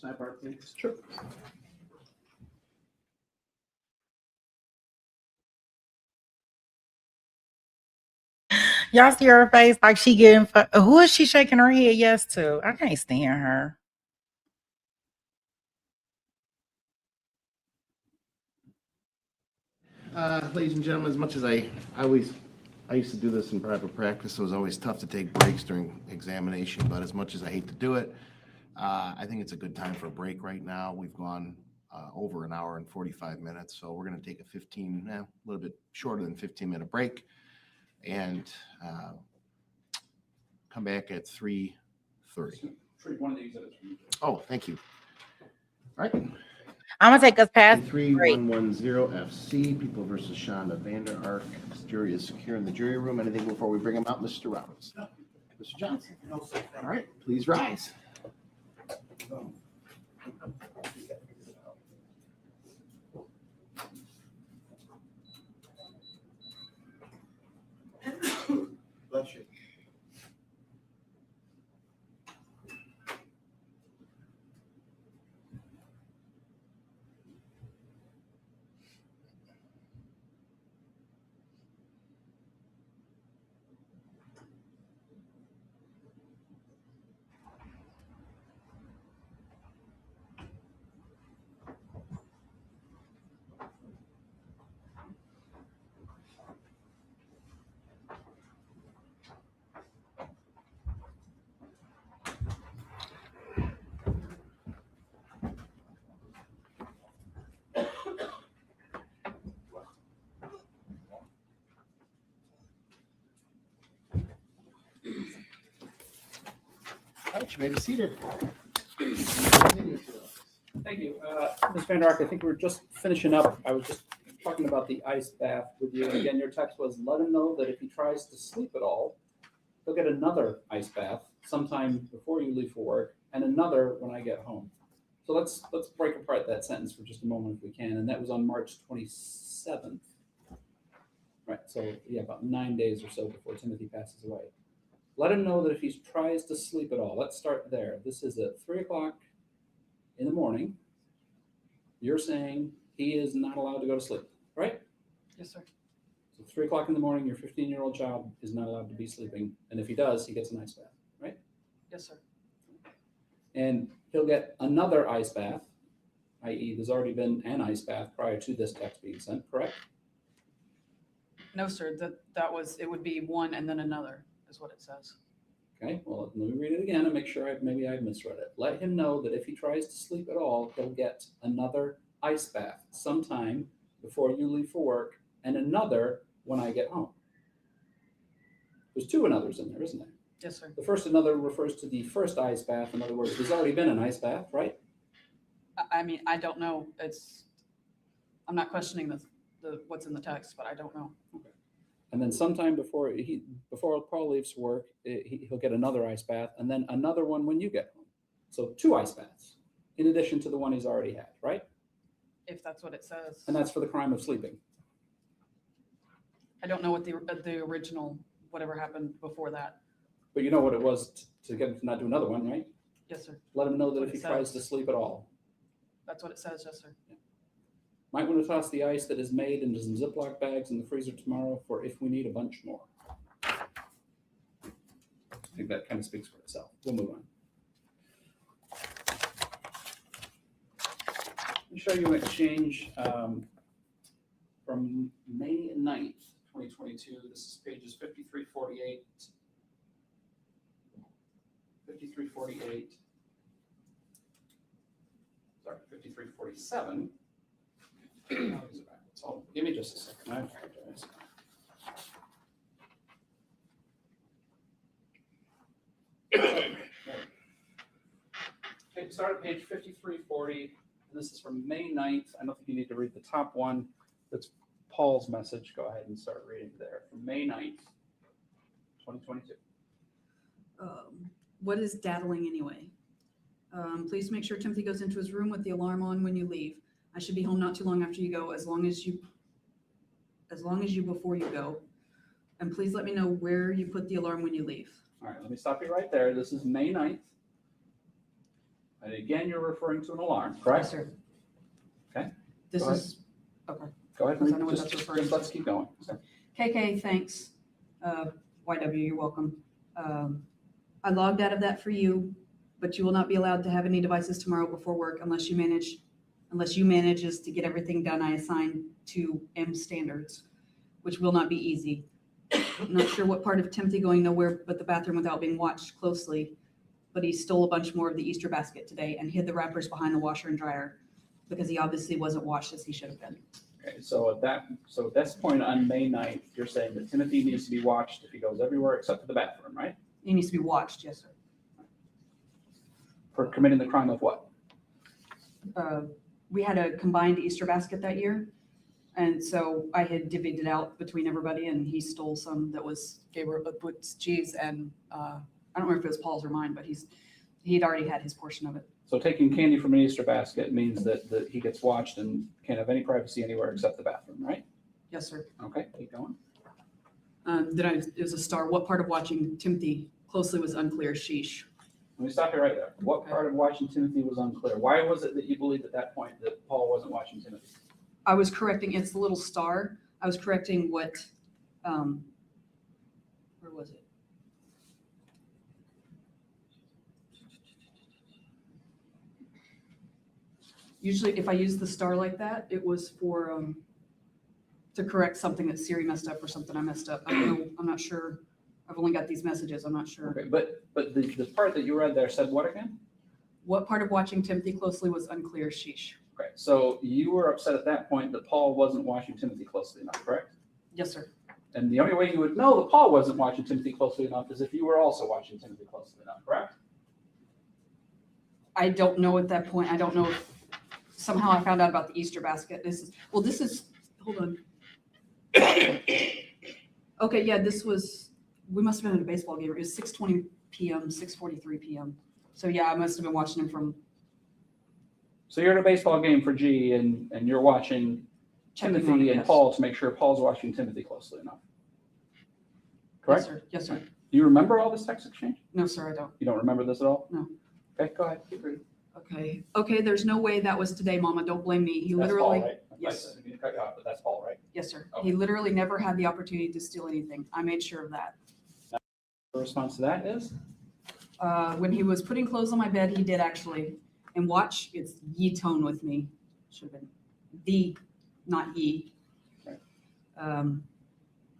Sidebar, please. Sure. Y'all see her face like she getting who is she shaking her head yes to? I can't stand her. Ladies and gentlemen, as much as I used to do this in private practice, it was always tough to take breaks during examination, but as much as I hate to do it, I think it's a good time for a break right now. We've gone over an hour and 45 minutes, so we're going to take a little bit shorter than 15-minute break and come back at 3:30. One of the exhibits. Oh, thank you. All right. I'm gonna take us past 3110 FC, People versus Shanda Vander Ark. This jury is secure in the jury room. Anything before we bring them out, Mr. Roberts? Mr. Johnson? No, sir. All right, please rise. Bless you. right, you may be seated. Thank you. Ms. Vander Ark, I think we're just finishing up. I was just talking about the ice bath with you. And again, your text was, let him know that if he tries to sleep at all, he'll get another ice bath sometime before you leave for work and another when I get home. So let's break apart that sentence for just a moment if we can. And that was on March 27th. Right, so yeah, about 9 days or so before Timothy passes away. Let him know that if he tries to sleep at all, let's start there. This is at 3 o'clock in the morning. You're saying he is not allowed to go to sleep, right? Yes, sir. So 3 o'clock in the morning, your 15-year-old child is not allowed to be sleeping. And if he does, he gets an ice bath, right? Yes, sir. And he'll get another ice bath, i.e. there's already been an ice bath prior to this text being sent, correct? No, sir, it would be one and then another, is what it says. Okay, well, let me read it again and make sure maybe I misread it. Let him know that if he tries to sleep at all, he'll get another ice bath sometime before you leave for work and another when I get home. There's two another's in there, isn't there? Yes, sir. The first another refers to the first ice bath. In other words, there's already been an ice bath, right? I mean, I don't know. I'm not questioning the what's in the text, but I don't know. Okay. And then sometime before Paul leaves for work, he'll get another ice bath and then another one when you get home. So 2 ice baths in addition to the one he's already had, right? If that's what it says. And that's for the crime of sleeping. I don't know what the original, whatever happened before that. But you know what it was to get him to not do another one, right? Yes, sir. Let him know that What if he it tries says. to sleep at all. That's what it says, yes, sir. Might want to toss the ice that is made into some Ziploc bags in the freezer tomorrow for if we need a bunch more. I think that kind of speaks for itself. We'll move on. Let me show you an exchange from May 9th, 2022. This is pages 5348, 5348, sorry, 5347. Oh, give me just a second. I apologize. Okay, start at page 5340. And this is from May 9th. I don't think you need to read the top one. That's Paul's message. Go ahead and start reading there. From May 9th, 2022. What is daddling anyway? Please make sure Timothy goes into his room with the alarm on when you leave. I should be home not too long after you go, as long as you before you go. And please let me know where you put the alarm when you leave. All right, let me stop you right there. This is May 9th. And again, you're referring to an alarm, correct? Yes, sir. Okay. This Go is, okay. Go ahead. Because I know what that's referring to. Let's keep going. KK, thanks. YW, you're welcome. I logged out of that for you, but you will not be allowed to have any devices tomorrow before work unless you manages to get everything done I assigned to M standards, which will not be easy. I'm not sure what part of Timothy going nowhere but the bathroom without being watched closely, but he stole a bunch more of the Easter basket today and hid the wrappers behind the washer and dryer because he obviously wasn't washed as he should have been. Okay, so at this point on May 9th, you're saying that Timothy needs to be watched if he goes everywhere except for the bathroom, right? He needs to be watched, yes, sir. For committing the crime of what? We had a combined Easter basket that year. And so I had divvied it out between everybody and he stole some that was Gabriel with cheese and I don't remember if it was Paul's or mine, but he'd already had his portion of it. So taking candy from an Easter basket means that he gets watched and can't have any privacy anywhere except the bathroom, right? Yes, sir. Okay, keep going. It was a star. What part of watching Timothy closely was unclear? Sheesh. Let me stop you right there. What Okay. part of watching Timothy was unclear? Why was it that you believed at that point that Paul wasn't watching Timothy? I was correcting, it's the little star. I was correcting what, where was it? Usually if I use the star like that, it was for, to correct something that Siri messed up or something I messed up. I don't know, I'm not sure. I've only got these messages, I'm not sure. Okay, but the part that you read there said what again? What part of watching Timothy closely was unclear? Sheesh. Okay, so you were upset at that point that Paul wasn't watching Timothy closely enough, correct? Yes, sir. And the only way you would know that Paul wasn't watching Timothy closely enough is if you were also watching Timothy closely enough, correct? I don't know at that point. I don't know if somehow I found out about the Easter basket. Hold on. Okay, yeah, we must have been at a baseball game. It was 6:20 p.m., 6:43 p.m. So yeah, I must have been watching him from So you're at a baseball game for G and you're watching checking Timothy on it, and yes. Paul to make sure Paul's watching Timothy closely enough. Correct? Yes, sir. Yes, sir. Do you remember all this text exchange? No, sir, I don't. You don't remember this at all? No. Okay, go ahead. Keep reading. Okay. Okay, there's no way that was today, Mama. Don't blame me. He That's literally, Paul, right? yes. I didn't mean to cut you off, but that's Paul, right? yes, sir. Okay. He literally never had the opportunity to steal anything. I made sure of that. The response to that is? When he was putting clothes on my bed, he did actually. And watch, it's ye tone with me. Should have been the, not ye. Right. Um,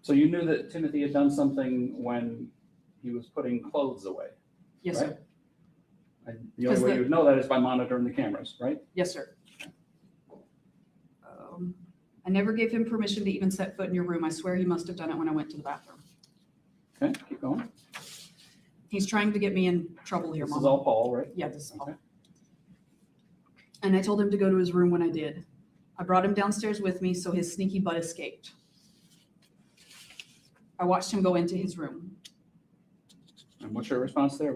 So you knew that Timothy had done something when he was putting clothes away, yes, right? sir. And the only Because way the- you would know that is by monitoring the cameras, right? Yes, sir. I never gave him permission to even set foot in your room. I swear he must have done it when I went to the bathroom. Okay, keep going. He's trying to get me in trouble here, This Mom. is all Paul, right? Yeah, this is all. Okay. And I told him to go to his room when I did. I brought him downstairs with me so his sneaky butt escaped. I watched him go into his room. And what's your response there?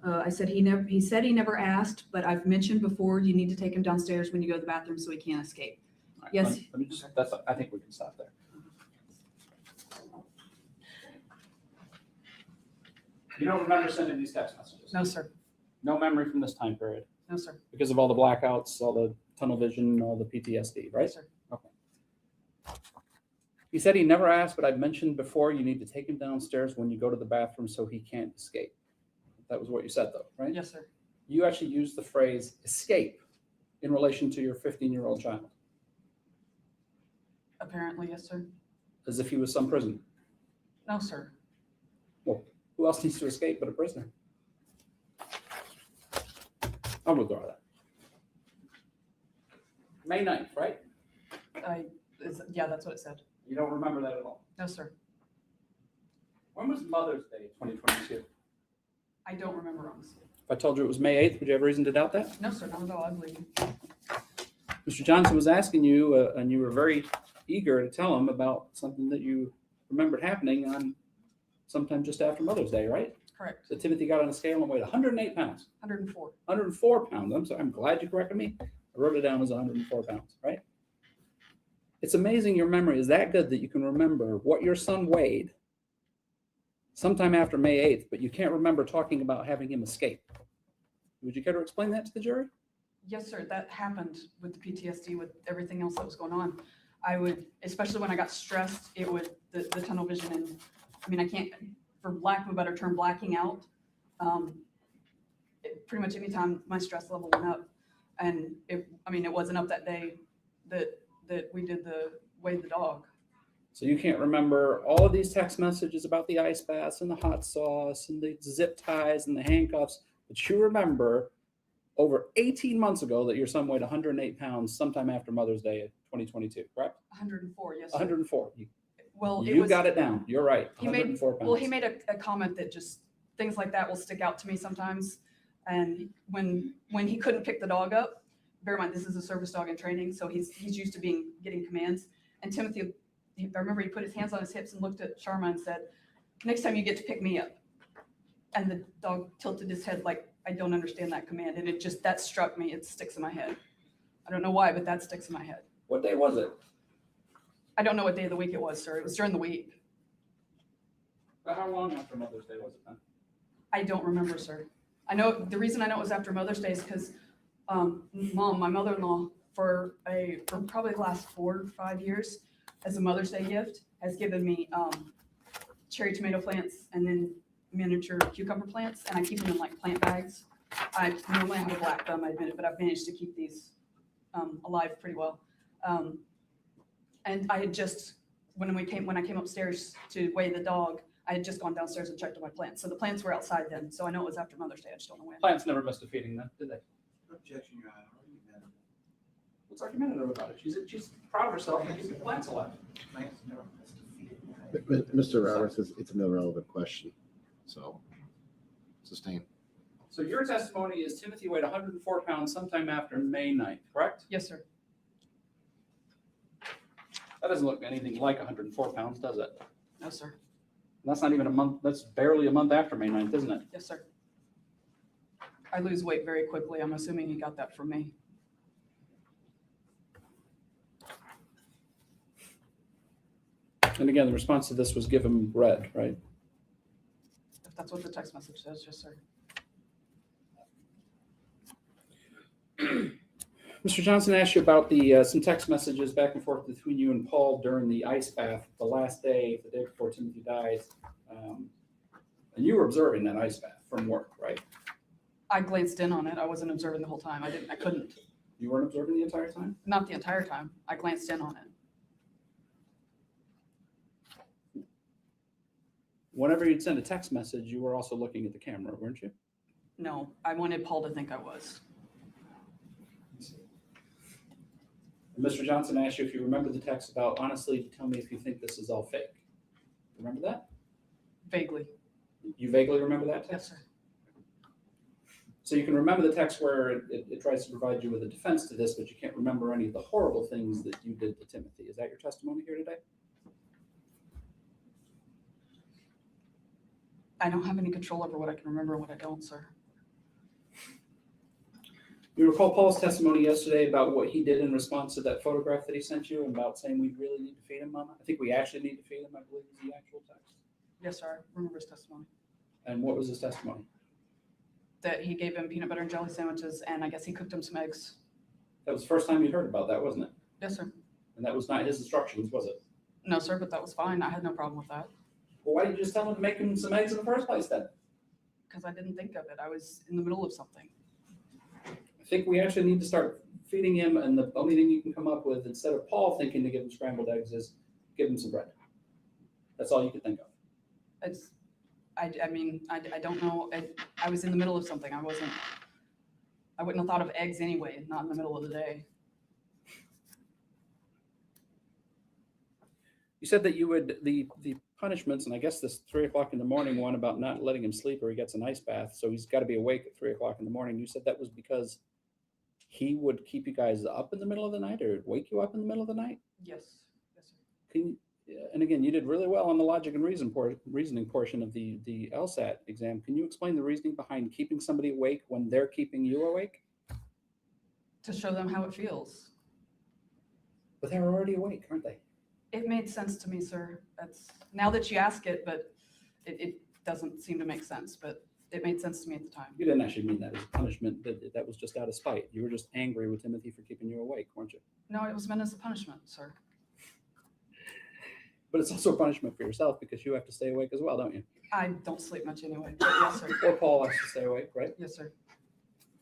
I said he said he never asked, but I've mentioned before, you need to take him downstairs when you go to the bathroom so he can't escape. All right, Yes. Let me just, I think we can stop there. You don't remember sending these text messages? No, sir. No memory from this time period No, sir. because of all the blackouts, all the tunnel vision, all the PTSD, right? Yes, sir. He said he never asked, but I've mentioned before, you need to take him downstairs when you go to the bathroom so he can't escape. That was what you said though, right? Yes, sir. You actually used the phrase escape in relation to your 15-year-old child, Apparently, yes, sir. as if he was some prisoner. No, sir. Well, who else needs to escape but a prisoner? I'll withdraw that. May 9th, right? Yeah, that's what it said. You don't remember that at all. No, sir. When was Mother's Day 2022? I don't remember honestly. If I told you it was May 8th, would you have reason to doubt that? No, sir, not at all. I believe you. Mr. Johnson was asking you, and you were very eager to tell him about something that you remembered happening on sometime just after Mother's Day, right? Correct. So Timothy got on a scale and weighed 108 pounds, 104. 104 pounds. I'm sorry, I'm glad you corrected me. I wrote it down as 104 pounds, right? It's amazing your memory is that good that you can remember what your son weighed sometime after May 8th, but you can't remember talking about having him escape. Would you care to explain that to the jury? Yes, sir. That happened with the PTSD, with everything else that was going on. I would, especially when I got stressed, it would, the tunnel vision and, I mean, I can't, for lack of a better term, blacking out. Pretty much any time my stress level went up, and it wasn't up that day that we did the weigh the dog. So you can't remember all of these text messages about the ice baths and the hot sauce and the zip ties and the handcuffs, but you remember over 18 months ago that your son weighed 108 pounds sometime after Mother's Day of 2022, correct? 104, yes, sir. 104. Well, You got it down. You're right. He made, 104 pounds. well, he made a comment that just, things like that will stick out to me sometimes. And when he couldn't pick the dog up, bear in mind, this is a service dog in training, so he's used to getting commands. And Timothy, I remember he put his hands on his hips and looked at Sharma and said, next time you get to pick me up. And the dog tilted his head like, I don't understand that command. And it just, that struck me. It sticks in my head. I don't know why, but that sticks in my head. What day was it? I don't know what day of the week it was, sir. It was during the week. But how long after Mother's Day was it then? I don't remember, sir. I know, the reason I know it was after Mother's Day is because Mom, my mother-in-law, for probably the last 4 or 5 years, as a Mother's Day gift, has given me cherry tomato plants and then miniature cucumber plants, and I keep them in like plant bags. I normally have a black thumb, I admit it, but I've managed to keep these alive pretty well. And I had just, when I came upstairs to weigh the dog, I had just gone downstairs and checked on my plants. So the plants were outside then, so I know it was after Mother's Day. I just don't know when. Plants never missed a feeding then, did they? Objection, Your Honor. What's argumentative about it? She's proud of herself and keeping the plants alive. Plants never missed a feeding. Mr. Roberts, it's an irrelevant question, so sustain. So So your testimony is Timothy weighed 104 pounds sometime after May 9th, correct? Yes, sir. That doesn't look anything like 104 pounds, does it? No, sir. That's not even a month, that's barely a month after May 9th, isn't it? Yes, sir. I lose weight very quickly. I'm assuming he got that from me. And again, the response to this was give him bread, right? If that's what the text message says, yes, sir. Mr. Johnson asked you about the some text messages back and forth between you and Paul during the ice bath the last day, the day before Timothy dies. And you were observing that ice bath from work, right? I glanced in on it. I wasn't observing the whole time. I couldn't. You weren't observing the entire time? Not the entire time. I glanced in on it. Whenever you'd send a text message, you were also looking at the camera, weren't you? No, I wanted Paul to think I was. Mr. Johnson asked you if you remember the text about, honestly, tell me if you think this is all fake. Remember that? Vaguely. You vaguely remember that text? Yes, sir. So you can remember the text where it tries to provide you with a defense to this, but you can't remember any of the horrible things that you did to Timothy. Is that your testimony here today? I don't have any control over what I can remember and what I don't, sir. You recall Paul's testimony yesterday about what he did in response to that photograph that he sent you about saying we really need to feed him, Mama? I think we actually need to feed him, I believe is the actual text. Yes, sir. I remember his testimony. And what was his testimony? That he gave him peanut butter and jelly sandwiches, and I guess he cooked him some eggs. That was the first time you heard about that, wasn't it? Yes, sir. And that was not his instructions, was it? No, sir, but that was fine. I had no problem with that Well, why didn't you just tell him to make him some eggs in the first place then? because I didn't think of it. I was in the middle of something. I think we actually need to start feeding him, and the only thing you can come up with, instead of Paul thinking to give him scrambled eggs, is give him some bread. That's all you could think of. It's, I mean, I don't know. I was in the middle of something. I wouldn't have thought of eggs anyway, not in the middle of the day. You said that you would, the punishments, and I guess this 3 o'clock in the morning one about not letting him sleep or he gets an ice bath, so he's got to be awake at 3 o'clock in the morning. You said that was because he would keep you guys up in the middle of the night or wake you up in the middle of the night? Yes. Yes, sir. Can you, and again, you did really well on the logic and reasoning portion of the LSAT exam. Can you explain the reasoning behind keeping somebody awake when they're keeping you awake? To show them how it feels. But they're already awake, aren't they? It made sense to me, sir. That's now that you ask it, but it doesn't seem to make sense, but it made sense to me at the time. You didn't actually mean that as a punishment. That was just out of spite. You were just angry with Timothy for keeping you awake, weren't you? No, it was meant as a punishment, sir. But it's also a punishment for yourself because you have to stay awake as well, don't you? I don't sleep much anyway, but yes, sir. Or Paul has to stay awake, right? Yes, sir.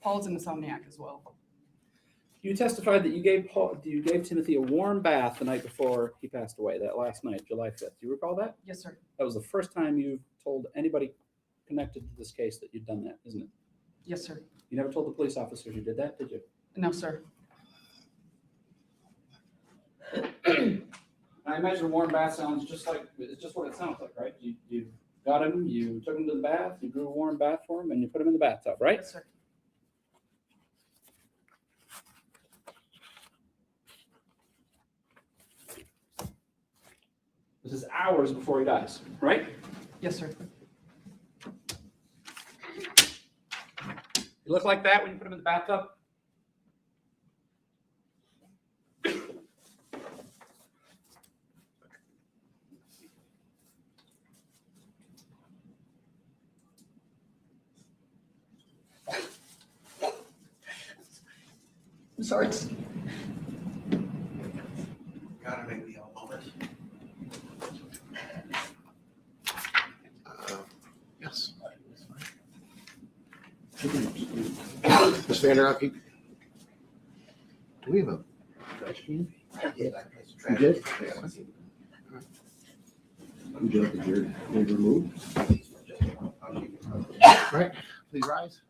Paul's an insomniac as well. You testified that you gave Timothy a warm bath the night before he passed away, that last night, July 5th. Do you recall that? Yes, sir. That was the first time you've told anybody connected to this case that you'd done that, isn't it? Yes, sir. You never told the police officers you did that, did you? No, sir. I imagine a warm bath sounds just like, it's just what it sounds like, right? You got him, you took him to the bath, you drew a warm bath for him, and you put him in the bathtub, right? Yes, sir. This is hours before he dies, right? Yes, sir. You look like that when you put him in the bathtub? I'm sorry. Gotta make me a moment. Yes. Ms. Vander Ark, do we have a trash can? I did. I placed a You trash did? can. Would you like to hear it removed? All right, please rise.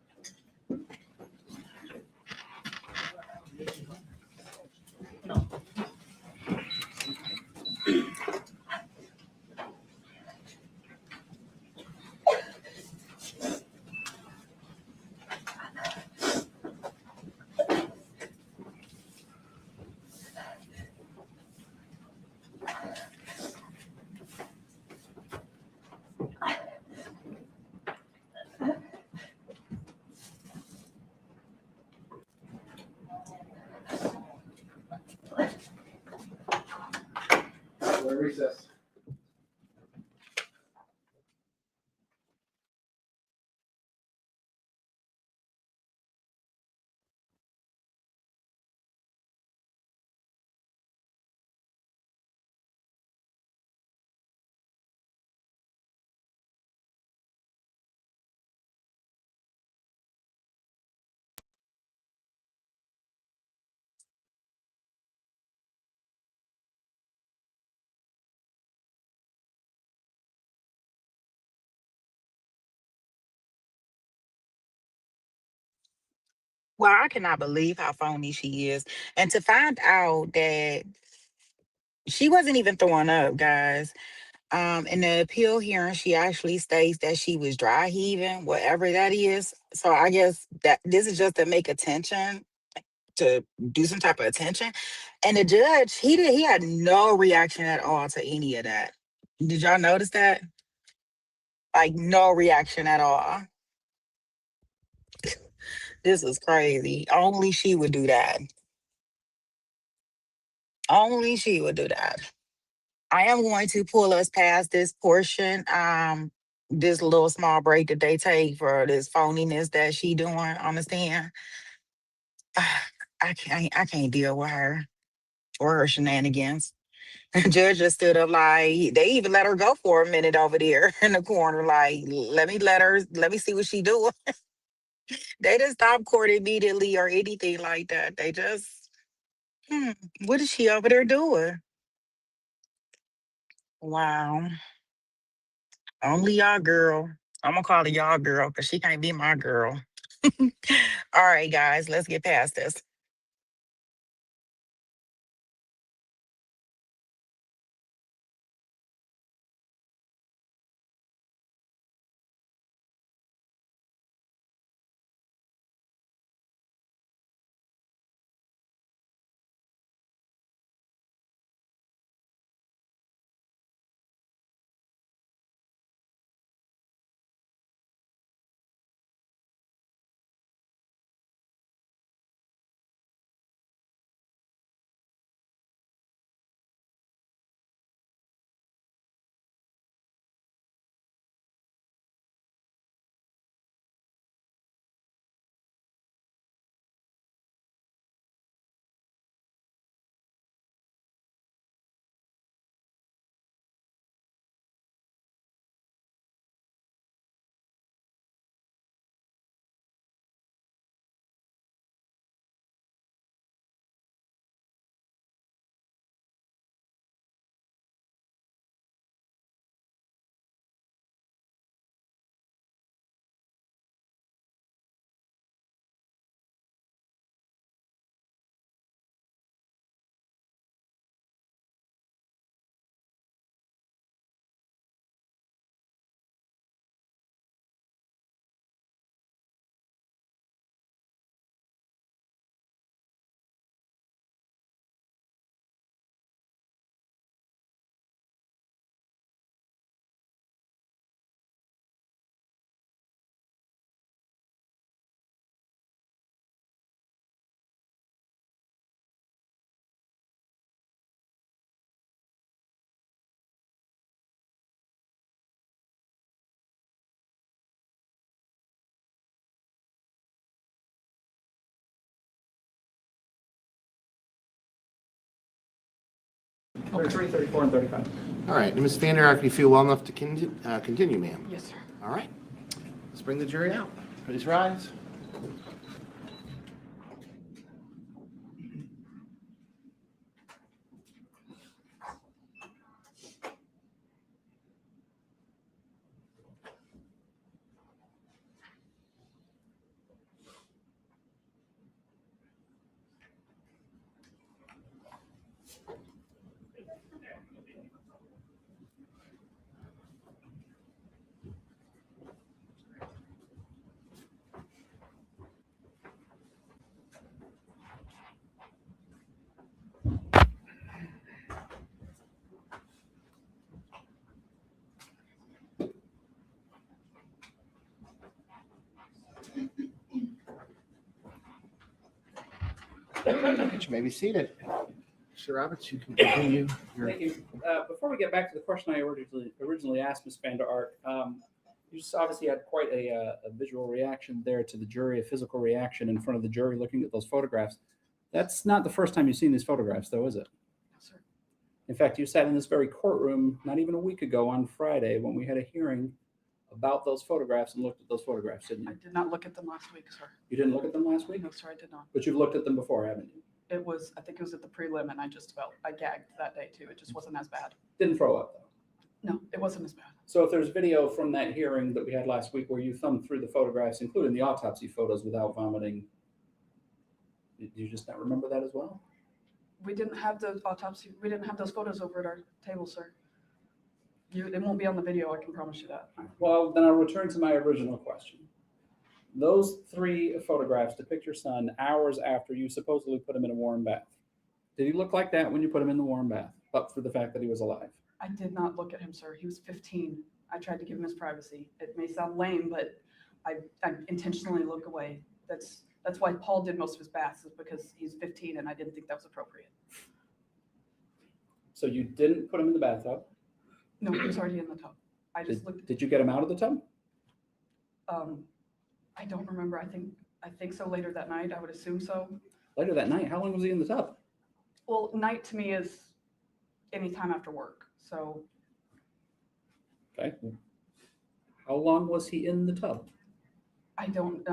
recess. Well, I cannot believe how phony she is. And to find out that she wasn't even throwing up, guys. In the appeal hearing, she actually states that she was dry heaving, whatever that is. So I guess that this is just to make attention, to do some type of attention. And the judge, he had no reaction at all to any of that. Did y'all notice that? Like no reaction at all. This is crazy. Only she would do that. Only she would do that. I am going to pull us past this portion. This little small break that they take for this phoniness that she doing on the stand. I can't deal with her or her shenanigans. Judge just stood up like they even let her go for a minute over there in the corner. Like, let me see what she doing. They didn't stop court immediately or anything like that. They just, what is she over there doing? Wow. Only y'all girl. I'm gonna call her y'all girl because she can't be my girl. All right, guys, let's get past this. Okay. 33, 34, and 35. All right, Ms. Vander Ark, you feel well enough to continue, ma'am? Yes, sir. All right, let's bring the jury out. Please rise. You may be seated. Mr. Roberts, you can continue. Thank you. Before we get back to the question I originally asked Ms. Vander Ark, you just obviously had quite a visual reaction there to the jury, a physical reaction in front of the jury looking at those photographs. That's not the first time you've seen these photographs, though, is it? No, sir. In fact, you sat in this very courtroom not even a week ago on Friday when we had a hearing about those photographs and looked at those photographs, didn't I you? did not look at them last week, sir. You didn't look at them last week, No, sir, I did not. but you've looked at them before, haven't you? It was, I think it was at the prelim, and I gagged that day too. It just wasn't as bad. Didn't throw up, though. No, it wasn't as bad. So if there's video from that hearing that we had last week where you thumbed through the photographs, including the autopsy photos without vomiting, do you just not remember that as well? We didn't have the autopsy, we didn't have those photos over at our table, sir. It won't be on the video, I can promise you that. Well, then I'll return to my original question. Those 3 photographs depict your son hours after you supposedly put him in a warm bath. Did he look like that when you put him in the warm bath, but for the fact that he was alive? I did not look at him, sir. He was 15. I tried to give him his privacy. It may sound lame, but I intentionally look away. That's why Paul did most of his baths, is because he's 15 and I didn't think that was appropriate. So you didn't put him in the bathtub? No, he was already in the tub. I just looked. Did you get him out of the tub? I don't remember. I think so later that night. I would assume so. Later that night? How long was he in the tub? Well, night to me is any time after work. So Okay. How long was he in the tub? I don't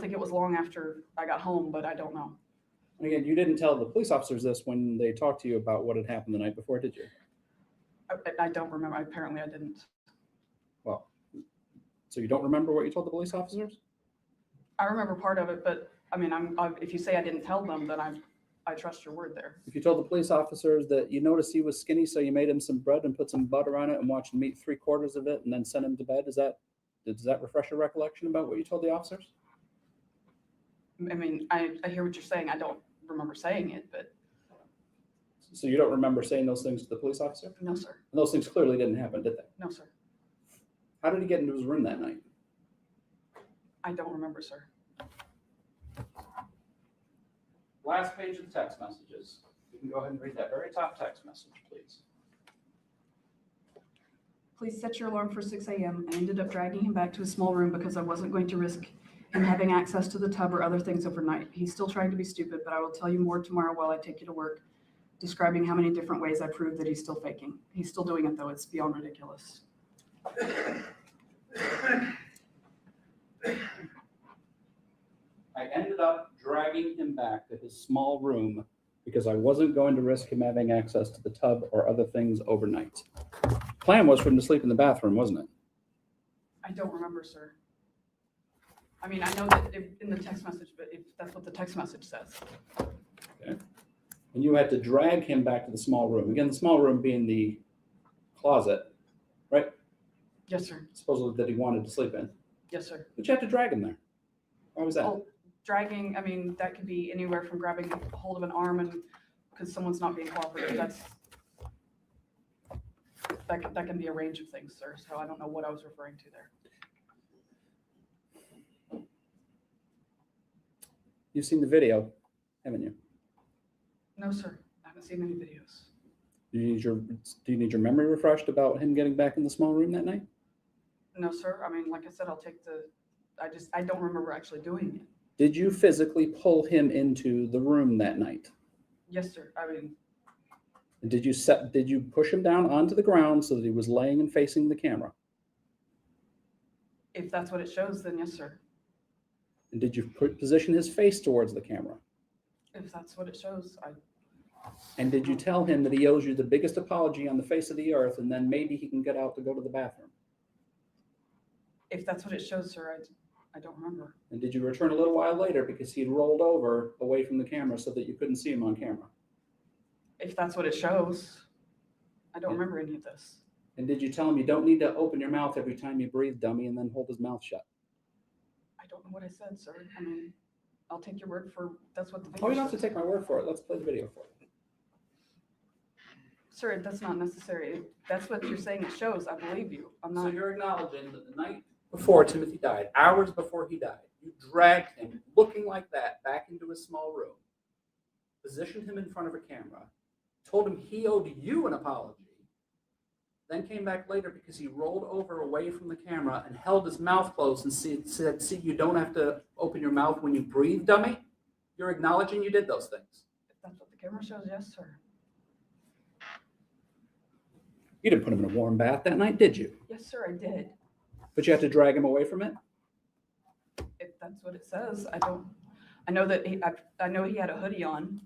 think it was long after I got home, but I don't know. And again, you didn't tell the police officers this when they talked to you about what had happened the night before, did you? I don't remember. Apparently I didn't. Well, so you don't remember what you told the police officers? I remember part of it, but I mean, if you say I didn't tell them, then I trust your word there. If you told the police officers that you noticed he was skinny, so you made him some bread and put some butter on it and watched him eat 3/4 of it and then sent him to bed, does that refresh your recollection about what you told the officers? I mean, I hear what you're saying. I don't remember saying it, but So you don't remember saying those things to the police officer? no, sir. And those things clearly didn't happen, did they? No, sir. How did he get into his room that night? I don't remember, sir. Last page of the text messages. You can go ahead and read that very top text message, please. Please set your alarm for 6 a.m. I ended up dragging him back to his small room because I wasn't going to risk him having access to the tub or other things overnight. He's still trying to be stupid, but I will tell you more tomorrow while I take you to work, describing how many different ways I proved that he's still faking. He's still doing it, though. It's beyond ridiculous. I ended up dragging him back to his small room because I wasn't going to risk him having access to the tub or other things overnight. Plan was for him to sleep in the bathroom, wasn't it? I don't remember, sir. I mean, I know that in the text message, but if that's what the text message says. Okay. And you had to drag him back to the small room. Again, the small room being the closet, right? Yes, sir. Supposedly that he wanted to sleep in. Yes, sir. But you had to drag him there. Why was that? Well, dragging, I mean, that could be anywhere from grabbing a hold of an arm and because someone's not being cooperative. That can be a range of things, sir. So I don't know what I was referring to there. You've seen the video, haven't you? No, sir. I haven't seen any videos. Do you need your memory refreshed about him getting back in the small room that night? No, sir. I mean, like I said, I don't remember actually doing it. Did you physically pull him into the room that night? Yes, sir. I mean, Did you push him down onto the ground so that he was laying and facing the camera? if that's what it shows, then yes, sir. And did you position his face towards the camera? If that's what it shows, And did you tell him that he owes you the biggest apology on the face of the earth, and then maybe he can get out to go to the bathroom? if that's what it shows, sir, I don't remember. And did you return a little while later because he had rolled over away from the camera so that you couldn't see him on camera? If that's what it shows, I don't remember any of this. And did you tell him you don't need to open your mouth every time you breathe, dummy, and then hold his mouth shut? I don't know what I said, sir. I mean, I'll take your word for that's what the video Oh, you don't have to shows. take my word for it. Let's play the video for you. Sir, that's not necessary. If that's what you're saying it shows, I believe you. I'm So not. you're acknowledging that the night before Timothy died, hours before he died, you dragged him looking like that back into his small room. positioned him in front of a camera, told him he owed you an apology, then came back later because he rolled over away from the camera and held his mouth closed and said, see, you don't have to open your mouth when you breathe, dummy. You're acknowledging you did those things. If that's what the camera shows, yes, sir. You didn't put him in a warm bath that night, did you? Yes, sir, I did. But you had to drag him away from it? If that's what it says, I know that I know he had a hoodie on.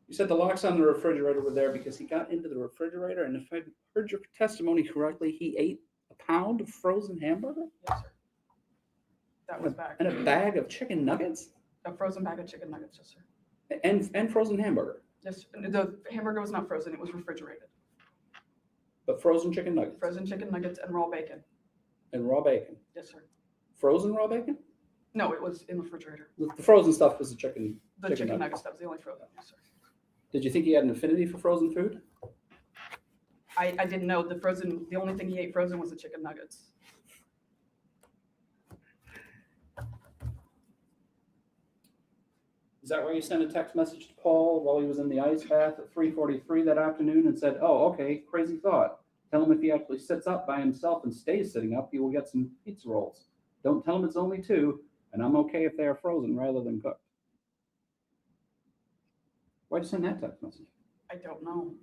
You said the locks on the refrigerator were there because he got into the refrigerator, and if I heard your testimony correctly, he ate a pound of frozen hamburger? Yes, sir. That was back. And a bag of chicken nuggets? A frozen bag of chicken nuggets, yes, sir. And frozen hamburger? Yes, the hamburger was not frozen, it was refrigerated. But frozen chicken nuggets? Frozen chicken nuggets and raw bacon. And raw bacon? Yes, sir. Frozen raw bacon? No, it was in the refrigerator. The frozen stuff was the chicken. The chicken nuggets, that was the only frozen, yes, sir. Did you think he had an affinity for frozen food? I didn't know the only thing he ate frozen was the chicken nuggets. Is that why you sent a text message to Paul while he was in the ice bath at 3:43 that afternoon and said, oh, okay, crazy thought. Tell him if he actually sits up by himself and stays sitting up, he will get some pizza rolls. Don't tell him it's only 2, and I'm okay if they are frozen rather than cooked. Why'd you send that text message? I don't know.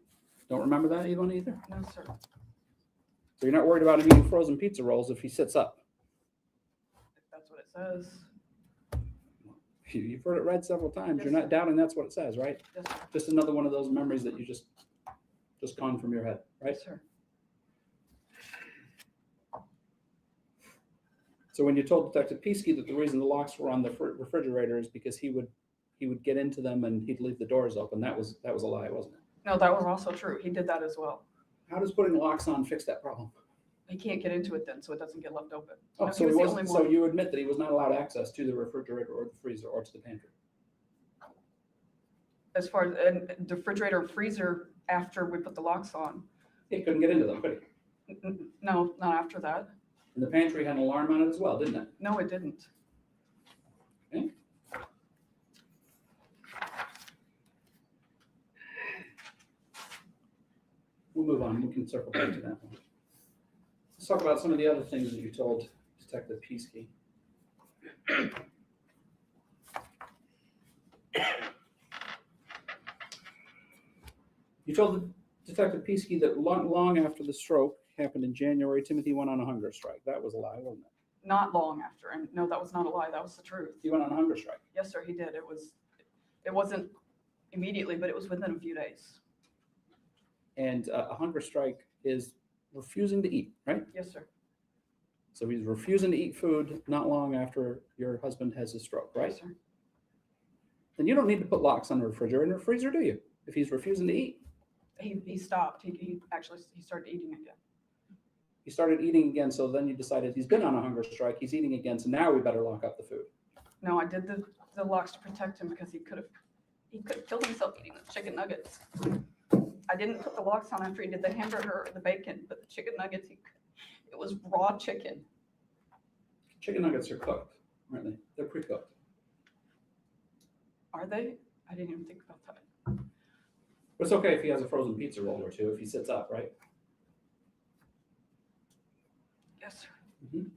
Don't remember that one either? No, sir. So you're not worried about him eating frozen pizza rolls if he sits up? If that's what it says. You've heard it read several times. Yes, You're not sir. doubting that's what it says, right? Yes, sir. Just another one of those memories that you just gone from your head, right? Yes, sir. So when you told Detective Peasky that the reason the locks were on the refrigerator is because he would get into them and he'd leave the doors open, that was a lie, wasn't it? No, that was also true. He did that as well. How does putting locks on fix that problem? He can't get into it then, so it doesn't get left open. Oh, No, so was he the wasn't. only So one. you admit that he was not allowed access to the refrigerator or the freezer or to the pantry. As far as the refrigerator and freezer, after we put the locks on, He couldn't get into them, could he? no, not after that. And the pantry had an alarm on it as well, didn't it? No, it didn't. Okay. We'll move on. We can circle back to that one. Let's talk about some of the other things that you told Detective Peasky. You told Detective Peasky that long after the stroke happened in January, Timothy went on a hunger strike. That was a lie, wasn't it? Not long after. And no, that was not a lie. That was the truth. He went on a hunger strike. Yes, sir, he did. It wasn't immediately, but it was within a few days. And a hunger strike is refusing to eat, right? Yes, sir. So he's refusing to eat food not long after your husband has his stroke, right? Yes, sir. Then you don't need to put locks on the refrigerator and the freezer, do you? If he's refusing to eat. He stopped. He started eating again. He started eating again, so then you decided he's been on a hunger strike, he's eating again, so now we better lock up the food. No, I did the locks to protect him because he could have killed himself eating the chicken nuggets. I didn't put the locks on after he did the hamburger or the bacon, but the chicken nuggets, it was raw chicken. Chicken nuggets are cooked, aren't they? They're pre-cooked. Are they? I didn't even think about that. But it's okay if he has a frozen pizza roll or two, if he sits up, right? Yes, sir. Mm-hmm.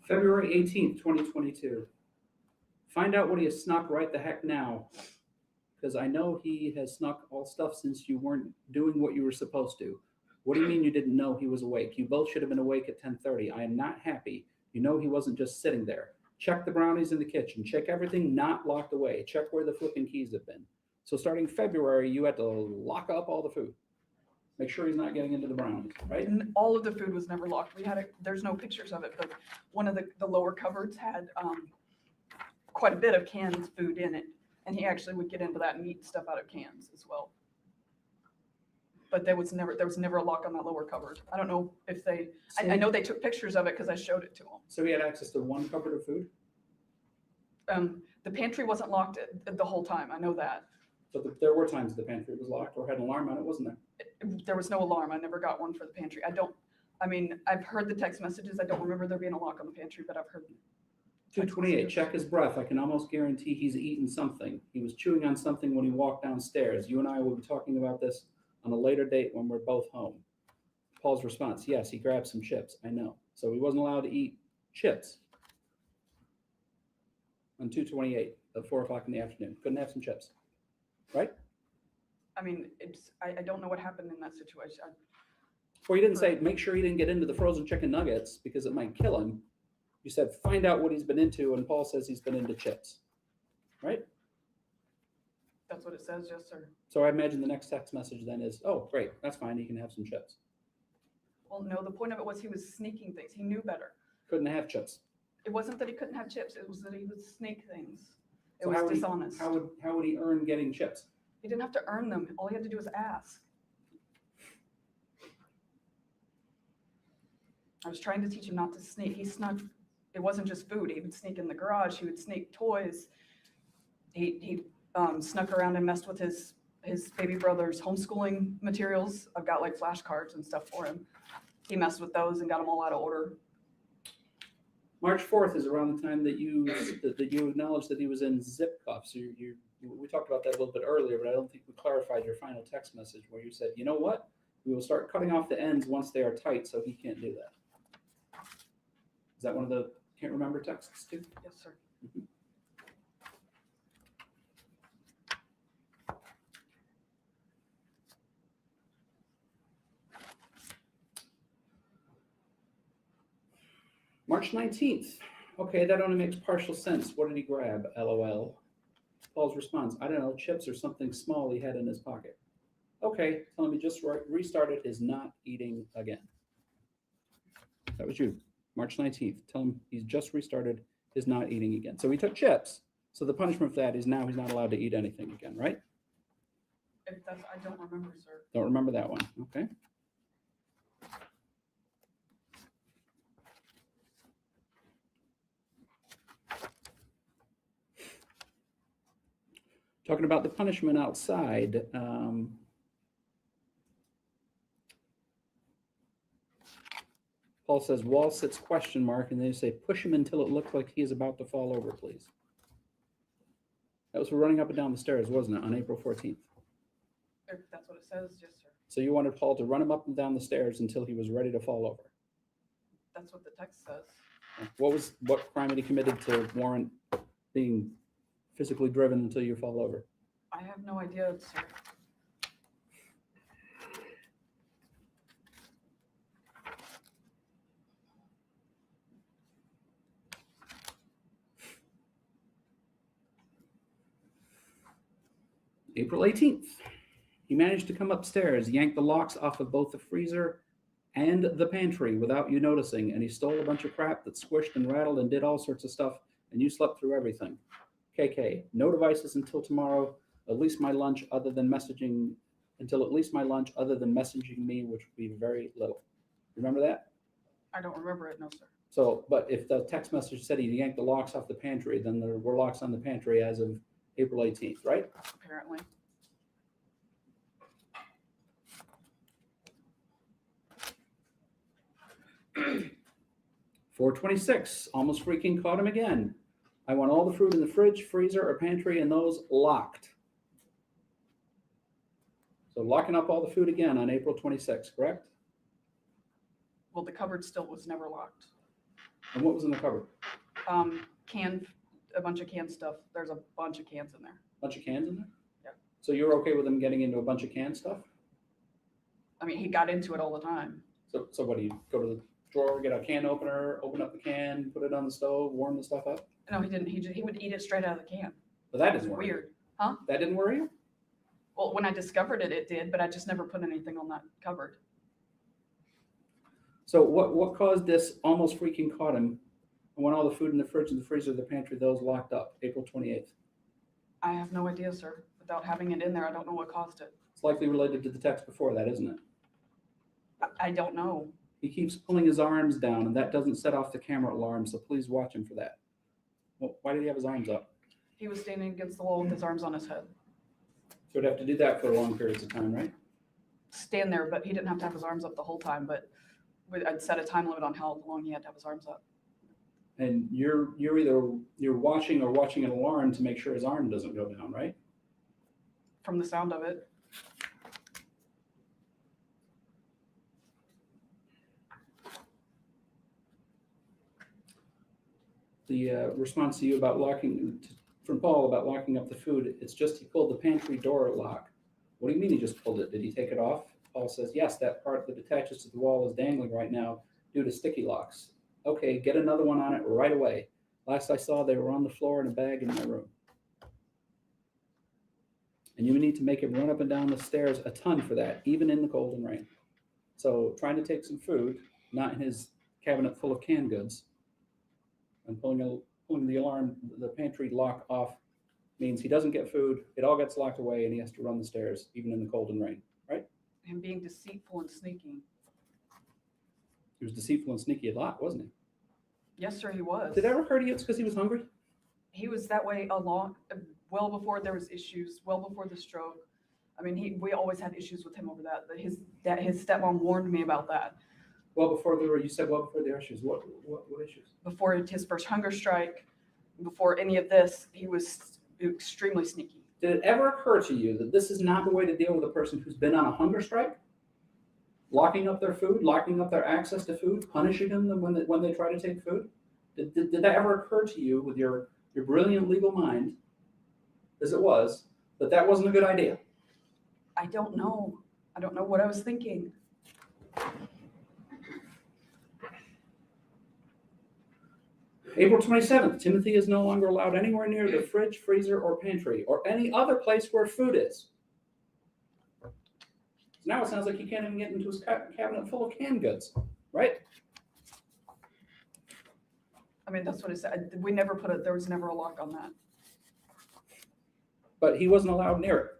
February 18th, 2022. Find out what he has snuck right the heck now. Because I know he has snuck all stuff since you weren't doing what you were supposed to. What do you mean you didn't know he was awake? You both should have been awake at 10:30. I am not happy. You know he wasn't just sitting there. Check the brownies in the kitchen. Check everything not locked away. Check where the flipping keys have been. So starting February, you had to lock up all the food. Make sure he's not getting into the brownies, right? And all of the food was never locked. There's no pictures of it, but one of the lower cupboards had quite a bit of canned food in it. And he actually would get into that and eat stuff out of cans as well. But there was never a lock on that lower cupboard. I don't know if I know they took pictures of it because I showed it to them. So he had access to one cupboard of food? The pantry wasn't locked the whole time. I know that. But there were times the pantry was locked or had an alarm on it, wasn't there? There was no alarm. I never got one for the pantry. I've heard the text messages. I don't remember there being a lock on the pantry, but I've heard. 228, check his breath. I can almost guarantee he's eaten something. He was chewing on something when he walked downstairs. You and I will be talking about this on a later date when we're both home. Paul's response, yes, he grabbed some chips. I know. So he wasn't allowed to eat chips on 228 at 4 o'clock in the afternoon. Couldn't have some chips, right? I mean, I don't know what happened in that situation. Or you didn't say, make sure he didn't get into the frozen chicken nuggets because it might kill him. You said, find out what he's been into, and Paul says he's been into chips, right? That's what it says, yes, sir. So I imagine the next text message then is, oh, great, that's fine, he can have some chips. Well, no, the point of it was he was sneaking things. He knew better. Couldn't have chips. It wasn't that he couldn't have chips. It was that he would sneak things. It So was how would he- dishonest. How would he earn getting chips? He didn't have to earn them. All he had to do was ask. I was trying to teach him not to sneak. He snuck. It wasn't just food. He would sneak in the garage. He would sneak toys. He snuck around and messed with his baby brother's homeschooling materials. I've got like flashcards and stuff for him. He messed with those and got them all out of order. March 4th is around the time that you acknowledged that he was in zip cuffs. We talked about that a little bit earlier, but I don't think we clarified your final text message where you said, you know what? We will start cutting off the ends once they are tight, so he can't do that. Is that one of the can't remember texts too? Yes, sir. Mhm. March 19th. Okay, that only makes partial sense. What did he grab? LOL. Paul's response, I don't know, chips or something small he had in his pocket. Okay, tell him he just restarted his not eating again. That was you, March 19th. Tell him he's just restarted his not eating again. So he took chips. So the punishment for that is now he's not allowed to eat anything again, right? If that's, I don't remember, sir. Don't remember that one. Okay. Talking about the punishment outside. Paul says, wall sits question mark, and they say, push him until it looks like he is about to fall over, please. That was for running up and down the stairs, wasn't it, on April 14th? If that's what it says, yes, sir. So you wanted Paul to run him up and down the stairs until he was ready to fall over. That's what the text says. What crime had he committed to warrant being physically driven until you fall over? I have no idea, sir. April 18th. He managed to come upstairs, yank the locks off of both the freezer and the pantry without you noticing, and he stole a bunch of crap that squished and rattled and did all sorts of stuff, and you slept through everything. KK, no devices until tomorrow, at least my lunch other than messaging, until at least my lunch other than messaging me, which would be very little. Remember that? I don't remember it, no, sir. So, but if the text message said he yanked the locks off the pantry, then there were locks on the pantry as of April 18th, right? Apparently. $426, almost freaking caught him again. I want all the fruit in the fridge, freezer, or pantry, and those locked. So locking up all the food again on April 26th, correct? Well, the cupboard still was never locked. And what was in the cupboard? A bunch of canned stuff. There's a bunch of cans in there. Bunch of cans in there? Yeah. So you're okay with him getting into a bunch of canned stuff? I mean, he got into it all the time. So what do you go to the drawer, get a can opener, open up the can, put it on the stove, warm the stuff up? No, he didn't. He would eat it straight out of the can. But that It was didn't worry you. weird. Huh? That didn't worry you? Well, when I discovered it, it did, but I just never put anything on that cupboard. So what caused this almost freaking caught him? I want all the food in the fridge and the freezer, the pantry, those locked up, April 28th. I have no idea, sir. Without having it in there, I don't know what caused it. It's likely related to the text before that, isn't it? I don't know. He keeps pulling his arms down, and that doesn't set off the camera alarm, so please watch him for that. Well, why did he have his arms up? He was standing against the wall with his arms on his head. So we'd have to do that for long periods of time, right? Stand there, but he didn't have to have his arms up the whole time, but I'd set a time limit on how long he had to have his arms up. And you're either watching or watching an alarm to make sure his arm doesn't go down, right? From the sound of it. The response to you about from Paul about locking up the food, it's just he pulled the pantry door lock. What do you mean he just pulled it? Did he take it off? Paul says, yes, that part that attaches to the wall is dangling right now due to sticky locks. Okay, get another one on it right away. Last I saw, they were on the floor in a bag in my room. And you need to make him run up and down the stairs a ton for that, even in the cold and rain. So trying to take some food, not in his cabinet full of canned goods, and pulling the alarm, the pantry lock off means he doesn't get food, it all gets locked away, and he has to run the stairs, even in the cold and rain, right? Him being deceitful and sneaky. He was deceitful and sneaky a lot, wasn't he? Yes, sir, he was. Did it ever occur to you it's because he was hungry? He was that way well before there was issues, well before the stroke. I mean, we always had issues with him over that. His stepmom warned me about that. Well before you said well before the issues. What issues? Before his first hunger strike, before any of this, he was extremely sneaky. Did it ever occur to you that this is not the way to deal with a person who's been on a hunger strike? Locking up their food, locking up their access to food, punishing them when they try to take food? Did that ever occur to you with your brilliant legal mind, as it was, that wasn't a good idea? I don't know. I don't know what I was thinking. April 27th, Timothy is no longer allowed anywhere near the fridge, freezer, or pantry, or any other place where food is. So now it sounds like he can't even get into his cabinet full of canned goods, right? I mean, that's what it said. There was never a lock on that. But he wasn't allowed near it.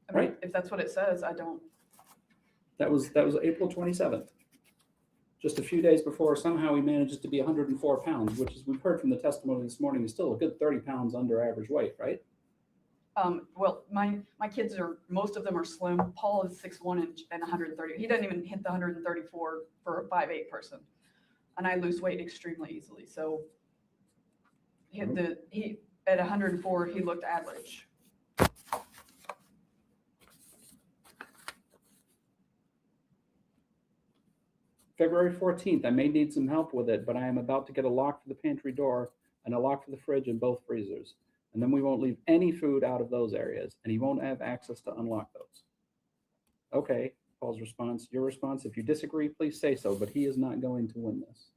I mean, Right. if that's what it says, I don't. That was April 27th. Just a few days before, somehow he manages to be 104 pounds, which, as we've heard from the testimony this morning, is still a good 30 pounds under average weight, right? Well, my kids most of them are slim. Paul is 6'1" and 130. He doesn't even hit the 134 for a 5'8" person. And I lose weight extremely easily. So he at 104, he looked average. February 14th, I may need some help with it, but I am about to get a lock for the pantry door and a lock for the fridge and both freezers. And then we won't leave any food out of those areas, and he won't have access to unlock those. Okay, Paul's response. Your response, if you disagree, please say so, but he is not going to win this.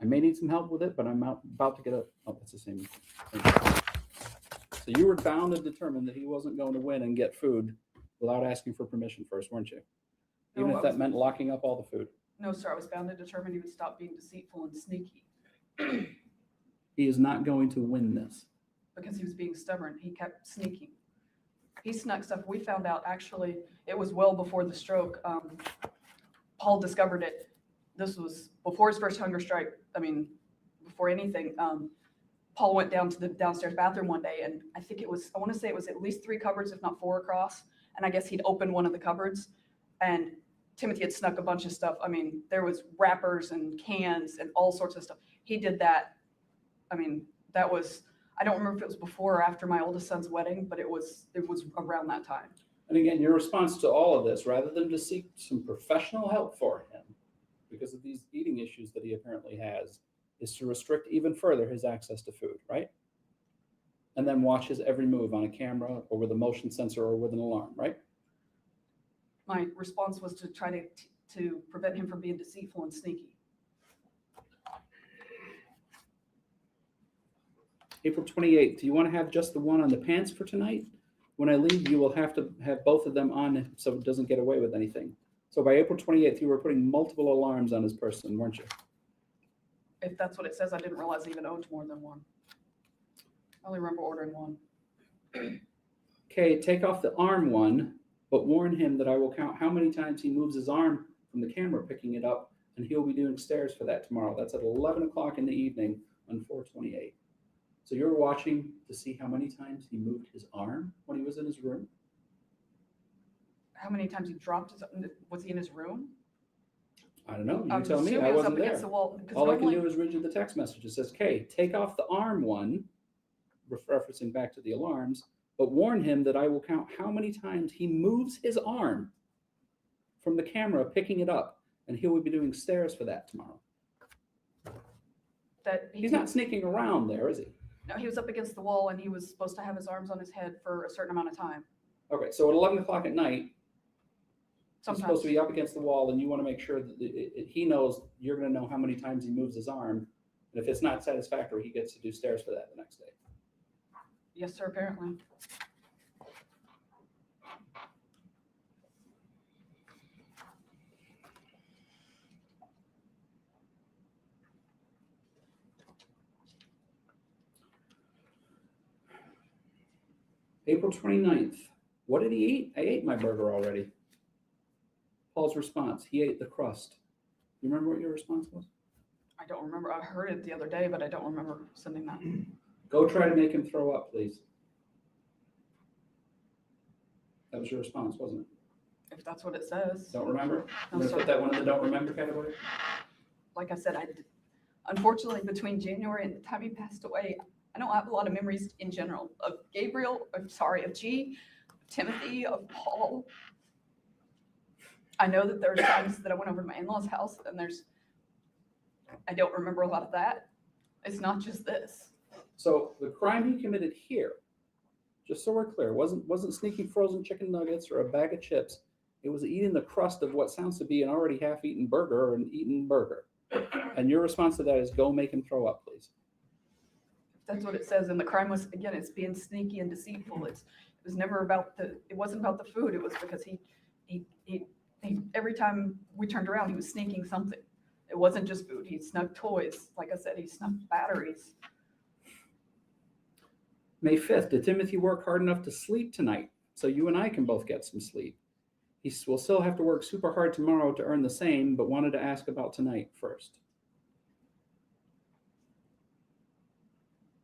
I may need some help with it, but I'm about to get that's the same thing. So you were bound and determined that he wasn't going to win and get food without asking for permission first, weren't you? Even if that meant locking up all the food. No, sir, I was bound and determined he would stop being deceitful and sneaky. He is not going to win this. Because he was being stubborn. He kept sneaking. He snuck stuff. We found out, actually, it was well before the stroke. Paul discovered it. This was before his first hunger strike. I mean, before anything. Paul went down to the downstairs bathroom one day, and I want to say it was at least 3 cupboards, if not 4 across. And I guess he'd opened one of the cupboards, and Timothy had snuck a bunch of stuff. I mean, there was wrappers and cans and all sorts of stuff. He did that. I mean, that was, I don't remember if it was before or after my oldest son's wedding, but it was around that time. And again, your response to all of this, rather than to seek some professional help for him, because of these eating issues that he apparently has, is to restrict even further his access to food, right? And then watch his every move on a camera or with a motion sensor or with an alarm, right? My response was to try to prevent him from being deceitful and sneaky. April 28th, do you want to have just the one on the pants for tonight? When I leave, you will have to have both of them on so it doesn't get away with anything. So by April 28th, you were putting multiple alarms on his person, weren't you? If that's what it says, I didn't realize he even owned more than one. I only remember ordering one. Okay, take off the arm one, but warn him that I will count how many times he moves his arm from the camera picking it up, and he'll be doing stairs for that tomorrow. That's at 11 o'clock in the evening on 4/28. So you're watching to see how many times he moved his arm when he was in his room? How many times he dropped his, was he in his room? I don't know. You I'm tell me. assuming I it was wasn't up against there. the wall. 'Cause All I can normally- do is read you the text message. It says, "Okay, take off the arm one," referencing back to the alarms, "but warn him that I will count how many times he moves his arm from the camera, picking it up, and he will be doing stairs for that tomorrow." That He's not sneaking around there, is he? No, he was up against the wall and he was supposed to have his arms on his head for a certain amount of time. Okay, so at 11 o'clock at night, he's supposed Sometimes. to be up against the wall, and you want to make sure that he knows you're going to know how many times he moves his arm. And if it's not satisfactory, he gets to do stairs for that the next day. Yes, sir, apparently. April 29th. What did he eat? I ate my burger already. Paul's response, he ate the crust. You remember what your response was? I don't remember. I heard it the other day, but I don't remember sending that. Go try to make him throw up, please. That was your response, wasn't it? If that's what it says. Don't remember? No, I'm going to sir. put that one in the don't remember category. Like I said, unfortunately, between January and the time he passed away, I don't have a lot of memories in general of Gabriel, of G, of Timothy, of Paul. I know that there's times that I went over to my in-laws' house and I don't remember a lot of that. It's not just this. So the crime he committed here, just so we're clear, wasn't sneaking frozen chicken nuggets or a bag of chips. It was eating the crust of what sounds to be an already half-eaten burger or an eaten burger. And your response to that is go make him throw up, please. If that's what it says. And the crime was, again, it's being sneaky and deceitful. It was never about it wasn't about the food. It was because he every time we turned around, he was sneaking something. It wasn't just food. He snuck toys. Like I said, he snuck batteries. May 5th, did Timothy work hard enough to sleep tonight so you and I can both get some sleep? He will still have to work super hard tomorrow to earn the same, but wanted to ask about tonight first.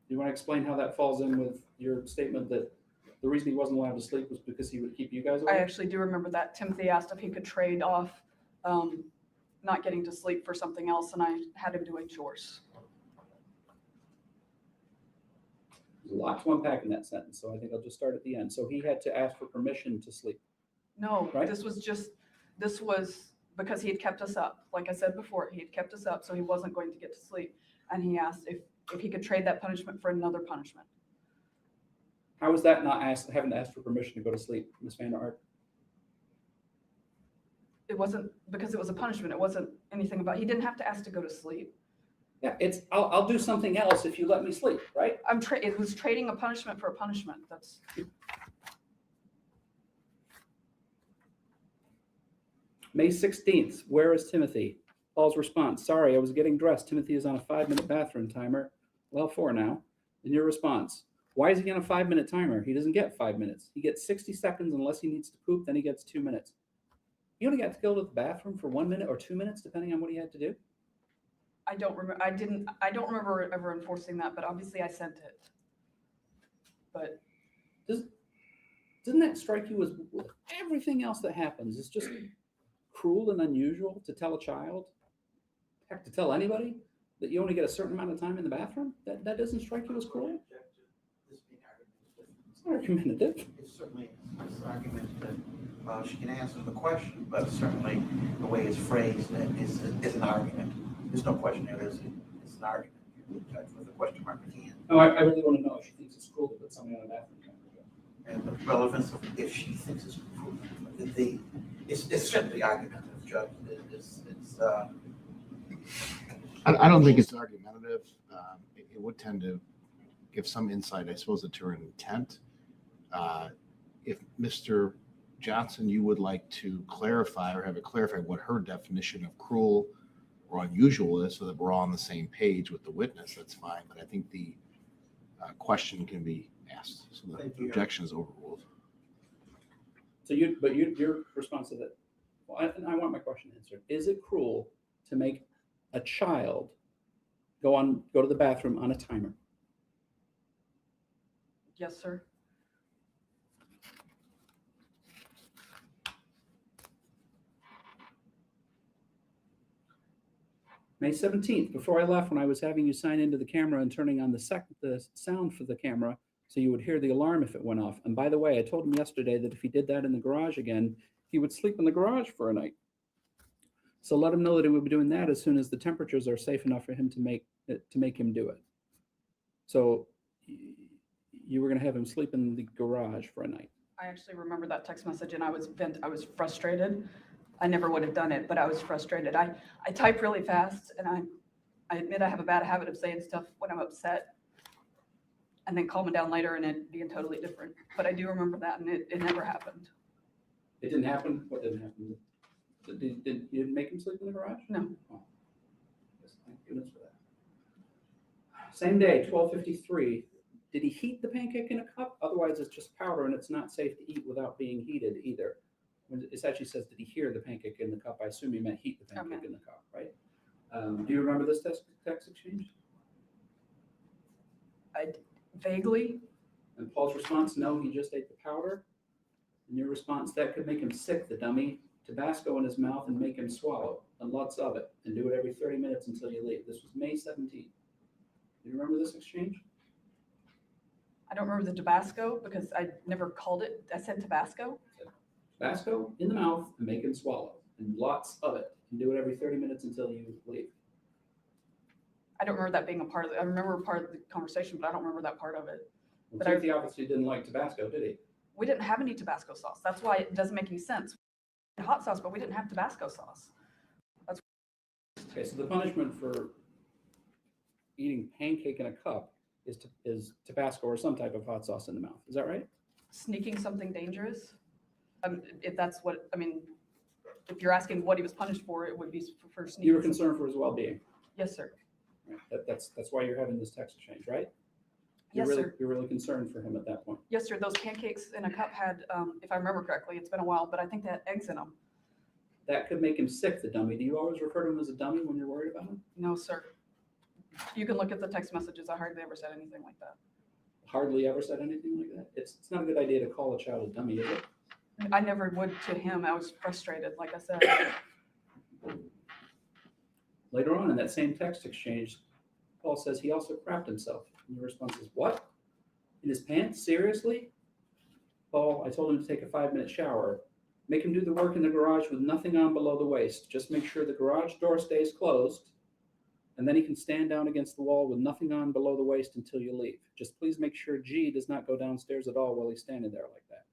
You want to explain how that falls in with your statement that the reason he wasn't allowed to sleep was because he would keep you guys awake? I actually do remember that. Timothy asked if he could trade off not getting to sleep for something else, and I had him doing chores. There's a lot to unpack in that sentence, so I think I'll just start at the end. So he had to ask for permission to sleep. No, Right. this was because he had kept us up. Like I said before, he had kept us up, so he wasn't going to get to sleep. And he asked if he could trade that punishment for another punishment. How is that not having to ask for permission to go to sleep, Ms. Vander Ark? It wasn't because it was a punishment. It wasn't anything about, he didn't have to ask to go to sleep. Yeah, I'll do something else if you let me sleep, right? It was trading a punishment for a punishment. That's, May 16th, where is Timothy? Paul's response, sorry, I was getting dressed. Timothy is on a 5-minute bathroom timer. Well, 4 now. And your response, why is he on a 5-minute timer? He doesn't get 5 minutes. He gets 60 seconds unless he needs to poop, then he gets 2 minutes. He only got to go to the bathroom for 1 minute or 2 minutes, depending on what he had to do. I don't remember ever enforcing that, but obviously I sent it. But Doesn't that strike you as with everything else that happens? It's just cruel and unusual to tell a child, heck, to tell anybody that you only get a certain amount of time in the bathroom? That doesn't strike you as cruel? This being argumentative. It's not argumentative. It's certainly it's argumentative. She can answer the question, but certainly the way it's phrased is an argument. There's no question there. It's an argument. Judge with a question mark at the end. No, I really want to know if she thinks it's cruel to put somebody on a bathroom timer. And the relevance of if she thinks it's cruel. It's simply argumentative, Judge. I don't think it's argumentative. It would tend to give some insight, I suppose, to an intent. If Mr. Johnson, you would like to clarify or have it clarified what her definition of cruel or unusual is so that we're all on the same page with the witness, that's fine. But I think the question can be asked. So the objection is overruled. So your response to that, well, I want my question answered. Is it cruel to make a child go to the bathroom on a timer? Yes, sir. May 17th, before I left, when I was having you sign into the camera and turning on the sound for the camera so you would hear the alarm if it went off. And by the way, I told him yesterday that if he did that in the garage again, he would sleep in the garage for a night. So let him know that he would be doing that as soon as the temperatures are safe enough for him to make him do it. So you were going to have him sleep in the garage for a night. I actually remember that text message and I was frustrated. I never would have done it, but I was frustrated. I type really fast and I admit I have a bad habit of saying stuff when I'm upset and then calming down later and it being totally different. But I do remember that and it never happened. It didn't happen? What didn't happen? You didn't make him sleep in the garage? No. Oh. Yes, thank goodness for that. Same day, 12:53. Did he heat the pancake in a cup? Otherwise, it's just powder and it's not safe to eat without being heated either. When it actually says, did he hear the pancake in the cup? I assume he meant heat the pancake in the cup, right? Do you remember this text exchange? Vaguely. And Paul's response, no, he just ate the powder. And your response, that could make him sick, the dummy. Tabasco in his mouth and make him swallow, and lots of it, and do it every 30 minutes until you leave. This was May 17th. Do you remember this exchange? I don't remember the Tabasco because I never called it. I said Tabasco. Tabasco in the mouth and make him swallow, and lots of it, and do it every 30 minutes until you leave. I don't remember that being a part of it. I remember part of the conversation, but I don't remember that part of it. Well, But Timothy obviously didn't like Tabasco, did he? We didn't have any Tabasco sauce. That's why it doesn't make any sense. We had hot sauce, but we didn't have Tabasco sauce. Okay, so the punishment for eating pancake in a cup is Tabasco or some type of hot sauce in the mouth. Is that right? Sneaking something dangerous. If that's what, I mean, if you're asking what he was punished for, it would be for sneaking. You were concerned for his well-being. Yes, sir. Right. That's why you're having this text exchange, right? Yes, sir. You're really concerned for him at that point. Yes, sir. Those pancakes in a cup had, if I remember correctly, it's been a while, but I think they had eggs in them. That could make him sick, the dummy. Do you always refer to him as a dummy when you're worried about him? No, sir. You can look at the text messages. I hardly ever said anything like that. Hardly ever said anything like that? It's not a good idea to call a child a dummy, is it? I never would to him. I was frustrated, like I said. Later on in that same text exchange, Paul says he also crapped himself. And your response is, what? In his pants? Seriously? Paul, I told him to take a 5-minute shower. Make him do the work in the garage with nothing on below the waist. Just make sure the garage door stays closed, and then he can stand down against the wall with nothing on below the waist until you leave. Just please make sure G does not go downstairs at all while he's standing there like that.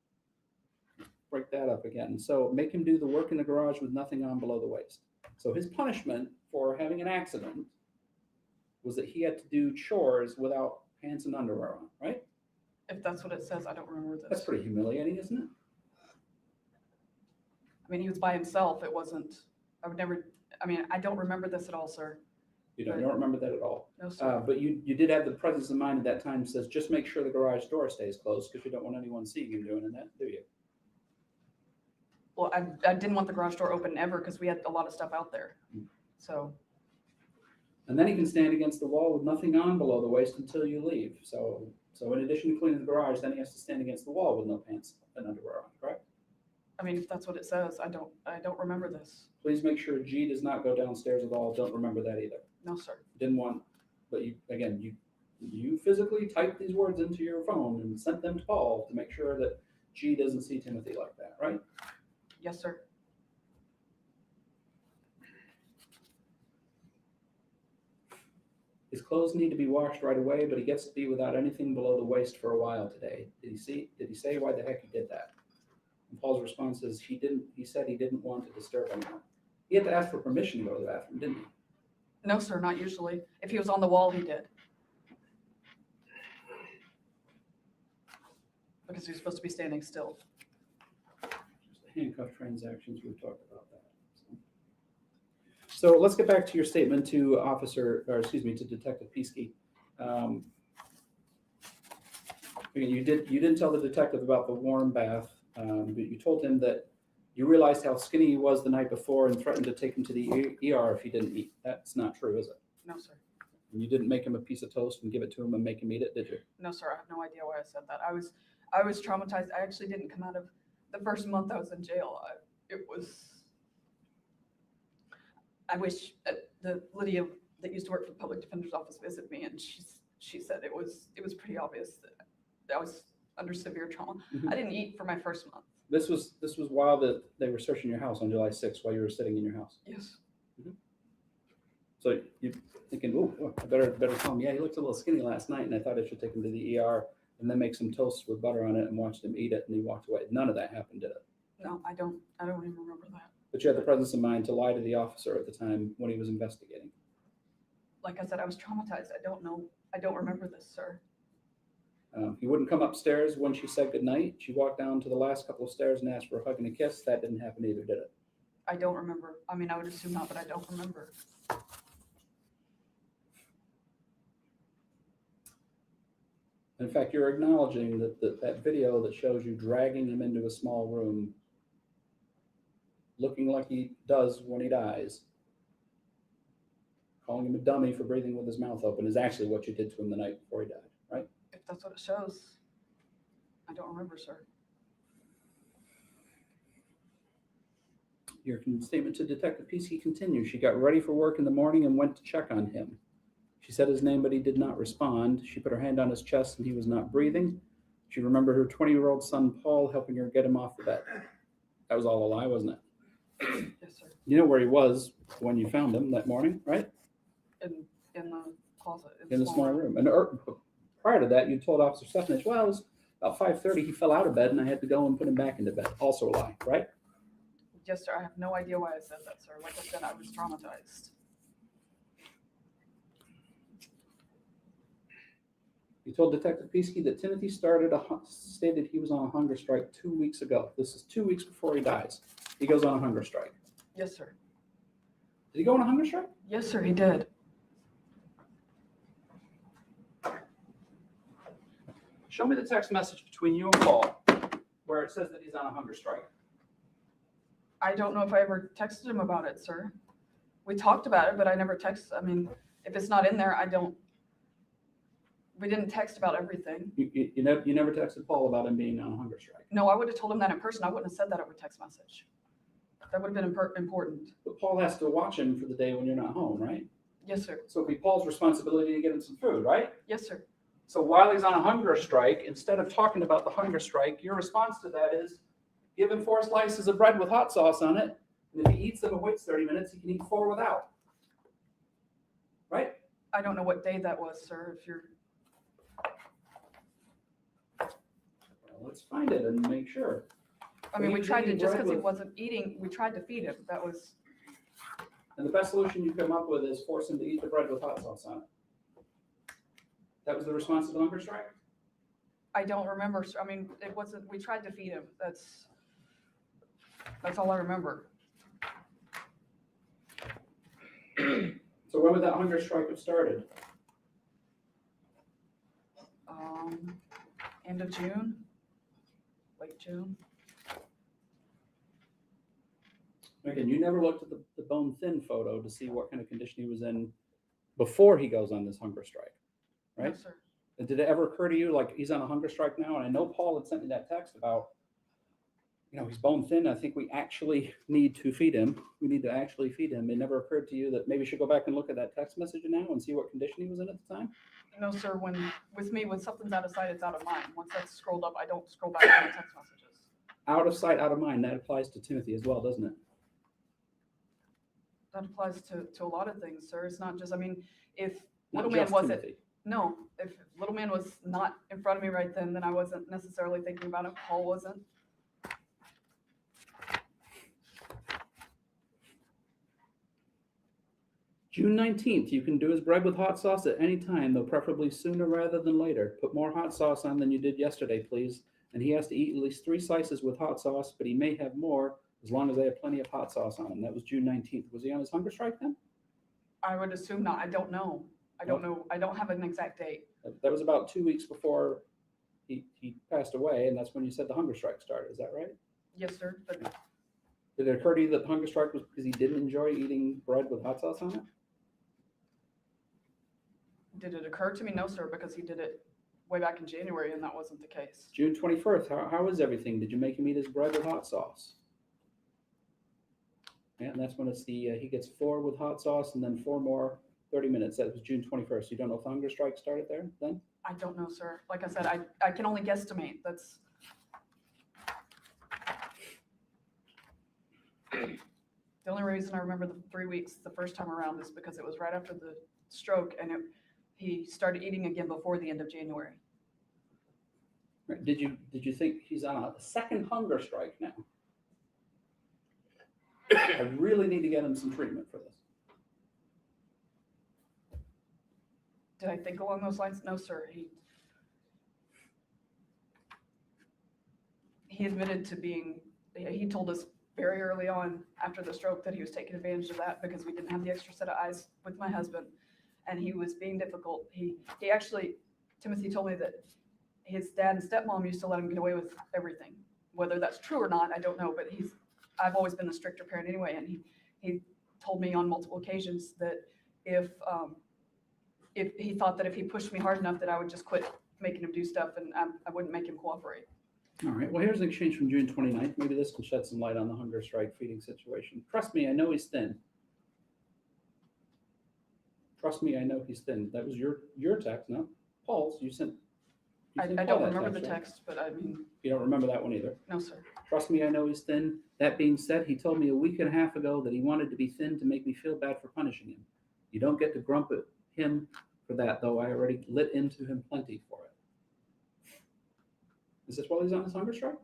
Break that up again. So make him do the work in the garage with nothing on below the waist. So his punishment for having an accident was that he had to do chores without pants and underwear on, right? If that's what it says, I don't remember this. That's pretty humiliating, isn't it? I mean, he was by himself. It wasn't, I would never, I mean, I don't remember this at all, sir. You don't remember that at all. No, sir. But you did have the presence of mind at that time that says, just make sure the garage door stays closed because you don't want anyone seeing him doing that, do you? Well, I didn't want the garage door open ever because we had a lot of stuff out there. So, And then he can stand against the wall with nothing on below the waist until you leave. So in addition to cleaning the garage, then he has to stand against the wall with no pants and underwear on, correct? I mean, if that's what it says, I don't remember this. Please make sure G does not go downstairs at all. Don't remember that either. No, sir. Didn't want, but you physically typed these words into your phone and sent them to Paul to make sure that G doesn't see Timothy like that, right? Yes, sir. His clothes need to be washed right away, but he gets to be without anything below the waist for a while today. Did he say why the heck he did that? And Paul's response is he said he didn't want to disturb anyone. He had to ask for permission to go to the bathroom, didn't he? No, sir, not usually. If he was on the wall, he did. Because he was supposed to be standing still. Just the handcuff transactions, we've talked about that. So let's get back to your statement to to Detective Peasky. You didn't tell the detective about the warm bath, but you told him that you realized how skinny he was the night before and threatened to take him to the ER if he didn't eat. That's not true, is it? No, sir. And you didn't make him a piece of toast and give it to him and make him eat it, did you? No, sir, I have no idea why I said that. I was traumatized. I actually didn't come out of the first month I was in jail. I wish the Lydia that used to work for the public defender's office visited me, and she said it was pretty obvious that I was under severe trauma. Mhm. I didn't eat for my first month. This was while they were searching your house on July 6th while you were sitting in your house. Yes. So you're thinking, oh, I better tell him, yeah, he looked a little skinny last night, and I thought I should take him to the ER and then make some toast with butter on it and watch him eat it, and he walked away. None of that happened, did it? No, I don't even remember that. But you had the presence of mind to lie to the officer at the time when he was investigating. Like I said, I was traumatized. I don't remember this, sir. He wouldn't come upstairs when she said goodnight. She walked down to the last couple of stairs and asked for a hug and a kiss. That didn't happen either, did it? I don't remember. I mean, I would assume not, but I don't remember. In fact, you're acknowledging that video that shows you dragging him into a small room, looking like he does when he dies, calling him a dummy for breathing with his mouth open, is actually what you did to him the night before he died, right? If that's what it shows, I don't remember, sir. Your statement to Detective Peasky continues. She got ready for work in the morning and went to check on him. She said his name, but he did not respond. She put her hand on his chest and he was not breathing. She remembered her 20-year-old son, Paul, helping her get him off the bed. That was all a lie, wasn't it? Yes, sir. You know where he was when you found him that morning, right? In the closet. In the small room. And prior to that, you told Officer Stefanich, well, it was about 5:30. He fell out of bed and I had to go and put him back into bed. Also a lie, right? Yes, sir. I have no idea why I said that, sir. Like I said, I was traumatized. You told Detective Peasky that Timothy stated he was on a hunger strike 2 weeks ago. This is 2 weeks before he dies. He goes on a hunger strike. Yes, sir. Did he go on a hunger strike? Yes, sir, he did. Show me the text message between you and Paul where it says that he's on a hunger strike. I don't know if I ever texted him about it, sir. We talked about it, but I never texted. I mean, if it's not in there, we didn't text about everything. You never texted Paul about him being on a hunger strike. No, I would have told him that in person. I wouldn't have said that over text message. That would have been important. But Paul has to watch him for the day when you're not home, right? Yes, sir. So it'd be Paul's responsibility to get him some food, right? Yes, sir. So while he's on a hunger strike, instead of talking about the hunger strike, your response to that is give him 4 slices of bread with hot sauce on it. And if he eats them and waits 30 minutes, he can eat 4 without. Right? I don't know what day that was, sir. If you're Well, let's find it and make sure. I mean, we tried to, eating just bread because he with- wasn't eating, we tried to feed him. That was, And the best solution you come up with is force him to eat the bread with hot sauce on it. That was the response to the hunger strike? I don't remember. I mean, it wasn't, we tried to feed him. That's all I remember. So when would that hunger strike have started? End of June, late June. Again, you never looked at the bone thin photo to see what kind of condition he was in before he goes on this hunger strike, right? No, sir. And did it ever occur to you, like, he's on a hunger strike now? And I know Paul had sent me that text about, he's bone thin. I think we actually need to feed him. We need to actually feed him. It never occurred to you that maybe you should go back and look at that text message now and see what condition he was in at the time? No, sir. When something's out of sight, it's out of mind. Once that's scrolled up, I don't scroll back on the text messages. Out of sight, out of mind. That applies to Timothy as well, doesn't it? That applies to a lot of things, sir. It's not just, I mean, if Not little man just wasn't, Timothy. no, if little man was not in front of me right then I wasn't necessarily thinking about him. Paul wasn't. June 19th, you can do his bread with hot sauce at any time, though preferably sooner rather than later. Put more hot sauce on than you did yesterday, please. And he has to eat at least 3 slices with hot sauce, but he may have more as long as they have plenty of hot sauce on him. That was June 19th. Was he on his hunger strike then? I would assume not. I don't know. I don't know. I don't have an exact date. That was about 2 weeks before he passed away, and that's when you said the hunger strike started. Is that right? Yes, sir. But Did it occur to you that the hunger strike was because he didn't enjoy eating bread with hot sauce on it? Did it occur to me? No, sir, because he did it way back in January and that wasn't the case. June 21st, how was everything? Did you make him eat his bread with hot sauce? Yeah, and that's when it's he gets 4 with hot sauce and then 4 more, 30 minutes. That was June 21st. You don't know if the hunger strike started there then? I don't know, sir. Like I said, I can only guesstimate. That's. The only reason I remember the 3 weeks the first time around is because it was right after the stroke and he started eating again before the end of January. Right. Did you think he's on a second hunger strike now? I really need to get him some treatment for this. Did I think along those lines? No, sir. He admitted to being, he told us very early on after the stroke that he was taking advantage of that because we didn't have the extra set of eyes with my husband and he was being difficult. He actually, Timothy told me that his dad and stepmom used to let him get away with everything. Whether that's true or not, I don't know, but I've always been the stricter parent anyway. And he told me on multiple occasions that if he thought that if he pushed me hard enough that I would just quit making him do stuff and I wouldn't make him cooperate. All right, well, here's an exchange from June 29th. Maybe this can shed some light on the hunger strike feeding situation. Trust me, I know he's thin. Trust me, I know he's thin. That was your text, no? Paul's, you sent I Paul don't that remember the right? text, but I mean, You don't remember that one either. no, sir. Trust me, I know he's thin. That being said, he told me a week and a half ago that he wanted to be thin to make me feel bad for punishing him. You don't get to grump at him for that, though I already lit into him plenty for it. Is this while he's on his hunger strike?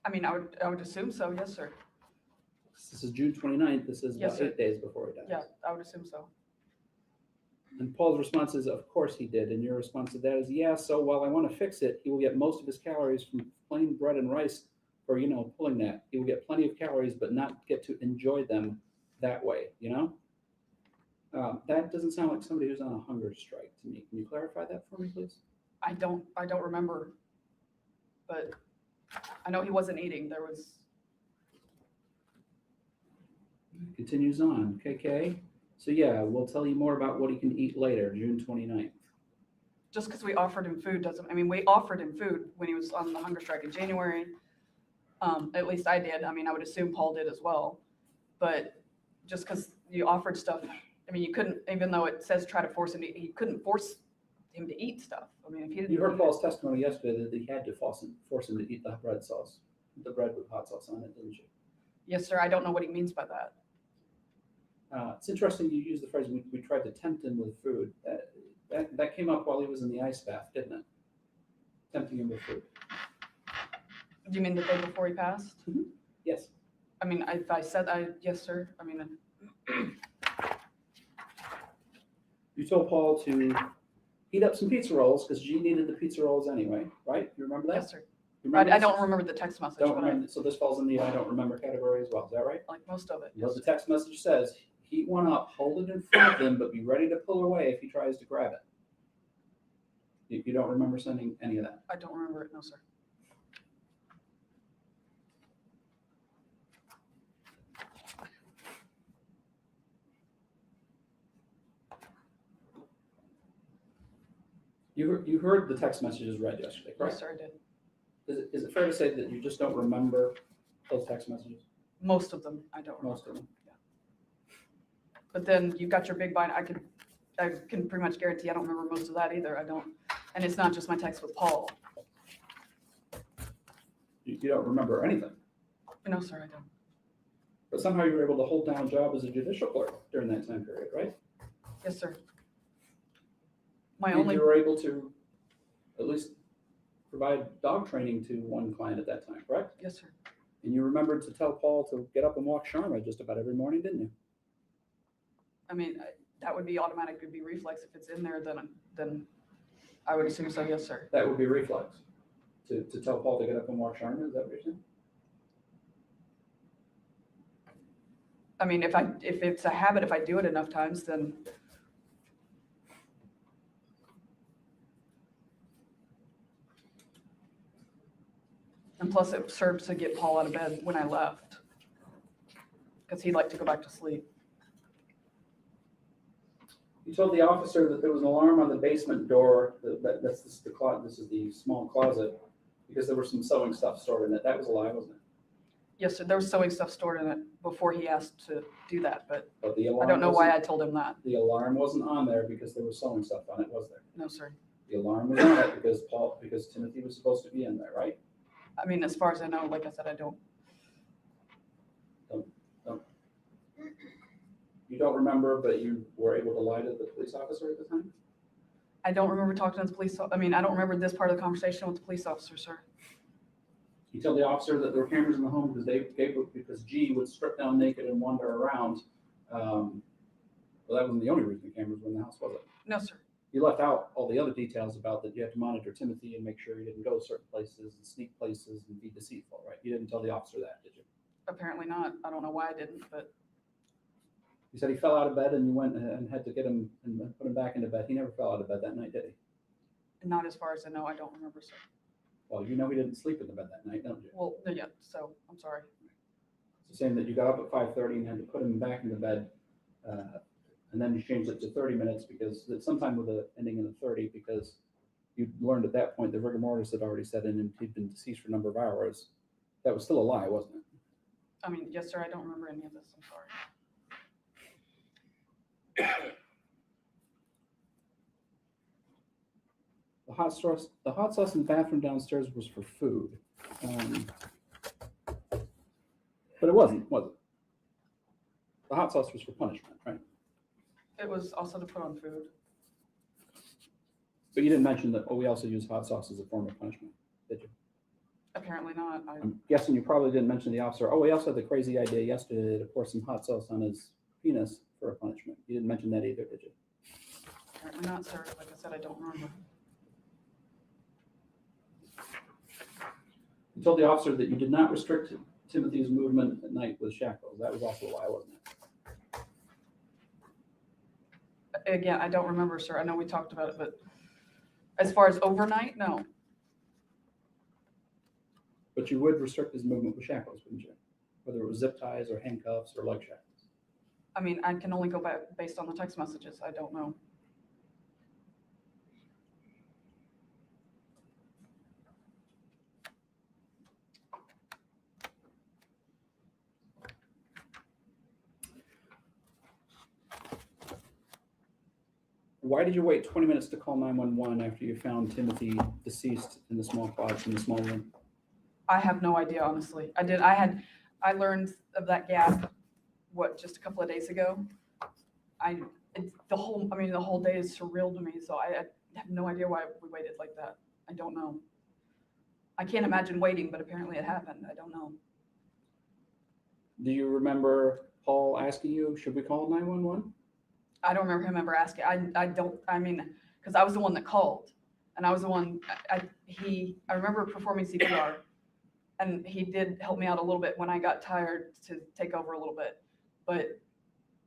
I mean, I would assume so. Yes, sir. This is June 29th. This is Yes, about sir. 8 days before he dies. Yeah, I would assume so. And Paul's response is, of course he did. And your response to that is, yeah, so while I want to fix it, he will get most of his calories from plain bread and rice for, pulling that. He will get plenty of calories, but not get to enjoy them that way, That doesn't sound like somebody who's on a hunger strike to me. Can you clarify that for me, please? I don't remember, but I know he wasn't eating. There was. Continues on. KK. So yeah, we'll tell you more about what he can eat later, June 29th. Just because we offered him food doesn't, I mean, we offered him food when he was on the hunger strike in January. At least I did. I mean, I would assume Paul did as well. But just because you offered stuff, I mean, you couldn't, even though it says try to force him to eat, he couldn't force him to eat stuff. I mean, if he didn't. You heard Paul's testimony yesterday that he had to force him to eat the bread with hot sauce on it, didn't you? Yes, sir. I don't know what he means by that. It's interesting you use the phrase, we tried to tempt him with food. That came up while he was in the ice bath, didn't it? Tempting him with food. Do you mean the day before he passed? Mm-hmm. Yes. I mean, if I said yes, sir. I mean, You told Paul to heat up some pizza rolls because G needed the pizza rolls anyway, right? You remember that? yes, sir. You remember I this? don't remember the text message. Don't but remember. So this falls in the I don't remember category as well. Is that right? like most of it. Well, Yes, the sir. text message says, heat one up, hold it in front of him, but be ready to pull away if he tries to grab it. You don't remember sending any of that? I don't remember it. No, sir. You heard the text messages read yesterday, correct? Yes, sir. I did. Is it fair to say that you just don't remember those text messages? Most of them, I don't remember. Most of them. But then you've got your big bind. I can pretty much guarantee I don't remember most of that either. I don't. And it's not just my text with Paul. You don't remember anything. No, sir, I don't. But somehow you were able to hold down a job as a judicial clerk during that time period, right? Yes, sir. My And only, you were able to at least provide dog training to one client at that time, correct? yes, sir. And you remembered to tell Paul to get up and walk Sharma just about every morning, didn't you? I mean, that would be automatic. It would be reflex. If it's in there, then I would assume so. Yes, sir. That would be reflex. To tell Paul to get up and walk Sharma, is that what you're saying? I mean, if it's a habit, if I do it enough times, then. And plus it served to get Paul out of bed when I left. Because he'd like to go back to sleep. You told the officer that there was an alarm on the basement door, this is the small closet, because there was some sewing stuff stored in it. That was a lie, wasn't it? Yes, sir. There was sewing stuff stored in it before he asked to do that, but But the I alarm don't know why I wasn't- told him that. The alarm wasn't on there because there was sewing stuff on it, was there? No, sir. The alarm was on it because Timothy was supposed to be in there, right? I mean, as far as I know, like I said, I don't. You don't remember, but you were able to lie to the police officer at the time? I don't remember talking to the police. I mean, I don't remember this part of the conversation with the police officer, sir. You tell the officer that there were cameras in the home because G would strip down naked and wander around. Well, that wasn't the only reason the cameras were in the house, was it? No, sir. You left out all the other details about that you have to monitor Timothy and make sure he didn't go certain places and sneak places and be deceitful, right? You didn't tell the officer that, did you? Apparently not. I don't know why I didn't, but You said he fell out of bed and you went and had to get him and put him back into bed. He never fell out of bed that night, did he? not as far as I know. I don't remember, sir. Well, you know he didn't sleep in the bed that night, don't you? Well, no, yeah, so I'm sorry. It's the same that you got up at 5:30 and had to put him back into bed. And then you changed it to 30 minutes because it's sometime with an ending in a 30 because you learned at that point the rigor mortis had already set in and he'd been deceased for a number of hours. That was still a lie, wasn't it? I mean, yes, sir. I don't remember any of this. I'm sorry. The hot sauce in the bathroom downstairs was for food. But it wasn't, was it? The hot sauce was for punishment, right? It was also to put on food. But you didn't mention that, oh, we also use hot sauce as a form of punishment, did you? Apparently not. I'm guessing you probably didn't mention to the officer, oh, we also had the crazy idea yesterday to pour some hot sauce on his penis for a punishment. You didn't mention that either, did you? Apparently not, sir. Like I said, I don't remember. You told the officer that you did not restrict Timothy's movement at night with shackles. That was also a lie, wasn't it? Again, I don't remember, sir. I know we talked about it, but as far as overnight, no. But you would restrict his movement with shackles, wouldn't you? Whether it was zip ties or handcuffs or leg shackles. I mean, I can only go back based on the text messages. I don't know. Why did you wait 20 minutes to call 911 after you found Timothy deceased in the small closet in the small room? I have no idea, honestly. I learned of that gap, just a couple of days ago. The whole day is surreal to me, so I have no idea why we waited like that. I don't know. I can't imagine waiting, but apparently it happened. I don't know. Do you remember Paul asking you, should we call 911? I don't remember him ever asking. Because I was the one that called, and I was the one, I remember performing CPR, and he did help me out a little bit when I got tired to take over a little bit. But,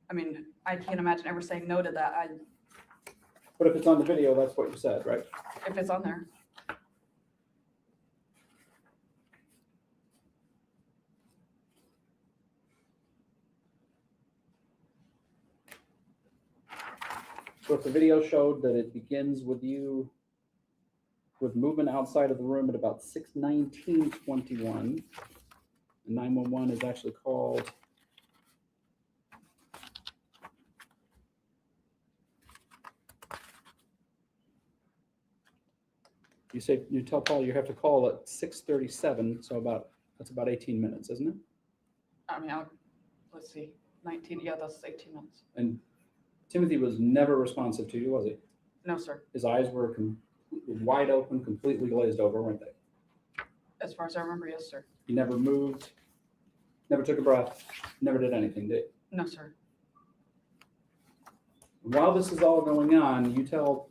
I mean, I can't imagine ever saying no to that. But if it's on the video, that's what you said, right? If it's on there. So if the video showed that it begins with you with movement outside of the room at about 6:19:21, and 911 is actually called you tell Paul you have to call at 6:37, so that's about 18 minutes, isn't it? I mean, let's see, 19, yeah, that's 18 months. And Timothy was never responsive to you, was he? No, sir. His eyes were wide open, completely glazed over, weren't they? As far as I remember, yes, sir. He never moved, never took a breath, never did anything, did he? No, sir. While this is all going on, you tell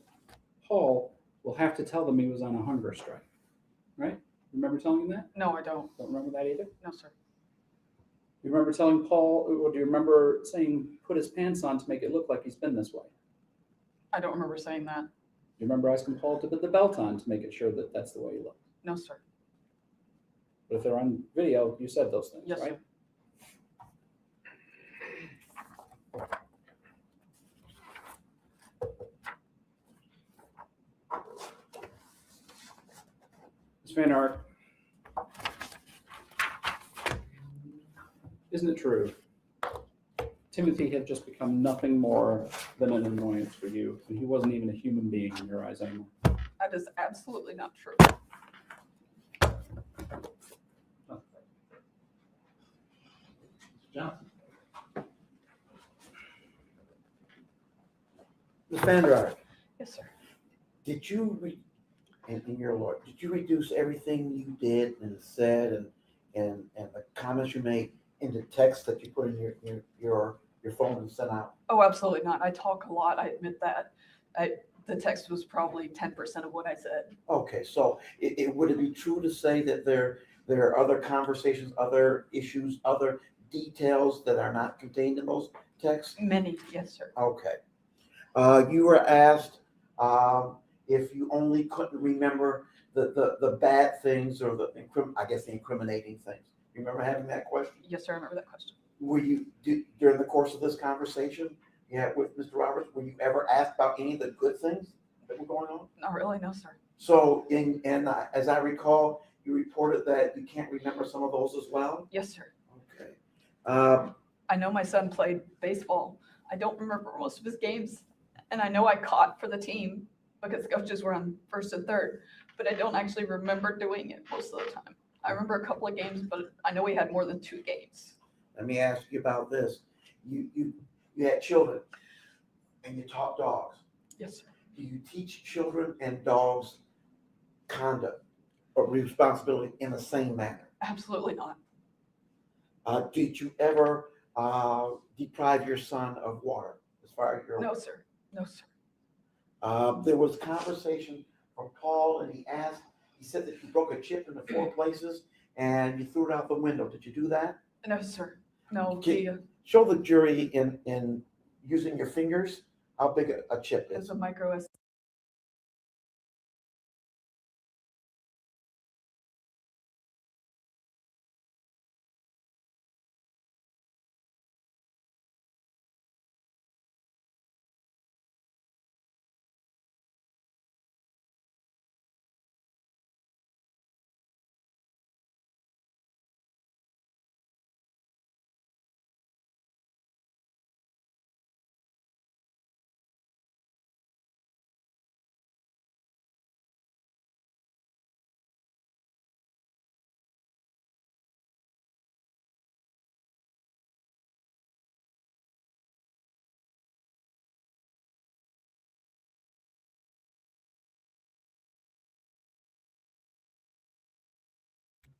Paul, we'll have to tell them he was on a hunger strike, right? Remember telling him that? No, I don't. Don't remember that either? No, sir. You remember telling Paul, or do you remember saying, put his pants on to make it look like he's been this way? I don't remember saying that. You remember asking Paul to put the belt on to make it sure that that's the way he looked? No, sir. But if they're on video, you said those things, Yes, right? sir. Ms. Vander Ark, isn't it true? Timothy had just become nothing more than an annoyance for you, and he wasn't even a human being in your eyes anymore. That is absolutely not true. Johnson. Ms. Vander Ark, Yes, sir. did you, in your lawyer, did you reduce everything you did and said and the comments you made into text that you put in your phone and sent out? Oh, absolutely not. I talk a lot. I admit that. The text was probably 10% of what I said. Okay, so would it be true to say that there are other conversations, other issues, other details that are not contained in those texts? Many, yes, sir. Okay. You were asked if you only couldn't remember the bad things or the incriminating things. You remember having that question? Yes, sir. I remember that question. Were you during the course of this conversation with Mr. Roberts, were you ever asked about any of the good things that were going on? Not really, no, sir. So as I recall, you reported that you can't remember some of those as well? Yes, sir. Okay. I know my son played baseball. I don't remember most of his games. And I know I caught for the team because coaches were on first and third, but I don't actually remember doing it most of the time. I remember a couple of games, but I know we had more than 2 games. Let me ask you about this. You had children and you taught dogs. Yes, sir. Do you teach children and dogs conduct or responsibility in the same manner? Absolutely not. Did you ever deprive your son of water as far as your? No, sir. No, sir. There was conversation from Paul, and he said that you broke a chip into 4 places and you threw it out the window. Did you do that? No, sir. No. Show the jury in using your fingers how big a chip It's is. a micro.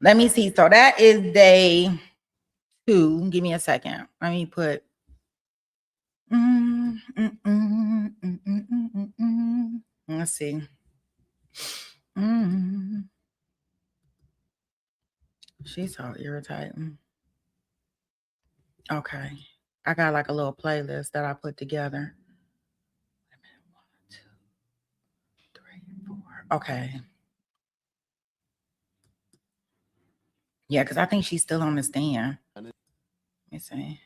Let me see. So that is day 2. Give me a second. Let me put. Let's see. She's so irritating. Okay. I got like a little playlist that I put together. 1, 2, 3, 4. Okay. Yeah, because I think she's still on the stand. Let me see.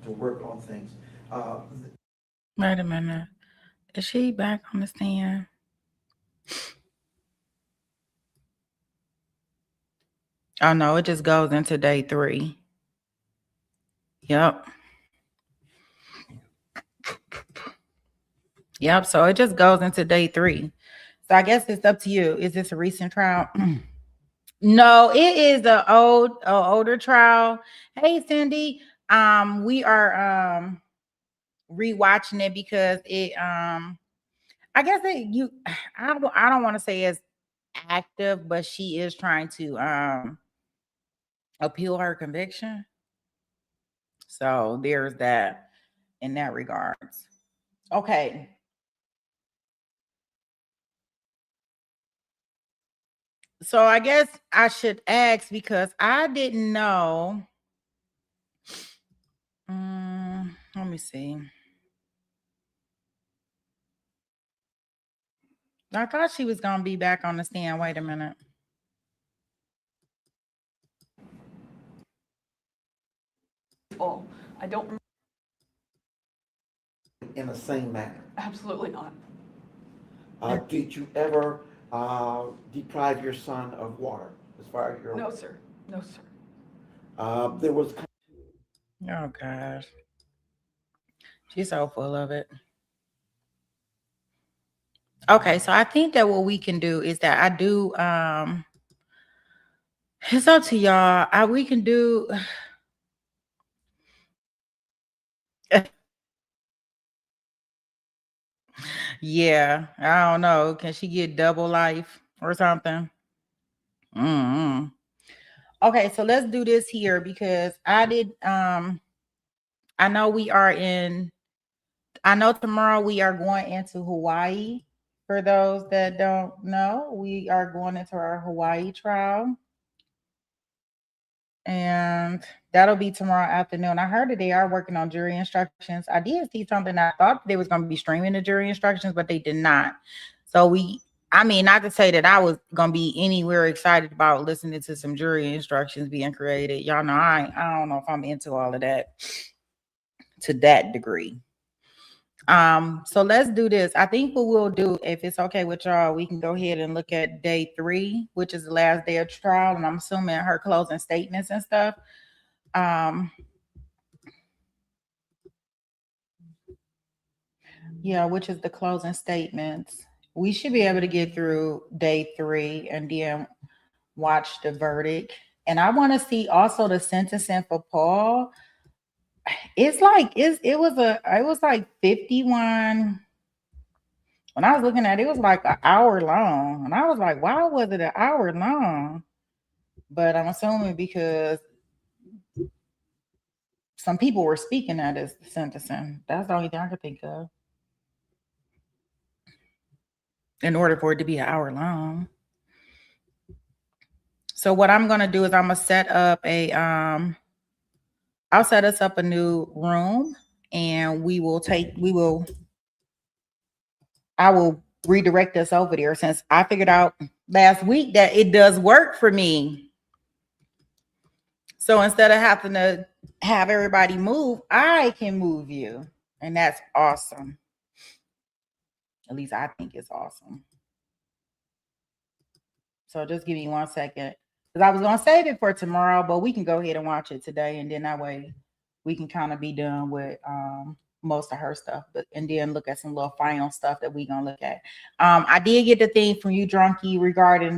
To work on things. Wait a minute. Is she back on the stand? Oh, no, it just goes into day 3. Yep. Yep. So it just goes into day 3. So I guess it's up to you. Is this a recent trial? No, it is an older trial. Hey, Cindy. We are rewatching it because it I guess I don't want to say it's active, but she is trying to appeal her conviction. So there's that in that regards. Okay. So I guess I should ask because I didn't know. Let me see. I thought she was gonna be back on the stand. Wait a minute. Oh, I don't, remember. In the same manner. Absolutely not. Did you ever deprive your son of water as far as your? No, sir. No, sir. There was. Oh gosh. She's so full of it. Okay, so I think that what we can do is that I do it's up to y'all. We can do yeah, I don't know. Can she get double life or something? Mm-hmm. Okay, so let's do this here because I know tomorrow we are going into Hawaii. For those that don't know, we are going into our Hawaii trial. And that'll be tomorrow afternoon. I heard that they are working on jury instructions. I did see something. I thought they was going to be streaming the jury instructions, but they did not. So not to say that I was going to be anywhere excited about listening to some jury instructions being created. Y'all know I don't know if I'm into all of that to that degree. So let's do this. I think what we'll do, if it's okay with y'all, we can go ahead and look at day 3, which is the last day of trial, and I'm assuming her closing statements and stuff. Yeah, which is the closing statements. We should be able to get through day 3 and then watch the verdict. And I want to see also the sentencing for Paul. It was like 51. When I was looking at it, it was like an hour long. And I was like, why was it an hour long? But I'm assuming because some people were speaking at his sentencing. That's the only thing I could think of. In order for it to be an hour long. So what I'm going to do is I'm going to set up I'll set us up a new room and I will redirect us over there since I figured out last week that it does work for me. So instead of having to have everybody move, I can move you. And that's awesome. At least I think it's awesome. So just give me 1 second. Because I was going to save it for tomorrow, but we can go ahead and watch it today. And then that way we can kind of be done with most of her stuff. And then look at some little final stuff that we're going to look at. I did get the thing from you, Drunky, regarding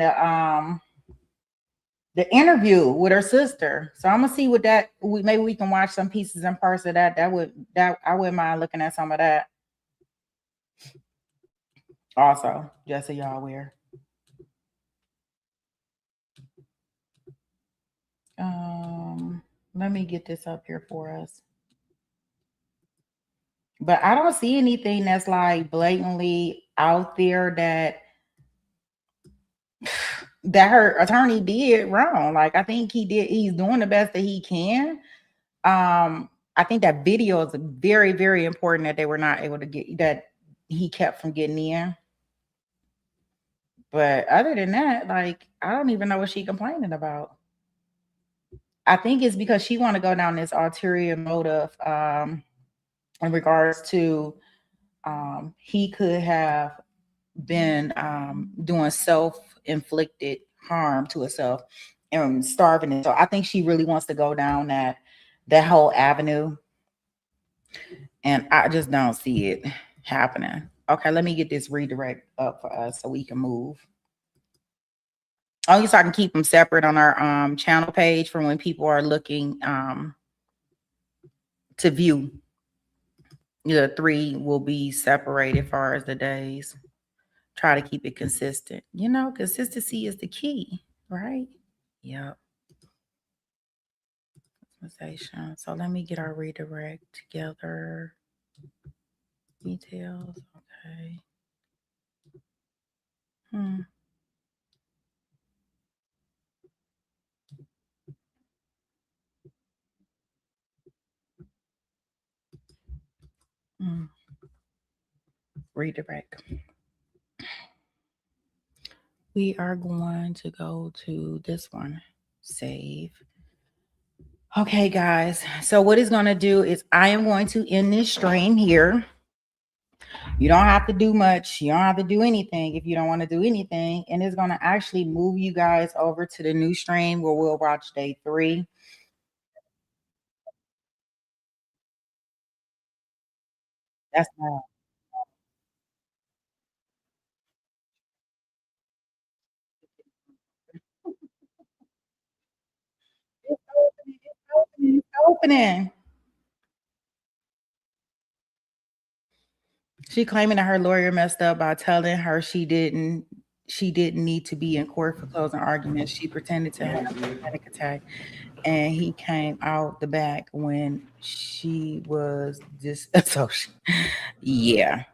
the interview with her sister. So I'm going to see what maybe we can watch some pieces and parts of that. I wouldn't mind looking at some of that. Also, just so y'all aware. Let me get this up here for us. But I don't see anything that's like blatantly out there that her attorney did wrong. Like I think he's doing the best that he can. I think that video is very, very important that they were not able to get, that he kept from getting in. But other than that, like I don't even know what she's complaining about. I think it's because she want to go down this ulterior motive in regards to he could have been doing self-inflicted harm to herself and starving it. So I think she really wants to go down that whole avenue. And I just don't see it happening. Okay, let me get this redirect up for us so we can move. Only so I can keep them separate on our channel page for when people are looking to view. The 3 will be separated as far as the days. Try to keep it consistent. Consistency is the key, right? Yep. So let me get our redirect together. Details. Okay. Redirect. We are going to go to this one. Save. Okay, guys. So what it's going to do is I am going to end this stream here. You don't have to do much. You don't have to do anything if you don't want to do anything. And it's going to actually move you guys over to the new stream where we'll watch day 3. That's not. It's opening. It's opening. It's opening. She claiming that her lawyer messed up by telling her she didn't need to be in court for closing arguments. She pretended to have a panic attack, and he came out the back when she was just yeah.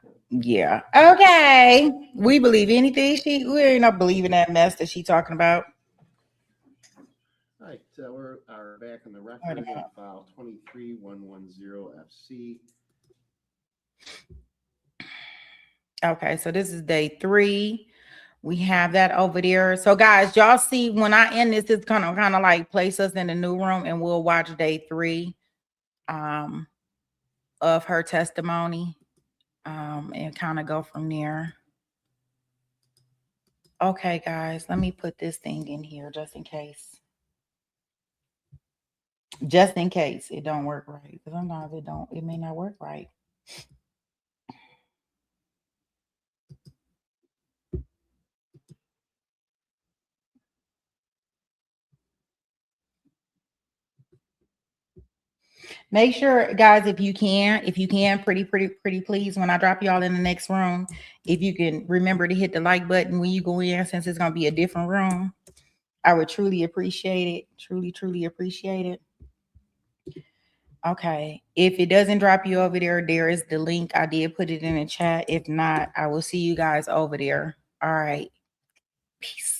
Okay. We believe anything we ain't not believing that mess that she talking about. All right, we're back on the record in file 23110 FC. Okay, so this is day 3. We have that over there. So guys, y'all see when I end this, it's gonna kind of like place us in the new room and we'll watch day 3 of her testimony and kind of go from there. Okay, guys, let me put this thing in here just in case. Just in case it don't work right. Because sometimes it may not work right. Make sure, guys, if you can, pretty please, when I drop y'all in the next room, if you can remember to hit the like button when you go in, since it's going to be a different room. I would truly appreciate it. Truly appreciate it. Okay. If it doesn't drop you over there, there is the link. I did put it in the chat. If not, I will see you guys over there. All right. Peace.